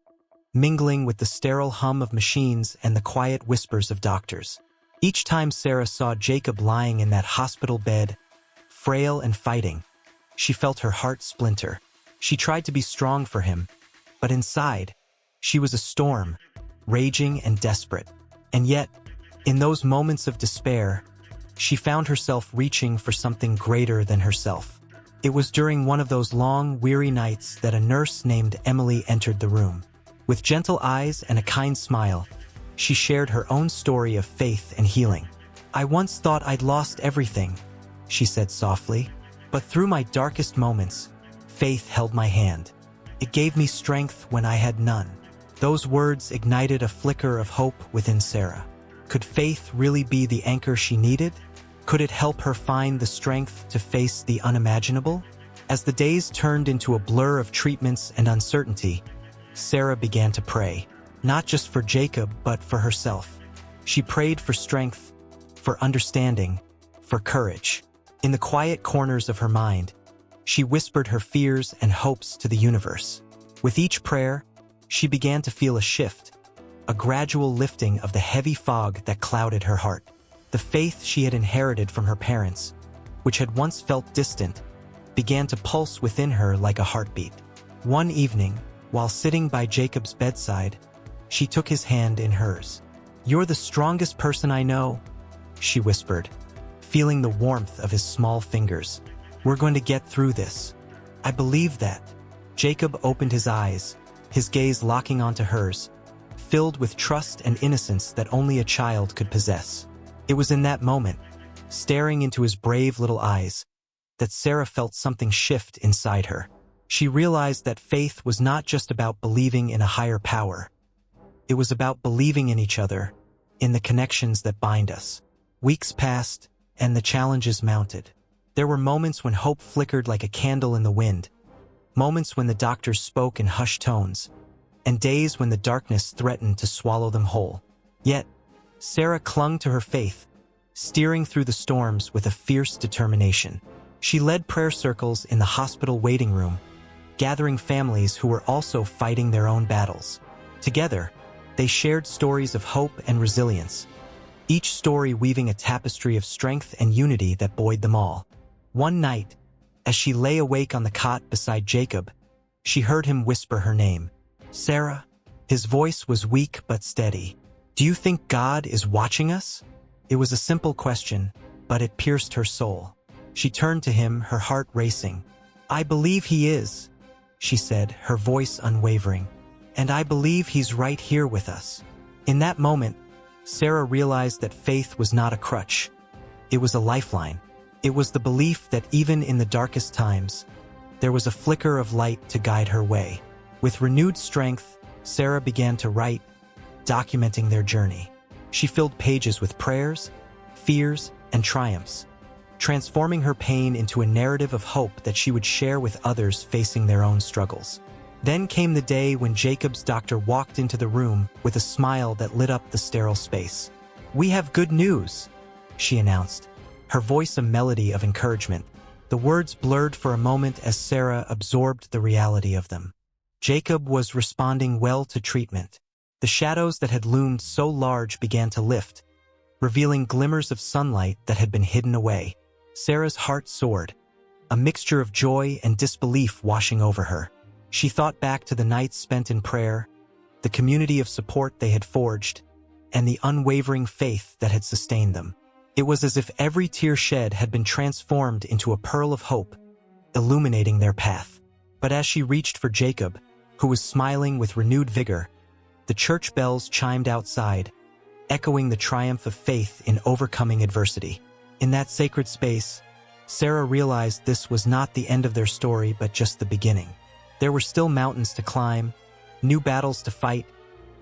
mingling with the sterile hum of machines and the quiet whispers of doctors. Each time Sarah saw Jacob lying in that hospital bed, frail and fighting, she felt her heart splinter. She tried to be strong for him, but inside, she was a storm, raging and desperate. And yet, in those moments of despair, she found herself reaching for something greater than herself. It was during one of those long, weary nights that a nurse named Emily entered the room. With gentle eyes and a kind smile, she shared her own story of faith and healing. "I once thought I'd lost everything," she said softly, "but through my darkest moments, faith held my hand. It gave me strength when I had none." Those words ignited a flicker of hope within Sarah. Could faith really be the anchor she needed? Could it help her find the strength to face the unimaginable? As the days turned into a blur of treatments and uncertainty, Sarah began to pray, not just for Jacob, but for herself. She prayed for strength, for understanding, for courage. In the quiet corners of her mind, she whispered her fears and hopes to the universe. With each prayer, she began to feel a shift, a gradual lifting of the heavy fog that clouded her heart. The faith she had inherited from her parents, which had once felt distant, began to pulse within her like a heartbeat. One evening, while sitting by Jacob's bedside, she took his hand in hers. "You're the strongest person I know," she whispered, feeling the warmth of his small fingers. "We're going to get through this. I believe that." Jacob opened his eyes, his gaze locking onto hers, filled with trust and innocence that only a child could possess. It was in that moment, staring into his brave little eyes, that Sarah felt something shift inside her. She realized that faith was not just about believing in a higher power. It was about believing in each other, in the connections that bind us. Weeks passed, and the challenges mounted. There were moments when hope flickered like a candle in the wind, moments when the doctors spoke in hushed tones, and days when the darkness threatened to swallow them whole. Yet, Sarah clung to her faith, steering through the storms with a fierce determination. She led prayer circles in the hospital waiting room, gathering families who were also fighting their own battles. Together, they shared stories of hope and resilience, each story weaving a tapestry of strength and unity that buoyed them all. One night, as she lay awake on the cot beside Jacob, she heard him whisper her name. "Sarah." His voice was weak but steady. "Do you think God is watching us?" It was a simple question, but it pierced her soul. She turned to him, her heart racing. "I believe he is," she said, her voice unwavering. "And I believe he's right here with us." In that moment, Sarah realized that faith was not a crutch. It was a lifeline. It was the belief that even in the darkest times, there was a flicker of light to guide her way. With renewed strength, Sarah began to write, documenting their journey. She filled pages with prayers, fears, and triumphs, transforming her pain into a narrative of hope that she would share with others facing their own struggles. Then came the day when Jacob's doctor walked into the room with a smile that lit up the sterile space. "We have good news," she announced, her voice a melody of encouragement. The words blurred for a moment as Sarah absorbed the reality of them. Jacob was responding well to treatment. The shadows that had loomed so large began to lift, revealing glimmers of sunlight that had been hidden away. Sarah's heart soared, a mixture of joy and disbelief washing over her. She thought back to the nights spent in prayer, the community of support they had forged, and the unwavering faith that had sustained them. It was as if every tear shed had been transformed into a pearl of hope, illuminating their path. But as she reached for Jacob, who was smiling with renewed vigor, the church bells chimed outside, echoing the triumph of faith in overcoming adversity. In that sacred space, Sarah realized this was not the end of their story but just the beginning. There were still mountains to climb, new battles to fight,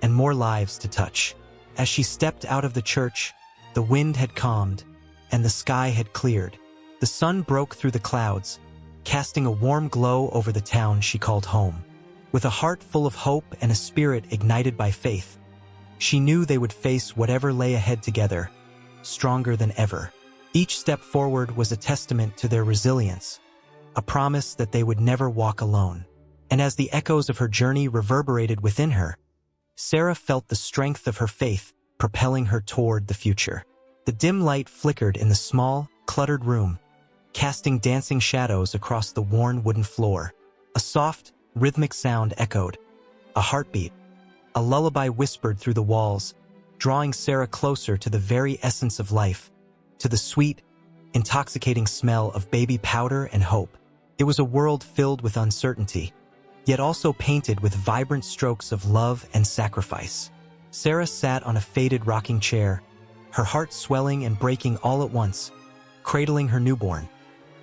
and more lives to touch. As she stepped out of the church, the wind had calmed, and the sky had cleared. The sun broke through the clouds, casting a warm glow over the town she called home. With a heart full of hope and a spirit ignited by faith, she knew they would face whatever lay ahead together, stronger than ever. Each step forward was a testament to their resilience, a promise that they would never walk alone. And as the echoes of her journey reverberated within her, Sarah felt the strength of her faith propelling her toward the future. The dim light flickered in the small, cluttered room, casting dancing shadows across the worn wooden floor. A soft, rhythmic sound echoed, a heartbeat, a lullaby whispered through the walls, drawing Sarah closer to the very essence of life, to the sweet, intoxicating smell of baby powder and hope. It was a world filled with uncertainty, yet also painted with vibrant strokes of love and sacrifice. Sarah sat on a faded rocking chair, her heart swelling and breaking all at once, cradling her newborn,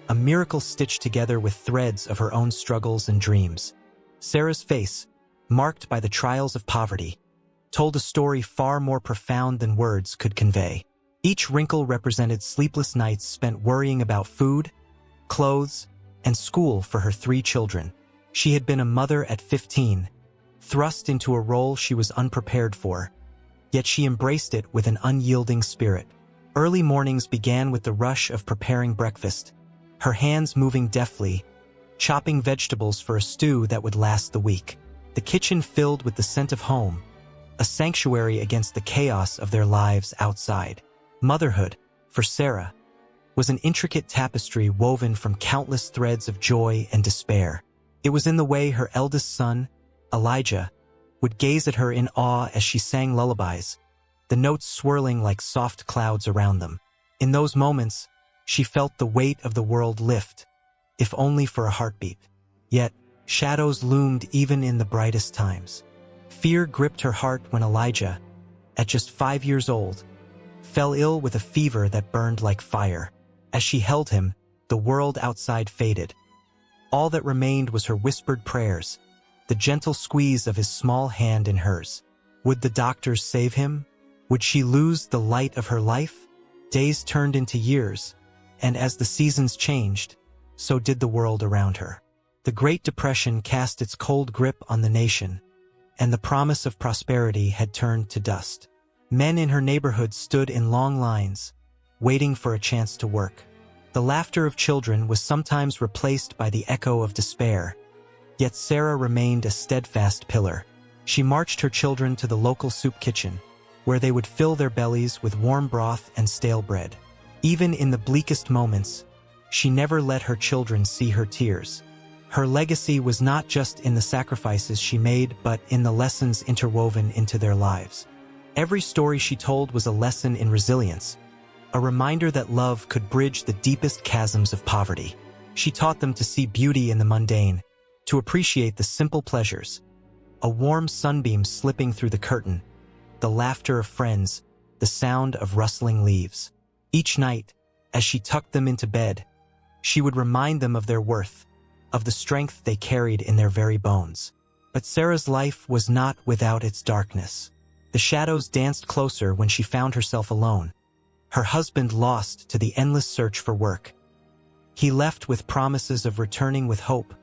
a miracle stitched together with threads of her own struggles and dreams. Sarah's face, marked by the trials of poverty, told a story far more profound than words could convey. Each wrinkle represented sleepless nights spent worrying about food, clothes, and school for her 3 children. She had been a mother at 15, thrust into a role she was unprepared for, yet she embraced it with an unyielding spirit. Early mornings began with the rush of preparing breakfast, her hands moving deftly, chopping vegetables for a stew that would last the week. The kitchen filled with the scent of home, a sanctuary against the chaos of their lives outside. Motherhood, for Sarah, was an intricate tapestry woven from countless threads of joy and despair. It was in the way her eldest son, Elijah, would gaze at her in awe as she sang lullabies, the notes swirling like soft clouds around them. In those moments, she felt the weight of the world lift, if only for a heartbeat. Yet, shadows loomed even in the brightest times. Fear gripped her heart when Elijah, at just 5 years old, fell ill with a fever that burned like fire. As she held him, the world outside faded. All that remained was her whispered prayers, the gentle squeeze of his small hand in hers. Would the doctors save him? Would she lose the light of her life? Days turned into years, and as the seasons changed, so did the world around her. The Great Depression cast its cold grip on the nation, and the promise of prosperity had turned to dust. Men in her neighborhood stood in long lines, waiting for a chance to work. The laughter of children was sometimes replaced by the echo of despair, yet Sarah remained a steadfast pillar. She marched her children to the local soup kitchen, where they would fill their bellies with warm broth and stale bread. Even in the bleakest moments, she never let her children see her tears. Her legacy was not just in the sacrifices she made, but in the lessons interwoven into their lives. Every story she told was a lesson in resilience, a reminder that love could bridge the deepest chasms of poverty. She taught them to see beauty in the mundane, to appreciate the simple pleasures. A warm sunbeam slipping through the curtain, the laughter of friends, the sound of rustling leaves. Each night, as she tucked them into bed, she would remind them of their worth, of the strength they carried in their very bones. But Sarah's life was not without its darkness. The shadows danced closer when she found herself alone, her husband lost to the endless search for work. He left with promises of returning with hope,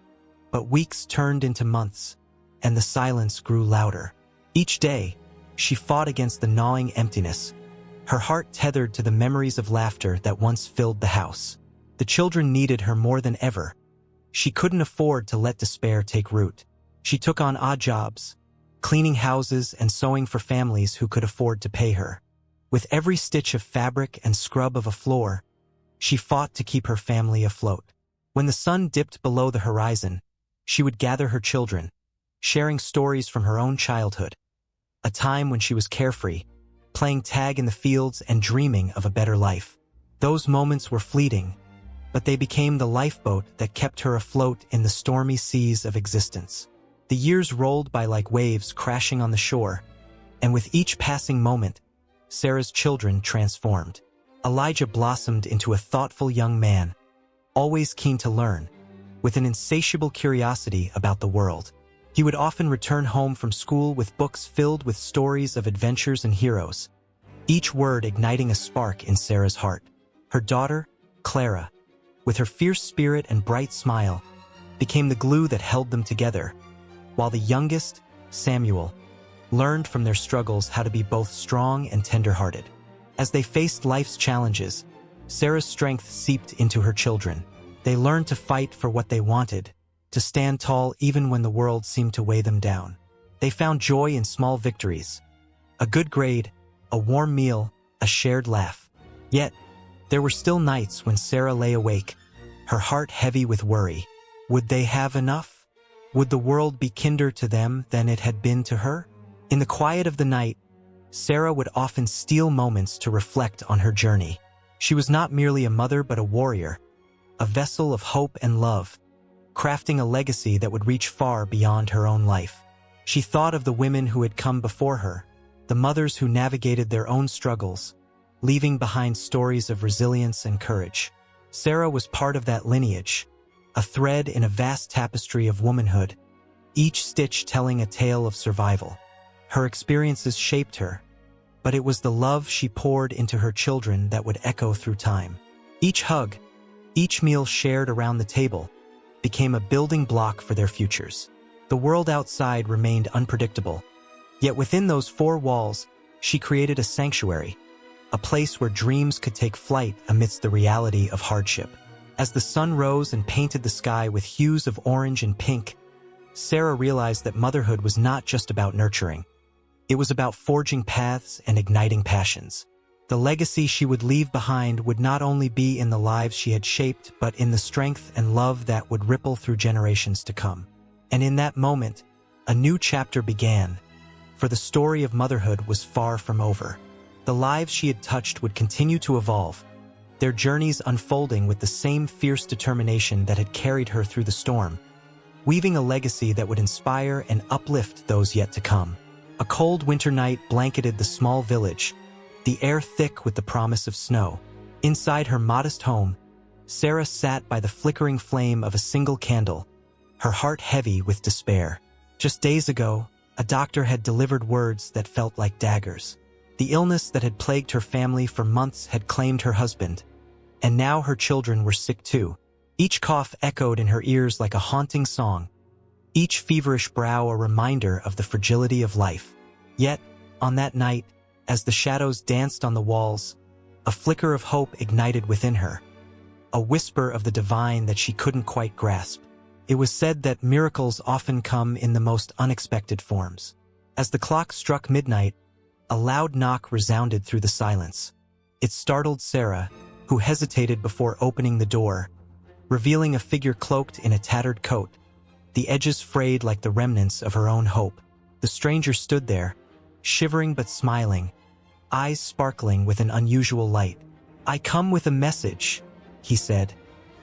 but weeks turned into months, and the silence grew louder. Each day, she fought against the gnawing emptiness, her heart tethered to the memories of laughter that once filled the house. The children needed her more than ever. She couldn't afford to let despair take root. She took on odd jobs, cleaning houses and sewing for families who could afford to pay her. With every stitch of fabric and scrub of a floor, she fought to keep her family afloat. When the sun dipped below the horizon, she would gather her children, sharing stories from her own childhood, a time when she was carefree, playing tag in the fields and dreaming of a better life. Those moments were fleeting, but they became the lifeboat that kept her afloat in the stormy seas of existence. The years rolled by like waves crashing on the shore, and with each passing moment, Sarah's children transformed. Elijah blossomed into a thoughtful young man, always keen to learn, with an insatiable curiosity about the world. He would often return home from school with books filled with stories of adventures and heroes, each word igniting a spark in Sarah's heart. Her daughter, Clara, with her fierce spirit and bright smile, became the glue that held them together, while the youngest, Samuel, learned from their struggles how to be both strong and tender-hearted. As they faced life's challenges, Sarah's strength seeped into her children. They learned to fight for what they wanted, to stand tall even when the world seemed to weigh them down. They found joy in small victories, a good grade, a warm meal, a shared laugh. Yet, there were still nights when Sarah lay awake, her heart heavy with worry. Would they have enough? Would the world be kinder to them than it had been to her? In the quiet of the night, Sarah would often steal moments to reflect on her journey. She was not merely a mother but a warrior, a vessel of hope and love, crafting a legacy that would reach far beyond her own life. She thought of the women who had come before her, the mothers who navigated their own struggles, leaving behind stories of resilience and courage. Sarah was part of that lineage, a thread in a vast tapestry of womanhood, each stitch telling a tale of survival. Her experiences shaped her, but it was the love she poured into her children that would echo through time. Each hug, each meal shared around the table, became a building block for their futures. The world outside remained unpredictable, yet within those four walls, She created a sanctuary, a place where dreams could take flight amidst the reality of hardship. As the sun rose and painted the sky with hues of orange and pink, Sarah realized that motherhood was not just about nurturing. It was about forging paths and igniting passions. The legacy she would leave behind would not only be in the lives she had shaped, but in the strength and love that would ripple through generations to come. And in that moment, a new chapter began, for the story of motherhood was far from over. The lives she had touched would continue to evolve, their journeys unfolding with the same fierce determination that had carried her through the storm, weaving a legacy that would inspire and uplift those yet to come. A cold winter night blanketed the small village, the air thick with the promise of snow. Inside her modest home, Sarah sat by the flickering flame of a single candle, her heart heavy with despair. Just days ago, a doctor had delivered words that felt like daggers. The illness that had plagued her family for months had claimed her husband, and now her children were sick too. Each cough echoed in her ears like a haunting song, each feverish brow a reminder of the fragility of life. Yet, on that night, as the shadows danced on the walls, a flicker of hope ignited within her, a whisper of the divine that she couldn't quite grasp. It was said that miracles often come in the most unexpected forms. As the clock struck midnight, a loud knock resounded through the silence. It startled Sarah, who hesitated before opening the door, revealing a figure cloaked in a tattered coat, the edges frayed like the remnants of her own hope. The stranger stood there, shivering but smiling, eyes sparkling with an unusual light. "I come with a message," he said,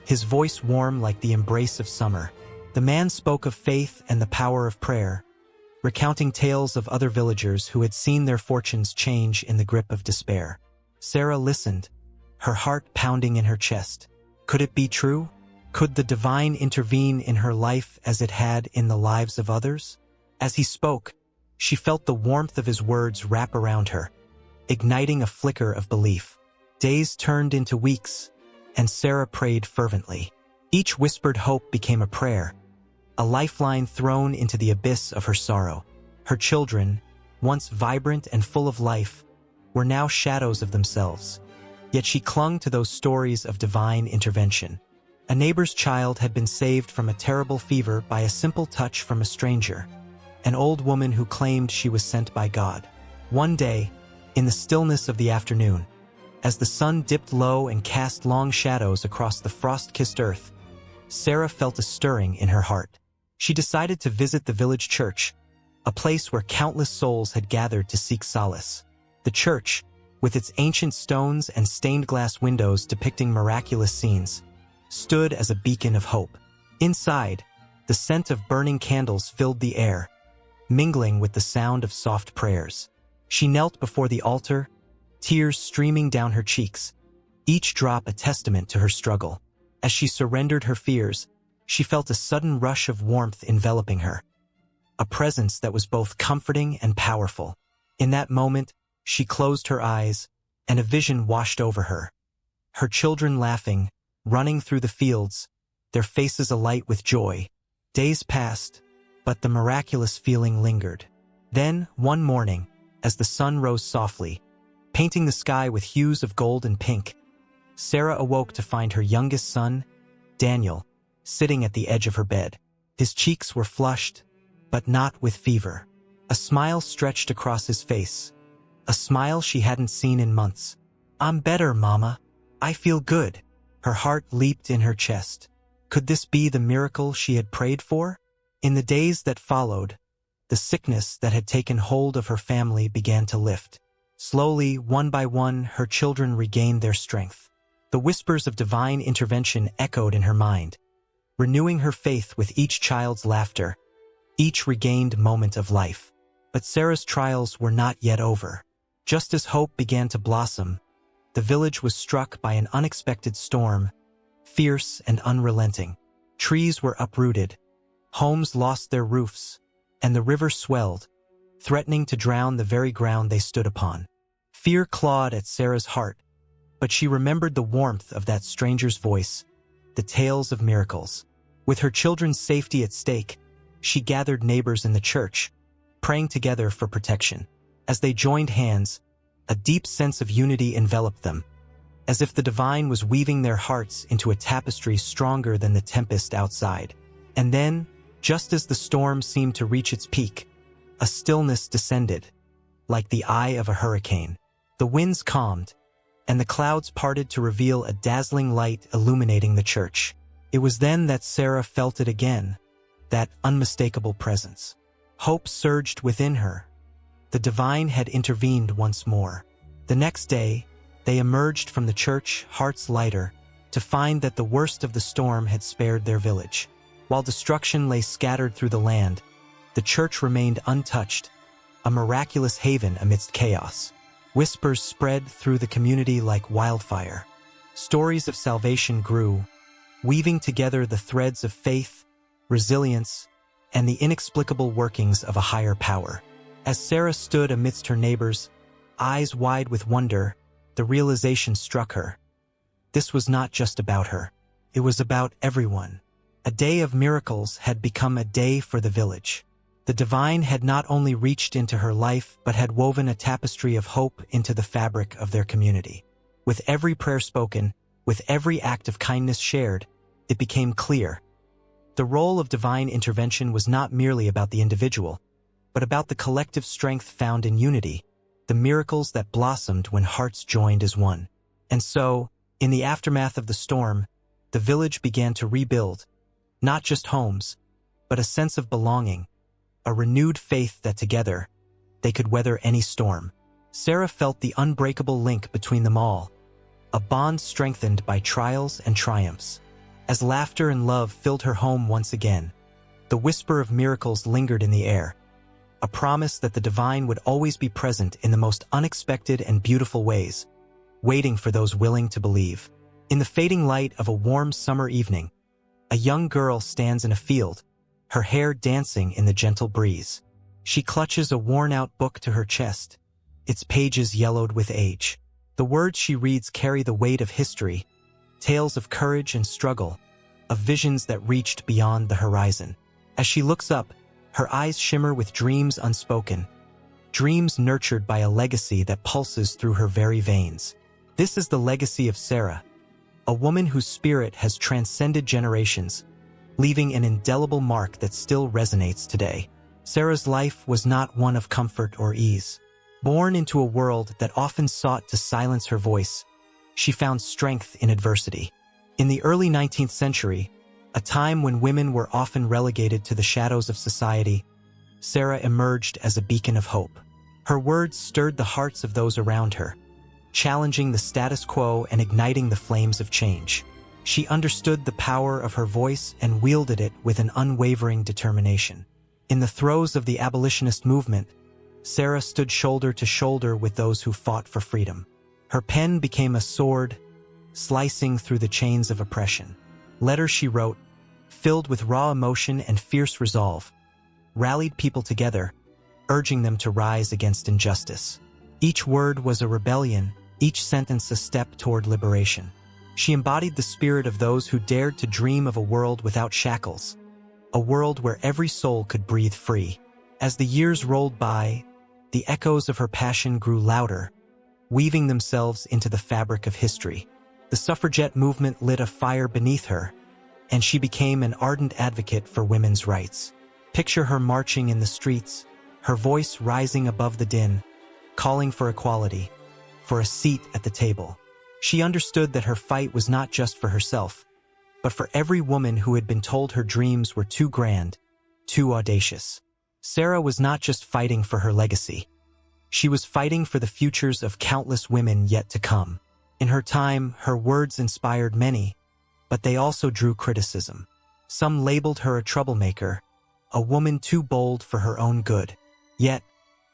his voice warm like the embrace of summer. The man spoke of faith and the power of prayer, recounting tales of other villagers who had seen their fortunes change in the grip of despair. Sarah listened, her heart pounding in her chest. Could it be true? Could the divine intervene in her life as it had in the lives of others? As he spoke, she felt the warmth of his words wrap around her, igniting a flicker of belief. Days turned into weeks, and Sarah prayed fervently. Each whispered hope became a prayer, a lifeline thrown into the abyss of her sorrow. Her children, once vibrant and full of life, were now shadows of themselves. Yet she clung to those stories of divine intervention. A neighbor's child had been saved from a terrible fever by a simple touch from a stranger, an old woman who claimed she was sent by God. One day, in the stillness of the afternoon, as the sun dipped low and cast long shadows across the frost-kissed earth, Sarah felt a stirring in her heart. She decided to visit the village church, a place where countless souls had gathered to seek solace. The church, with its ancient stones and stained glass windows depicting miraculous scenes, stood as a beacon of hope. Inside, the scent of burning candles filled the air, mingling with the sound of soft prayers. She knelt before the altar, tears streaming down her cheeks, each drop a testament to her struggle. As she surrendered her fears, she felt a sudden rush of warmth enveloping her, a presence that was both comforting and powerful. In that moment, she closed her eyes, and a vision washed over her. Her children laughing, running through the fields, their faces alight with joy. Days passed, but the miraculous feeling lingered. Then, one morning, as the sun rose softly, painting the sky with hues of gold and pink, Sarah awoke to find her youngest son, Daniel, sitting at the edge of her bed. His cheeks were flushed, but not with fever. A smile stretched across his face, a smile she hadn't seen in months. "I'm better, Mama. I feel good." Her heart leaped in her chest. Could this be the miracle she had prayed for? In the days that followed, the sickness that had taken hold of her family began to lift. Slowly, one by one, her children regained their strength. The whispers of divine intervention echoed in her mind, renewing her faith with each child's laughter, each regained moment of life. But Sarah's trials were not yet over. Just as hope began to blossom, the village was struck by an unexpected storm, fierce and unrelenting. Trees were uprooted, homes lost their roofs, and the river swelled, threatening to drown the very ground they stood upon. Fear clawed at Sarah's heart, but she remembered the warmth of that stranger's voice, the tales of miracles. With her children's safety at stake, she gathered neighbors in the church, praying together for protection. As they joined hands, a deep sense of unity enveloped them, as if the divine was weaving their hearts into a tapestry stronger than the tempest outside. And then, just as the storm seemed to reach its peak, a stillness descended, like the eye of a hurricane. The winds calmed, and the clouds parted to reveal a dazzling light illuminating the church. It was then that Sarah felt it again, that unmistakable presence. Hope surged within her. The divine had intervened once more. The next day, they emerged from the church, hearts lighter, to find that the worst of the storm had spared their village. While destruction lay scattered through the land, the church remained untouched, a miraculous haven amidst chaos. Whispers spread through the community like wildfire. Stories of salvation grew, weaving together the threads of faith, resilience, and the inexplicable workings of a higher power. As Sarah stood amidst her neighbors, eyes wide with wonder, the realization struck her. This was not just about her. It was about everyone. A day of miracles had become a day for the village. The divine had not only reached into her life, but had woven a tapestry of hope into the fabric of their community. With every prayer spoken, with every act of kindness shared, it became clear. The role of divine intervention was not merely about the individual, but about the collective strength found in unity, the miracles that blossomed when hearts joined as one. And so, in the aftermath of the storm, the village began to rebuild, not just homes, but a sense of belonging, a renewed faith that together, they could weather any storm. Sarah felt the unbreakable link between them all, a bond strengthened by trials and triumphs. As laughter and love filled her home once again, the whisper of miracles lingered in the air, a promise that the divine would always be present in the most unexpected and beautiful ways, waiting for those willing to believe. In the fading light of a warm summer evening, a young girl stands in a field, her hair dancing in the gentle breeze. She clutches a worn-out book to her chest, its pages yellowed with age. The words she reads carry the weight of history, tales of courage and struggle, of visions that reached beyond the horizon. As she looks up, her eyes shimmer with dreams unspoken, dreams nurtured by a legacy that pulses through her very veins. This is the legacy of Sarah, a woman whose spirit has transcended generations, leaving an indelible mark that still resonates today. Sarah's life was not one of comfort or ease. Born into a world that often sought to silence her voice, she found strength in adversity. In the early 19th century, a time when women were often relegated to the shadows of society, Sarah emerged as a beacon of hope. Her words stirred the hearts of those around her, challenging the status quo and igniting the flames of change. She understood the power of her voice and wielded it with an unwavering determination. In the throes of the abolitionist movement, Sarah stood shoulder to shoulder with those who fought for freedom. Her pen became a sword, slicing through the chains of oppression. Letters she wrote, filled with raw emotion and fierce resolve, rallied people together, urging them to rise against injustice. Each word was a rebellion, each sentence a step toward liberation. She embodied the spirit of those who dared to dream of a world without shackles, a world where every soul could breathe free. As the years rolled by, the echoes of her passion grew louder, weaving themselves into the fabric of history. The suffragette movement lit a fire beneath her, and she became an ardent advocate for women's rights. Picture her marching in the streets, her voice rising above the din, calling for equality, for a seat at the table. She understood that her fight was not just for herself, but for every woman who had been told her dreams were too grand, too audacious. Sarah was not just fighting for her legacy. She was fighting for the futures of countless women yet to come. In her time, her words inspired many, but they also drew criticism. Some labeled her a troublemaker, a woman too bold for her own good. Yet,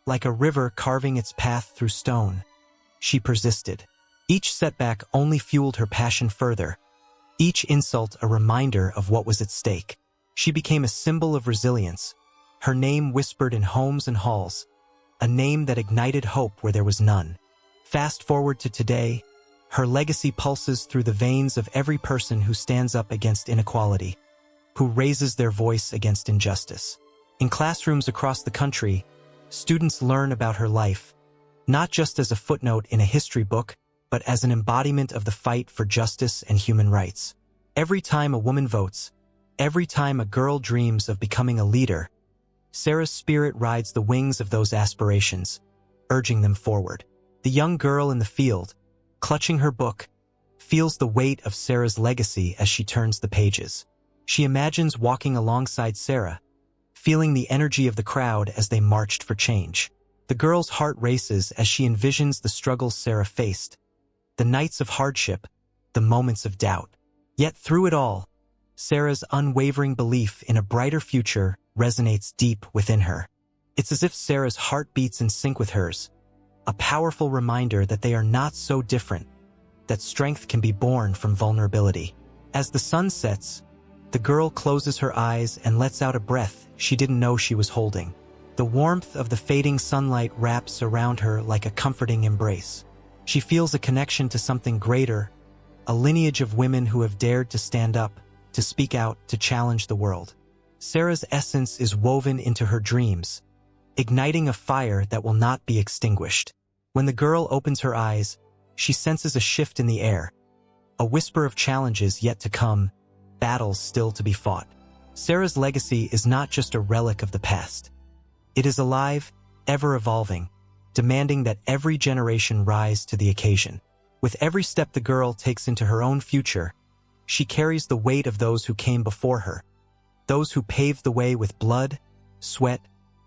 like a river carving its path through stone, she persisted. Each setback only fueled her passion further, each insult a reminder of what was at stake. She became a symbol of resilience, her name whispered in homes and halls, a name that ignited hope where there was none. Fast forward to today, her legacy pulses through the veins of every person who stands up against inequality, who raises their voice against injustice. In classrooms across the country, Students learn about her life, not just as a footnote in a history book, but as an embodiment of the fight for justice and human rights. Every time a woman votes, every time a girl dreams of becoming a leader, Sarah's spirit rides the wings of those aspirations, urging them forward. The young girl in the field, clutching her book, feels the weight of Sarah's legacy as she turns the pages. She imagines walking alongside Sarah, feeling the energy of the crowd as they marched for change. The girl's heart races as she envisions the struggles Sarah faced, the nights of hardship, the moments of doubt. Yet through it all, Sarah's unwavering belief in a brighter future resonates deep within her. It's as if Sarah's heart beats in sync with hers, a powerful reminder that they are not so different, that strength can be born from vulnerability. As the sun sets, the girl closes her eyes and lets out a breath she didn't know she was holding. The warmth of the fading sunlight wraps around her like a comforting embrace. She feels a connection to something greater, a lineage of women who have dared to stand up, to speak out, to challenge the world. Sarah's essence is woven into her dreams, igniting a fire that will not be extinguished. When the girl opens her eyes, she senses a shift in the air, a whisper of challenges yet to come, battles still to be fought. Sarah's legacy is not just a relic of the past. It is alive, ever-evolving, demanding that every generation rise to the occasion. With every step the girl takes into her own future, she carries the weight of those who came before her, those who paved the way with blood, sweat,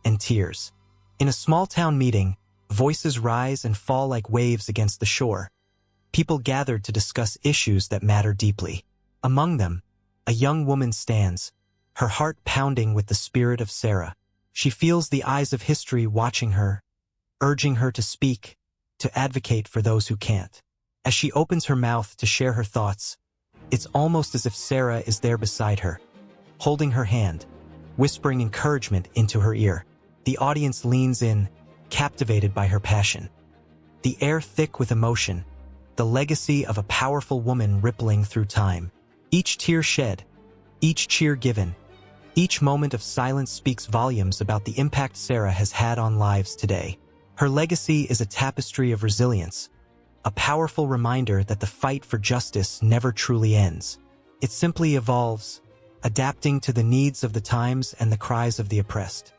and tears. In a small-town meeting, voices rise and fall like waves against the shore. People gathered to discuss issues that matter deeply. Among them, a young woman stands, her heart pounding with the spirit of Sarah. She feels the eyes of history watching her, urging her to speak, to advocate for those who can't. As she opens her mouth to share her thoughts, it's almost as if Sarah is there beside her, holding her hand, whispering encouragement into her ear. The audience leans in, captivated by her passion. The air thick with emotion, the legacy of a powerful woman rippling through time. Each tear shed, each cheer given, each moment of silence speaks volumes about the impact Sarah has had on lives today. Her legacy is a tapestry of resilience, a powerful reminder that the fight for justice never truly ends. It simply evolves, adapting to the needs of the times and the cries of the oppressed.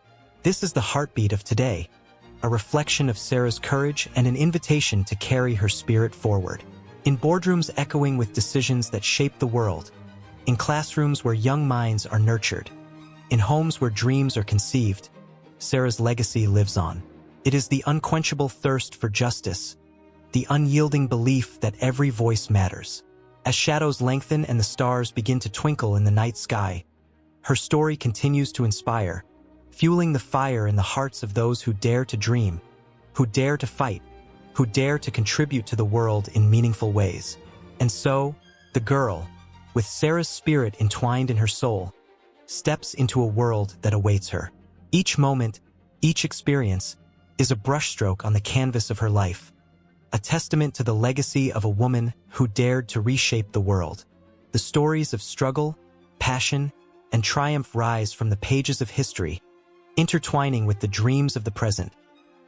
This is the heartbeat of today, a reflection of Sarah's courage and an invitation to carry her spirit forward. In boardrooms echoing with decisions that shape the world, in classrooms where young minds are nurtured, in homes where dreams are conceived, Sarah's legacy lives on. It is the unquenchable thirst for justice, the unyielding belief that every voice matters. As shadows lengthen and the stars begin to twinkle in the night sky, her story continues to inspire, fueling the fire in the hearts of those who dare to dream, who dare to fight, who dare to contribute to the world in meaningful ways. And so, the girl, with Sarah's spirit entwined in her soul, steps into a world that awaits her. Each moment, each experience, is a brushstroke on the canvas of her life, a testament to the legacy of a woman who dared to reshape the world. The stories of struggle, passion, and triumph rise from the pages of history, intertwining with the dreams of the present,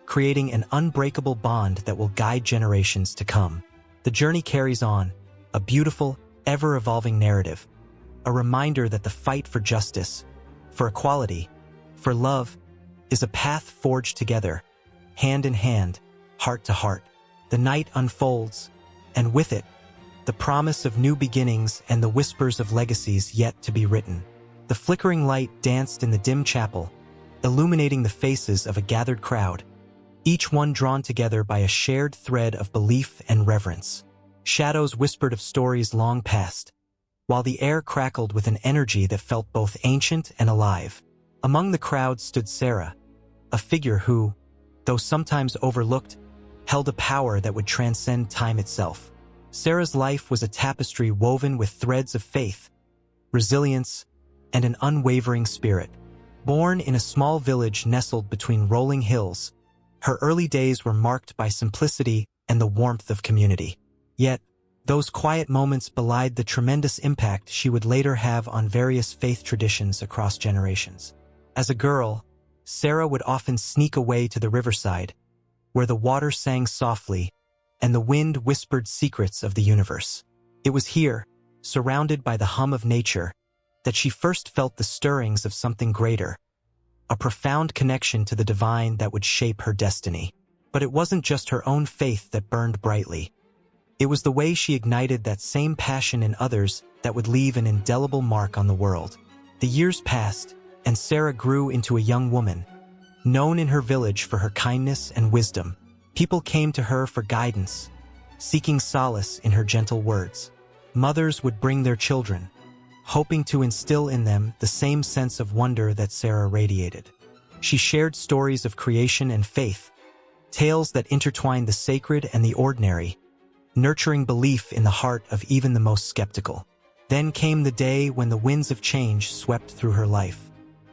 creating an unbreakable bond that will guide generations to come. The journey carries on, a beautiful, ever-evolving narrative, a reminder that the fight for justice, for equality, for love, is a path forged together, hand in hand, heart to heart. The night unfolds, and with it, the promise of new beginnings and the whispers of legacies yet to be written. The flickering light danced in the dim chapel, illuminating the faces of a gathered crowd, each one drawn together by a shared thread of belief and reverence. Shadows whispered of stories long past, while the air crackled with an energy that felt both ancient and alive. Among the crowd stood Sarah, a figure who, though sometimes overlooked, held a power that would transcend time itself. Sarah's life was a tapestry woven with threads of faith, resilience, and an unwavering spirit. Born in a small village nestled between rolling hills, her early days were marked by simplicity and the warmth of community. Yet, those quiet moments belied the tremendous impact she would later have on various faith traditions across generations. As a girl, Sarah would often sneak away to the riverside, where the water sang softly and the wind whispered secrets of the universe. It was here, surrounded by the hum of nature, that she first felt the stirrings of something greater, a profound connection to the divine that would shape her destiny. But it wasn't just her own faith that burned brightly. It was the way she ignited that same passion in others that would leave an indelible mark on the world. The years passed, and Sarah grew into a young woman, known in her village for her kindness and wisdom. People came to her for guidance, seeking solace in her gentle words. Mothers would bring their children, hoping to instill in them the same sense of wonder that Sarah radiated. She shared stories of creation and faith, tales that intertwined the sacred and the ordinary, nurturing belief in the heart of even the most skeptical. Then came the day when the winds of change swept through her life.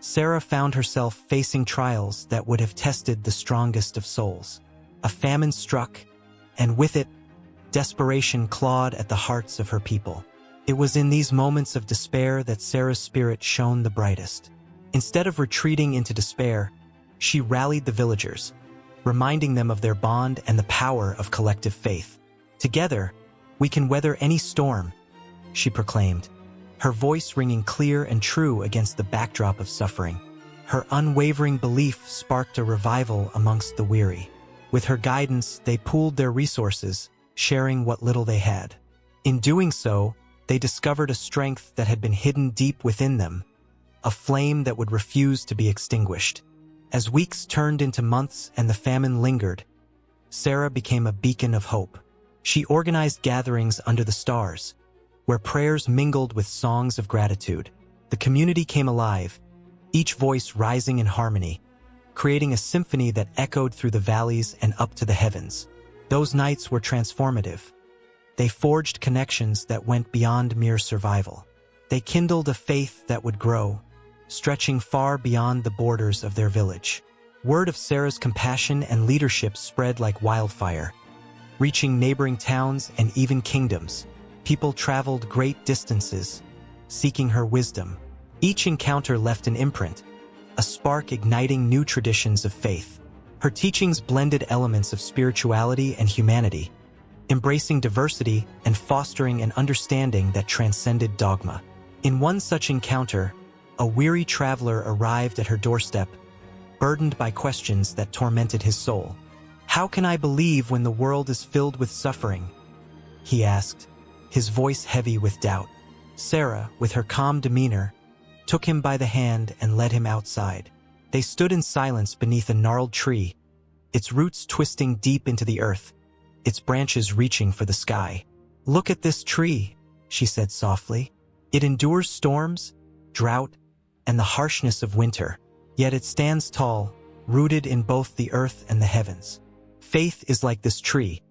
Sarah found herself facing trials that would have tested the strongest of souls. A famine struck, and with it, desperation clawed at the hearts of her people. It was in these moments of despair that Sarah's spirit shone the brightest. Instead of retreating into despair, she rallied the villagers, reminding them of their bond and the power of collective faith. "Together, we can weather any storm," she proclaimed, her voice ringing clear and true against the backdrop of suffering. Her unwavering belief sparked a revival amongst the weary. With her guidance, they pooled their resources, sharing what little they had. In doing so, they discovered a strength that had been hidden deep within them, a flame that would refuse to be extinguished. As weeks turned into months and the famine lingered, Sarah became a beacon of hope. She organized gatherings under the stars, where prayers mingled with songs of gratitude. The community came alive, each voice rising in harmony, creating a symphony that echoed through the valleys and up to the heavens. Those nights were transformative. They forged connections that went beyond mere survival. They kindled a faith that would grow, stretching far beyond the borders of their village. Word of Sarah's compassion and leadership spread like wildfire, reaching neighboring towns and even kingdoms. People traveled great distances, seeking her wisdom. Each encounter left an imprint, a spark igniting new traditions of faith. Her teachings blended elements of spirituality and humanity, embracing diversity and fostering an understanding that transcended dogma. In one such encounter, a weary traveler arrived at her doorstep, burdened by questions that tormented his soul. "How can I believe when the world is filled with suffering?" he asked, his voice heavy with doubt. Sarah, with her calm demeanor, took him by the hand and led him outside. They stood in silence beneath a gnarled tree, its roots twisting deep into the earth, its branches reaching for the sky. "Look at this tree," she said softly. "It endures storms, drought, and the harshness of winter, yet it stands tall, rooted in both the earth and the heavens. Faith is like this tree.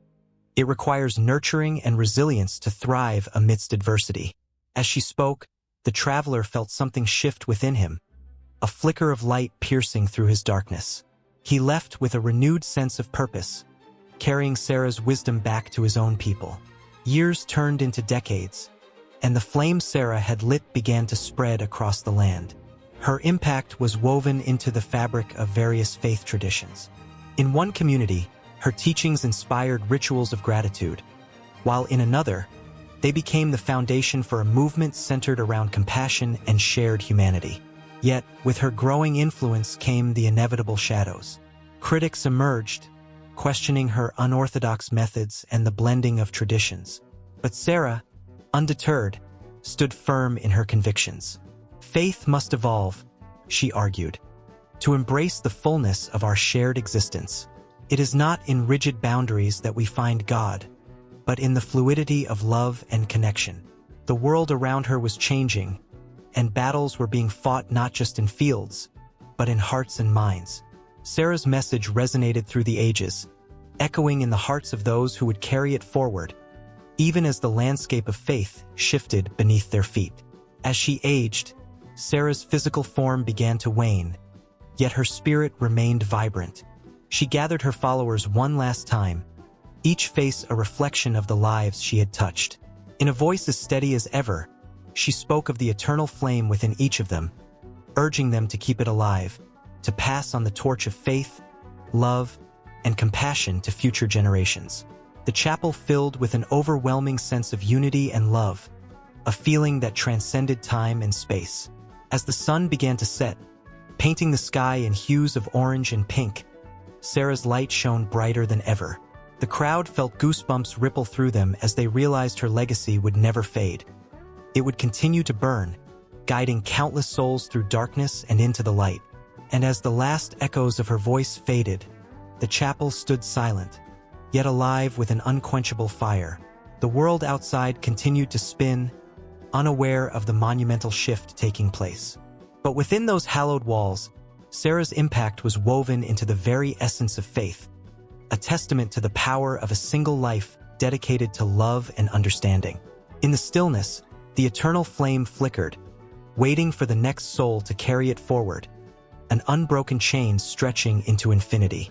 It requires nurturing and resilience to thrive amidst adversity." As she spoke, the traveler felt something shift within him, a flicker of light piercing through his darkness. He left with a renewed sense of purpose, carrying Sarah's wisdom back to his own people. Years turned into decades, and the flame Sarah had lit began to spread across the land. Her impact was woven into the fabric of various faith traditions. In one community, her teachings inspired rituals of gratitude, while in another, they became the foundation for a movement centered around compassion and shared humanity. Yet, with her growing influence came the inevitable shadows. Critics emerged, questioning her unorthodox methods and the blending of traditions. But Sarah, undeterred, stood firm in her convictions. Faith must evolve, she argued, to embrace the fullness of our shared existence. It is not in rigid boundaries that we find God, but in the fluidity of love and connection. The world around her was changing, and battles were being fought not just in fields, but in hearts and minds. Sarah's message resonated through the ages, echoing in the hearts of those who would carry it forward, even as the landscape of faith shifted beneath their feet. As she aged, Sarah's physical form began to wane, yet her spirit remained vibrant. She gathered her followers one last time, each face a reflection of the lives she had touched. In a voice as steady as ever, she spoke of the eternal flame within each of them, urging them to keep it alive, to pass on the torch of faith, love, and compassion to future generations. The chapel filled with an overwhelming sense of unity and love, a feeling that transcended time and space. As the sun began to set, painting the sky in hues of orange and pink, Sarah's light shone brighter than ever. The crowd felt goosebumps ripple through them as they realized her legacy would never fade. It would continue to burn, guiding countless souls through darkness and into the light. And as the last echoes of her voice faded, the chapel stood silent, yet alive with an unquenchable fire. The world outside continued to spin, unaware of the monumental shift taking place. But within those hallowed walls, Sarah's impact was woven into the very essence of faith, a testament to the power of a single life dedicated to love and understanding. In the stillness, the eternal flame flickered, waiting for the next soul to carry it forward, an unbroken chain stretching into infinity.